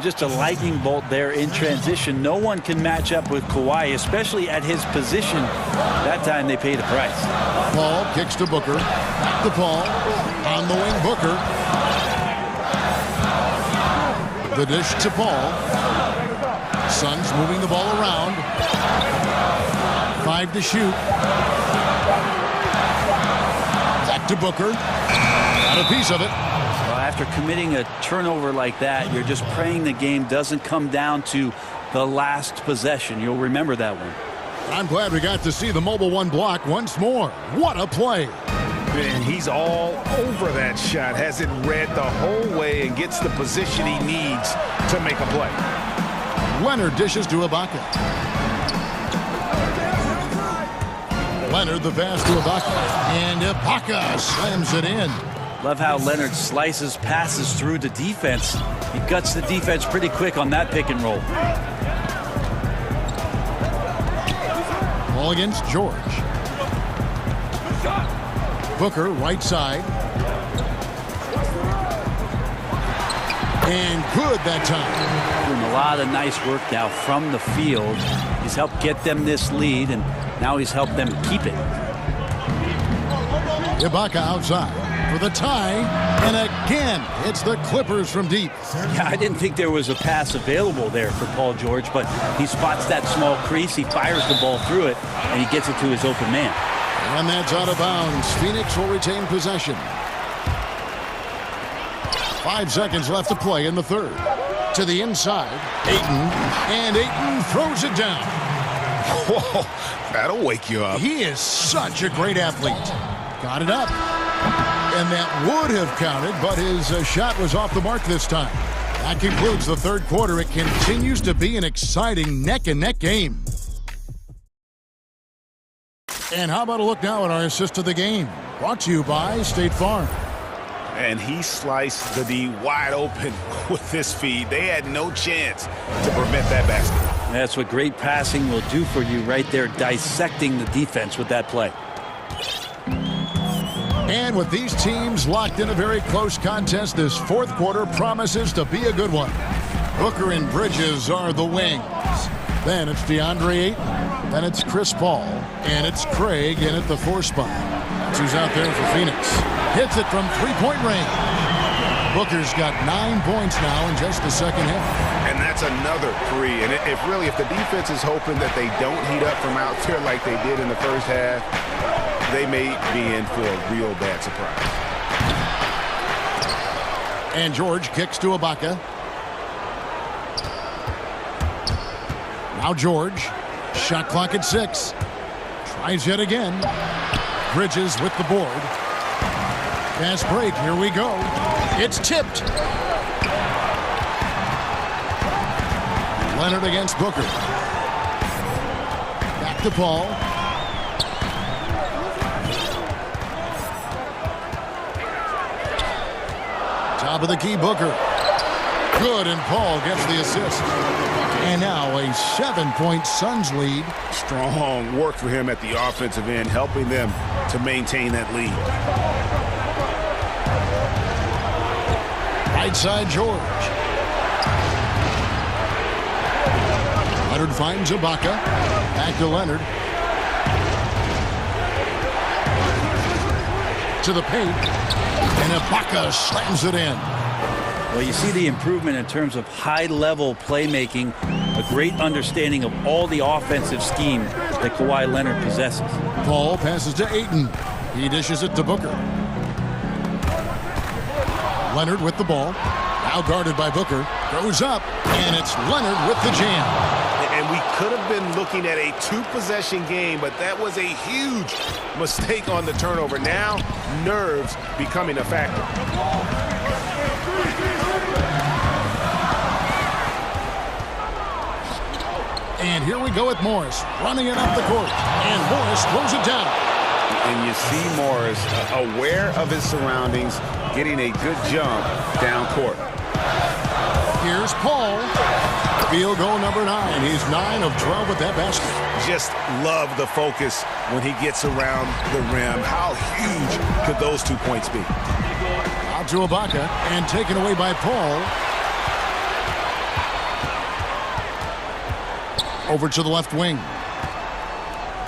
Just a lightning bolt there in transition. No one can match up with Kawhi, especially at his position. That time they paid a price. Paul kicks to Booker. Back to Paul. On the wing, Booker. The dish to Paul. Suns moving the ball around. 5 to shoot. Back to Booker. Got a piece of it. Well, after committing a turnover like that, you're just praying the game doesn't come down to the last possession. You'll remember that one. I'm glad we got to see the Mobile One block once more. What a play. And he's all over that shot. Has it read the whole way and gets the position he needs to make a play. Leonard dishes to Ibaka. Leonard the pass to Ibaka. And Ibaka slams it in. Love how Leonard slices passes through the defense. He guts the defense pretty quick on that pick and roll. Ball against George. Booker, right side. And good that time. Doing a lot of nice work now from the field. He's helped get them this lead, and now he's helped them keep it. Ibaka outside for the tie. And again, it's the Clippers from deep. Yeah, I didn't think there was a pass available there for Paul George, but he spots that small crease, he fires the ball through it, and he gets it to his open man. And that's out of bounds. Phoenix will retain possession. 5 seconds left to play in the third. To the inside, Ayton, and Ayton throws it down. Whoa, that'll wake you up. He is such a great athlete. Got it up. And that would have counted, but his shot was off the mark this time. That concludes the third quarter. It continues to be an exciting neck-and-neck game. And how about a look now at our assist of the game? Brought to you by State Farm. And he sliced the D wide open with his feed. They had no chance to prevent that basket. That's what great passing will do for you right there, dissecting the defense with that play. And with these teams locked in a very close contest, this fourth quarter promises to be a good one. Booker and Bridges are the wings. Then it's DeAndre Ayton. Then it's Chris Paul. And it's Craig in at the 4 spot. That's who's out there for Phoenix. Hits it from three-point range. Booker's got 9 points now in just the second half. And that's another 3. And if the defense is hoping that they don't heat up from out there like they did in the first half, they may be in for a real bad surprise. And George kicks to Ibaka. Now George. Shot clock at 6. Tries yet again. Bridges with the board. Fast break. Here we go. It's tipped. Leonard against Booker. Back to Paul. Top of the key, Booker. Good, and Paul gets the assist. And now a 7-point Suns lead. Strong work for him at the offensive end, helping them to maintain that lead. Right side, George. Leonard finds Ibaka. Back to Leonard. To the paint. And Ibaka slams it in. Well, you see the improvement in terms of high-level playmaking, a great understanding of all the offensive scheme that Kawhi Leonard possesses. Paul passes to Ayton. He dishes it to Booker. Leonard with the ball. Now guarded by Booker. Goes up, and it's Leonard with the jam. And we could have been looking at a 2-possession game, but that was a huge mistake on the turnover. Now, nerves becoming a factor. And here we go with Morris running it up the court. And Morris throws it down. And you see Morris aware of his surroundings, getting a good jump down court. Here's Paul. Field goal number 9. He's 9 of 12 with that basket. Just love the focus when he gets around the rim. How huge could those 2 points be? Out to Ibaka and taken away by Paul. Over to the left wing.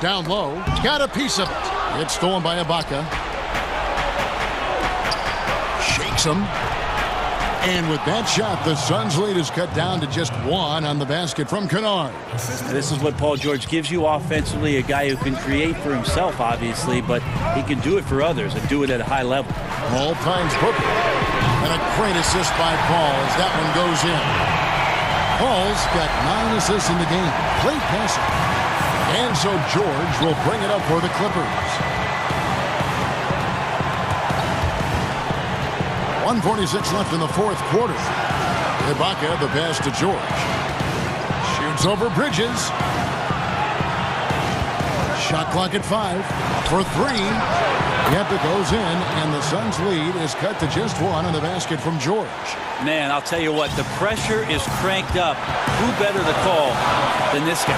Down low. Got a piece of it. It's stolen by Ibaka. Shakes him. And with that shot, the Suns' lead is cut down to just 1 on the basket from Kennard. This is what Paul George gives you offensively, a guy who can create for himself, obviously, but he can do it for others and do it at a high level. Paul finds Booker. And a great assist by Paul as that one goes in. Paul's got 9 assists in the game. Great passing. And so George will bring it up for the Clippers. 1:46 left in the fourth quarter. Ibaka, the pass to George. Shoots over Bridges. Shot clock at 5. For 3. Yep, it goes in, and the Suns' lead is cut to just 1 on the basket from George. Man, I'll tell you what, the pressure is cranked up. Who better to call than this guy?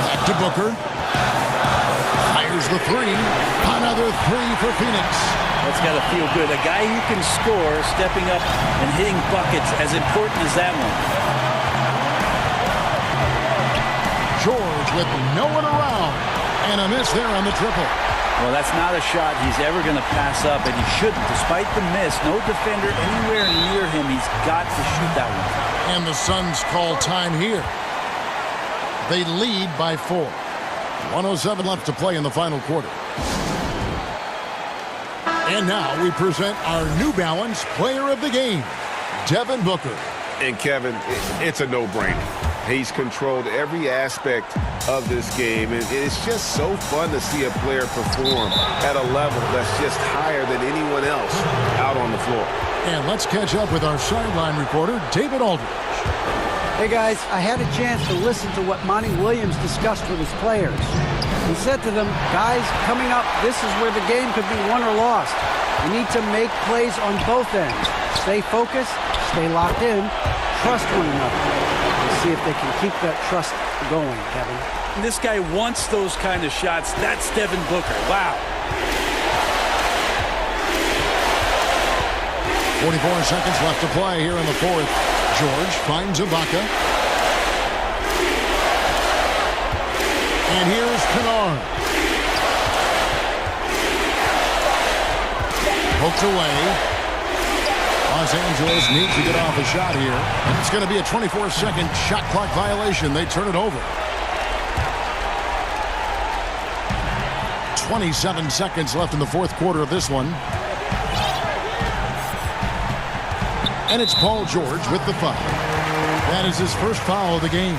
Back to Booker. Fires the 3. Another 3 for Phoenix. That's got to feel good. A guy who can score, stepping up and hitting buckets, as important as that one. George with no one around. And a miss there on the triple. Well, that's not a shot he's ever going to pass up, and he shouldn't. Despite the miss, no defender anywhere near him. He's got to shoot that one. And the Suns call time here. They lead by 4. 1:07 left to play in the final quarter. And now we present our New Balance Player of the Game, Devin Booker. And Kevin, it's a no-brainer. He's controlled every aspect of this game, and it's just so fun to see a player perform at a level that's just higher than anyone else out on the floor. And let's catch up with our sideline reporter, David Aldridge. Hey guys, I had a chance to listen to what Monty Williams discussed with his players. He said to them, guys, coming up, this is where the game could be won or lost. You need to make plays on both ends. Stay focused, stay locked in, trust one another. Let's see if they can keep that trust going, Kevin. This guy wants those kind of shots. That's Devin Booker. Wow. 44 seconds left to play here in the fourth. George finds Ibaka. And here's Kennard. Poked away. Los Angeles needs to get off a shot here. And it's going to be a 24-second shot clock violation. They turn it over. 27 seconds left in the fourth quarter of this one. And it's Paul George with the foul. That is his first foul of the game.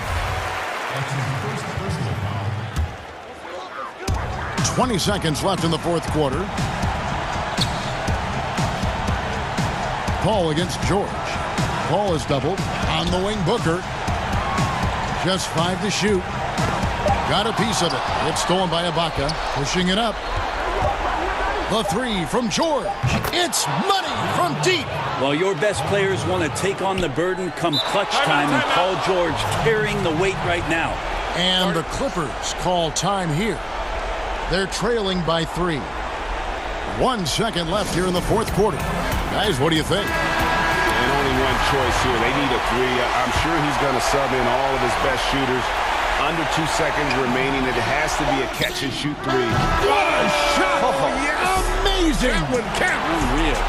20 seconds left in the fourth quarter. Paul against George. Paul is doubled. On the wing, Booker. Just 5 to shoot. Got a piece of it. It's stolen by Ibaka. Pushing it up. The three from George. It's money from deep. Well, your best players want to take on the burden come clutch time, and Paul George carrying the weight right now. And the Clippers call time here. They're trailing by 3. 1 second left here in the fourth quarter. Guys, what do you think? And only one choice here. They need a 3. I'm sure he's going to sub in all of his best shooters. Under 2 seconds remaining. It has to be a catch-and-shoot 3. What a shot! Oh, yes. Amazing! That one counts. Unreal.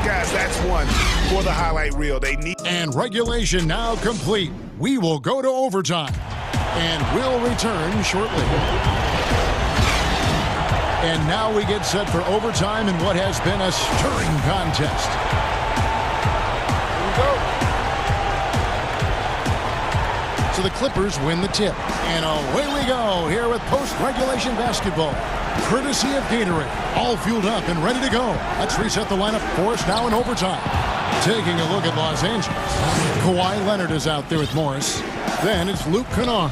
Guys, that's one for the highlight reel. They need. And regulation now complete. We will go to overtime. And we'll return shortly. And now we get set for overtime in what has been a stirring contest. Here we go. So the Clippers win the tip. And away we go here with post-regulation basketball. Courtesy of Gatorade. All fueled up and ready to go. Let's reset the lineup for us now in overtime. Taking a look at Los Angeles. Kawhi Leonard is out there with Morris. Then it's Luke Kennard.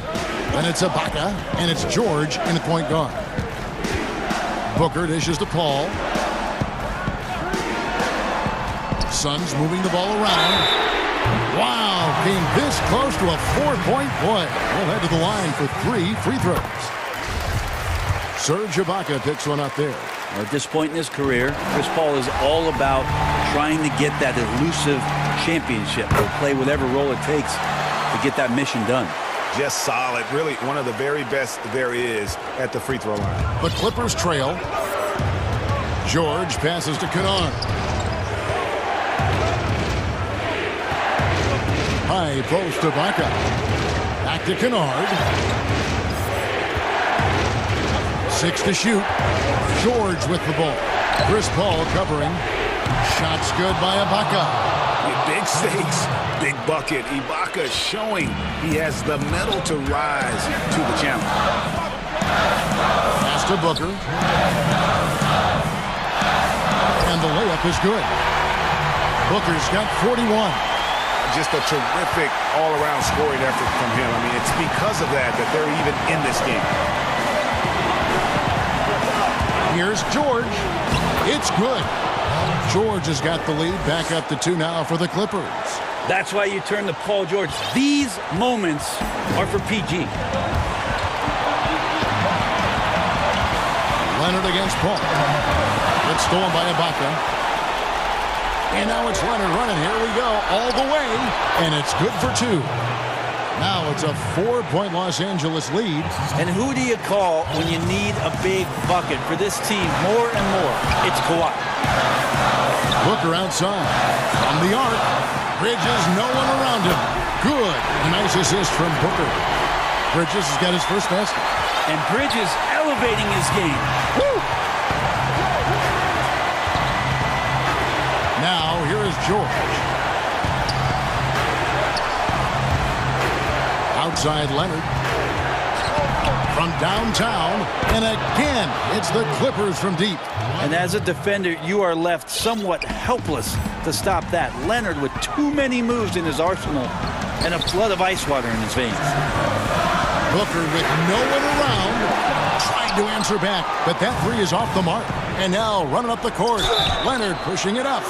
Then it's Ibaka. And it's George in the point guard. Booker dishes to Paul. Suns moving the ball around. Wow, came this close to a 4-point play. We'll head to the line for 3 free throws. Serge Ibaka picks one up there. At this point in his career, Chris Paul is all about trying to get that elusive championship. He'll play whatever role it takes to get that mission done. Just solid. Really one of the very best there is at the free throw line. The Clippers trail. George passes to Kennard. High post to Ibaka. Back to Kennard. 6 to shoot. George with the ball. Chris Paul covering. Shots good by Ibaka. Big stakes, big bucket. Ibaka showing he has the mettle to rise to the challenge. Pass to Booker. And the layup is good. Booker's got 41. Just a terrific all-around scoring effort from him. I mean, it's because of that they're even in this game. Here's George. It's good. George has got the lead. Back up to 2 now for the Clippers. That's why you turn to Paul George. These moments are for PG. Leonard against Paul. It's stolen by Ibaka. And now it's Leonard running. Here we go. All the way. And it's good for 2. Now it's a 4-point Los Angeles lead. And who do you call when you need a big bucket for this team more and more? It's Kawhi. Booker outside. From the arc. Bridges, no one around him. Good. A nice assist from Booker. Bridges has got his first basket. And Bridges elevating his game. Woo! Now here is George. Outside Leonard. from downtown, and again, it's the Clippers from deep. And as a defender, you are left somewhat helpless to stop that. Leonard with too many moves in his arsenal and a flood of ice water in his veins. Booker with no one around, trying to answer back, but that three is off the mark. And now running up the court, Leonard pushing it up.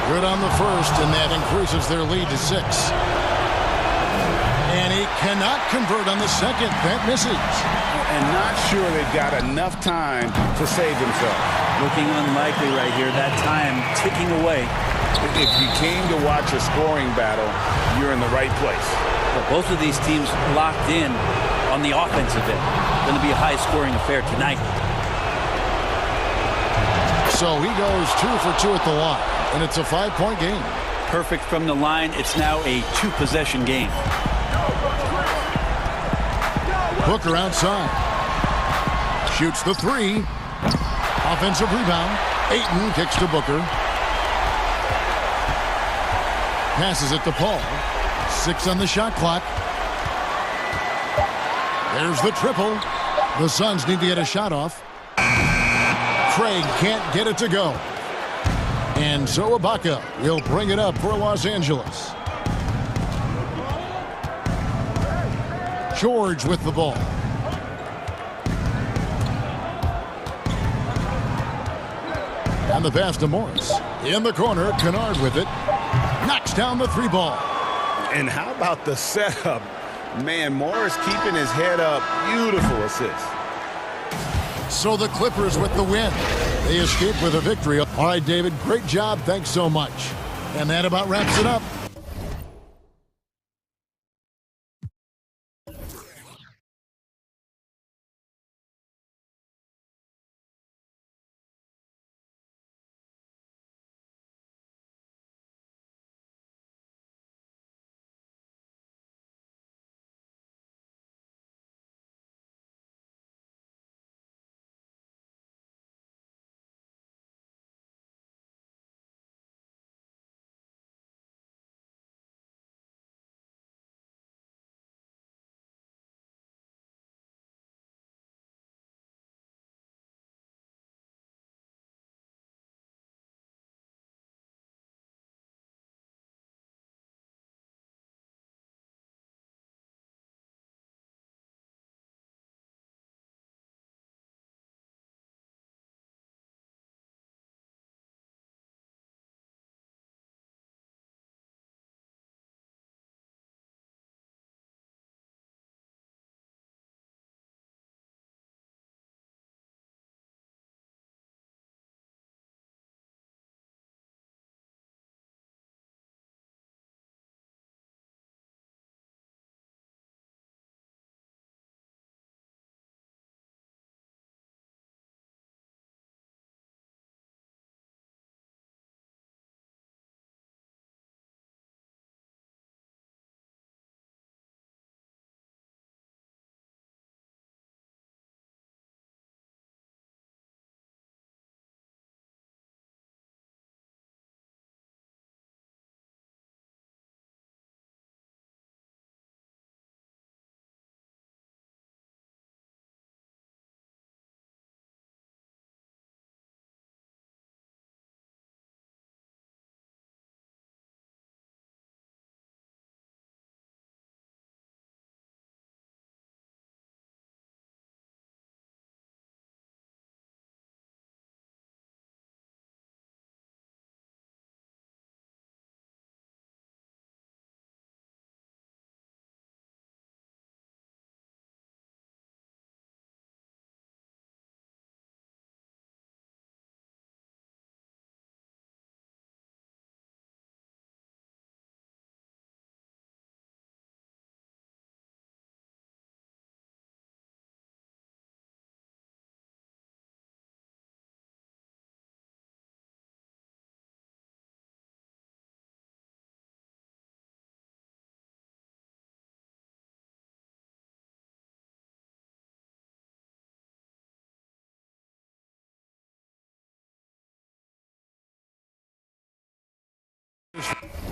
Good on the first, and that increases their lead to 6. And he cannot convert on the second. That misses. And not sure they've got enough time to save themselves. Looking unlikely right here. That time ticking away. If you came to watch a scoring battle, you're in the right place. Well, both of these teams locked in on the offensive end. Going to be a high-scoring affair tonight. So he goes 2 for 2 at the line, and it's a 5-point game. Perfect from the line. It's now a 2-possession game. Booker outside. Shoots the 3. Offensive rebound. Ayton kicks to Booker. Passes it to Paul. 6 on the shot clock. There's the triple. The Suns need to get a shot off. Craig can't get it to go. And so Ibaka will bring it up for Los Angeles. George with the ball. And the pass to Morris. In the corner, Kennard with it. Knocks down the 3 ball. And how about the setup? Man, Morris keeping his head up. Beautiful assist. So the Clippers with the win. They escape with a victory. All right, David, great job. Thanks so much. And that about wraps it up.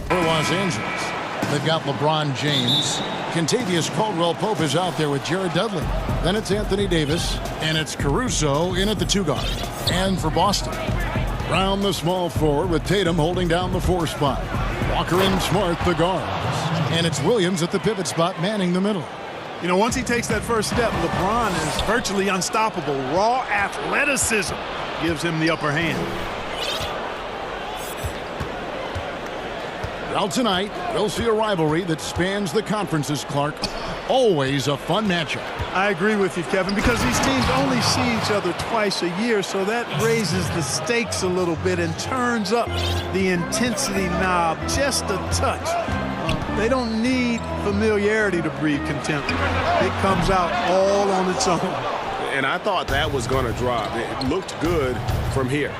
For Los Angeles. They've got LeBron James. Kentavious Caldwell-Pope is out there with Jared Dudley. Then it's Anthony Davis, and it's Caruso in at the 2 guard. And for Boston, Brown the small forward with Tatum holding down the 4 spot. Walker and Smart the guards. And it's Williams at the pivot spot manning the middle. You know, once he takes that first step, LeBron is virtually unstoppable. Raw athleticism gives him the upper hand. Well, tonight, we'll see a rivalry that spans the conferences, Clark. Always a fun matchup. I agree with you, Kevin, because these teams only see each other twice a year, so that raises the stakes a little bit and turns up the intensity knob just a touch. They don't need familiarity to breed contempt. It comes out all on its own. And I thought that was going to drop. It looked good from here.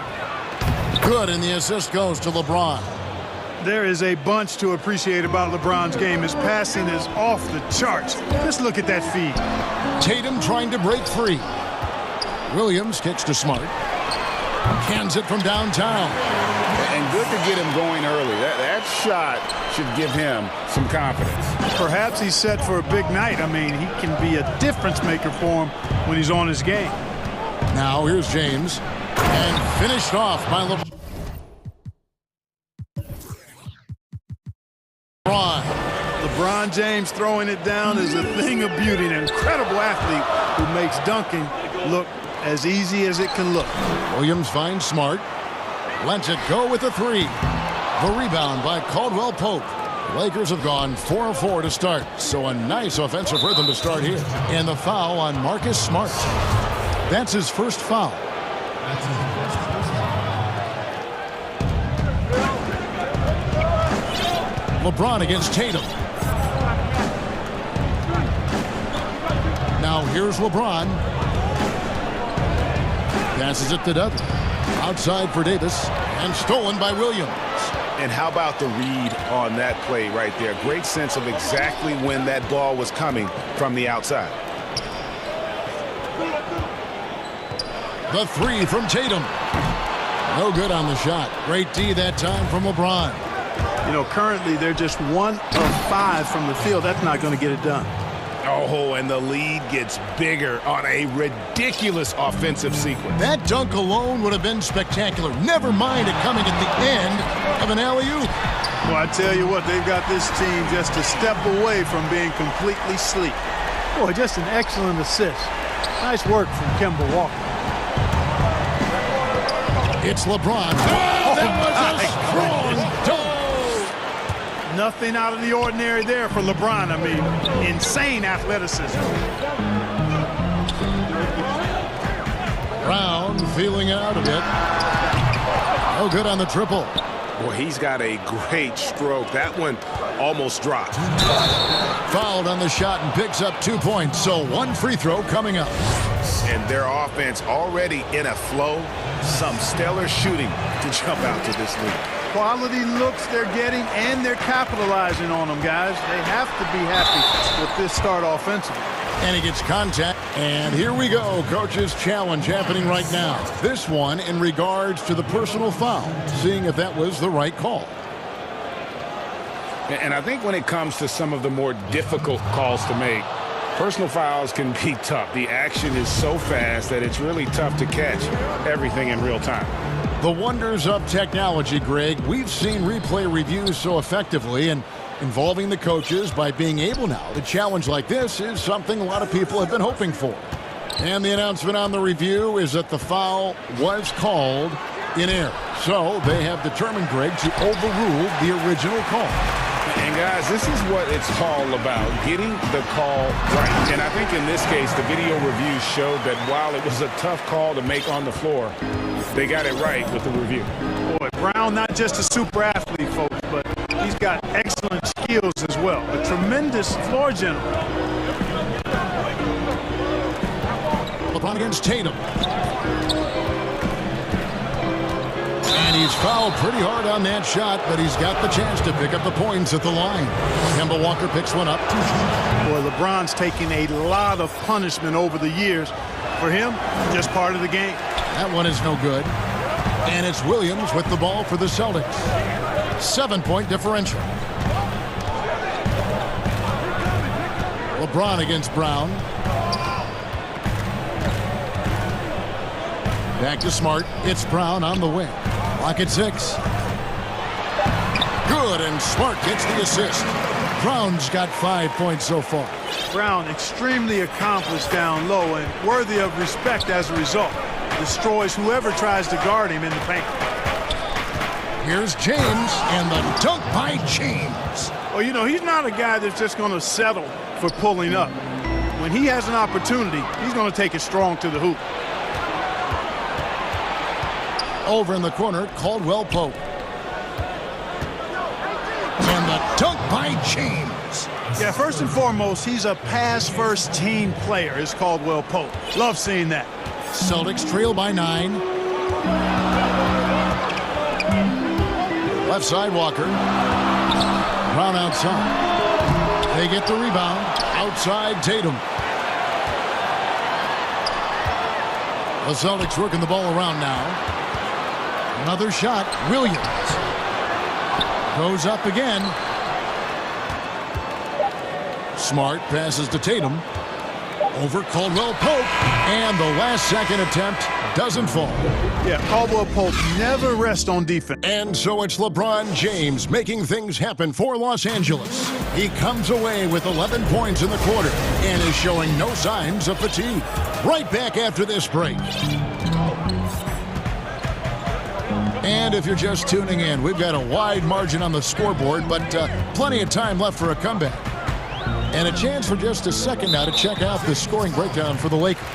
Good, and the assist goes to LeBron. There is a bunch to appreciate about LeBron's game. His passing is off the charts. Just look at that feed. Tatum trying to break free. Williams kicks to Smart. Cans it from downtown. And good to get him going early. That shot should give him some confidence. Perhaps he's set for a big night. I mean, he can be a difference maker for him when he's on his game. Now here's James. And finished off by LeBron. LeBron James throwing it down is a thing of beauty. An incredible athlete who makes dunking look as easy as it can look. Williams finds Smart. Lets it go with the 3. The rebound by Caldwell-Pope. Lakers have gone 4 of 4 to start, so a nice offensive rhythm to start here. And the foul on Marcus Smart. That's his first foul. LeBron against Tatum. Now here's LeBron. Passes it to Dudley. Outside for Davis. And stolen by Williams. And how about the read on that play right there? Great sense of exactly when that ball was coming from the outside. The 3 from Tatum. No good on the shot. Great D that time from LeBron. You know, currently they're just 1 of 5 from the field. That's not going to get it done. Oh, and the lead gets bigger on a ridiculous offensive sequence. That dunk alone would have been spectacular. Never mind it coming at the end of an alley-oop. Well, I tell you what, they've got this team just a step away from being completely asleep. Boy, just an excellent assist. Nice work from Kemba Walker. It's LeBron. Oh, that was a strong dunk. Nothing out of the ordinary there for LeBron. I mean, insane athleticism. Brown feeling out a bit. No good on the triple. Boy, he's got a great stroke. That one almost dropped. Fouled on the shot and picks up 2 points. So 1 free throw coming up. And their offense already in a flow. Some stellar shooting to jump out to this lead. Quality looks they're getting, and they're capitalizing on them, guys. They have to be happy with this start offensively. And he gets contact. And here we go. Coach's challenge happening right now. This one in regards to the personal foul. Seeing if that was the right call. And I think when it comes to some of the more difficult calls to make, personal fouls can be tough. The action is so fast that it's really tough to catch everything in real time. The wonders of technology, Greg. We've seen replay reviews so effectively, and involving the coaches by being able now to challenge like this is something a lot of people have been hoping for. And the announcement on the review is that the foul was called in error. So they have determined, Greg, to overrule the original call. And guys, this is what it's all about, getting the call right. And I think in this case, the video review showed that while it was a tough call to make on the floor, they got it right with the review. Boy, Brown, not just a super athlete, folks, but he's got excellent skills as well. A tremendous floor general. LeBron against Tatum. And he's fouled pretty hard on that shot, but he's got the chance to pick up the points at the line. Kemba Walker picks one up. Boy, LeBron's taking a lot of punishment over the years. For him, just part of the game. That one is no good. And it's Williams with the ball for the Celtics. 7-point differential. LeBron against Brown. Back to Smart. It's Brown on the wing. Clock at 6. Good, and Smart gets the assist. Brown's got 5 points so far. Brown extremely accomplished down low and worthy of respect as a result. Destroys whoever tries to guard him in the paint. Here's James, and the dunk by James. Well, you know, he's not a guy that's just going to settle for pulling up. When he has an opportunity, he's going to take it strong to the hoop. Over in the corner, Caldwell Pope. And the dunk by James. Yeah, first and foremost, he's a pass-first team player, is Caldwell Pope. Love seeing that. Celtics trail by 9. Left side, Walker. Brown outside. They get the rebound. Outside, Tatum. The Celtics working the ball around now. Another shot. Williams. Goes up again. Smart passes to Tatum. Over Caldwell Pope. And the last second attempt doesn't fall. Yeah, Caldwell Pope never rests on defense. And so it's LeBron James making things happen for Los Angeles. He comes away with 11 points in the quarter and is showing no signs of fatigue. Right back after this break. And if you're just tuning in, we've got a wide margin on the scoreboard, but plenty of time left for a comeback. And a chance for just a second now to check out the scoring breakdown for the Lakers.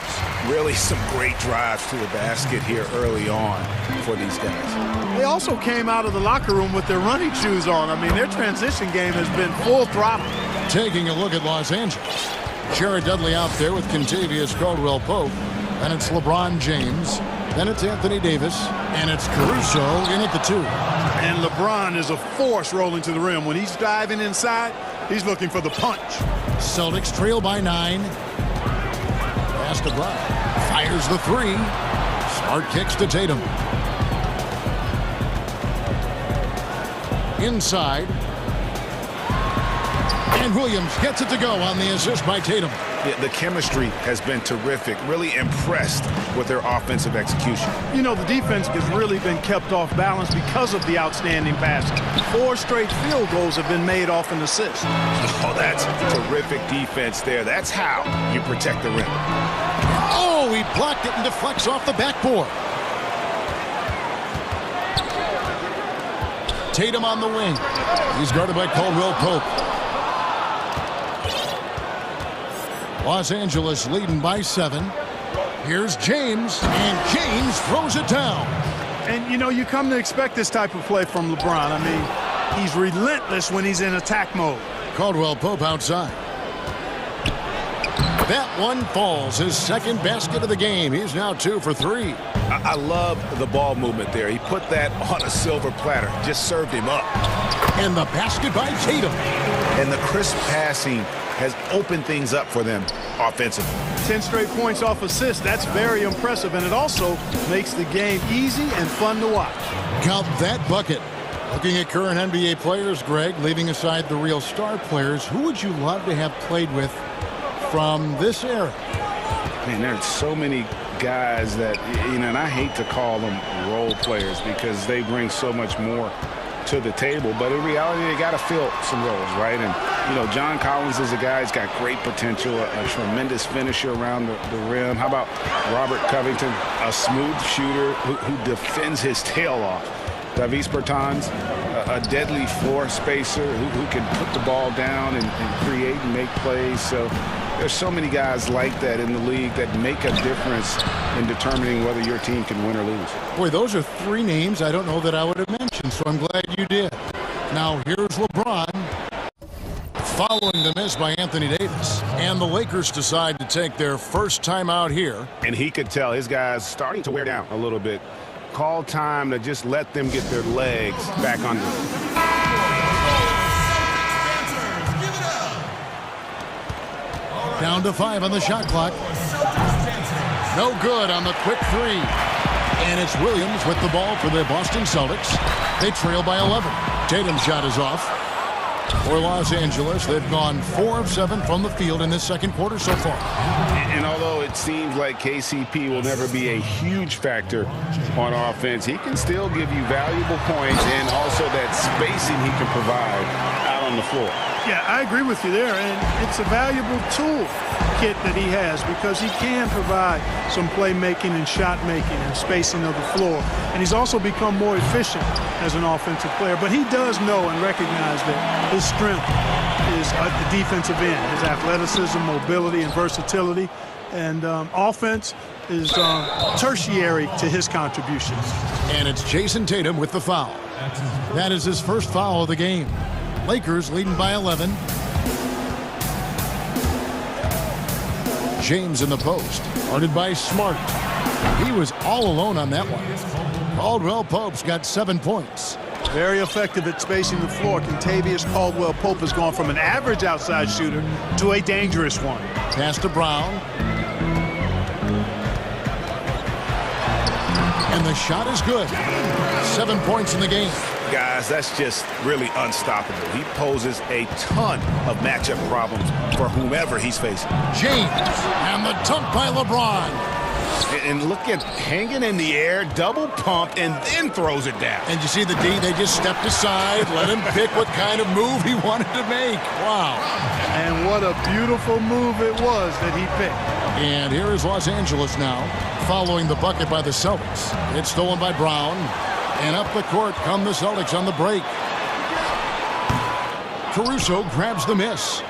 Really some great drives to the basket here early on for these guys. They also came out of the locker room with their running shoes on. I mean, their transition game has been full throttle. Taking a look at Los Angeles. Jared Dudley out there with Contavious Caldwell Pope. And it's LeBron James. Then it's Anthony Davis. And it's Caruso in at the 2. And LeBron is a force rolling to the rim. When he's diving inside, he's looking for the punch. Celtics trail by 9. Pass to Brown. Fires the 3. Smart kicks to Tatum. Inside. And Williams gets it to go on the assist by Tatum. The chemistry has been terrific. Really impressed with their offensive execution. You know, the defense has really been kept off balance because of the outstanding passing. 4 straight field goals have been made off an assist. Oh, that's terrific defense there. That's how you protect the rim. Oh, he blocked it and deflects off the backboard. Tatum on the wing. He's guarded by Caldwell Pope. Los Angeles leading by 7. Here's James, and James throws it down. And, you know, you come to expect this type of play from LeBron. I mean, he's relentless when he's in attack mode. Caldwell Pope outside. That one falls, his second basket of the game. He's now 2 for 3. I love the ball movement there. He put that on a silver platter, just served him up. And the basket by Tatum. And the crisp passing has opened things up for them offensively. 10 straight points off assists. That's very impressive, and it also makes the game easy and fun to watch. Count that bucket. Looking at current NBA players, Greg, leaving aside the real star players, who would you love to have played with from this era? Man, there's so many guys that, you know, and I hate to call them role players because they bring so much more to the table, but in reality, they got to fill some roles, right? And, you know, John Collins is a guy who's got great potential, a tremendous finisher around the rim. How about Robert Covington, a smooth shooter who defends his tail off? Davis Bertans, a deadly floor spacer who can put the ball down and create and make plays. So there's so many guys like that in the league that make a difference in determining whether your team can win or lose. Boy, those are 3 names I don't know that I would have mentioned, so I'm glad you did. Now here's LeBron following the miss by Anthony Davis. And the Lakers decide to take their first time out here. And he could tell his guys starting to wear down a little bit. Call time to just let them get their legs back under them. Down to 5 on the shot clock. No good on the quick 3. And it's Williams with the ball for the Boston Celtics. They trail by 11. Tatum's shot is off. For Los Angeles, they've gone 4 of 7 from the field in this second quarter so far. And although it seems like KCP will never be a huge factor on offense, he can still give you valuable points and also that spacing he can provide out on the floor. Yeah, I agree with you there, and it's a valuable tool kit that he has because he can provide some playmaking and shot making and spacing of the floor. And he's also become more efficient as an offensive player. But he does know and recognize that his strength is at the defensive end, his athleticism, mobility, and versatility. And offense is tertiary to his contributions. And it's Jason Tatum with the foul. That is his first foul of the game. Lakers leading by 11. James in the post, guarded by Smart. He was all alone on that one. Caldwell Pope's got 7 points. Very effective at spacing the floor. Kentavious Caldwell-Pope has gone from an average outside shooter to a dangerous one. Pass to Brown. And the shot is good. 7 points in the game. Guys, that's just really unstoppable. He poses a ton of matchup problems for whomever he's facing. James, and the dunk by LeBron. And look at hanging in the air, double pump, and then throws it down. And you see the D, they just stepped aside, let him pick what kind of move he wanted to make. Wow. And what a beautiful move it was that he picked. And here is Los Angeles now, following the bucket by the Celtics. It's stolen by Brown. And up the court come the Celtics on the break. Caruso grabs the miss.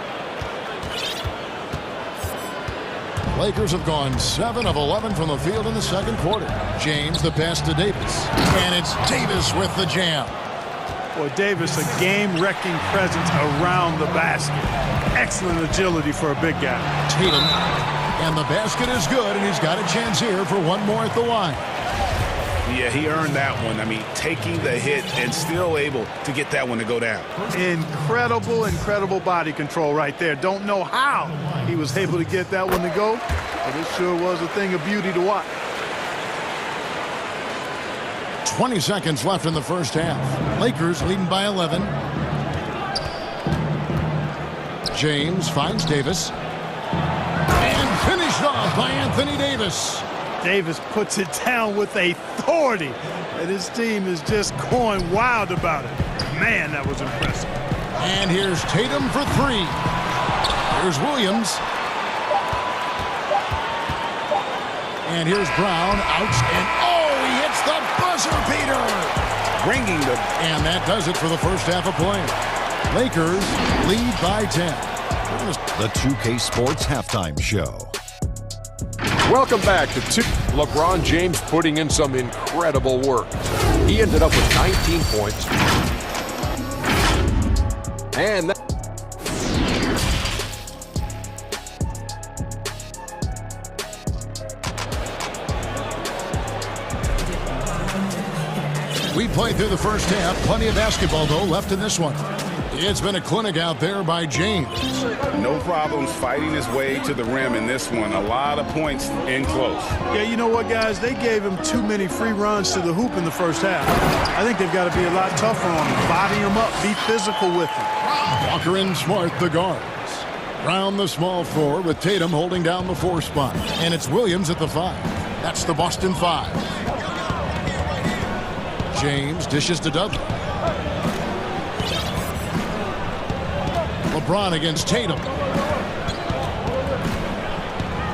Lakers have gone 7 of 11 from the field in the second quarter. James, the pass to Davis. And it's Davis with the jam. Boy, Davis, a game-wrecking presence around the basket. Excellent agility for a big guy. Tatum. And the basket is good, and he's got a chance here for one more at the line. Yeah, he earned that one. I mean, taking the hit and still able to get that one to go down. Incredible body control right there. Don't know how he was able to get that one to go, but it sure was a thing of beauty to watch. 20 seconds left in the first half. Lakers leading by 11. James finds Davis. And finished off by Anthony Davis. Davis puts it down with authority, and his team is just going wild about it. Man, that was impressive. And here's Tatum for 3. Here's Williams. And here's Brown out, and oh, he hits the buzzer beater. Bringing the... And that does it for the first half of play. Lakers lead by 10. The 2K Sports Halftime Show. Welcome back to LeBron James putting in some incredible work. He ended up with 19 points. And that we played through the first half. Plenty of basketball, though, left in this one. It's been a clinic out there by James. No problems fighting his way to the rim in this one. A lot of points in close. Yeah, you know what, guys? They gave him too many free runs to the hoop in the first half. I think they've got to be a lot tougher on him. Body him up. Be physical with him. Walker and Smart, the guards. Round the small floor with Tatum holding down the 4 spot. And it's Williams at the 5. That's the Boston 5. James dishes to Dudley. LeBron against Tatum.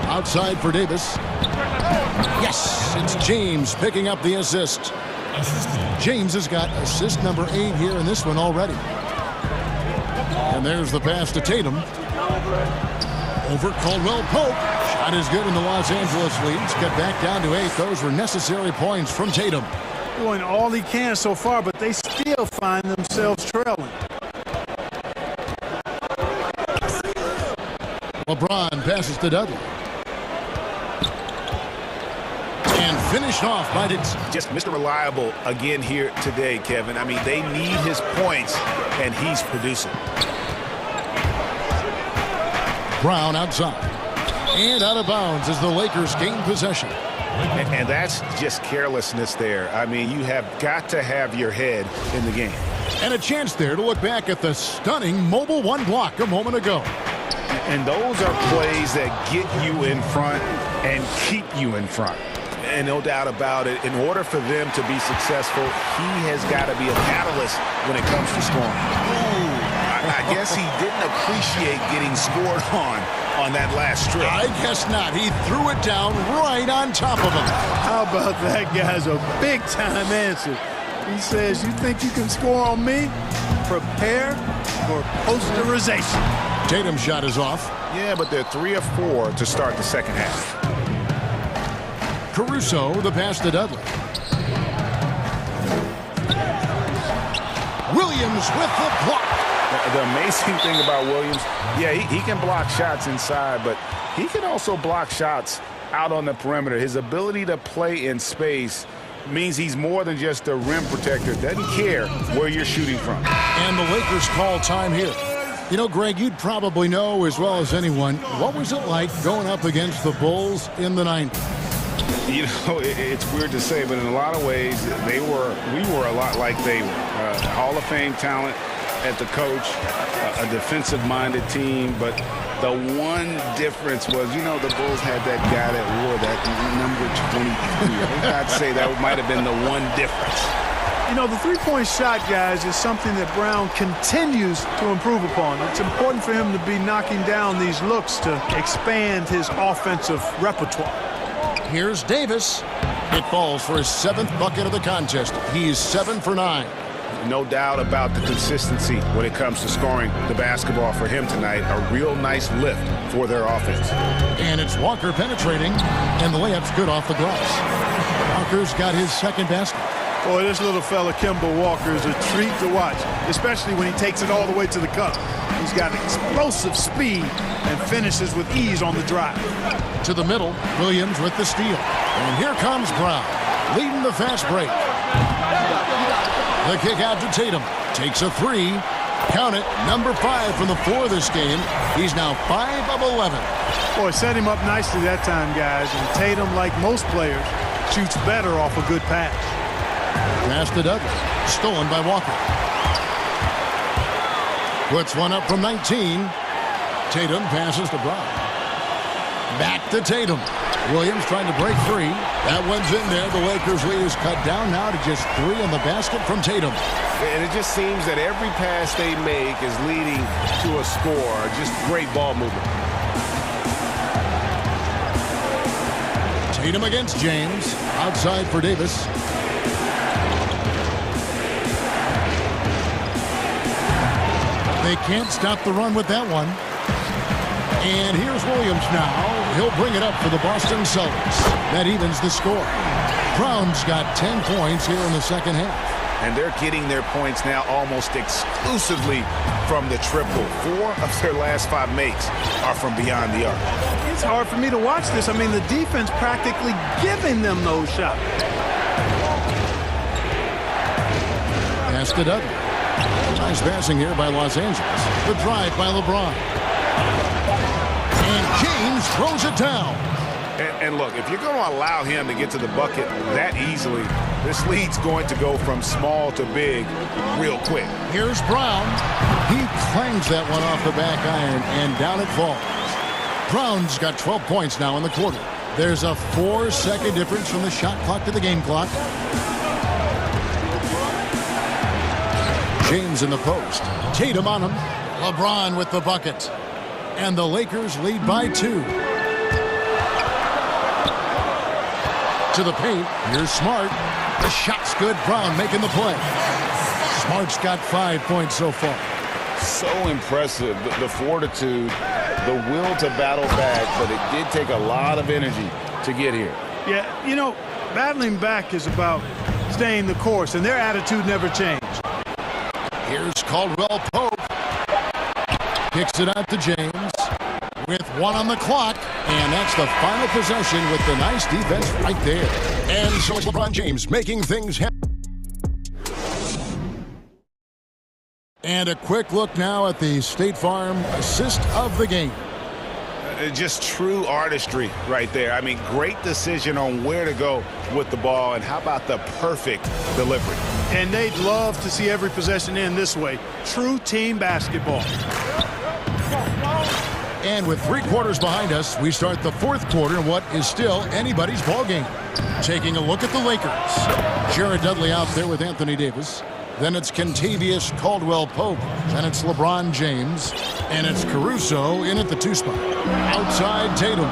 Outside for Davis. Yes, it's James picking up the assist. James has got assist number 8 here in this one already. And there's the pass to Tatum. Over Caldwell-Pope. Shot is good, and the Los Angeles leads. Cut back down to 8. Those were necessary points from Tatum. Doing all he can so far, but they still find themselves trailing. LeBron passes to Dudley. And finished off by Dixon. Just Mr. Reliable again here today, Kevin. I mean, they need his points, and he's producing. Brown outside. And out of bounds as the Lakers gain possession. And that's just carelessness there. I mean, you have got to have your head in the game. And a chance there to look back at the stunning mobile one block a moment ago. And those are plays that get you in front and keep you in front. And no doubt about it, in order for them to be successful, he has got to be a catalyst when it comes to scoring. Ooh, I guess he didn't appreciate getting scored on that last strip. I guess not. He threw it down right on top of him. How about that, guys? A big-time answer. He says, you think you can score on me? Prepare for posterization. Tatum's shot is off. Yeah, but they're 3 of 4 to start the second half. Caruso, the pass to Dudley. Williams with the block. The amazing thing about Williams, yeah, he can block shots inside, but he can also block shots out on the perimeter. His ability to play in space means he's more than just a rim protector. Doesn't care where you're shooting from. And the Lakers call time here. You know, Greg, you'd probably know as well as anyone, what was it like going up against the Bulls in the 90s? You know, it's weird to say, but in a lot of ways, we were a lot like they were. Hall of Fame talent at the coach, a defensive-minded team, but the one difference was, you know, the Bulls had that guy that wore that number 23. I'd say that might have been the one difference. You know, the three-point shot, guys, is something that Brown continues to improve upon. It's important for him to be knocking down these looks to expand his offensive repertoire. Here's Davis. It falls for his 7th bucket of the contest. He's 7 for 9. No doubt about the consistency when it comes to scoring the basketball for him tonight. A real nice lift for their offense. And it's Walker penetrating, and the layup's good off the glass. Walker's got his 2nd basket. Boy, this little fella, Kemba Walker, is a treat to watch, especially when he takes it all the way to the cup. He's got explosive speed and finishes with ease on the drive. To the middle, Williams with the steal. And here comes Brown, leading the fast break. The kick out to Tatum. Takes a 3. Count it, number 5 from the floor this game. He's now 5 of 11. Boy, set him up nicely that time, guys. And Tatum, like most players, shoots better off a good pass. Pass to Dudley. Stolen by Walker. Puts one up from 19. Tatum passes to Brown. Back to Tatum. Williams trying to break free. That one's in there. The Lakers' lead is cut down now to just 3 in the basket from Tatum. And it just seems that every pass they make is leading to a score. Just great ball movement. Tatum against James. Outside for Davis. They can't stop the run with that one. And here's Williams now. He'll bring it up for the Boston Celtics. That evens the score. Brown's got 10 points here in the second half. And they're getting their points now almost exclusively from the triple. 4 of their last 5 makes are from beyond the arc. It's hard for me to watch this. I mean, the defense practically giving them those shots. Pass to Dudley. Nice passing here by Los Angeles. The drive by LeBron. And James throws it down. And look, if you're going to allow him to get to the bucket that easily, this lead's going to go from small to big real quick. Here's Brown. He clangs that one off the back iron, and down it falls. Brown's got 12 points now in the quarter. There's a 4-second difference from the shot clock to the game clock. James in the post. Tatum on him. LeBron with the bucket. And the Lakers lead by 2. To the paint. Here's Smart. The shot's good. Brown making the play. Smart's got 5 points so far. So impressive. The fortitude, the will to battle back, but it did take a lot of energy to get here. Yeah, you know, battling back is about staying the course, and their attitude never changed. Here's Caldwell Pope. Kicks it out to James with 1 on the clock. And that's the final possession with the nice defense right there. And so it's LeBron James making things happen. And a quick look now at the State Farm assist of the game. Just true artistry right there. I mean, great decision on where to go with the ball, and how about the perfect delivery? And they'd love to see every possession end this way. True team basketball. And with 3 quarters behind us, we start the 4th quarter in what is still anybody's ball game. Taking a look at the Lakers. Jared Dudley out there with Anthony Davis. Then it's Kentavious Caldwell-Pope. Then it's LeBron James. And it's Caruso in at the 2 spot. Outside Tatum.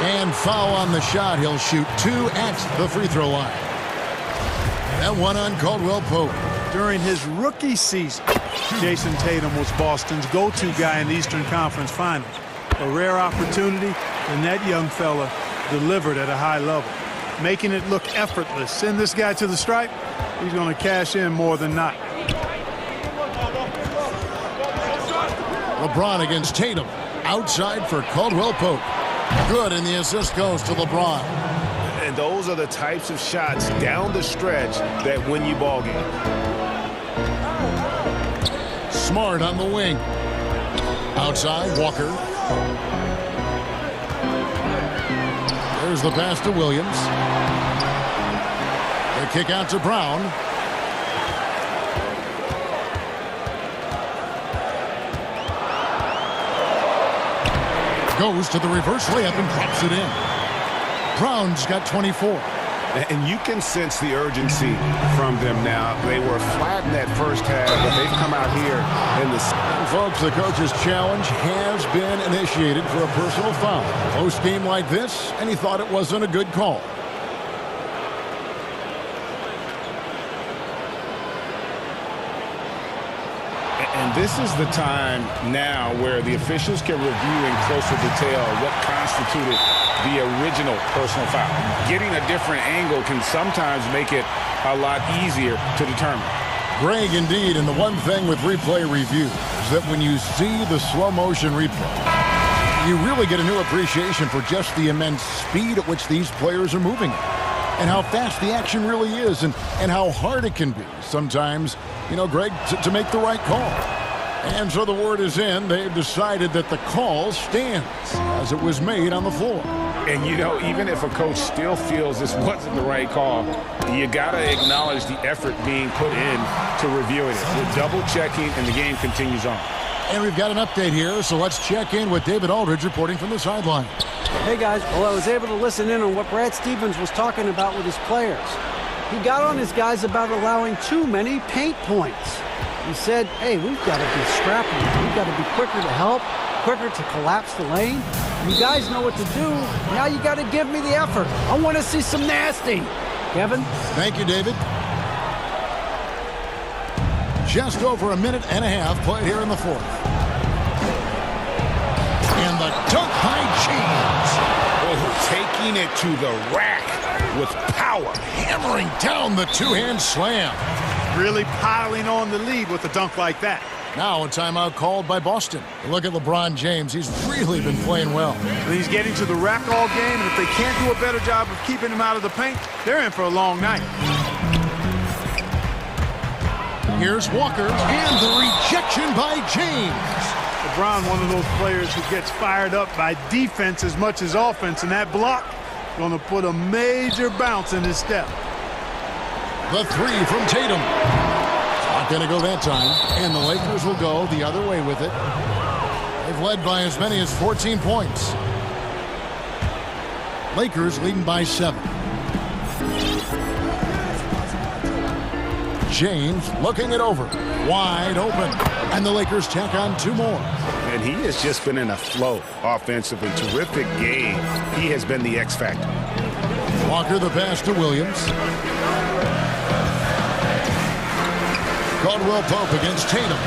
And foul on the shot. He'll shoot 2 at the free throw line. That one on Caldwell-Pope. During his rookie season, Jason Tatum was Boston's go-to guy in the Eastern Conference Finals. A rare opportunity, and that young fella delivered at a high level, making it look effortless. Send this guy to the stripe, he's going to cash in more than not. LeBron against Tatum. Outside for Caldwell-Pope. Good, and the assist goes to LeBron. And those are the types of shots down the stretch that win you ball games. Smart on the wing. Outside, Walker. There's the pass to Williams. The kick out to Brown. Goes to the reverse layup and drops it in. Brown's got 24. And you can sense the urgency from them now. They were flat in that first half, but they've come out here in the... Folks, the coach's challenge has been initiated for a personal foul. Post-game like this, and he thought it wasn't a good call. And this is the time now where the officials can review in closer detail what constituted the original personal foul. Getting a different angle can sometimes make it a lot easier to determine. Greg, indeed, and the one thing with replay review is that when you see the slow motion replay, you really get a new appreciation for just the immense speed at which these players are moving and how fast the action really is and how hard it can be sometimes, you know, Greg, to make the right call. And so the word is in. They've decided that the call stands as it was made on the floor. And, you know, even if a coach still feels this wasn't the right call, you got to acknowledge the effort being put in to reviewing it. We're double-checking, and the game continues on. And we've got an update here, so let's check in with David Aldridge reporting from the sideline. Hey, guys. Well, I was able to listen in on what Brad Stevens was talking about with his players. He got on his guys about allowing too many paint points. He said, hey, we've got to be scrappy. We've got to be quicker to help, quicker to collapse the lane. You guys know what to do. Now you got to give me the effort. I want to see some nasty. Kevin? Thank you, David. Just over a minute and a half played here in the 4th. And the dunk by James. Oh, taking it to the rack with power. Hammering down the two-hand slam. Really piling on the lead with a dunk like that. Now a timeout called by Boston. Look at LeBron James. He's really been playing well. He's getting to the rack all game, and if they can't do a better job of keeping him out of the paint, they're in for a long night. Here's Walker, and the rejection by James. LeBron, one of those players who gets fired up by defense as much as offense, and that block going to put a major bounce in his step. The 3 from Tatum. Not going to go that time, and the Lakers will go the other way with it. They've led by as many as 14 points. Lakers leading by 7. James looking it over. Wide open. And the Lakers tack on 2 more. And he has just been in a flow offensively. Terrific game. He has been the X factor. Walker the pass to Williams. Caldwell-Pope against Tatum.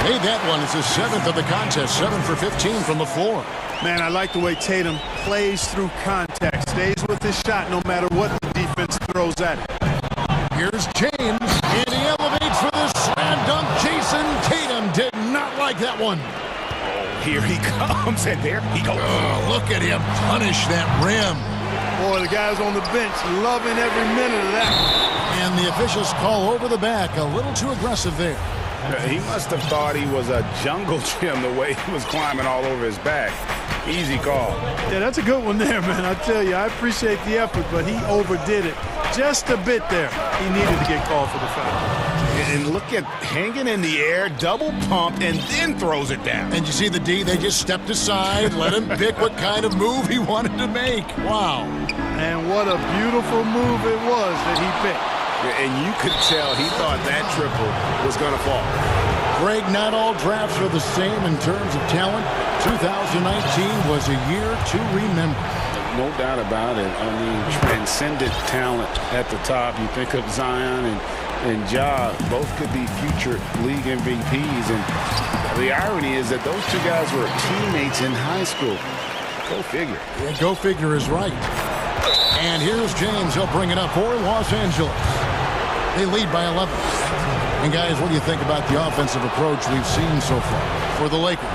Hey, that one is his 7th of the contest. 7 for 15 from the floor. Man, I like the way Tatum plays through contact. Stays with his shot no matter what the defense throws at him. Here's James, and he elevates for the slam dunk. Jason Tatum did not like that one. Oh, here he comes, and there he goes. Oh, look at him punish that rim. Boy, the guys on the bench loving every minute of that. And the officials call over the back. A little too aggressive there. He must have thought he was a jungle gym the way he was climbing all over his back. Easy call. Yeah, that's a good one there, man. I tell you, I appreciate the effort, but he overdid it just a bit there. He needed to get called for the foul. And look at hanging in the air, double pump, and then throws it down. And you see the D, they just stepped aside, let him pick what kind of move he wanted to make. Wow. And what a beautiful move it was that he picked. And you could tell he thought that triple was going to fall. Greg, not all drafts are the same in terms of talent. 2019 was a year to remember. No doubt about it. I mean, transcendent talent at the top. You think of Zion and Ja, both could be future league MVPs. And the irony is that those two guys were teammates in high school. Go figure. Yeah, go figure is right. And here's James. He'll bring it up for Los Angeles. They lead by 11. And guys, what do you think about the offensive approach we've seen so far for the Lakers?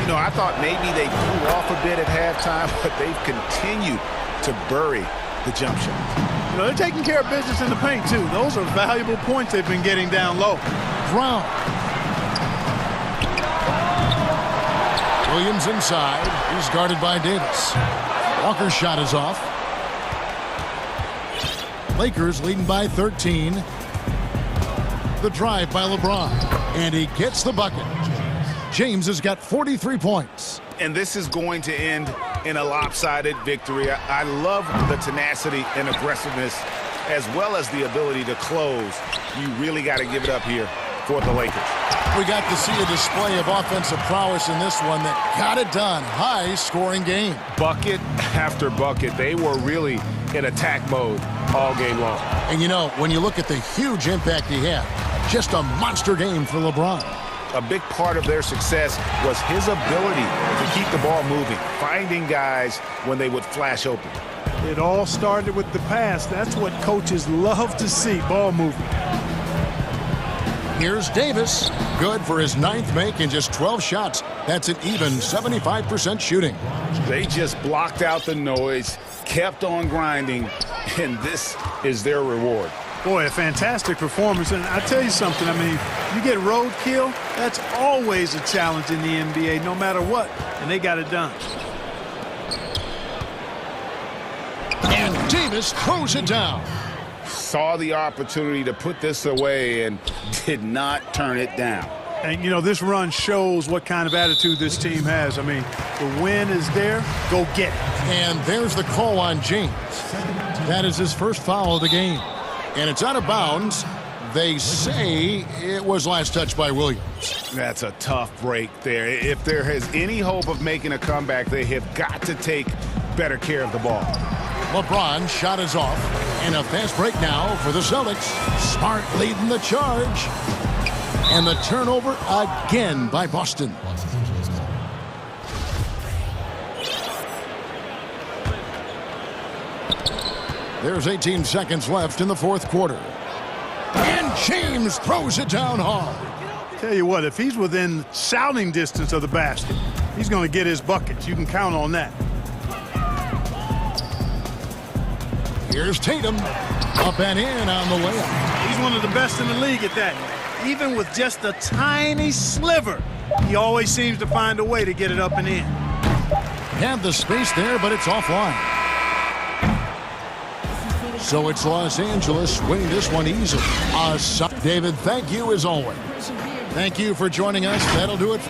You know, I thought maybe they cooled off a bit at halftime, but they've continued to bury the jump shot. You know, they're taking care of business in the paint, too. Those are valuable points they've been getting down low. Brown. Williams inside. He's guarded by Davis. Walker's shot is off. Lakers leading by 13. The drive by LeBron. And he gets the bucket. James has got 43 points. And this is going to end in a lopsided victory. I love the tenacity and aggressiveness as well as the ability to close. You really got to give it up here for the Lakers. We got to see a display of offensive prowess in this one that got it done. High-scoring game. Bucket after bucket. They were really in attack mode all game long. And, you know, when you look at the huge impact he had, just a monster game for LeBron. A big part of their success was his ability to keep the ball moving, finding guys when they would flash open. It all started with the pass. That's what coaches love to see, ball movement. Here's Davis. Good for his 9th make in just 12 shots. That's an even 75% shooting. They just blocked out the noise, kept on grinding, and this is their reward. Boy, a fantastic performance. And I tell you something, I mean, you get roadkill, that's always a challenge in the NBA, no matter what. And they got it done. And Davis throws it down. Saw the opportunity to put this away and did not turn it down. And, you know, this run shows what kind of attitude this team has. I mean, the win is there. Go get it. And there's the call on James. That is his first foul of the game. And it's out of bounds. They say it was last touched by Williams. That's a tough break there. If there is any hope of making a comeback, they have got to take better care of the ball. LeBron shot is off. And a fast break now for the Celtics. Smart leading the charge. And the turnover again by Boston. There's 18 seconds left in the fourth quarter. And James throws it down hard. Tell you what, if he's within shouting distance of the basket, he's going to get his buckets. You can count on that. Here's Tatum. Up and in on the layup. He's one of the best in the league at that. Even with just a tiny sliver, he always seems to find a way to get it up and in. Had the space there, but it's offline. So it's Los Angeles winning this one easily. David, thank you as always. Thank you for joining us. That'll do it.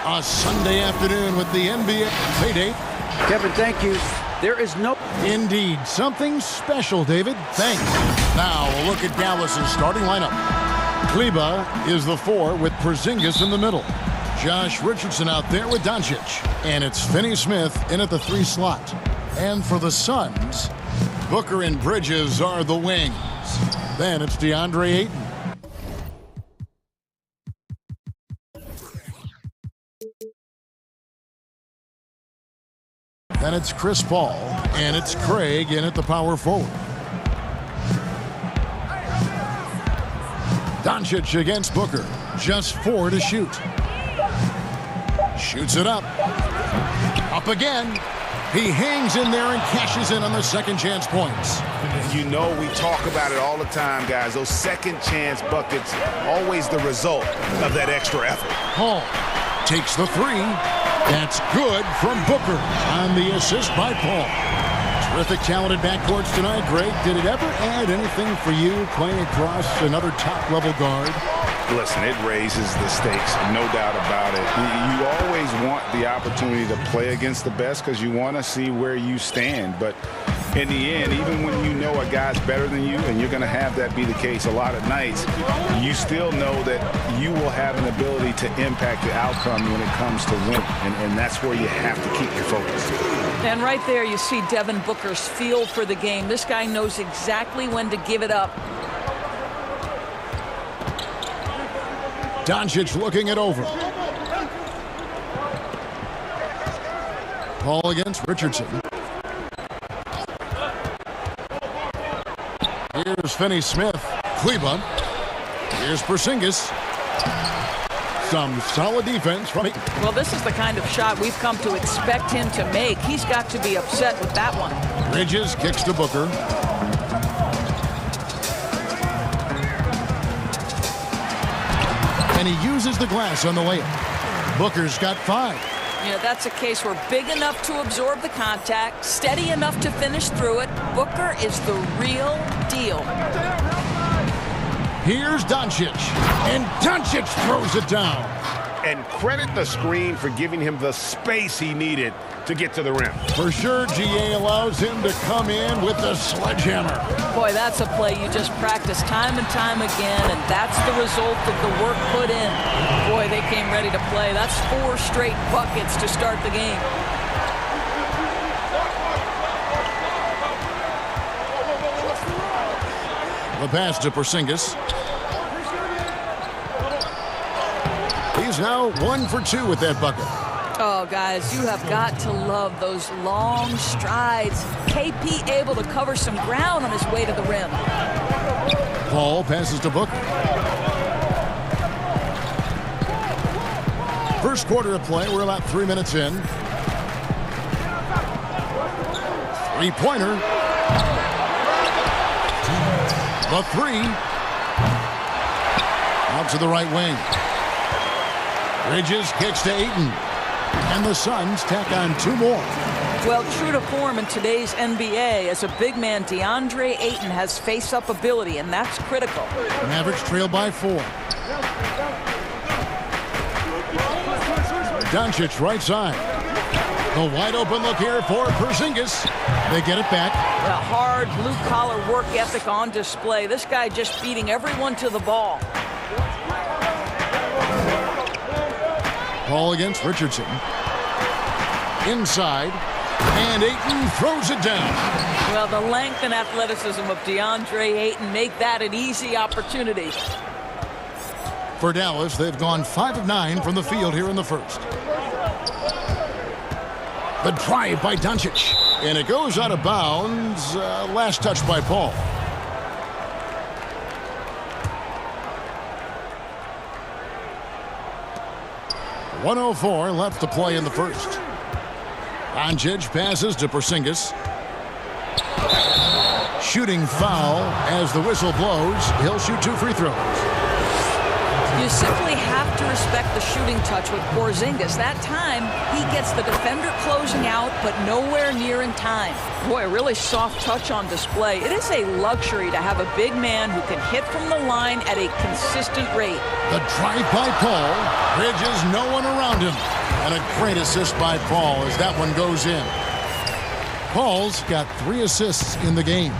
A Sunday afternoon with the NBA payday. Kevin, thank you. There is no... Indeed. Something special, David. Thanks. Now a look at Dallas's starting lineup. Kleba is the 4 with Porzingis in the middle. Josh Richardson out there with Doncic. And it's Finney Smith in at the 3 slot. And for the Suns, Booker and Bridges are the wings. Then it's DeAndre Ayton. Then it's Chris Paul, and it's Craig in at the power forward. Doncic against Booker. Just 4 to shoot. Shoots it up. Up again. He hangs in there and cashes in on the second chance points. You know, we talk about it all the time, guys. Those second chance buckets, always the result of that extra effort. Paul takes the 3. That's good from Booker on the assist by Paul. Terrific talented backcourts tonight, Greg. Did it ever add anything for you playing across another top-level guard? Listen, it raises the stakes, no doubt about it. You always want the opportunity to play against the best because you want to see where you stand. But in the end, even when you know a guy's better than you, and you're going to have that be the case a lot of nights, you still know that you will have an ability to impact the outcome when it comes to winning. And that's where you have to keep your focus. And right there you see Devin Booker's feel for the game. This guy knows exactly when to give it up. Doncic looking it over. Paul against Richardson. Here's Finney Smith. Kleba. Here's Porzingis. Some solid defense from him. Well, this is the kind of shot we've come to expect him to make. He's got to be upset with that one. Bridges kicks to Booker. And he uses the glass on the layup. Booker's got 5. You know, that's a case where big enough to absorb the contact, steady enough to finish through it. Booker is the real deal. Here's Doncic. And Doncic throws it down. And credit the screen for giving him the space he needed to get to the rim. For sure, GA allows him to come in with the sledgehammer. Boy, that's a play you just practice time and time again, and that's the result of the work put in. Boy, they came ready to play. That's 4 straight buckets to start the game. The pass to Porzingis. He's now 1 for 2 with that bucket. Oh, guys, you have got to love those long strides. KP able to cover some ground on his way to the rim. Paul passes to Booker. First quarter of play, we're about 3 minutes in. 3-pointer. The 3. Out to the right wing. Bridges kicks to Ayton. And the Suns tack on 2 more. Well, true to form in today's NBA, as a big man, DeAndre Ayton has face-up ability, and that's critical. Mavericks trail by 4. Doncic right side. The wide open look here for Porzingis. They get it back. A hard blue-collar work ethic on display. This guy just beating everyone to the ball. Paul against Richardson. Inside. And Ayton throws it down. Well, the length and athleticism of DeAndre Ayton make that an easy opportunity. For Dallas, they've gone 5 of 9 from the field here in the first. The drive by Doncic. And it goes out of bounds. Last touch by Paul. .104 left to play in the first. Doncic passes to Porzingis. Shooting foul as the whistle blows. He'll shoot 2 free throws. You simply have to to respect the shooting touch with Porzingis. That time, he gets the defender closing out, but nowhere near in time. Boy, a really soft touch on display. It is a luxury to have a big man who can hit from the line at a consistent rate. The drive by Paul. Bridges, no one around him. And a great assist by Paul as that one goes in. Paul's got 3 assists in the game.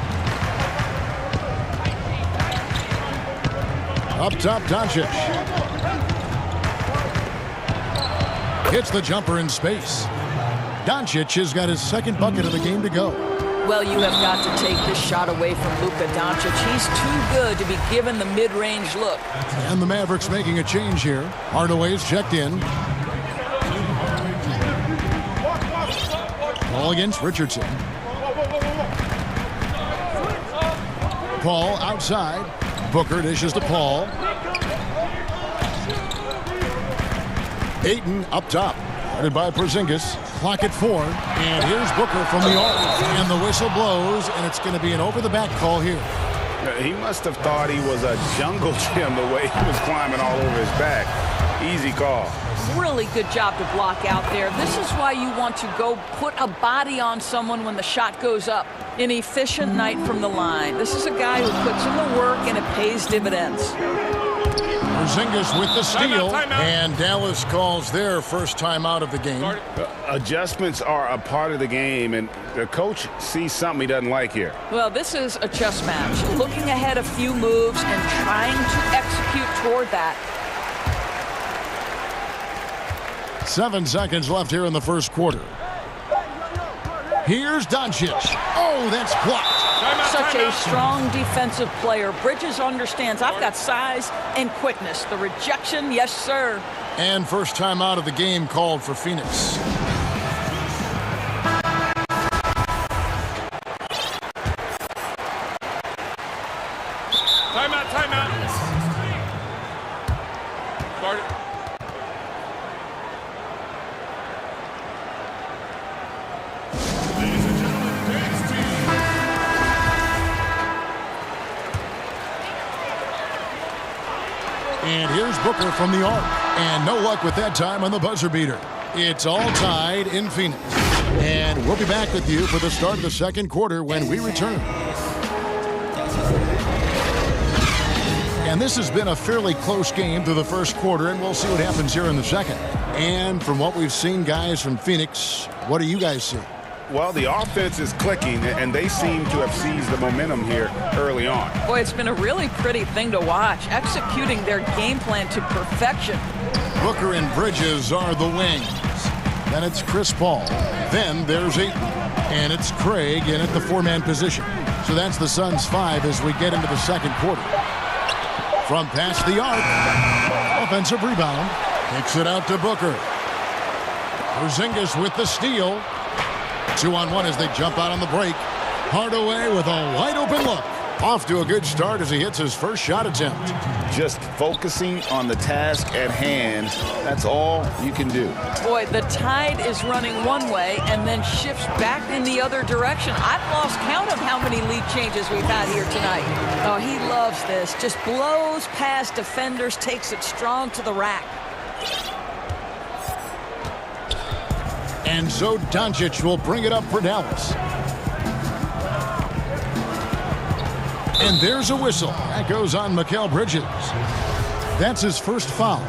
Up top, Doncic. Hits the jumper in space. Doncic has got his second bucket of the game to go. Well, you have got to take this shot away from Luka Doncic. He's too good to be given the mid-range look. And the Mavericks making a change here. Hardaway's checked in. Ball against Richardson. Paul outside. Booker dishes to Paul. Ayton up top. Guarded by Porzingis. Clock at 4. And here's Booker from the arc. And the whistle blows, and it's going to be an over-the-back call here. He must have thought he was a jungle gym the way he was climbing all over his back. Easy call. Really good job to block out there. This is why you want to go put a body on someone when the shot goes up. An efficient night from the line. This is a guy who puts in the work, and it pays dividends. Porzingis with the steal. And Dallas calls their first time out of the game. Adjustments are a part of the game, and the coach sees something he doesn't like here. Well, this is a chess match. Looking ahead a few moves and trying to execute toward that. 7 seconds left here in the first quarter. Here's Doncic. Oh, that's blocked. Such a strong defensive player. Bridges understands I've got size and quickness. The rejection, yes, sir. And first time out of the game called for Phoenix. Timeout. Start it. And here's Booker from the arc. And no luck with that time on the buzzer beater. It's all tied in Phoenix. And we'll be back with you for the start of the second quarter when we return. And this has been a fairly close game through the first quarter, and we'll see what happens here in the second. And from what we've seen, guys, from Phoenix, what do you guys see? Well, the offense is clicking, and they seem to have seized the momentum here early on. Boy, it's been a really pretty thing to watch, executing their game plan to perfection. Booker and Bridges are the wings. Then it's Chris Paul. Then there's Ayton. And it's Craig in at the 4-man position. So that's the Suns' 5 as we get into the second quarter. From past the arc. Offensive rebound. Kicks it out to Booker. Porzingis with the steal. 2-on-1 as they jump out on the break. Hardaway with a wide-open look. Off to a good start as he hits his first shot attempt. Just focusing on the task at hand, that's all you can do. Boy, the tide is running one way and then shifts back in the other direction. I've lost count of how many lead changes we've had here tonight. Oh, he loves this. Just blows past defenders, takes it strong to the rack. And so Doncic will bring it up for Dallas. And there's a whistle. That goes on Mikal Bridges. That's his first foul.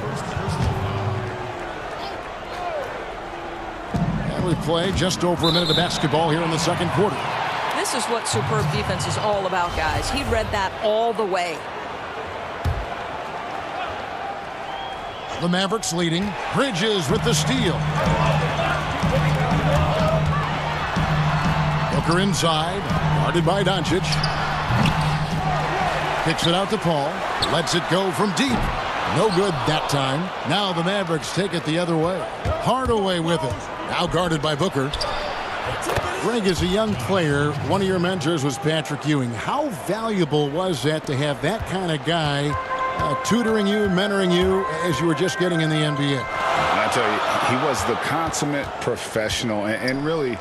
And we play just over a minute of basketball here in the second quarter. This is what superb defense is all about, guys. He read that all the way. The Mavericks leading. Bridges with the steal. Booker inside. Guarded by Doncic. Kicks it out to Paul. Lets it go from deep. No good that time. Now the Mavericks take it the other way. Hardaway with it. Now guarded by Booker. Greg, as a young player, one of your mentors was Patrick Ewing. How valuable was that to have that kind of guy tutoring you, mentoring you as you were just getting in the NBA? I tell you, he was the consummate professional, and really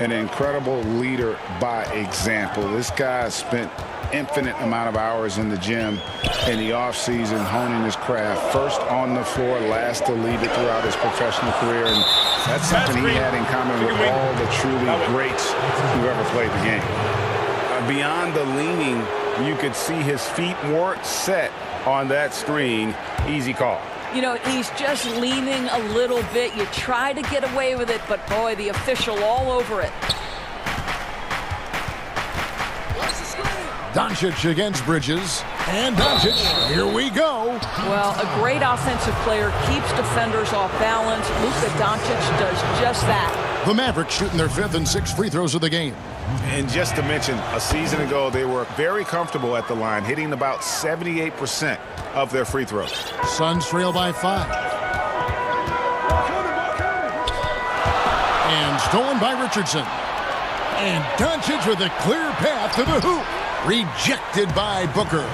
an incredible leader by example. This guy spent infinite amount of hours in the gym in the offseason honing his craft. First on the floor, last to leave it throughout his professional career. And that's something he had in common with all the truly greats who ever played the game. Beyond the leaning, you could see his feet weren't set on that screen. Easy call. You know, he's just leaning a little bit. You try to get away with it, but boy, the official all over it. Doncic against Bridges. And Doncic, here we go. Well, a great offensive player keeps defenders off balance. Luka Doncic does just that. The Mavericks shooting their 5th and 6th free throws of the game. And just to mention, a season ago, they were very comfortable at the line, hitting about 78% of their free throws. Suns trail by 5. And stolen by Richardson. And Doncic with a clear path to the hoop. Rejected by Booker.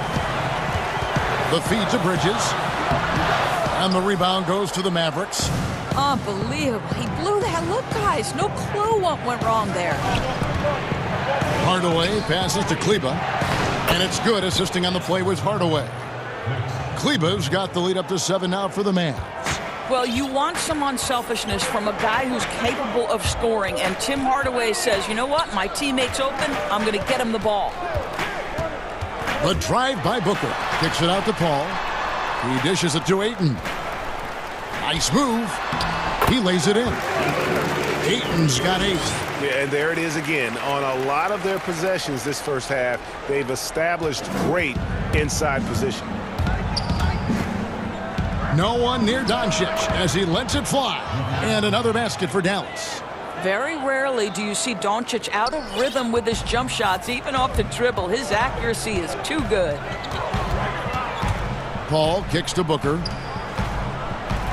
The feed to Bridges. And the rebound goes to the Mavericks. Unbelievable. He blew that. Look, guys, no clue what went wrong there. Hardaway passes to Kleba. And it's good. Assisting on the play was Hardaway. Kleba's got the lead up to 7 now for the Mavs. Well, you want some unselfishness from a guy who's capable of scoring. And Tim Hardaway says, you know what? My teammate's open. I'm going to get him the ball. The drive by Booker. Kicks it out to Paul. He dishes it to Ayton. Nice move. He lays it in. Ayton's got 8. Yeah, and there it is again. On a lot of their possessions this first half, they've established great inside position. No one near Doncic as he lets it fly. And another basket for Dallas. Very rarely do you see Doncic out of rhythm with his jump shots, even off the dribble. His accuracy is too good. Paul kicks to Booker.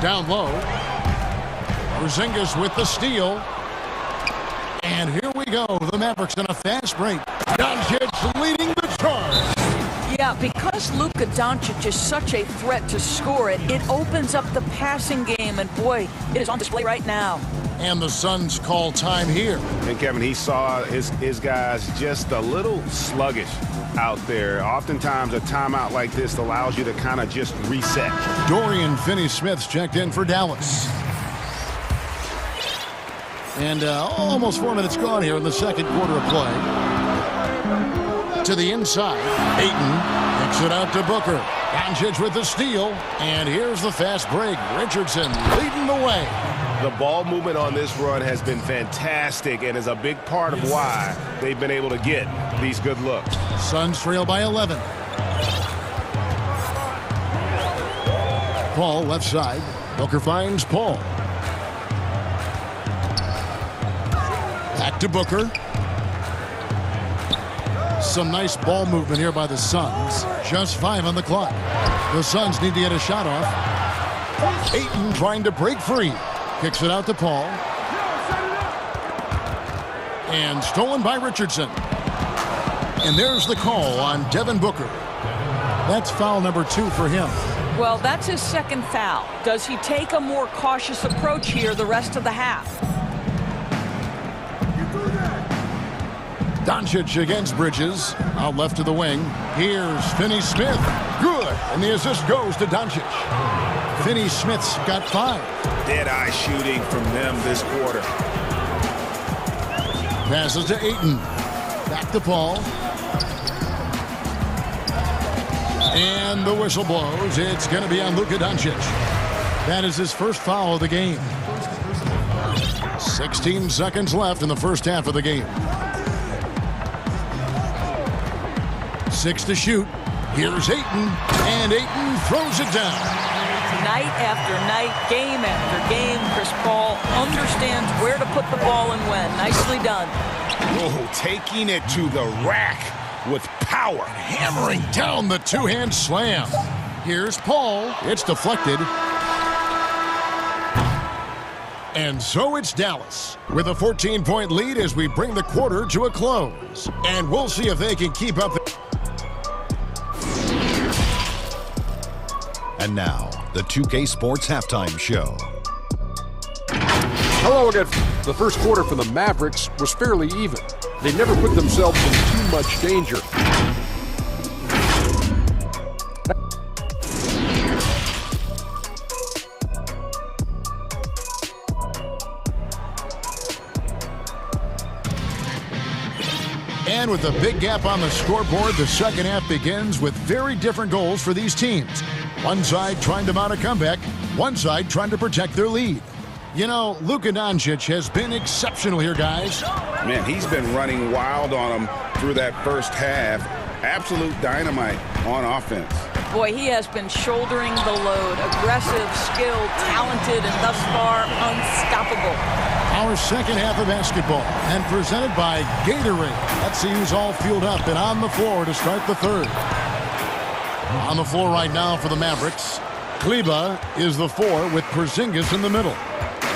Down low. Porzingis with the steal. And here we go. The Mavericks in a fast break. Doncic leading the charge. Yeah, because Luka Doncic is such a threat to score it, it opens up the passing game. And boy, it is on display right now. And the Suns call time here. And Kevin, he saw his guys just a little sluggish out there. Oftentimes a timeout like this allows you to kind of just reset. Dorian Finney-Smith's checked in for Dallas. And almost 4 minutes gone here in the second quarter of play. To the inside, Ayton kicks it out to Booker. Doncic with the steal. And here's the fast break. Richardson leading the way. The ball movement on this run has been fantastic and is a big part of why they've been able to get these good looks. Suns trail by 11. Paul left side. Booker finds Paul. Back to Booker. Some nice ball movement here by the Suns. Just 5 on the clock. The Suns need to get a shot off. Ayton trying to break free. Kicks it out to Paul. And stolen by Richardson. And there's the call on Devin Booker. That's foul number 2 for him. Well, that's his second foul. Does he take a more cautious approach here the rest of the half? Doncic against Bridges. Out left to the wing. Here's Finney-Smith. Good. And the assist goes to Doncic. Finney-Smith's got 5. Dead-eye shooting from them this quarter. Passes to Ayton. Back to Paul. And the whistle blows. It's going to be on Luka Doncic. That is his first foul of the game. 16 seconds left in the first half of the game. 6 to shoot. Here's Ayton. And Ayton throws it down. Night after night, game after game, Chris Paul understands where to put the ball and when. Nicely done. Oh, taking it to the rack with power. Hammering down the two-hand slam. Here's Paul. It's deflected. And so it's Dallas with a 14-point lead as we bring the quarter to a close. And we'll see if they can keep up. And now, the 2K Sports Halftime Show. Hello again. The first quarter for the Mavericks was fairly even. They never put themselves in too much danger. And with a big gap on the scoreboard, the second half begins with very different goals for these teams. One side trying to mount a comeback, one side trying to protect their lead. You know, Luka Doncic has been exceptional here, guys. Man, he's been running wild on them through that first half. Absolute dynamite on offense. Boy, he has been shouldering the load. Aggressive, skilled, talented, and thus far unstoppable. Our second half of basketball, and presented by Gatorade. Let's see who's all fueled up and on the floor to start the third. On the floor right now for the Mavericks, Kleba is the 4 with Porzingis in the middle.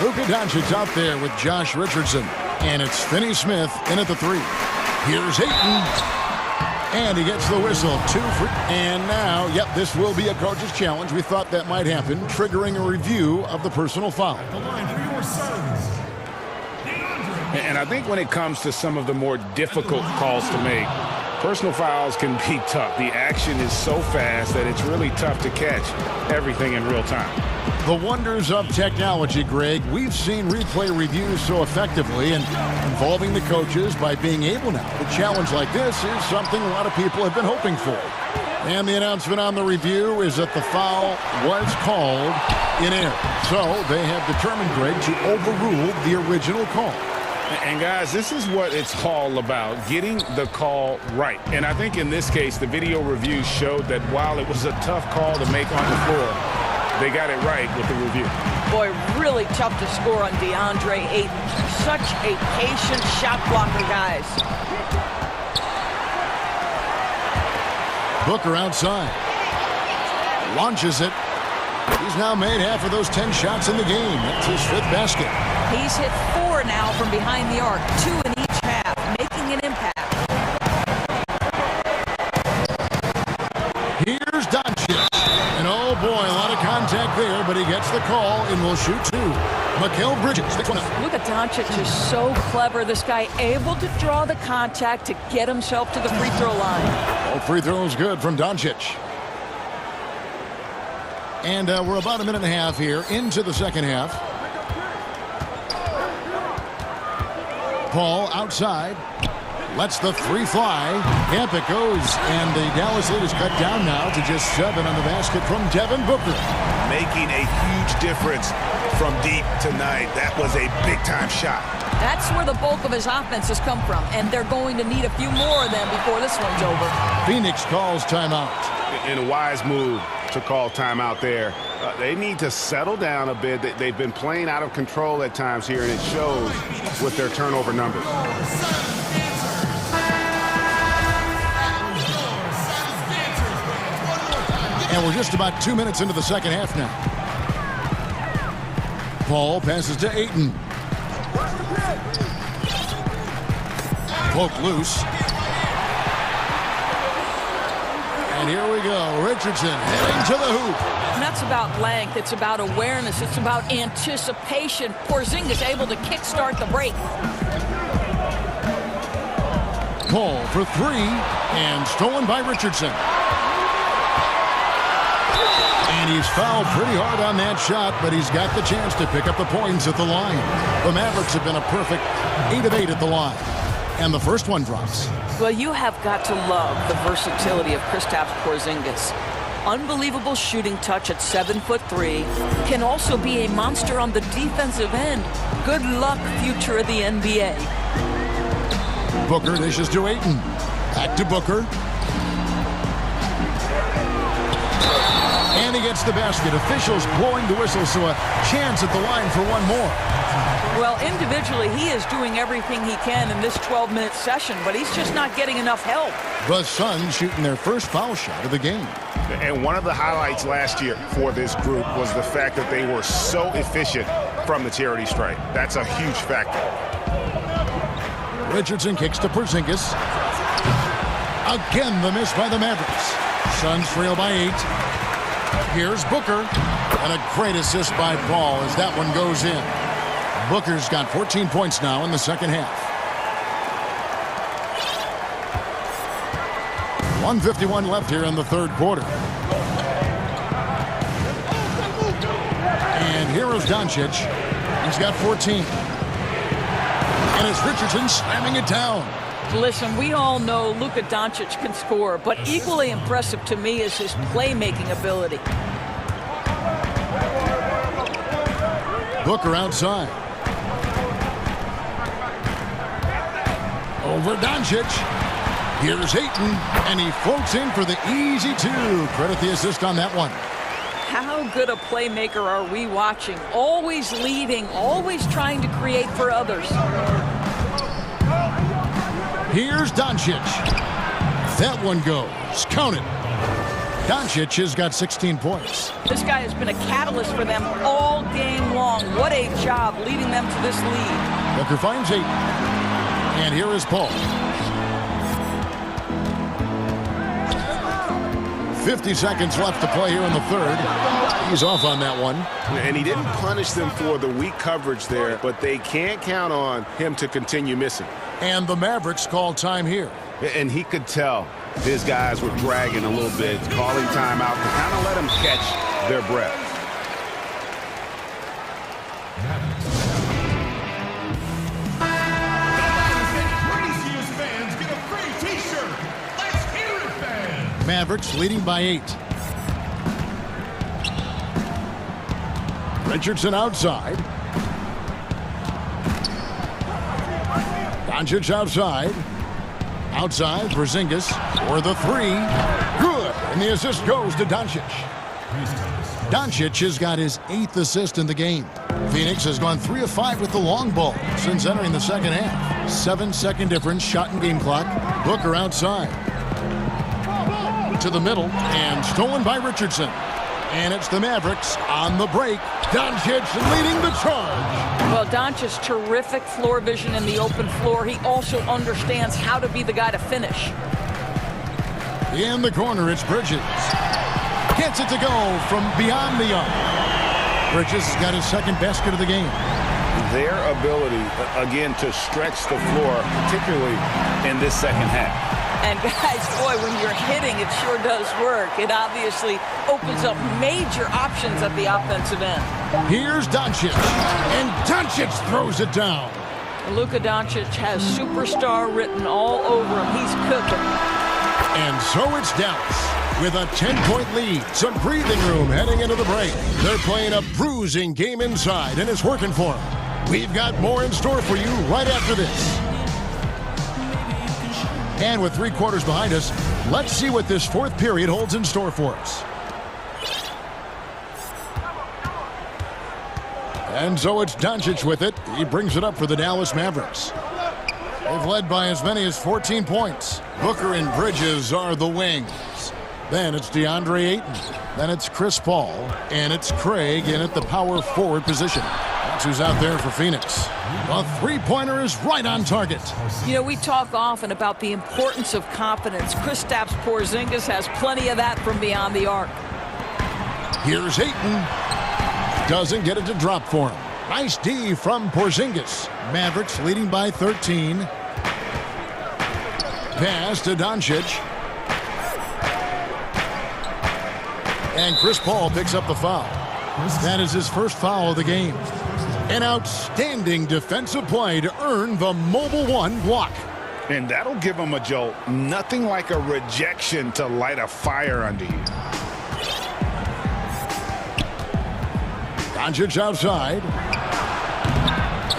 Luka Doncic out there with Josh Richardson. And it's Finney Smith in at the 3. Here's Ayton. And he gets the whistle. 2 for... And now, yep, this will be a coach's challenge. We thought that might happen, triggering a review of the personal foul. And I think when it comes to some of the more difficult calls to make, personal fouls can be tough. The action is so fast that it's really tough to catch everything in real time. The wonders of technology, Greg. We've seen replay reviews so effectively, and involving the coaches by being able now to challenge like this is something a lot of people have been hoping for. And the announcement on the review is that the foul was called in error. So they have determined, Greg, to overrule the original call. And guys, this is what it's all about, getting the call right. And I think in this case, the video review showed that while it was a tough call to make on the floor, they got it right with the review. Boy, really tough to score on DeAndre Ayton. Such a patient shot blocker, guys. Booker outside. Launches it. He's now made half of those 10 shots in the game. That's his 5th basket. He's hit 4 now from behind the arc, 2 in each half, making an impact. Here's Doncic. And oh boy, a lot of contact there, but he gets the call and will shoot 2. Mikal Bridges. Look at Doncic, is so clever. This guy able to draw the contact to get himself to the free throw line. All free throws good from Doncic. And we're about a minute and a half here into the second half. Paul outside. Lets the 3 fly. Camp it goes. And the Dallas lead is cut down now to just 7 on the basket from Devin Booker. Making a huge difference from deep tonight. That was a big-time shot. That's where the bulk of his offense has come from. And they're going to need a few more of them before this one's over. Phoenix calls timeout. In a wise move to call timeout there. They need to settle down a bit. They've been playing out of control at times here, and it shows with their turnover numbers. And we're just about 2 minutes into the second half now. Paul passes to Ayton. Poke loose. And here we go. Richardson heading to the hoop. And that's about length. It's about awareness. It's about anticipation. Porzingis able to kickstart the break. Paul for 3, and stolen by Richardson. And he's fouled pretty hard on that shot, but he's got the chance to pick up the points at the line. The Mavericks have been a perfect 8 of 8 at the line. And the first one drops. Well, you have got to love the versatility of Kristaps Porzingis. Unbelievable shooting touch at 7'3", can also be a monster on the defensive end. Good luck, future of the NBA. Booker dishes to Ayton. Back to Booker. And he gets the basket. Officials blowing the whistle, so a chance at the line for one more. Well, individually, he is doing everything he can in this 12-minute session, but he's just not getting enough help. The Suns shooting their first foul shot of the game. And one of the highlights last year for this group was the fact that they were so efficient from the charity stripe. That's a huge factor. Richardson kicks to Porzingis. Again, the miss by the Mavericks. Suns trail by 8. Here's Booker. And a great assist by Paul as that one goes in. Booker's got 14 points now in the second half. 1:51 left here in the third quarter. And here is Doncic. He's got 14. And it's Richardson slamming it down. Listen, we all know Luka Doncic can score, but equally impressive to me is his playmaking ability. Booker outside. Over Doncic. Here's Ayton, and he floats in for the easy two. Credit the assist on that one. How good a playmaker are we watching? Always leading, always trying to create for others. Here's Doncic. That one goes. Count it. Doncic has got 16 points. This guy has been a catalyst for them all game long. What a job leading them to this lead. Booker finds Ayton. And here is Paul. 50 seconds left to play here in the third. He's off on that one. And he didn't punish them for the weak coverage there, but they can't count on him to continue missing. And the Mavericks call time here. And he could tell his guys were dragging a little bit, calling timeout to kind of let them catch their breath. Mavericks leading by 8. Richardson outside. Doncic outside. Outside, Porzingis for the three. Good. And the assist goes to Doncic. Doncic has got his 8th assist in the game. Phoenix has gone 3 of 5 with the long ball since entering the second half. 7-second difference, shot and game clock. Booker outside. To the middle, and stolen by Richardson. And it's the Mavericks on the break. Doncic leading the charge. Well, Doncic's terrific floor vision in the open floor. He also understands how to be the guy to finish. In the corner, it's Bridges. Gets it to go from beyond the arc. Bridges has got his second basket of the game. Their ability, again, to stretch the floor, particularly in this second half. And guys, boy, when you're hitting, it sure does work. It obviously opens up major options at the offensive end. Here's Doncic, and Doncic throws it down. Luka Doncic has superstar written all over him. He's cooking. And so it's Dallas with a 10-point lead. Some breathing room heading into the break. They're playing a bruising game inside, and it's working for them. We've got more in store for you right after this. And with 3 quarters behind us, let's see what this fourth period holds in store for us. And so it's Doncic with it. He brings it up for the Dallas Mavericks. They've led by as many as 14 points. Booker and Bridges are the wings. Then it's DeAndre Ayton. Then it's Chris Paul. And it's Craig in at the power forward position. That's who's out there for Phoenix. The three-pointer is right on target. You know, we talk often about the importance of confidence. Kristaps Porzingis has plenty of that from beyond the arc. Here's Ayton. Doesn't get it to drop for him. Nice D from Porzingis. Mavericks leading by 13. Pass to Doncic. And Chris Paul picks up the foul. That is his first foul of the game. An outstanding defensive play to earn the Mobile One block. And that'll give him a jolt. Nothing like a rejection to light a fire under you. Doncic outside.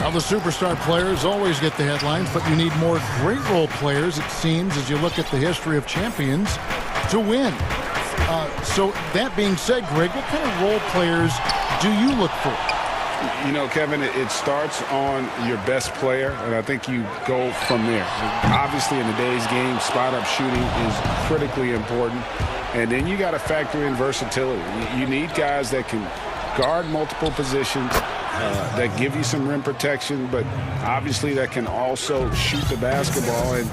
Now the superstar players always get the headlines, but you need more great role players, it seems, as you look at the history of champions, to win. So that being said, Greg, what kind of role players do you look for? You know, Kevin, it starts on your best player, and I think you go from there. Obviously, in today's game, spot-up shooting is critically important, and then you got to factor in versatility. You need guys that can guard multiple positions, that give you some rim protection, but obviously that can also shoot the basketball. And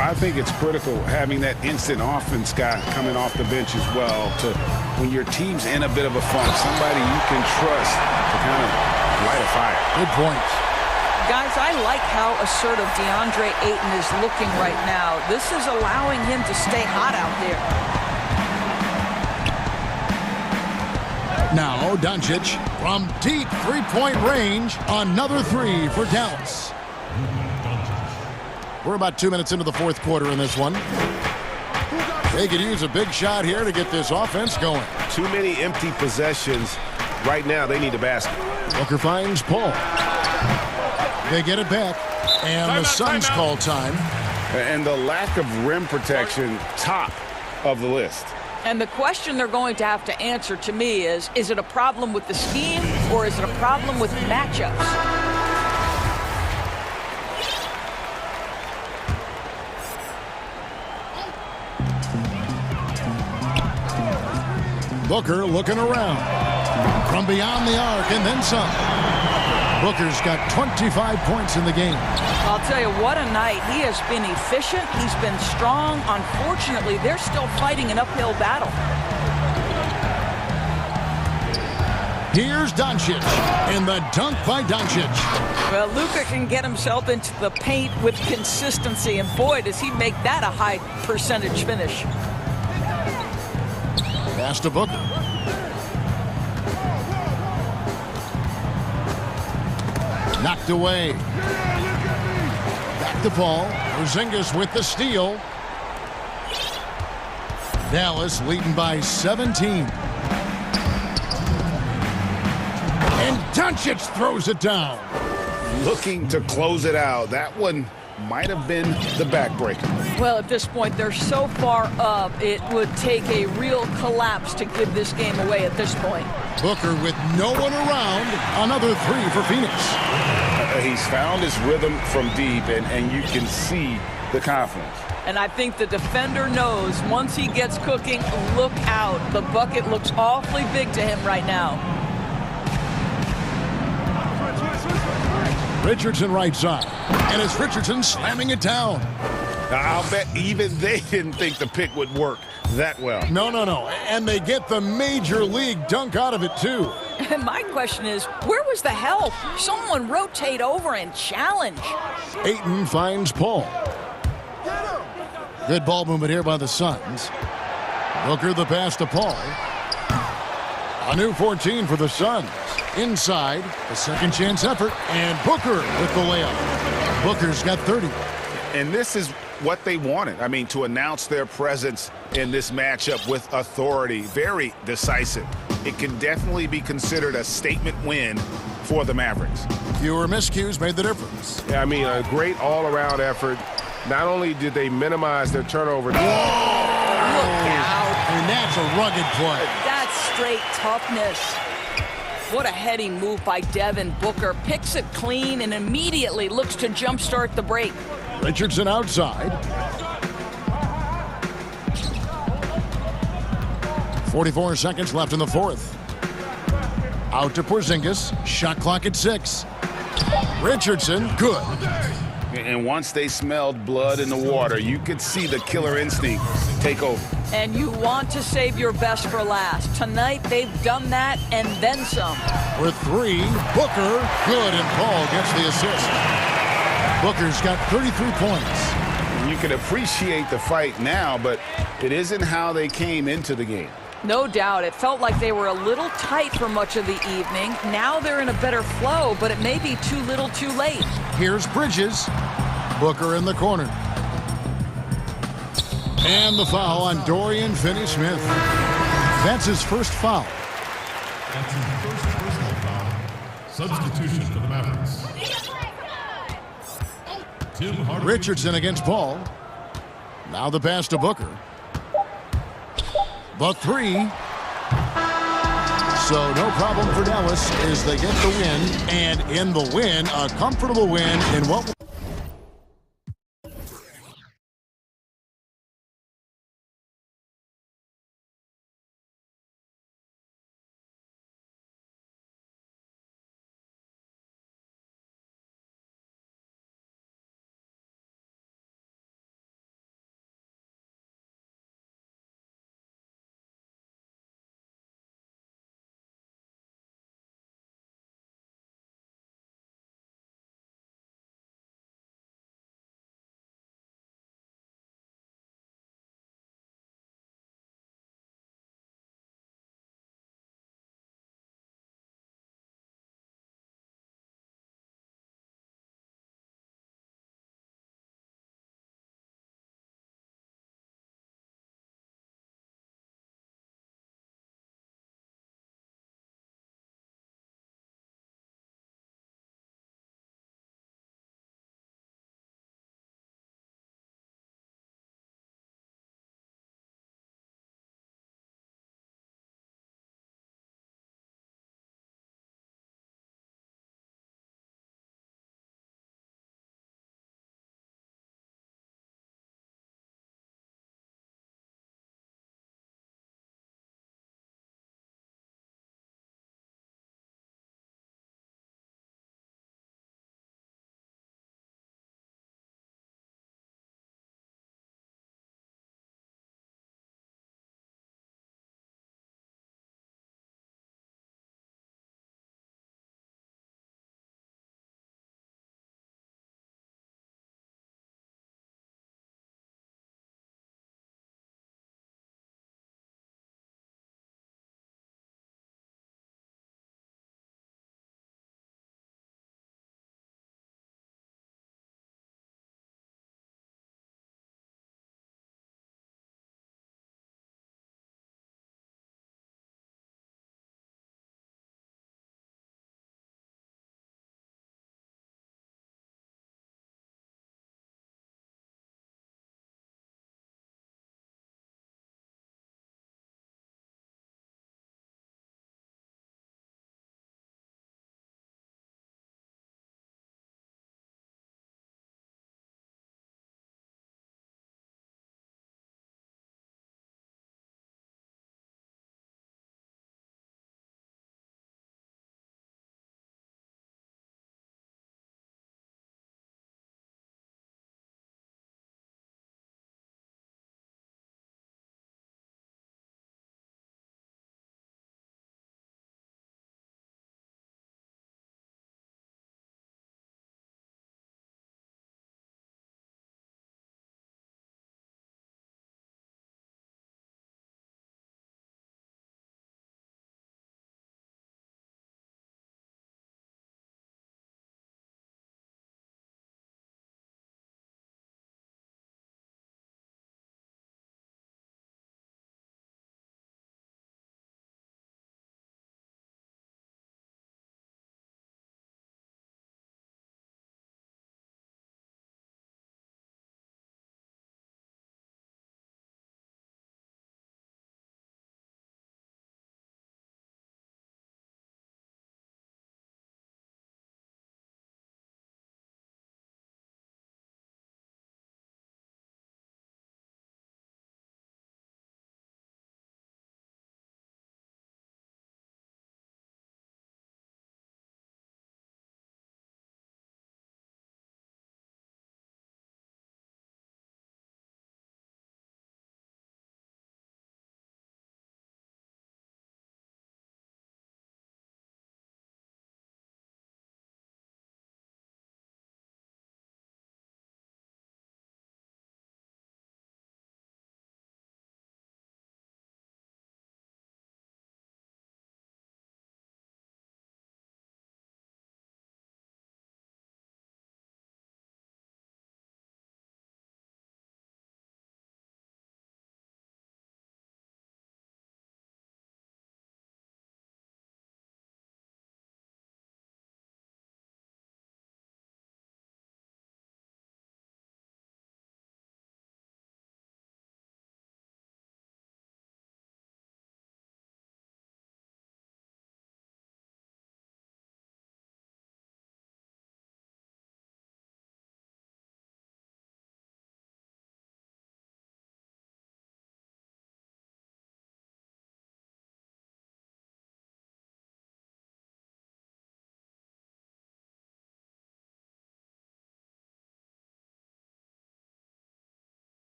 I think it's critical having that instant offense guy coming off the bench as well, to when your team's in a bit of a funk, somebody you can trust to kind of light a fire. Good point. Guys, I like how assertive DeAndre Ayton is looking right now. This is allowing him to stay hot out there. Now Doncic from deep three-point range. Another three for Dallas. We're about 2 minutes into the fourth quarter in this one. They could use a big shot here to get this offense going. Too many empty possessions. Right now, they need a basket. Booker finds Paul. They get it back, and the Suns call time. And the lack of rim protection, top of the list. And the question they're going to have to answer to me is it a problem with the scheme or is it a problem with matchups? Booker looking around. From beyond the arc and then some. Booker's got 25 points in the game. I'll tell you, what a night. He has been efficient. He's been strong. Unfortunately, they're still fighting an uphill battle. Here's Doncic, and the dunk by Doncic. Well, Luka can get himself into the paint with consistency, and boy, does he make that a high percentage finish. Pass to Booker. Knocked away. Back to Paul. Porzingis with the steal. Dallas leading by 17. And Doncic throws it down. Looking to close it out. That one might have been the backbreaker. Well, at this point, they're so far up, it would take a real collapse to give this game away at this point. Booker with no one around. Another three for Phoenix. He's found his rhythm from deep, and you can see the confidence. And I think the defender knows once he gets cooking, look out. The bucket looks awfully big to him right now. Richardson right side. And it's Richardson slamming it down. I'll bet even they didn't think the pick would work that well. No. And they get the major league dunk out of it, too. And my question is, where was the help? Someone rotate over and challenge. Ayton finds Paul. Good ball movement here by the Suns. Booker the pass to Paul. A new 14 for the Suns. Inside, a second chance effort, and Booker with the layup. Booker's got 30. And this is what they wanted. I mean, to announce their presence in this matchup with authority, very decisive. It can definitely be considered a statement win for the Mavericks. Fewer miscues made the difference. Yeah, I mean, a great all-around effort. Not only did they minimize their turnover. Look out. And that's a rugged play. That's straight toughness. What a heading move by Devin Booker. Picks it clean and immediately looks to jumpstart the break. Richardson outside. 44 seconds left in the fourth. Out to Porzingis. Shot clock at 6. Richardson, good. And once they smelled blood in the water, you could see the killer instinct take over. And you want to save your best for last. Tonight, they've done that and then some. With 3, Booker, good, and Paul gets the assist. Booker's got 33 points. You can appreciate the fight now, but it isn't how they came into the game. No doubt. It felt like they were a little tight for much of the evening. Now they're in a better flow, but it may be too little too late. Here's Bridges. Booker in the corner. And the foul on Dorian Finney-Smith. That's his first foul. That's his first personal foul. Substitution for the Mavericks. Richardson against Paul. Now the pass to Booker. The 3. So no problem for Dallas as they get the win. And in the win, a comfortable win in what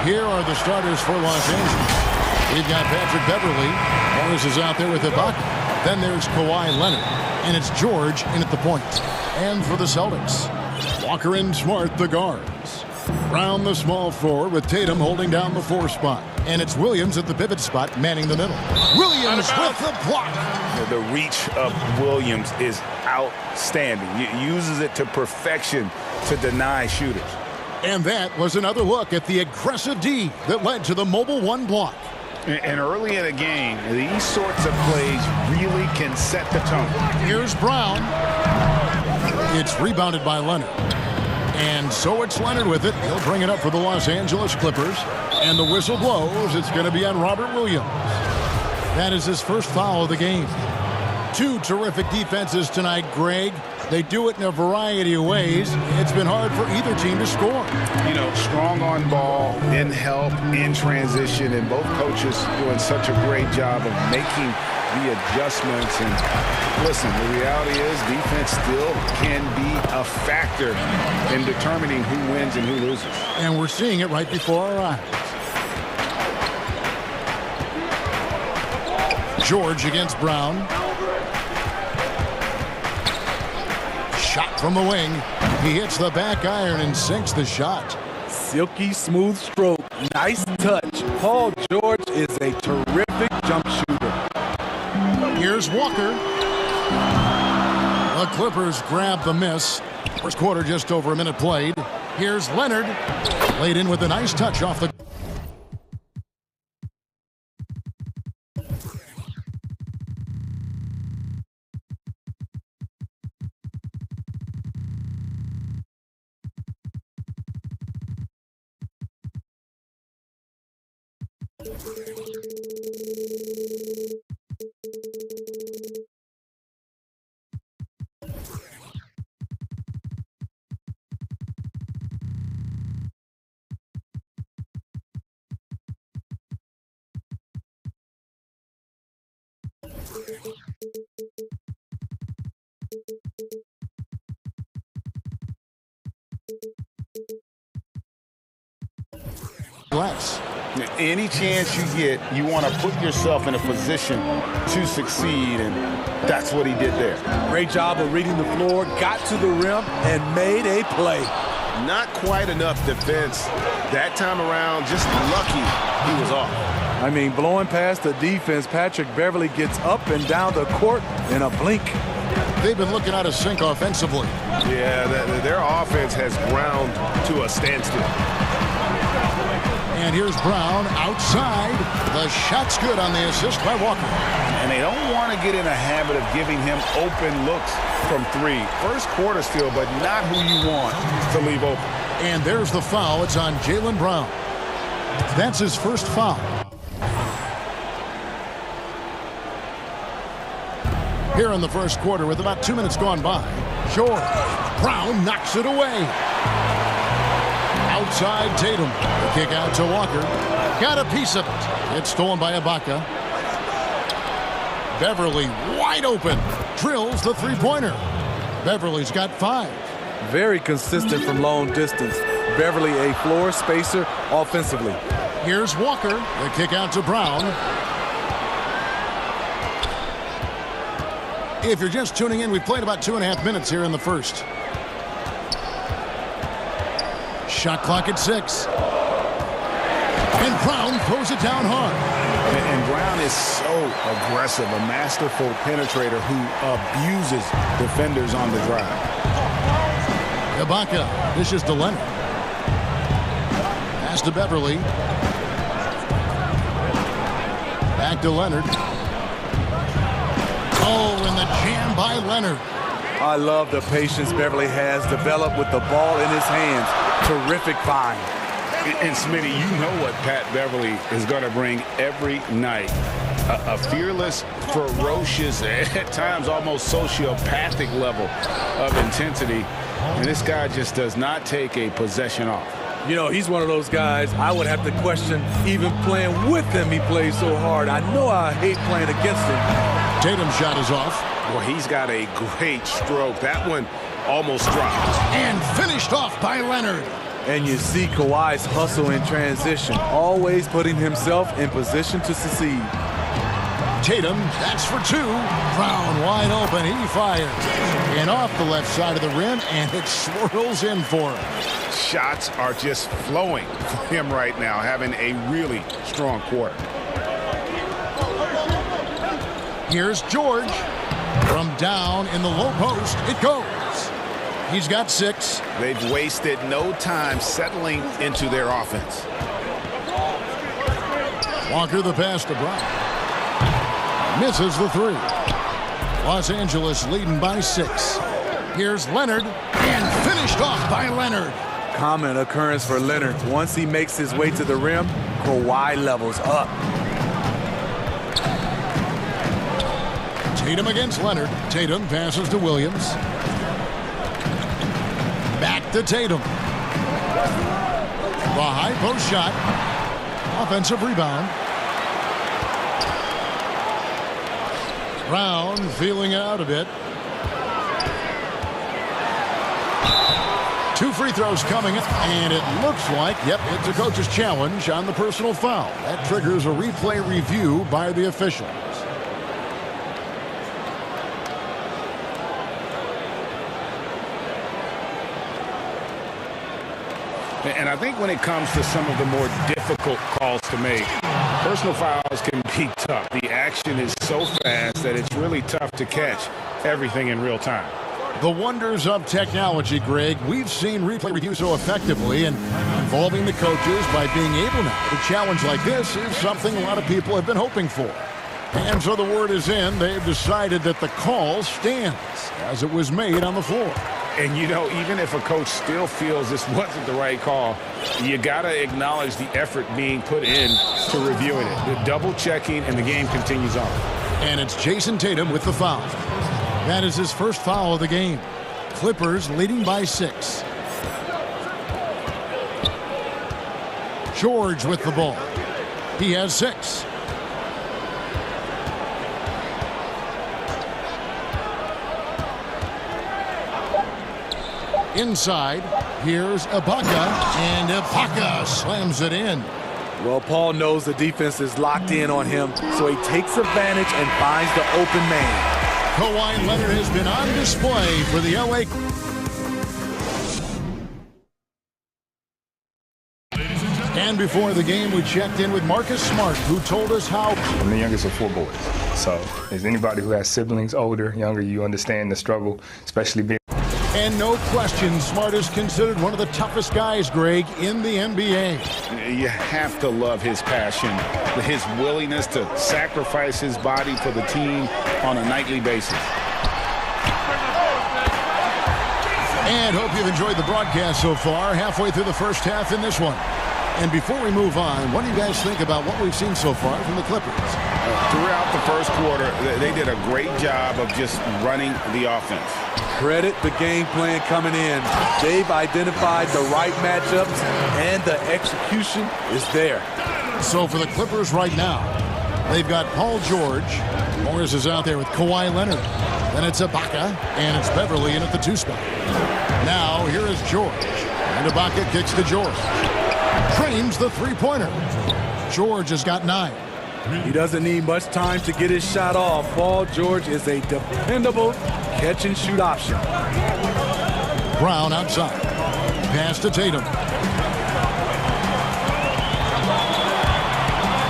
Here are the starters for Los Angeles. We've got Patrick Beverley. Morris is out there with Ibaka. Then there's Kawhi Leonard. And it's George in at the point. And for the Celtics, Walker and Smart, the guards. Brown, the small forward, with Tatum holding down the 4 spot. And it's Williams at the pivot spot, manning the middle. Williams with the block. The reach of Williams is outstanding. He uses it to perfection to deny shooters. And that was another look at the aggressive D that led to the mobile 1 block. And early in the game, these sorts of plays really can set the tone. Here's Brown. It's rebounded by Leonard. And so it's Leonard with it. He'll bring it up for the Los Angeles Clippers. And the whistle blows. It's going to be on Robert Williams. That is his first foul of the game. 2 terrific defenses tonight, Greg. They do it in a variety of ways. It's been hard for either team to score. You know, strong on ball, in help, in transition, and both coaches doing such a great job of making the adjustments. And listen, the reality is defense still can be a factor in determining who wins and who loses. And we're seeing it right before our eyes. George against Brown. Shot from the wing. He hits the back iron and sinks the shot. Silky smooth stroke. Nice touch. Paul George is a terrific jump shooter. Here's Walker. The Clippers grab the miss. First quarter just over a minute played. Here's Leonard. Laid in with a nice touch off the... Less. Any chance you get, you want to put yourself in a position to succeed, and that's what he did there. Great job of reading the floor, got to the rim, and made a play. Not quite enough defense that time around. Just lucky he was off. I mean, blowing past the defense, Patrick Beverley gets up and down the court in a blink. They've been looking out of sync offensively. Yeah, their offense has ground to a standstill. And here's Brown outside. The shot's good on the assist by Walker. And they don't want to get in a habit of giving him open looks from 3. First quarter still, but not who you want to leave open. And there's the foul. It's on Jaylen Brown. That's his first foul. Here in the first quarter with about 2 minutes gone by. George. Brown knocks it away. Outside Tatum. The kick out to Walker. Got a piece of it. It's stolen by Ibaka. Beverley wide open. Drills the three-pointer. Beverley's got 5. Very consistent from long distance. Beverley a floor spacer offensively. Here's Walker. The kick out to Brown. If you're just tuning in, we've played about 2.5 minutes here in the first. Shot clock at 6. And Brown throws it down hard. And Brown is so aggressive, a masterful penetrator who abuses defenders on the drive. Ibaka dishes to Leonard. Pass to Beverley. Back to Leonard. Oh, and the jam by Leonard. I love the patience Beverley has developed with the ball in his hands. Terrific find. And Smitty, you know what Pat Beverley is going to bring every night. A fearless, ferocious, at times almost sociopathic level of intensity. And this guy just does not take a possession off. You know, he's one of those guys I would have to question even playing with him. He plays so hard. I know I hate playing against him. Tatum's shot is off. Well, he's got a great stroke. That one almost dropped. And finished off by Leonard. And you see Kawhi's hustle in transition, always putting himself in position to succeed. Tatum, that's for two. Brown wide open, he fires. And off the left side of the rim, and it swirls in for him. Shots are just flowing for him right now, having a really strong quarter. Here's George. From down in the low post, it goes. He's got 6. They've wasted no time settling into their offense. Walker the pass to Brown. Misses the 3. Los Angeles leading by 6. Here's Leonard, and finished off by Leonard. Common occurrence for Leonard. Once he makes his way to the rim, Kawhi levels up. Tatum against Leonard. Tatum passes to Williams. Back to Tatum. The high post shot. Offensive rebound. Brown feeling it out a bit. 2 free throws coming up, and it looks like, yep, it's a coach's challenge on the personal foul. That triggers a replay review by the officials. And I think when it comes to some of the more difficult calls to make, personal fouls can be tough. The action is so fast that it's really tough to catch everything in real time. The wonders of technology, Greg. We've seen replay review so effectively, and involving the coaches by being able now to challenge like this is something a lot of people have been hoping for. And so the word is in. They've decided that the call stands as it was made on the floor. And, you know, even if a coach still feels this wasn't the right call, you got to acknowledge the effort being put in to reviewing it. The double checking, and the game continues on. And it's Jason Tatum with the foul. That is his first foul of the game. Clippers leading by 6. George with the ball. He has 6. Inside, here's Ibaka, and Ibaka slams it in. Well, Paul knows the defense is locked in on him, so he takes advantage and finds the open man. Kawhi Leonard has been on display for the LA. And before the game, we checked in with Marcus Smart, who told us how. I'm the youngest of 4 boys, so as anybody who has siblings, older, younger, you understand the struggle, especially being. And no question, Smart is considered one of the toughest guys, Greg, in the NBA. You have to love his passion, his willingness to sacrifice his body for the team on a nightly basis. And hope you've enjoyed the broadcast so far, halfway through the first half in this one. And before we move on, what do you guys think about what we've seen so far from the Clippers? Throughout the first quarter, they did a great job of just running the offense. Credit the game plan coming in. They've identified the right matchups, and the execution is there. So for the Clippers right now, they've got Paul George. Morris is out there with Kawhi Leonard. Then it's Ibaka, and it's Beverly in at the 2 spot. Now here is George, and Ibaka kicks to George. Trains the 3-pointer. George has got 9. He doesn't need much time to get his shot off. Paul George is a dependable catch-and-shoot option. Brown outside. Pass to Tatum.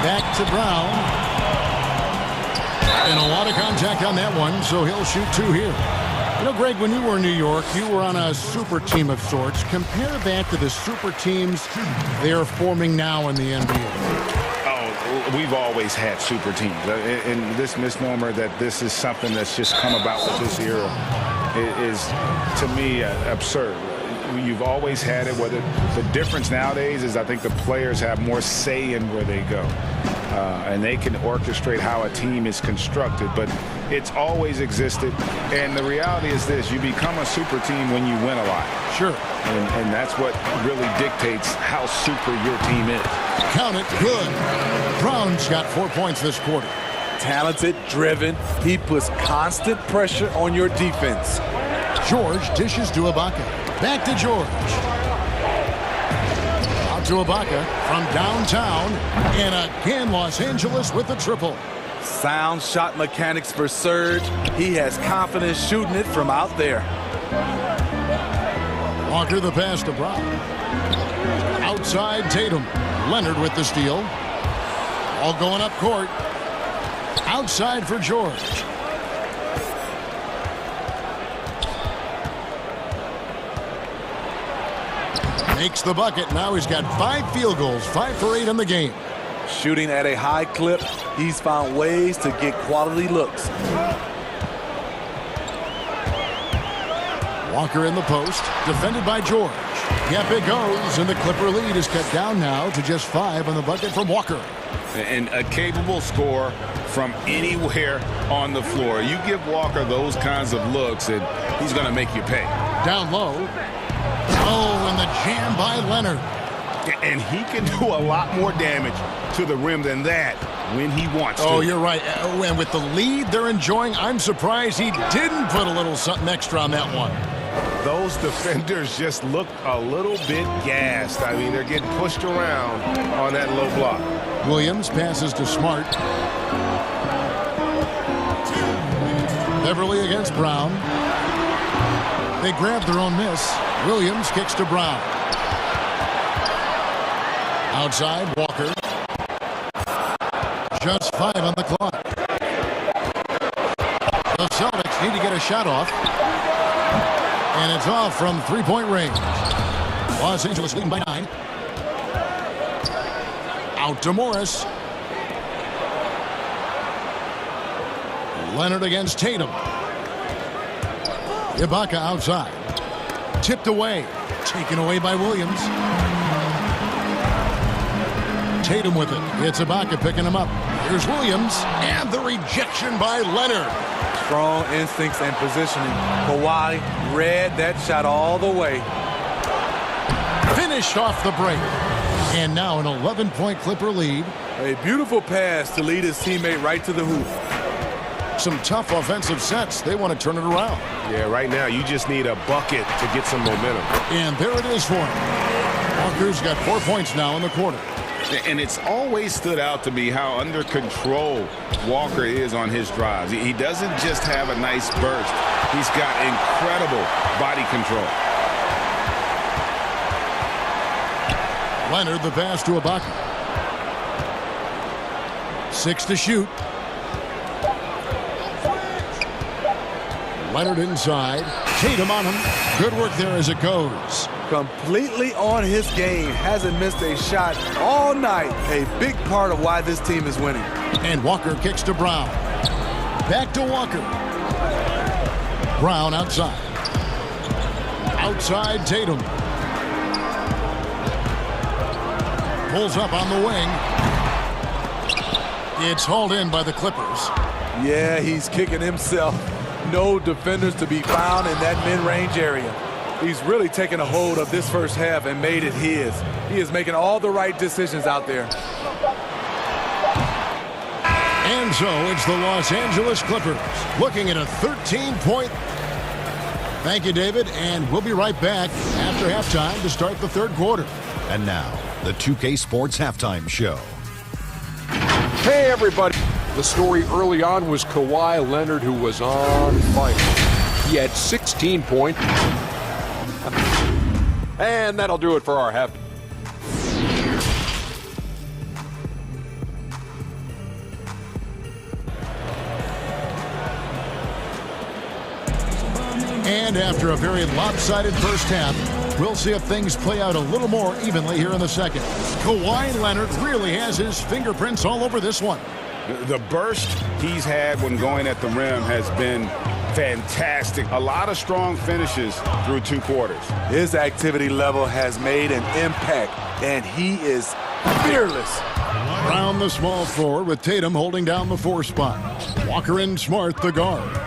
Back to Brown. And a lot of contact on that one, so he'll shoot 2 here. You know, Greg, when you were in New York, you were on a super team of sorts. Compare that to the super teams they're forming now in the NBA. We've always had super teams. And this misnomer that this is something that's just come about with this era is, to me, absurd. You've always had it. Whether the difference nowadays is I think the players have more say in where they go. And they can orchestrate how a team is constructed. But it's always existed. And the reality is this. You become a super team when you win a lot. Sure. And that's what really dictates how super your team is. Count it. Good. Brown's got 4 points this quarter. Talented, driven. He puts constant pressure on your defense. George dishes to Ibaka. Back to George. Out to Ibaka from downtown. And again, Los Angeles with the triple. Sound shot mechanics for Serge. He has confidence shooting it from out there. Walker the pass to Brown. Outside Tatum. Leonard with the steal. All going up court. Outside for George. Makes the bucket. Now he's got 5 field goals, 5 for 8 in the game. Shooting at a high clip, he's found ways to get quality looks. Walker in the post, defended by George. Yep, it goes, and the Clipper lead is cut down now to just 5 on the bucket from Walker. And a capable scorer from anywhere on the floor. You give Walker those kinds of looks, and he's going to make you pay. Down low. Oh, and the jam by Leonard. And he can do a lot more damage to the rim than that when he wants to. Oh, you're right. And with the lead they're enjoying, I'm surprised he didn't put a little something extra on that one. Those defenders just look a little bit gassed. I mean, they're getting pushed around on that low block. Williams passes to Smart. Beverly against Brown. They grab their own miss. Williams kicks to Brown. Outside, Walker. Just 5 on the clock. The Celtics need to get a shot off. And it's off from three-point range. Los Angeles leading by 9. Out to Morris. Leonard against Tatum. Ibaka outside. Tipped away. Taken away by Williams. Tatum with it. It's Ibaka picking him up. Here's Williams. And the rejection by Leonard. Strong instincts and positioning. Kawhi read that shot all the way. Finished off the break. And now an 11-point Clipper lead. A beautiful pass to lead his teammate right to the hoop. Some tough offensive sets. They want to turn it around. Yeah, right now you just need a bucket to get some momentum. And there it is for him. Walker's got 4 points now in the quarter. And it's always stood out to me how under control Walker is on his drives. He doesn't just have a nice burst. He's got incredible body control. Leonard the pass to Ibaka. 6 to shoot. Leonard inside. Tatum on him. Good work there as it goes. Completely on his game. Hasn't missed a shot all night. A big part of why this team is winning. And Walker kicks to Brown. Back to Walker. Brown outside. Outside Tatum. Pulls up on the wing. It's hauled in by the Clippers. Yeah, he's kicking himself. No defenders to be found in that mid-range area. He's really taken a hold of this first half and made it his. He is making all the right decisions out there. And so it's the Los Angeles Clippers looking at a 13-point. Thank you, David, and we'll be right back after halftime to start the third quarter. And now, the 2K Sports Halftime Show. Hey, everybody. The story early on was Kawhi Leonard, who was on fire. He had 16 points. And that'll do it for our half. And after a very lopsided first half, we'll see if things play out a little more evenly here in the second. Kawhi Leonard really has his fingerprints all over this one. The burst he's had when going at the rim has been fantastic. A lot of strong finishes through 2 quarters. His activity level has made an impact, and he is fearless. Brown the small forward with Tatum holding down the 4 spot. Walker and Smart the guards.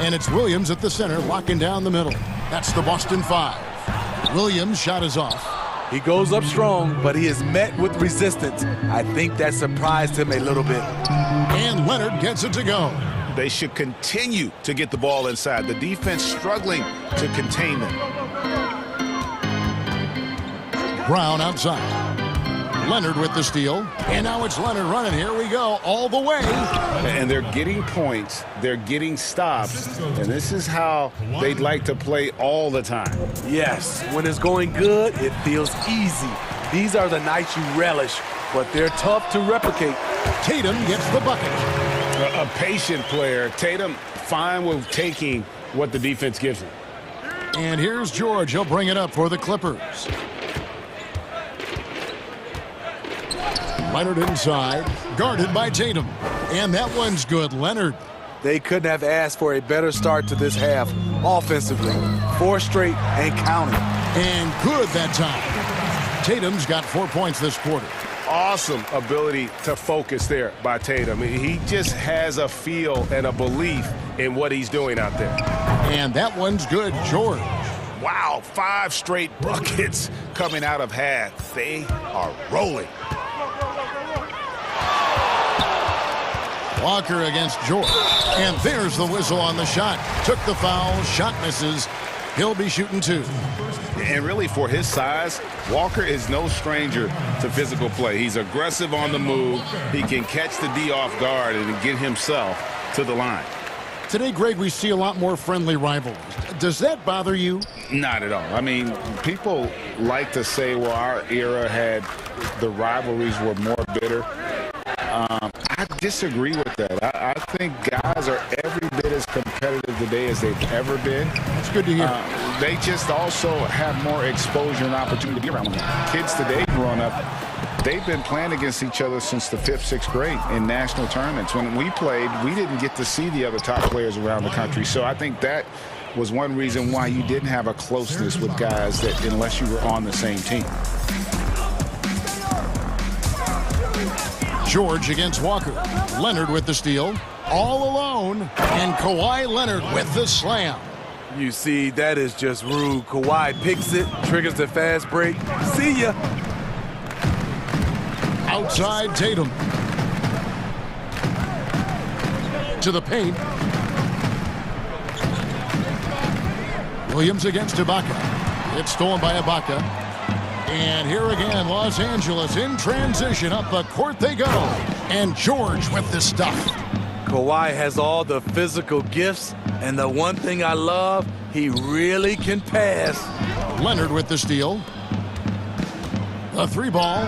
And it's Williams at the center locking down the middle. That's the Boston 5. Williams' shot is off. He goes up strong, but he is met with resistance. I think that surprised him a little bit. And Leonard gets it to go. They should continue to get the ball inside. The defense struggling to contain them. Brown outside. Leonard with the steal. And now it's Leonard running. Here we go. All the way. And they're getting points. They're getting stops. And this is how they'd like to play all the time. Yes, when it's going good, it feels easy. These are the nights you relish, but they're tough to replicate. Tatum gets the bucket. A patient player. Tatum fine with taking what the defense gives him. And here's George. He'll bring it up for the Clippers. Leonard inside, guarded by Tatum. And that one's good. Leonard. They couldn't have asked for a better start to this half offensively. 4 straight and counting. And good that time. Tatum's got 4 points this quarter. Awesome ability to focus there by Tatum. He just has a feel and a belief in what he's doing out there. And that one's good, George. Wow, 5 straight buckets coming out of half. They are rolling. Walker against George. And there's the whistle on the shot. Took the foul, shot misses. He'll be shooting 2. And really, for his size, Walker is no stranger to physical play. He's aggressive on the move. He can catch the D off guard and get himself to the line. Today, Greg, we see a lot more friendly rivalries. Does that bother you? Not at all. I mean, people like to say, well, our era had the rivalries were more bitter. I disagree with that. I think guys are every bit as competitive today as they've ever been. It's good to hear. They just also have more exposure and opportunity to be around them. Kids today growing up, they've been playing against each other since the 5th, 6th grade in national tournaments. When we played, we didn't get to see the other top players around the country. So I think that was one reason why you didn't have a closeness with guys that unless you were on the same team. George against Walker. Leonard with the steal. All alone. And Kawhi Leonard with the slam. You see, that is just rude. Kawhi picks it, triggers the fast break. See ya. Outside Tatum. To the paint. Williams against Ibaka. It's stolen by Ibaka. And here again, Los Angeles in transition. Up the court they go. And George with the stuff. Kawhi has all the physical gifts, and the one thing I love, he really can pass. Leonard with the steal. The 3-ball.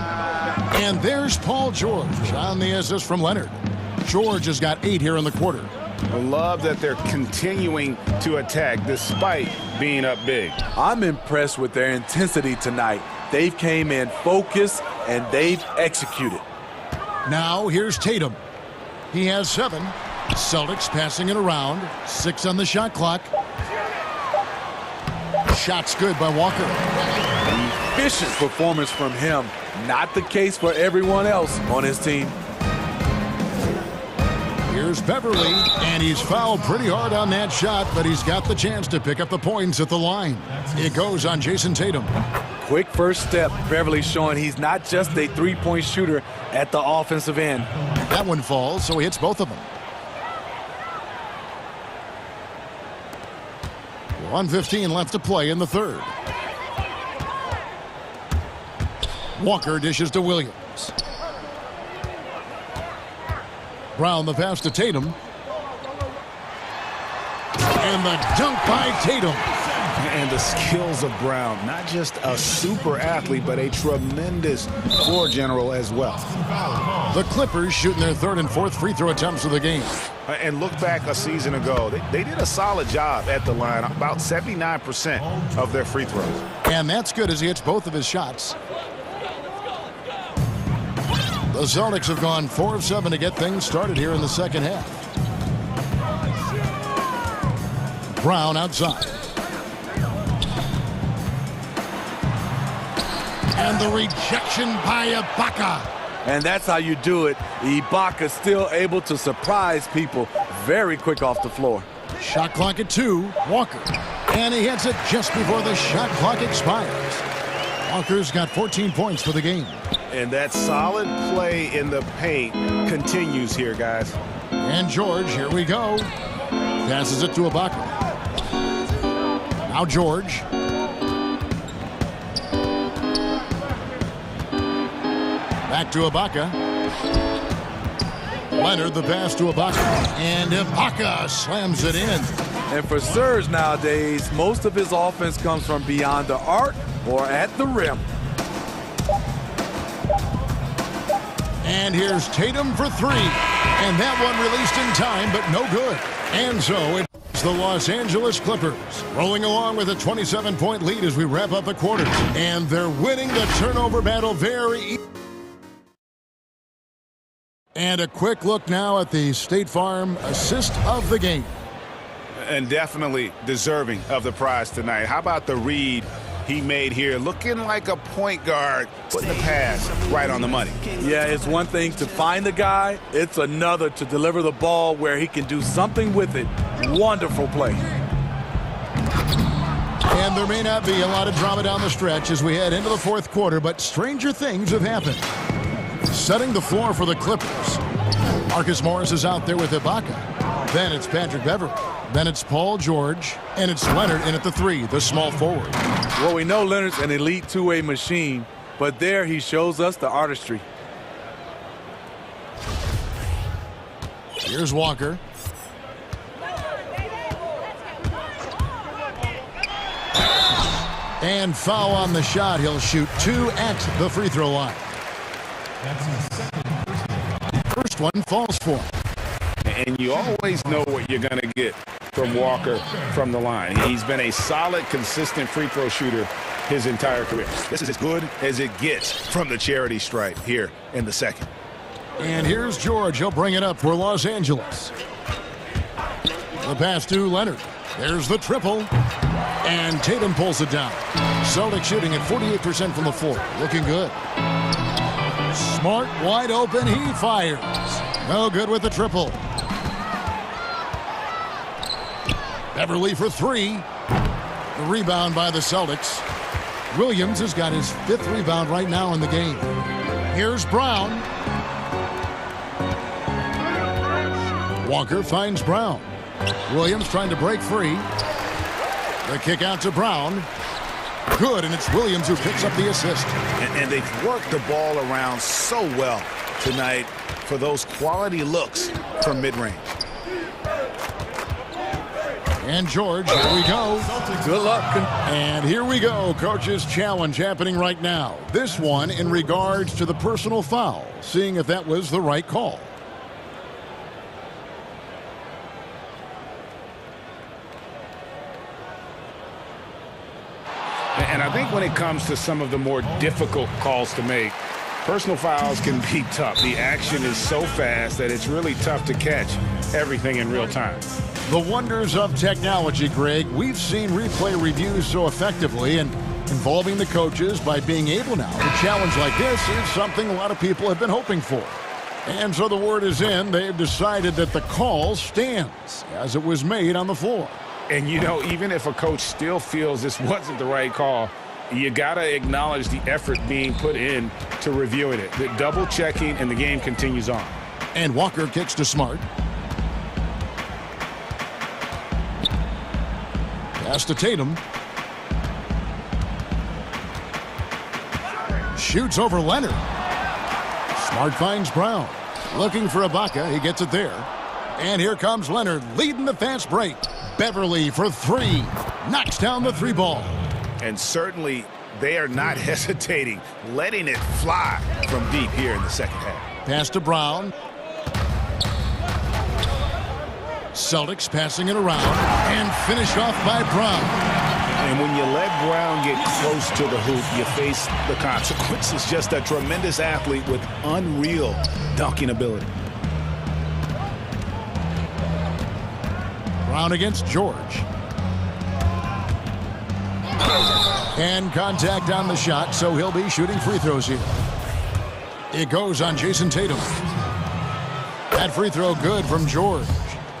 And there's Paul George on the assist from Leonard. George has got 8 here in the quarter. I love that they're continuing to attack despite being up big. I'm impressed with their intensity tonight. They've came in focused, and they've executed. Now here's Tatum. He has 7. Celtics passing it around. 6 on the shot clock. Shot's good by Walker. Efficient performance from him. Not the case for everyone else on his team. Here's Beverly, and he's fouled pretty hard on that shot, but he's got the chance to pick up the points at the line. It goes on Jason Tatum. Quick first step. Beverly showing he's not just a 3-point shooter at the offensive end. That one falls, so he hits both of them. 1:15 left to play in the third. Walker dishes to Williams. Brown the pass to Tatum. And the dunk by Tatum. And the skills of Brown. Not just a super athlete, but a tremendous floor general as well. The Clippers shooting their 3rd and 4th free throw attempts of the game. And look back a season ago. They did a solid job at the line. About 79% of their free throws. And that's good as he hits both of his shots. The Celtics have gone 4 of 7 to get things started here in the second half. Brown outside. And the rejection by Ibaka. And that's how you do it. Ibaka still able to surprise people very quick off the floor. Shot clock at 2. Walker. And he hits it just before the shot clock expires. Walker's got 14 points for the game. And that solid play in the paint continues here, guys. And George, here we go. Passes it to Ibaka. Now George. Back to Ibaka. Leonard, the pass to Ibaka. And Ibaka slams it in. And for Serge nowadays, most of his offense comes from beyond the arc or at the rim. And here's Tatum for three. And that one released in time, but no good. And so it's the Los Angeles Clippers rolling along with a 27-point lead as we wrap up the quarters. And they're winning the turnover battle very easily. And a quick look now at the State Farm assist of the game. And definitely deserving of the prize tonight. How about the read he made here? Looking like a point guard, putting the pass right on the money. Yeah, it's one thing to find the guy. It's another to deliver the ball where he can do something with it. Wonderful play. And there may not be a lot of drama down the stretch as we head into the fourth quarter, but stranger things have happened. Setting the floor for the Clippers. Marcus Morris is out there with Ibaka. Then it's Patrick Beverley. Then it's Paul George. And it's Leonard in at the three, the small forward. Well, we know Leonard's an elite two-way machine, but there he shows us the artistry. Here's Walker. And foul on the shot. He'll shoot two at the free throw line. First one falls for him. And you always know what you're going to get from Walker from the line. He's been a solid, consistent free throw shooter his entire career. This is as good as it gets from the charity stripe here in the second. And here's George. He'll bring it up for Los Angeles. The pass to Leonard. There's the triple. And Tatum pulls it down. Celtics shooting at 48% from the floor. Looking good. Smart, wide open, he fires. No good with the triple. Beverley for three. The rebound by the Celtics. Williams has got his fifth rebound right now in the game. Here's Brown. Walker finds Brown. Williams trying to break free. The kick out to Brown. Good, and it's Williams who picks up the assist. And they've worked the ball around so well tonight for those quality looks from mid-range. And George, here we go. Good luck. And here we go. Coach's challenge happening right now. This one in regards to the personal foul, seeing if that was the right call. And I think when it comes to some of the more difficult calls to make, personal fouls can be tough. The action is so fast that it's really tough to catch everything in real time. The wonders of technology, Greg. We've seen replay reviews so effectively, and involving the coaches by being able now to challenge like this is something a lot of people have been hoping for. And so the word is in. They've decided that the call stands as it was made on the floor. And, you know, even if a coach still feels this wasn't the right call, you got to acknowledge the effort being put in to reviewing it. The double checking, and the game continues on. And Walker kicks to Smart. Pass to Tatum. Shoots over Leonard. Smart finds Brown. Looking for Ibaka. He gets it there. And here comes Leonard leading the fast break. Beverley for three. Knocks down the three ball. And certainly they are not hesitating, letting it fly from deep here in the second half. Pass to Brown. Celtics passing it around and finished off by Brown. And when you let Brown get close to the hoop, you face the consequences. Just a tremendous athlete with unreal dunking ability. Brown against George. And contact on the shot, so he'll be shooting free throws here. It goes on Jason Tatum. That free throw good from George.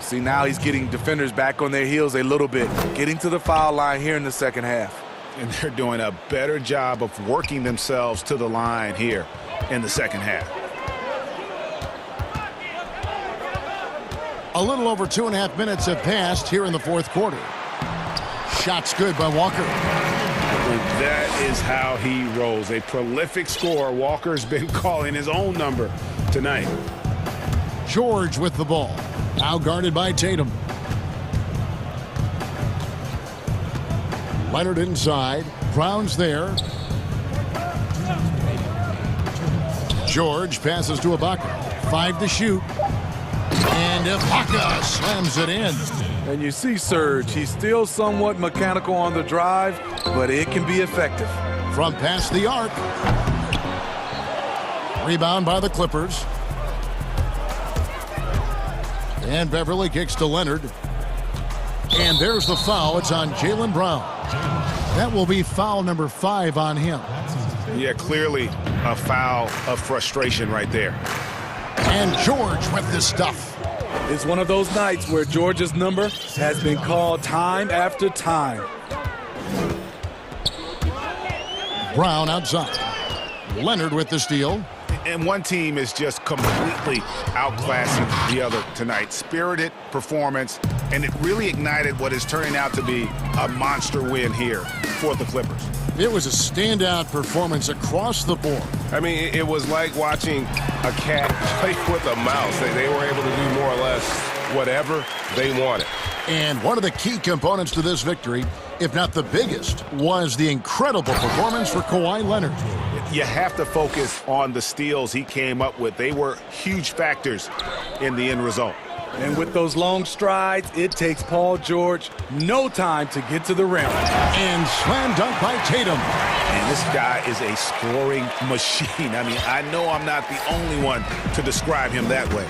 See, now he's getting defenders back on their heels a little bit, getting to the foul line here in the second half. And they're doing a better job of working themselves to the line here in the second half. A little over 2.5 minutes have passed here in the fourth quarter. Shots good by Walker. And that is how he rolls. A prolific scorer. Walker's been calling his own number tonight. George with the ball. Now guarded by Tatum. Leonard inside. Brown's there. George passes to Ibaka. 5 to shoot. And Ibaka slams it in. And you see Serge, he's still somewhat mechanical on the drive, but it can be effective. From past the arc. Rebound by the Clippers. And Beverly kicks to Leonard. And there's the foul. It's on Jaylen Brown. That will be foul number 5 on him. Yeah, clearly a foul of frustration right there. And George with the stuff. It's one of those nights where George's number has been called time after time. Brown outside. Leonard with the steal. And one team is just completely outclassing the other tonight. Spirited performance, and it really ignited what is turning out to be a monster win here for the Clippers. It was a standout performance across the board. I mean, it was like watching a cat play with a mouse. They were able to do more or less whatever they wanted. And one of the key components to this victory, if not the biggest, was the incredible performance for Kawhi Leonard. You have to focus on the steals he came up with. They were huge factors in the end result. And with those long strides, it takes Paul George no time to get to the rim. And slam dunk by Tatum. And this guy is a scoring machine. I mean, I know I'm not the only one to describe him that way.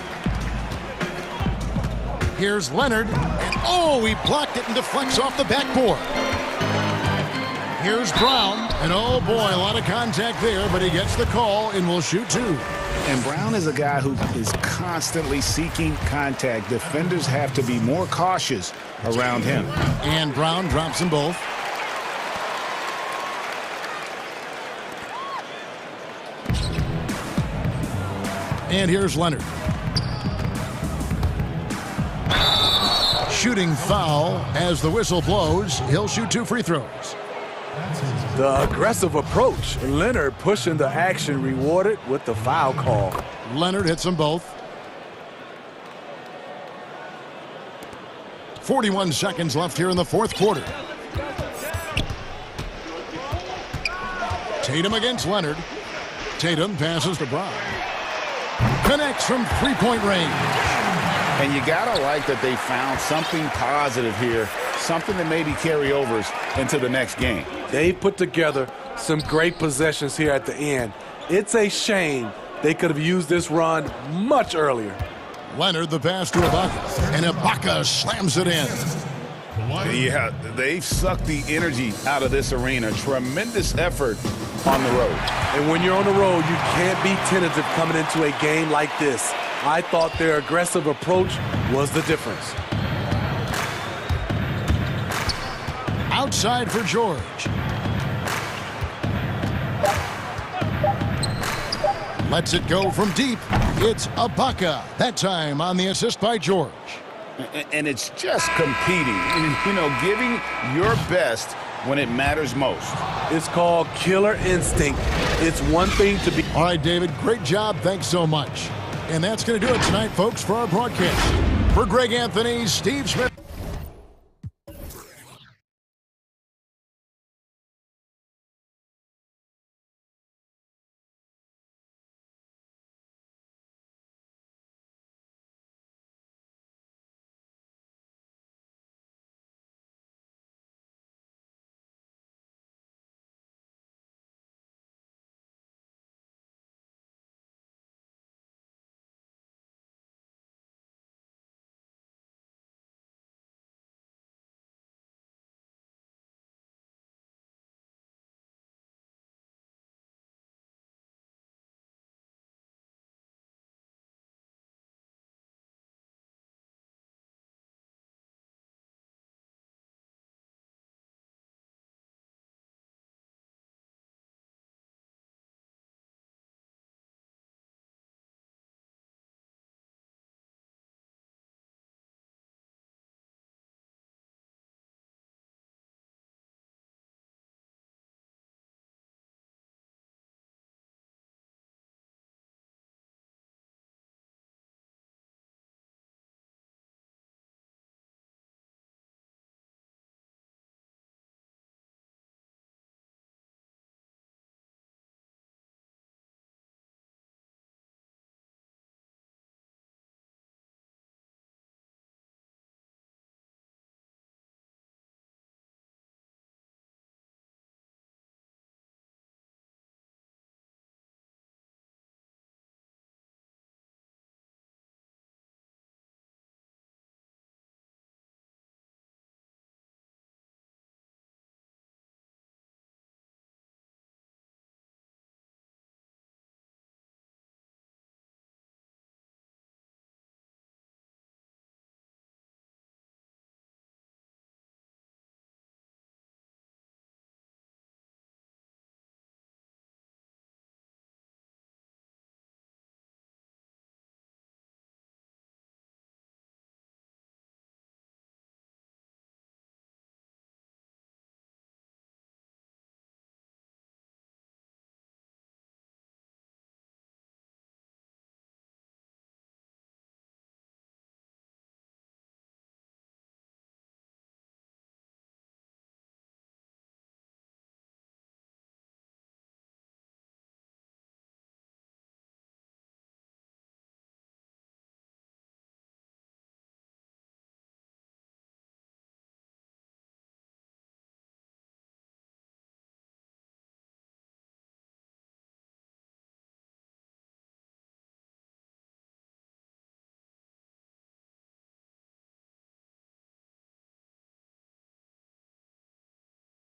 Here's Leonard. And oh, he blocked it and deflects off the backboard. Here's Brown. And oh boy, a lot of contact there, but he gets the call and will shoot 2. And Brown is a guy who is constantly seeking contact. Defenders have to be more cautious around him. And Brown drops them both. And here's Leonard. Shooting foul as the whistle blows. He'll shoot 2 free throws. The aggressive approach. Leonard pushing the action, rewarded with the foul call. Leonard hits them both. 41 seconds left here in the fourth quarter. Tatum against Leonard. Tatum passes to Brown. Connects from three-point range. And you gotta like that they found something positive here, something that maybe carry overs into the next game. They put together some great possessions here at the end. It's a shame they could have used this run much earlier. Leonard the pass to Ibaka, and Ibaka slams it in. Yeah, they've sucked the energy out of this arena. Tremendous effort on the road. And when you're on the road, you can't be tentative coming into a game like this. I thought their aggressive approach was the difference. Outside for George. Lets it go from deep. It's Ibaka. That time on the assist by George. And it's just competing, you know, giving your best when it matters most. It's called killer instinct. It's one thing to be... All right, David, great job. Thanks so much. And that's going to do it tonight, folks, for our broadcast. For Greg Anthony, Steve Smith.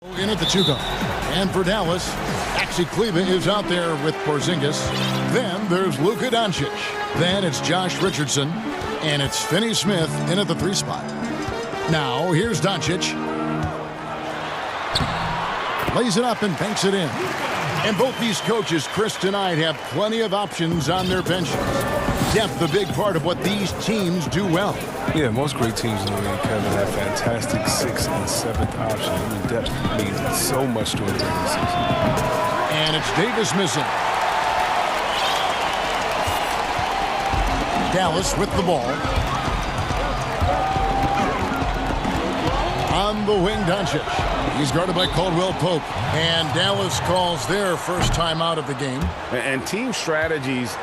In at the two-guard. And for Dallas, Maxi Kleber is out there with Porzingis. Then there's Luka Doncic. Then it's Josh Richardson. And it's Finney Smith in at the three spot. Now, here's Doncic. Lays it up and banks it in. And both these coaches, Chris, tonight have plenty of options on their benches. Depth, a big part of what these teams do well. Yeah, most great teams in the league, Kevin, have fantastic 6th and 7th options. I mean, depth means so much during the regular season. And it's Davis missing. Dallas with the ball. On the wing, Doncic. He's guarded by Caldwell Pope. And Dallas calls their first time out of the game. And team strategies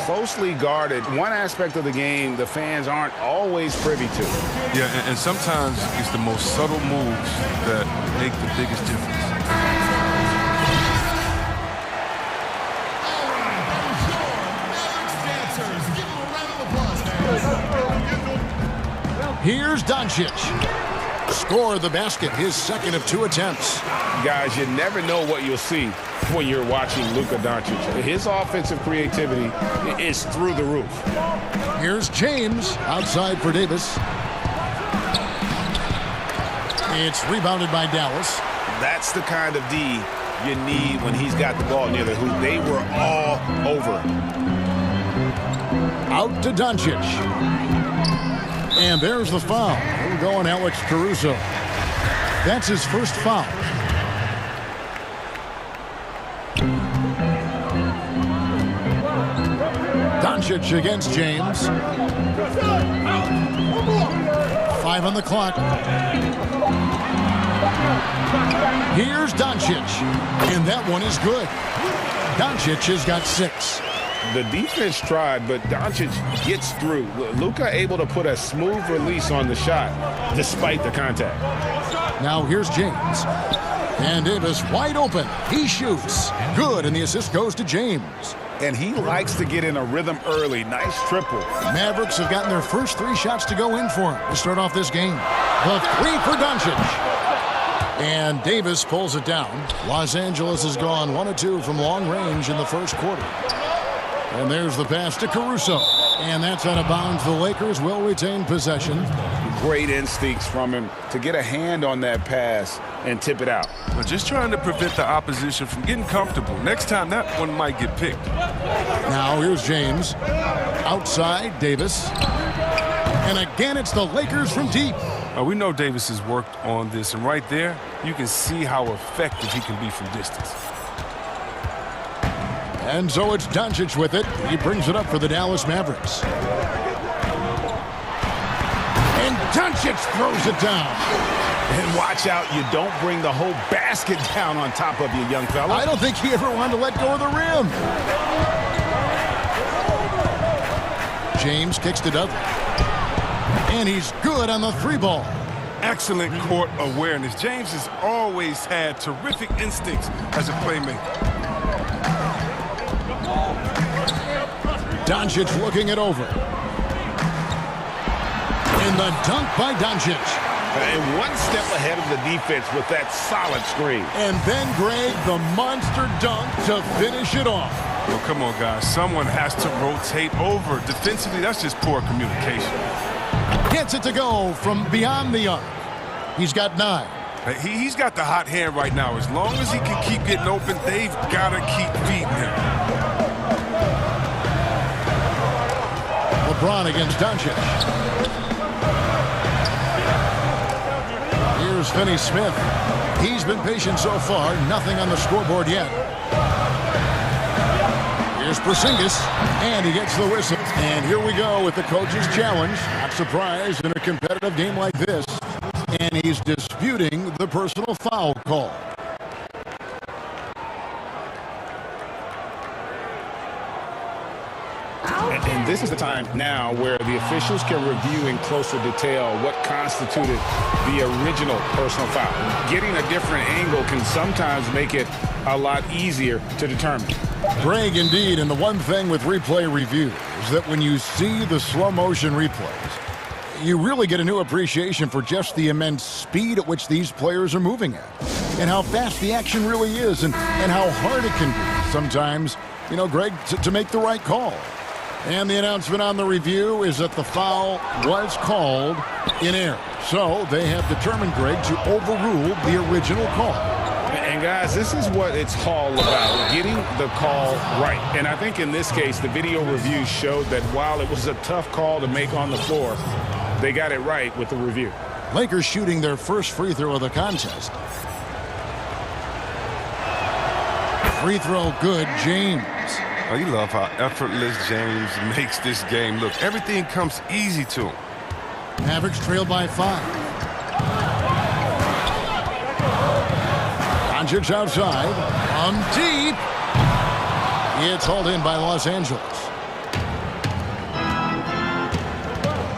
closely guarded. One aspect of the game the fans aren't always privy to. Yeah, and sometimes it's the most subtle moves that make the biggest difference. Here's Doncic. Score the basket, his second of 2 attempts. Guys, you never know what you'll see when you're watching Luka Doncic. His offensive creativity is through the roof. Here's James outside for Davis. It's rebounded by Dallas. That's the kind of D you need when he's got the ball near the hoop. They were all over. Out to Doncic. And there's the foul. We're going Alex Caruso. That's his first foul. Doncic against James. 5 on the clock. Here's Doncic. And that one is good. Doncic has got 6. The defense tried, but Doncic gets through. Luka able to put a smooth release on the shot despite the contact. Now here's James. And Davis wide open. He shoots. Good, and the assist goes to James. And he likes to get in a rhythm early. Nice triple. Mavericks have gotten their first 3 shots to go in for him to start off this game. The 3 for Doncic. And Davis pulls it down. Los Angeles has gone 1 of 2 from long range in the first quarter. And there's the pass to Caruso. And that's out of bounds. The Lakers will retain possession. Great instincts from him to get a hand on that pass and tip it out. But just trying to prevent the opposition from getting comfortable. Next time, that one might get picked. Now here's James. Outside, Davis. And again, it's the Lakers from deep. We know Davis has worked on this. And right there, you can see how effective he can be from distance. And so it's Doncic with it. He brings it up for the Dallas Mavericks. And Doncic throws it down. And watch out, you don't bring the whole basket down on top of you, young fella. I don't think he ever wanted to let go of the rim. James kicks to Dudley. And he's good on the 3-ball. Excellent court awareness. James has always had terrific instincts as a playmaker. Doncic looking it over. And the dunk by Doncic. And one step ahead of the defense with that solid screen. And then, Greg, the monster dunk to finish it off. Well, come on, guys. Someone has to rotate over. Defensively, that's just poor communication. Gets it to go from beyond the arc. He's got 9. He's got the hot hand right now. As long as he can keep getting open, they've got to keep feeding him. LeBron against Doncic. Here's Finney Smith. He's been patient so far. Nothing on the scoreboard yet. Here's Porzingis, and he gets the whistle. And here we go with the coach's challenge. Not surprised in a competitive game like this. And he's disputing the personal foul call. And this is the time now where the officials can review in closer detail what constituted the original personal foul. Getting a different angle can sometimes make it a lot easier to determine. Greg, indeed, and the one thing with replay review is that when you see the slow motion replays, you really get a new appreciation for just the immense speed at which these players are moving at. and how fast the action really is and how hard it can be sometimes, Greg, to make the right call. And the announcement on the review is that the foul was called in error. So they have determined, Greg, to overrule the original call. And guys, this is what it's all about, getting the call right. And I think in this case, the video review showed that while it was a tough call to make on the floor, they got it right with the review. Lakers shooting their first free throw of the contest. Free throw good, James. Oh, you love how effortless James makes this game look. Everything comes easy to him. Mavericks trail by 5. Doncic outside. Deep. It's hauled in by Los Angeles.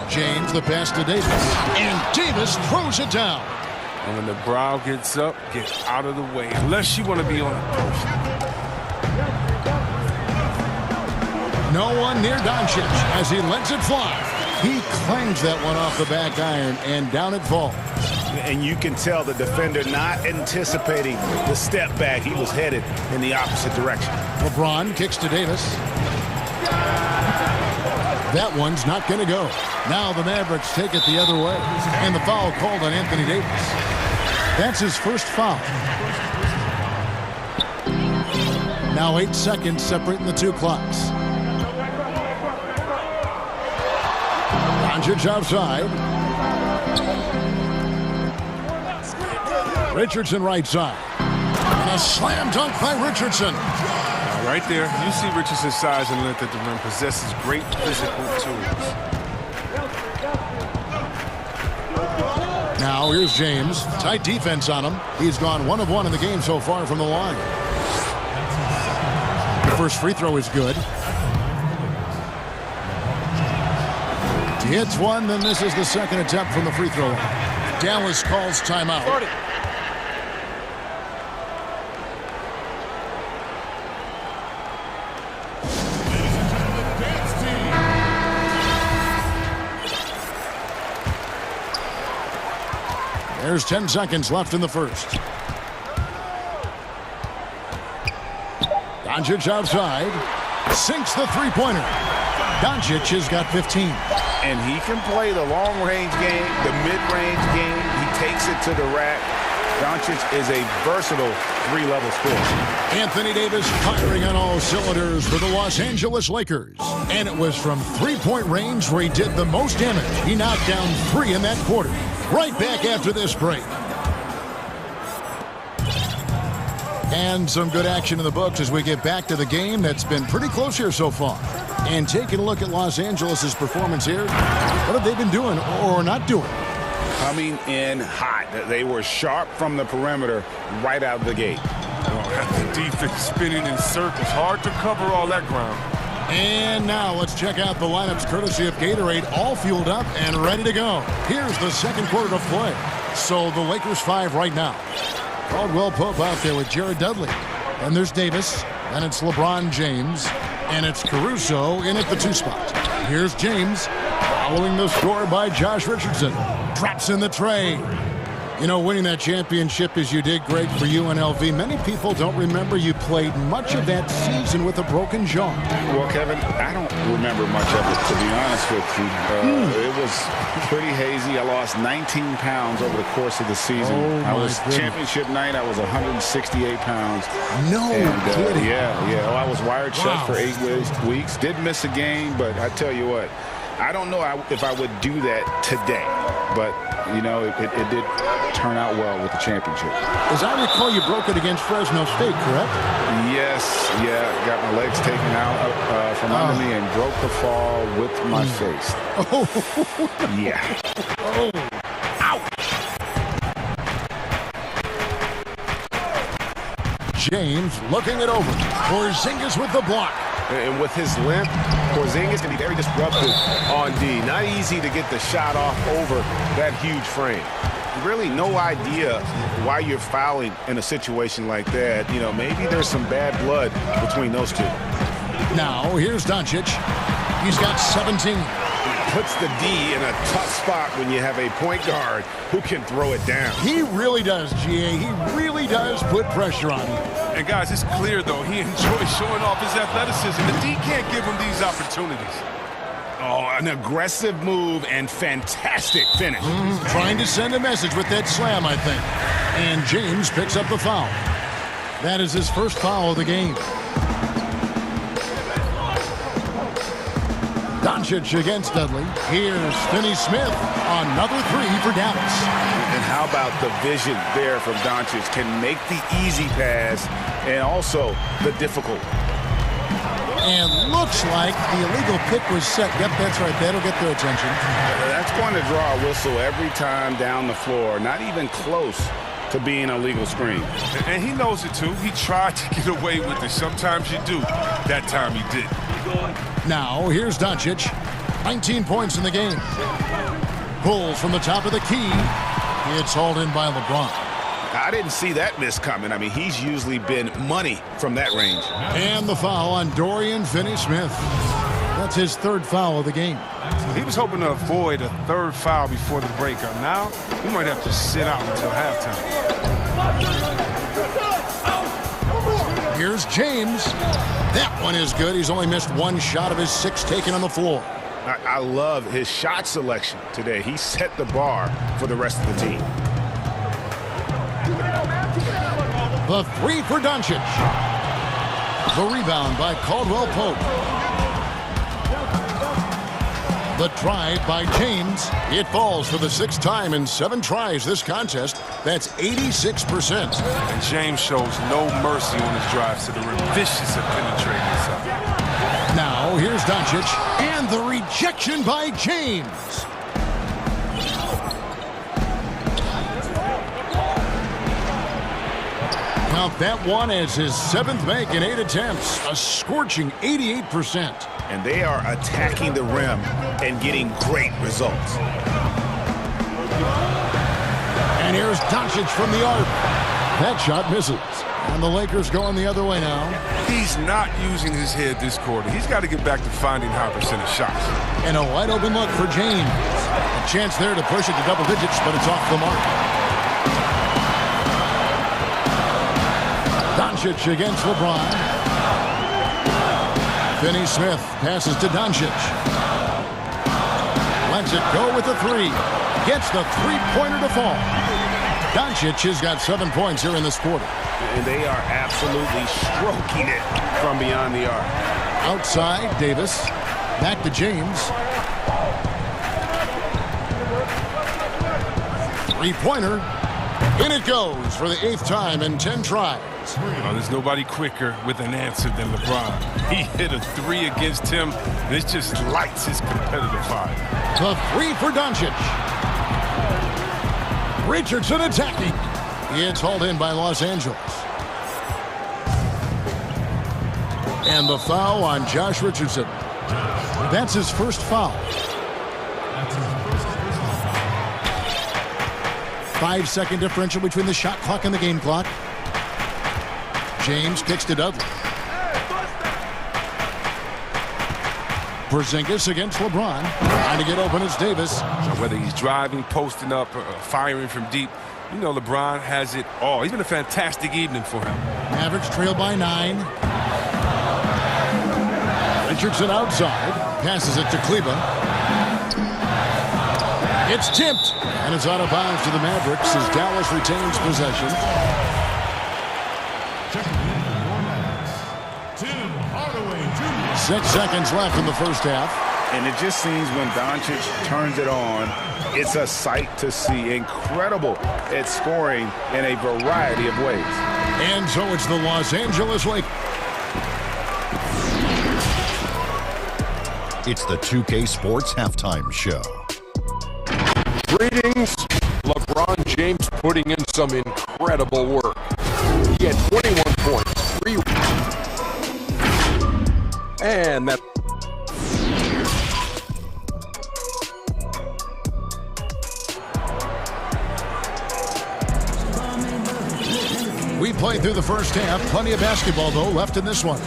James, the pass to Davis. And Davis throws it down. And when the brow gets up, get out of the way. Unless you want to be on a post. No one near Doncic as he lets it fly. He clangs that one off the back iron, and down it falls. And you can tell the defender not anticipating the step back. He was headed in the opposite direction. LeBron kicks to Davis. That one's not going to go. Now the Mavericks take it the other way. And the foul called on Anthony Davis. That's his first foul. Now 8 seconds separating the two clocks. Doncic outside. Richardson right side. And a slam dunk by Richardson. Right there, you see Richardson's size and length at the rim, possesses great physical tools. Now here's James. Tight defense on him. He's gone 1 of 1 in the game so far from the line. The first free throw is good. He hits one, then this is the second attempt from the free throw line. Dallas calls timeout. There's 10 seconds left in the first. Doncic outside. Sinks the three-pointer. Doncic has got 15. And he can play the long-range game, the mid-range game. He takes it to the rack. Doncic is a versatile three-level scorer. Anthony Davis firing on all cylinders for the Los Angeles Lakers. And it was from three-point range where he did the most damage. He knocked down 3 in that quarter. Right back after this break. And some good action in the books as we get back to the game that's been pretty close here so far. And taking a look at Los Angeles' performance here, what have they been doing or not doing? Coming in hot. They were sharp from the perimeter right out of the gate. The defense spinning in circles. Hard to cover all that ground. And now let's check out the lineups courtesy of Gatorade, all fueled up and ready to go. Here's the second quarter to play. So the Lakers 5 right now. Caldwell Pope out there with Jared Dudley. And there's Davis. Then it's LeBron James. And it's Caruso in at the 2 spot. Here's James following the score by Josh Richardson. Drops in the tray. You know, winning that championship as you did, Greg, for UNLV, many people don't remember you played much of that season with a broken jaw. Well, Kevin, I don't remember much of it, to be honest with you. It was pretty hazy. I lost 19 pounds over the course of the season. Championship night, I was 168 pounds. No kidding. Yeah. I was wired shut for 8 weeks. Did miss a game, but I tell you what, I don't know if I would do that today. But, you know, it did turn out well with the championship. As I recall, you broke it against Fresno State, correct? Yes, got my legs taken out from under me and broke the fall with my face. Yeah. James looking it over. Porzingis with the block. And with his length, Porzingis can be very disruptive on D. Not easy to get the shot off over that huge frame. Really no idea why you're fouling in a situation like that. You know, maybe there's some bad blood between those two. Now, here's Doncic. He's got 17. puts the D in a tough spot when you have a point guard who can throw it down. He really does, GA. He really does put pressure on him. And guys, it's clear, though, he enjoys showing off his athleticism. The D can't give him these opportunities. Oh, an aggressive move and fantastic finish. Trying to send a message with that slam, I think. And James picks up the foul. That is his first foul of the game. Doncic against Dudley. Here's Finney-Smith. Another three for Dallas. And how about the vision there from Doncic? Can make the easy pass and also the difficult. And looks like the illegal pick was set. Yep, that's right. That'll get their attention. That's going to draw a whistle every time down the floor. Not even close to being a legal screen. And he knows it, too. He tried to get away with it. Sometimes you do. That time he did. Now, here's Doncic. 19 points in the game. Pulls from the top of the key. It's hauled in by LeBron. I didn't see that miss coming. I mean, he's usually been money from that range. And the foul on Dorian Finney-Smith. That's his third foul of the game. He was hoping to avoid a third foul before the break. Now, he might have to sit out until halftime. Here's James. That one is good. He's only missed one shot of his 6 taken on the floor. I love his shot selection today. He set the bar for the rest of the team. The three for Doncic. The rebound by Caldwell Pope. The drive by James. It falls for the 6th time in 7 tries this contest. That's 86%. And James shows no mercy on his drives to the rim. Vicious at penetrating inside. Now here's Doncic. And the rejection by James. Count that one as his 7th make in 8 attempts. A scorching 88%. And they are attacking the rim and getting great results. And here's Doncic from the arc. That shot misses. And the Lakers going the other way now. He's not using his head this quarter. He's got to get back to finding high percentage shots. And a wide open look for James. A chance there to push it to double digits, but it's off the mark. Doncic against LeBron. Finney-Smith passes to Doncic. Lets it go with the 3. Gets the 3-pointer to fall. Doncic has got 7 points here in this quarter. And they are absolutely stroking it from beyond the arc. Outside, Davis. Back to James. 3-pointer. In it goes for the 8th time in 10 tries. Oh, there's nobody quicker with an answer than LeBron. He hit a 3 against him, and it just lights his competitive fire. The 3 for Doncic. Richardson attacking. It's hauled in by Los Angeles. And the foul on Josh Richardson. That's his first foul. 5-second differential between the shot clock and the game clock. James kicks to Dudley. Porzingis against LeBron. Trying to get open as Davis. So whether he's driving, posting up, or firing from deep, you know LeBron has it all. It's been a fantastic evening for him. Mavericks trail by 9. Richardson outside. Passes it to Kleba. It's tipped. And it's out of bounds to the Mavericks as Dallas retains possession. 6 seconds left in the first half. And it just seems when Doncic turns it on, it's a sight to see. Incredible at scoring in a variety of ways. And so it's the Los Angeles Lakers. It's the 2K Sports Halftime Show. Greetings. LeBron James putting in some incredible work. He had 21 points, 3. And that. We played through the first half. Plenty of basketball, though, left in this one.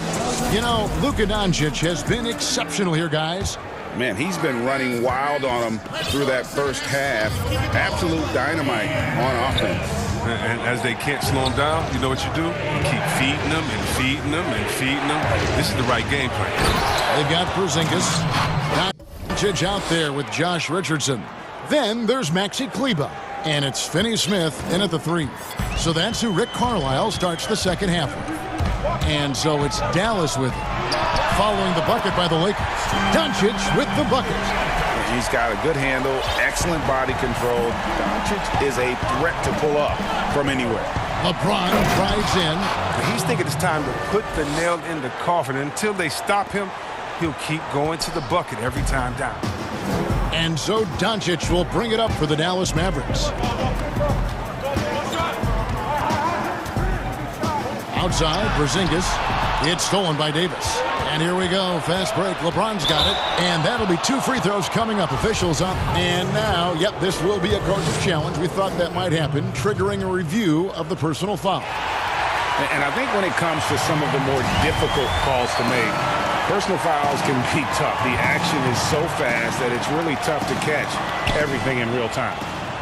You know, Luka Doncic has been exceptional here, guys. Man, he's been running wild on him through that first half. Absolute dynamite on offense. And as they can't slow him down, you know what you do? You keep feeding them and feeding them and feeding them. This is the right game plan. They've got Porzingis. Doncic out there with Josh Richardson. Then there's Maxi Kleber. And it's Finney Smith in at the 3. So that's who Rick Carlisle starts the second half with. And so it's Dallas with it. Following the bucket by the Lakers. Doncic with the bucket. He's got a good handle, excellent body control. Doncic is a threat to pull up from anywhere. LeBron drives in. He's thinking it's time to put the nail in the coffin. And until they stop him, he'll keep going to the bucket every time down. And so Doncic will bring it up for the Dallas Mavericks. Outside, Porzingis. It's stolen by Davis. And here we go. Fast break. LeBron's got it. And that'll be 2 free throws coming up. Officials up. And now, yep, this will be a coach's challenge. We thought that might happen, triggering a review of the personal foul. And I think when it comes to some of the more difficult calls to make, personal fouls can be tough. The action is so fast that it's really tough to catch everything in real time.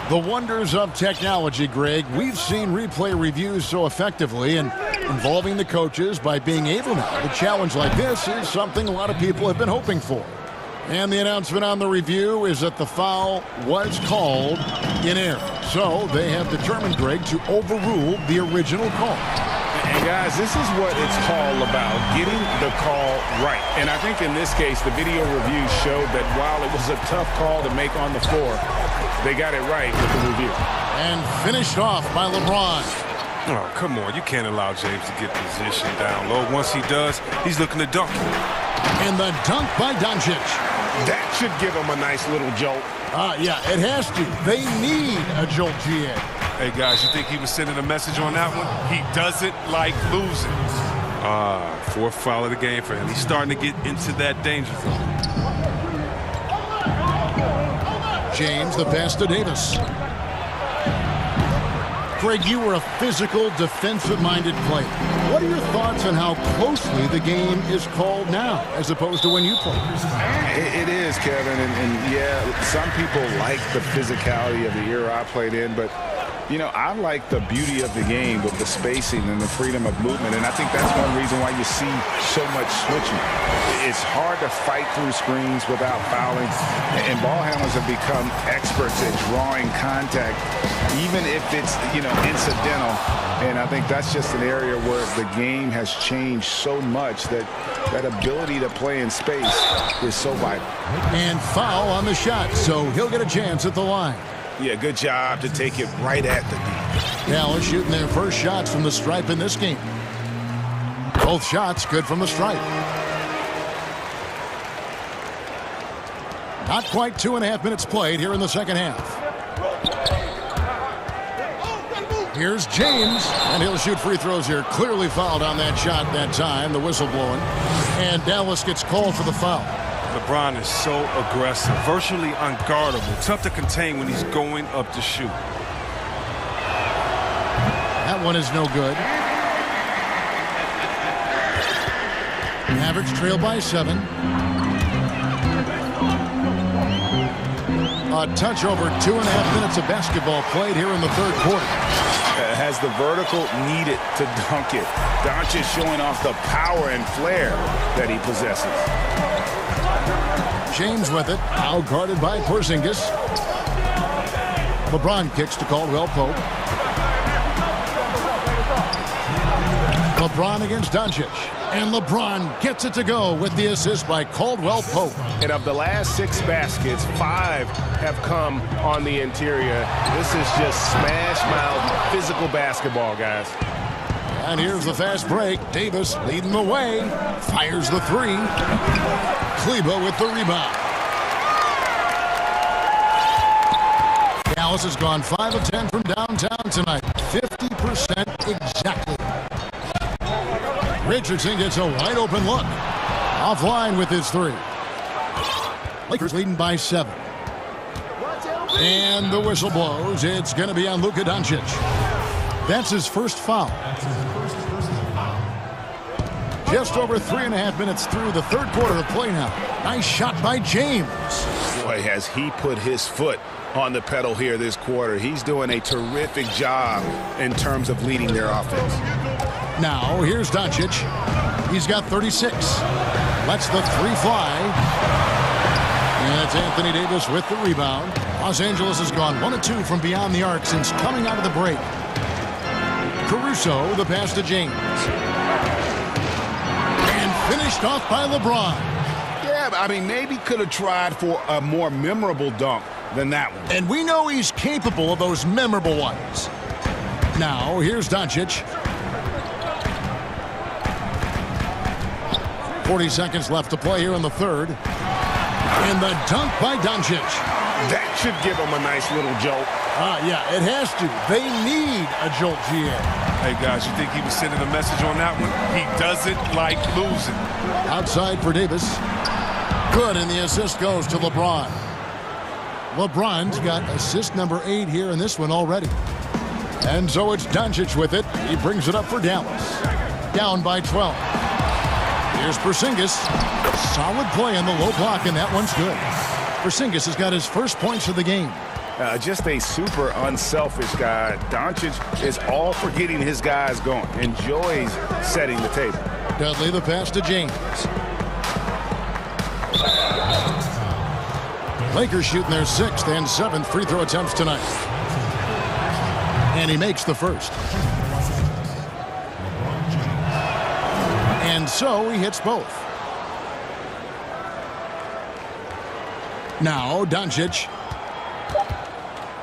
The wonders of technology, Greg. We've seen replay reviews so effectively, and involving the coaches by being able now to challenge like this is something a lot of people have been hoping for. And the announcement on the review is that the foul was called in error. So they have determined, Greg, to overrule the original call. And guys, this is what it's all about, getting the call right. And I think in this case, the video review showed that while it was a tough call to make on the floor, they got it right with the review. And finished off by LeBron. Oh, come on. You can't allow James to get position down low. Once he does, he's looking to dunk. And the dunk by Doncic. That should give him a nice little jolt. Yeah, it has to. They need a jolt, GA. Hey, guys, you think he was sending a message on that one? He doesn't like losing. Fourth foul of the game for him. He's starting to get into that danger zone. James, the pass to Davis. Greg, you were a physical, defensive-minded player. What are your thoughts on how closely the game is called now, as opposed to when you played? It is, Kevin, and yeah, some people like the physicality of the era I played in, but you know, I like the beauty of the game with the spacing and the freedom of movement, and I think that's one reason why you see so much switching. It's hard to fight through screens without fouling, and ball handlers have become experts at drawing contact, even if it's, you know, incidental. And I think that's just an area where the game has changed so much that that ability to play in space is so vital. And foul on the shot, so he'll get a chance at the line. Yeah, good job to take it right at the D. Dallas shooting their first shots from the stripe in this game. Both shots good from the stripe. Not quite 2.5 minutes played here in the second half. Here's James, and he'll shoot free throws here. Clearly fouled on that shot that time, the whistle blowing. And Dallas gets called for the foul. LeBron is so aggressive, virtually unguardable, tough to contain when he's going up to shoot. That one is no good. Mavericks trail by 7. A touch over 2.5 minutes of basketball played here in the third quarter. Has the vertical needed to dunk it. Doncic showing off the power and flair that he possesses. James with it, now guarded by Porzingis. LeBron kicks to Caldwell Pope. LeBron against Doncic. And LeBron gets it to go with the assist by Caldwell Pope. And of the last 6 baskets, 5 have come on the interior. This is just smash-mouth physical basketball, guys. And here's the fast break. Davis leading the way. Fires the 3. Kleber with the rebound. Dallas has gone 5 of 10 from downtown tonight. 50% exactly. Richardson gets a wide open look. Offline with his 3. Lakers leading by 7. And the whistle blows. It's going to be on Luka Doncic. That's his first foul. Just over 3.5 minutes through the third quarter of play now. Nice shot by James. Boy, has he put his foot on the pedal here this quarter. He's doing a terrific job in terms of leading their offense. Now, here's Doncic. He's got 36. Lets the three fly. And it's Anthony Davis with the rebound. Los Angeles has gone 1 of 2 from beyond the arc since coming out of the break. Caruso, the pass to James. And finished off by LeBron. Yeah, I mean, maybe could have tried for a more memorable dunk than that one. And we know he's capable of those memorable ones. Now, here's Doncic. 40 seconds left to play here in the third. And the dunk by Doncic. That should give him a nice little jolt. Yeah, it has to. They need a jolt, GA. Hey, guys, you think he was sending a message on that one? He doesn't like losing. Outside for Davis. Good, and the assist goes to LeBron. LeBron's got assist number 8 here in this one already. And so it's Doncic with it. He brings it up for Dallas. Down by 12. Here's Porzingis. Solid play on the low block, and that one's good. Porzingis has got his first points of the game. Just a super unselfish guy. Doncic is all for getting his guys going. Enjoys setting the table. Dudley, the pass to James. Lakers shooting their 6th and 7th free throw attempts tonight. And he makes the first. And so he hits both. Now Doncic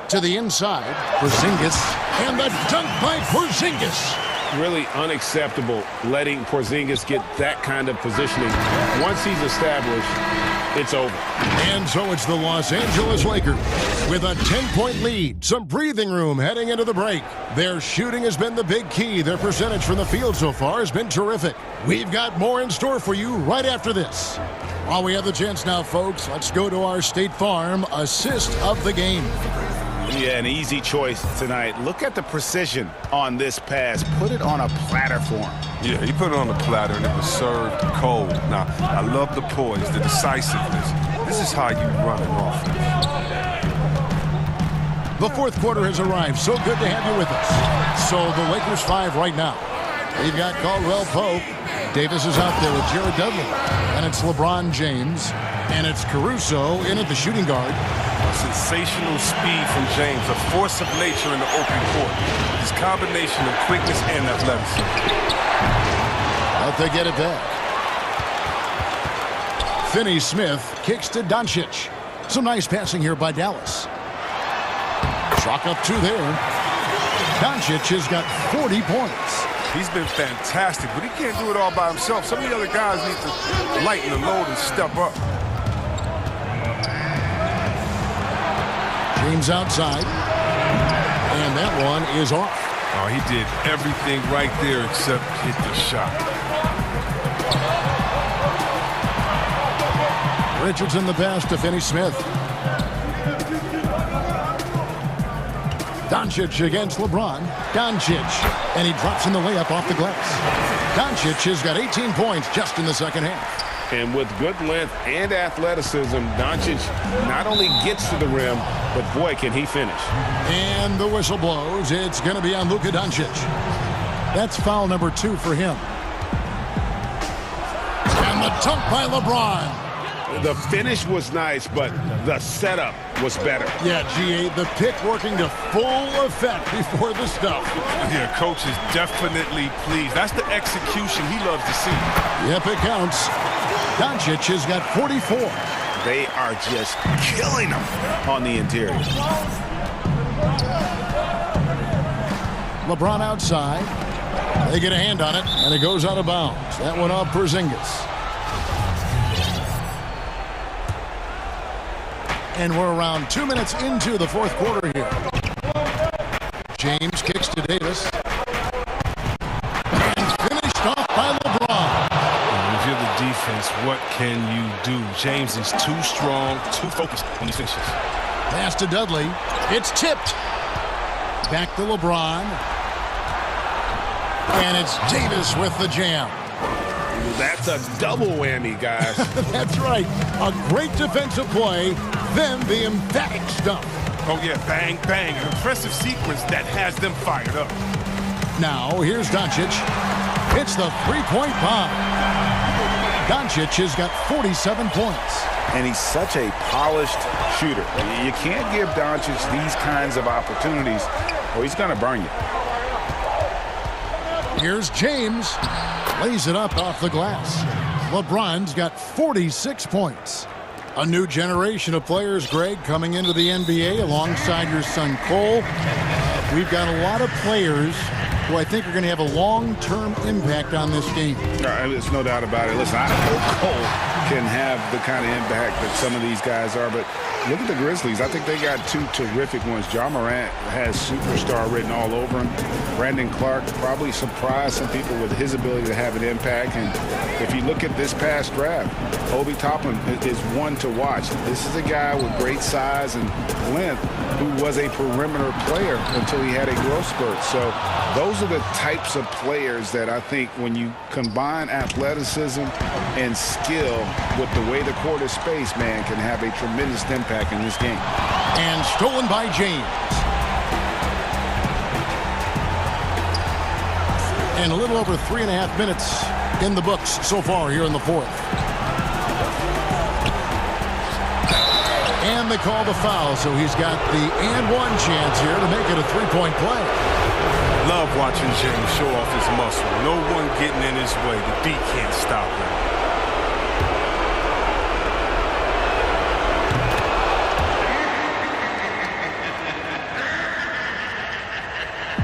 to the inside. Porzingis. And the dunk by Porzingis. Really unacceptable letting Porzingis get that kind of positioning. Once he's established, it's over. And so it's the Los Angeles Lakers with a 10-point lead. Some breathing room heading into the break. Their shooting has been the big key. Their percentage from the field so far has been terrific. We've got more in store for you right after this. While we have the chance now, folks, let's go to our State Farm assist of the game. Yeah, an easy choice tonight. Look at the precision on this pass. Put it on a platter for him. Yeah, he put it on the platter, and it was served cold. Now, I love the poise, the decisiveness. This is how you run an offense. The fourth quarter has arrived. So good to have you with us. So the Lakers 5 right now. We've got Caldwell Pope. Davis is out there with Jared Dudley. And it's LeBron James. And it's Caruso in at the shooting guard. Sensational speed from James, a force of nature in the open court. His combination of quickness and athleticism. But they get it back. Finney-Smith kicks to Doncic. Some nice passing here by Dallas. Chalk up 2 there. Doncic has got 40 points. He's been fantastic, but he can't do it all by himself. Some of the other guys need to lighten the load and step up. James outside. And that one is off. Oh, he did everything right there except hit the shot. Richardson the pass to Finney-Smith. Doncic against LeBron. Doncic. And he drops in the layup off the glass. Doncic has got 18 points just in the second half. And with good length and athleticism, Doncic not only gets to the rim, but boy, can he finish. And the whistle blows. It's going to be on Luka Doncic. That's foul number 2 for him. And the dunk by LeBron. The finish was nice, but the setup was better. Yeah, GA, the pick working to full effect before the stuff. Yeah, coach is definitely pleased. That's the execution he loves to see. Yep, it counts. Doncic has got 44. They are just killing them on the interior. LeBron outside. They get a hand on it, and it goes out of bounds. That one off Porzingis. And we're around 2 minutes into the fourth quarter here. James kicks to Davis. And finished off by LeBron. If you're the defense, what can you do? James is too strong, too focused when he finishes. Pass to Dudley. It's tipped. Back to LeBron. And it's Davis with the jam. That's a double whammy, guys. That's right. A great defensive play, then the emphatic stuff. Oh, yeah, bang, bang. An impressive sequence that has them fired up. Now, here's Doncic. It's the three-point bomb. Doncic has got 47 points. And he's such a polished shooter. You can't give Doncic these kinds of opportunities or he's going to burn you. Here's James. Lays it up off the glass. LeBron's got 46 points. A new generation of players, Greg, coming into the NBA alongside your son Cole. We've got a lot of players who I think are going to have a long-term impact on this game. There's no doubt about it. Listen, I hope Cole can have the kind of impact that some of these guys are, but look at the Grizzlies. I think they got two terrific ones. Ja Morant has superstar written all over him. Brandon Clark probably surprised some people with his ability to have an impact. And if you look at this past draft, Obi Toppin is one to watch. This is a guy with great size and length who was a perimeter player until he had a growth spurt. So those are the types of players that I think when you combine athleticism and skill with the way the court is spaced, man, can have a tremendous impact in this game. And stolen by James. And a little over 3.5 minutes in the books so far here in the fourth. And they call the foul, so he's got the and one chance here to make it a three-point play. Love watching James show off his muscle. No one getting in his way. The beat can't stop him.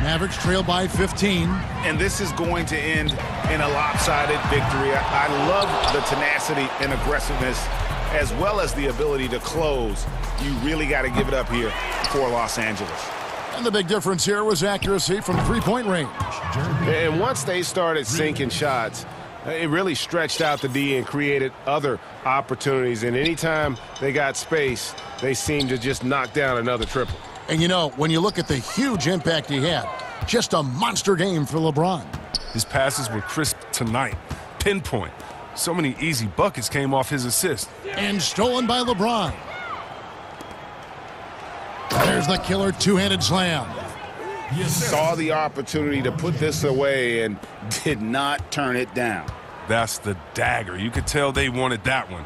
Mavericks trail by 15. And this is going to end in a lopsided victory. I love the tenacity and aggressiveness as well as the ability to close. You really got to give it up here for Los Angeles. And the big difference here was accuracy from three-point range. And once they started sinking shots, it really stretched out the D and created other opportunities. And anytime they got space, they seemed to just knock down another triple. And, you know, when you look at the huge impact he had, just a monster game for LeBron. His passes were crisp tonight. Pinpoint. So many easy buckets came off his assist. And stolen by LeBron. There's the killer two-handed slam. Saw the opportunity to put this away and did not turn it down. That's the dagger. You could tell they wanted that one.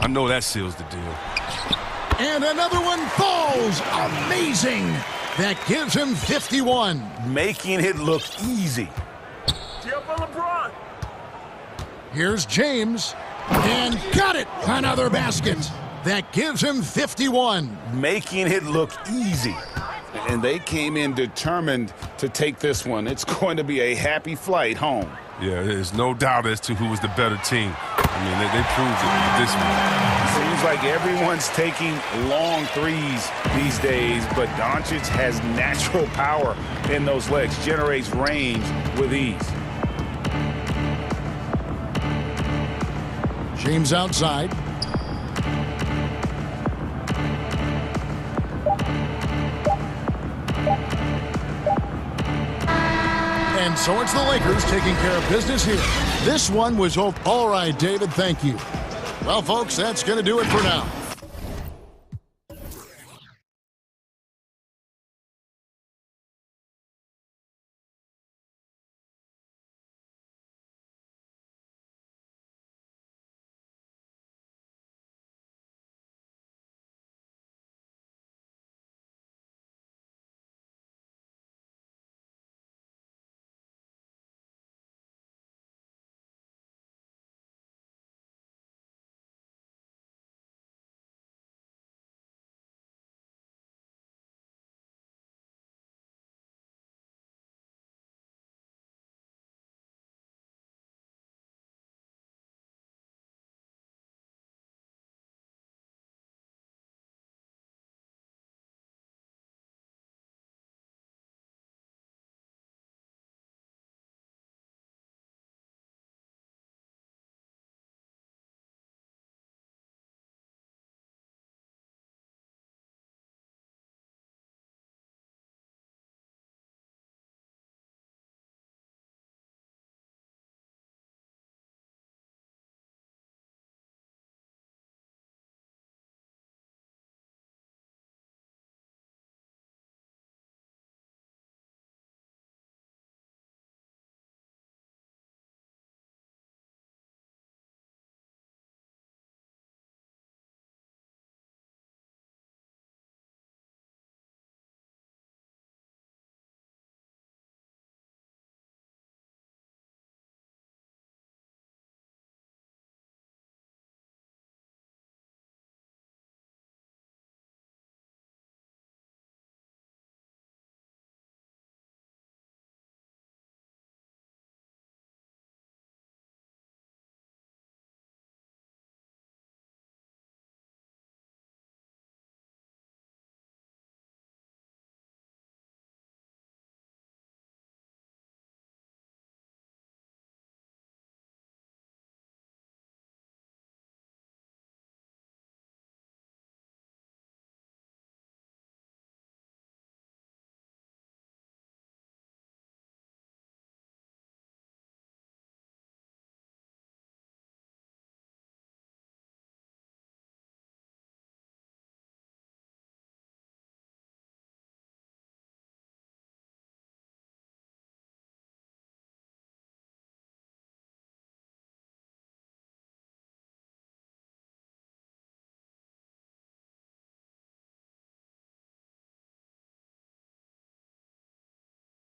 I know that seals the deal. And another one falls. Amazing. That gives him 51. Making it look easy. LeBron. Here's James. And got it. Another basket. That gives him 51. Making it look easy. And they came in determined to take this one. It's going to be a happy flight home. Yeah, there's no doubt as to who was the better team. I mean, they proved it with this one. Seems like everyone's taking long threes these days, but Doncic has natural power in those legs, generates range with ease. James outside. And so it's the Lakers taking care of business here. This one was all right, David. Thank you. Well, folks, that's going to do it for now.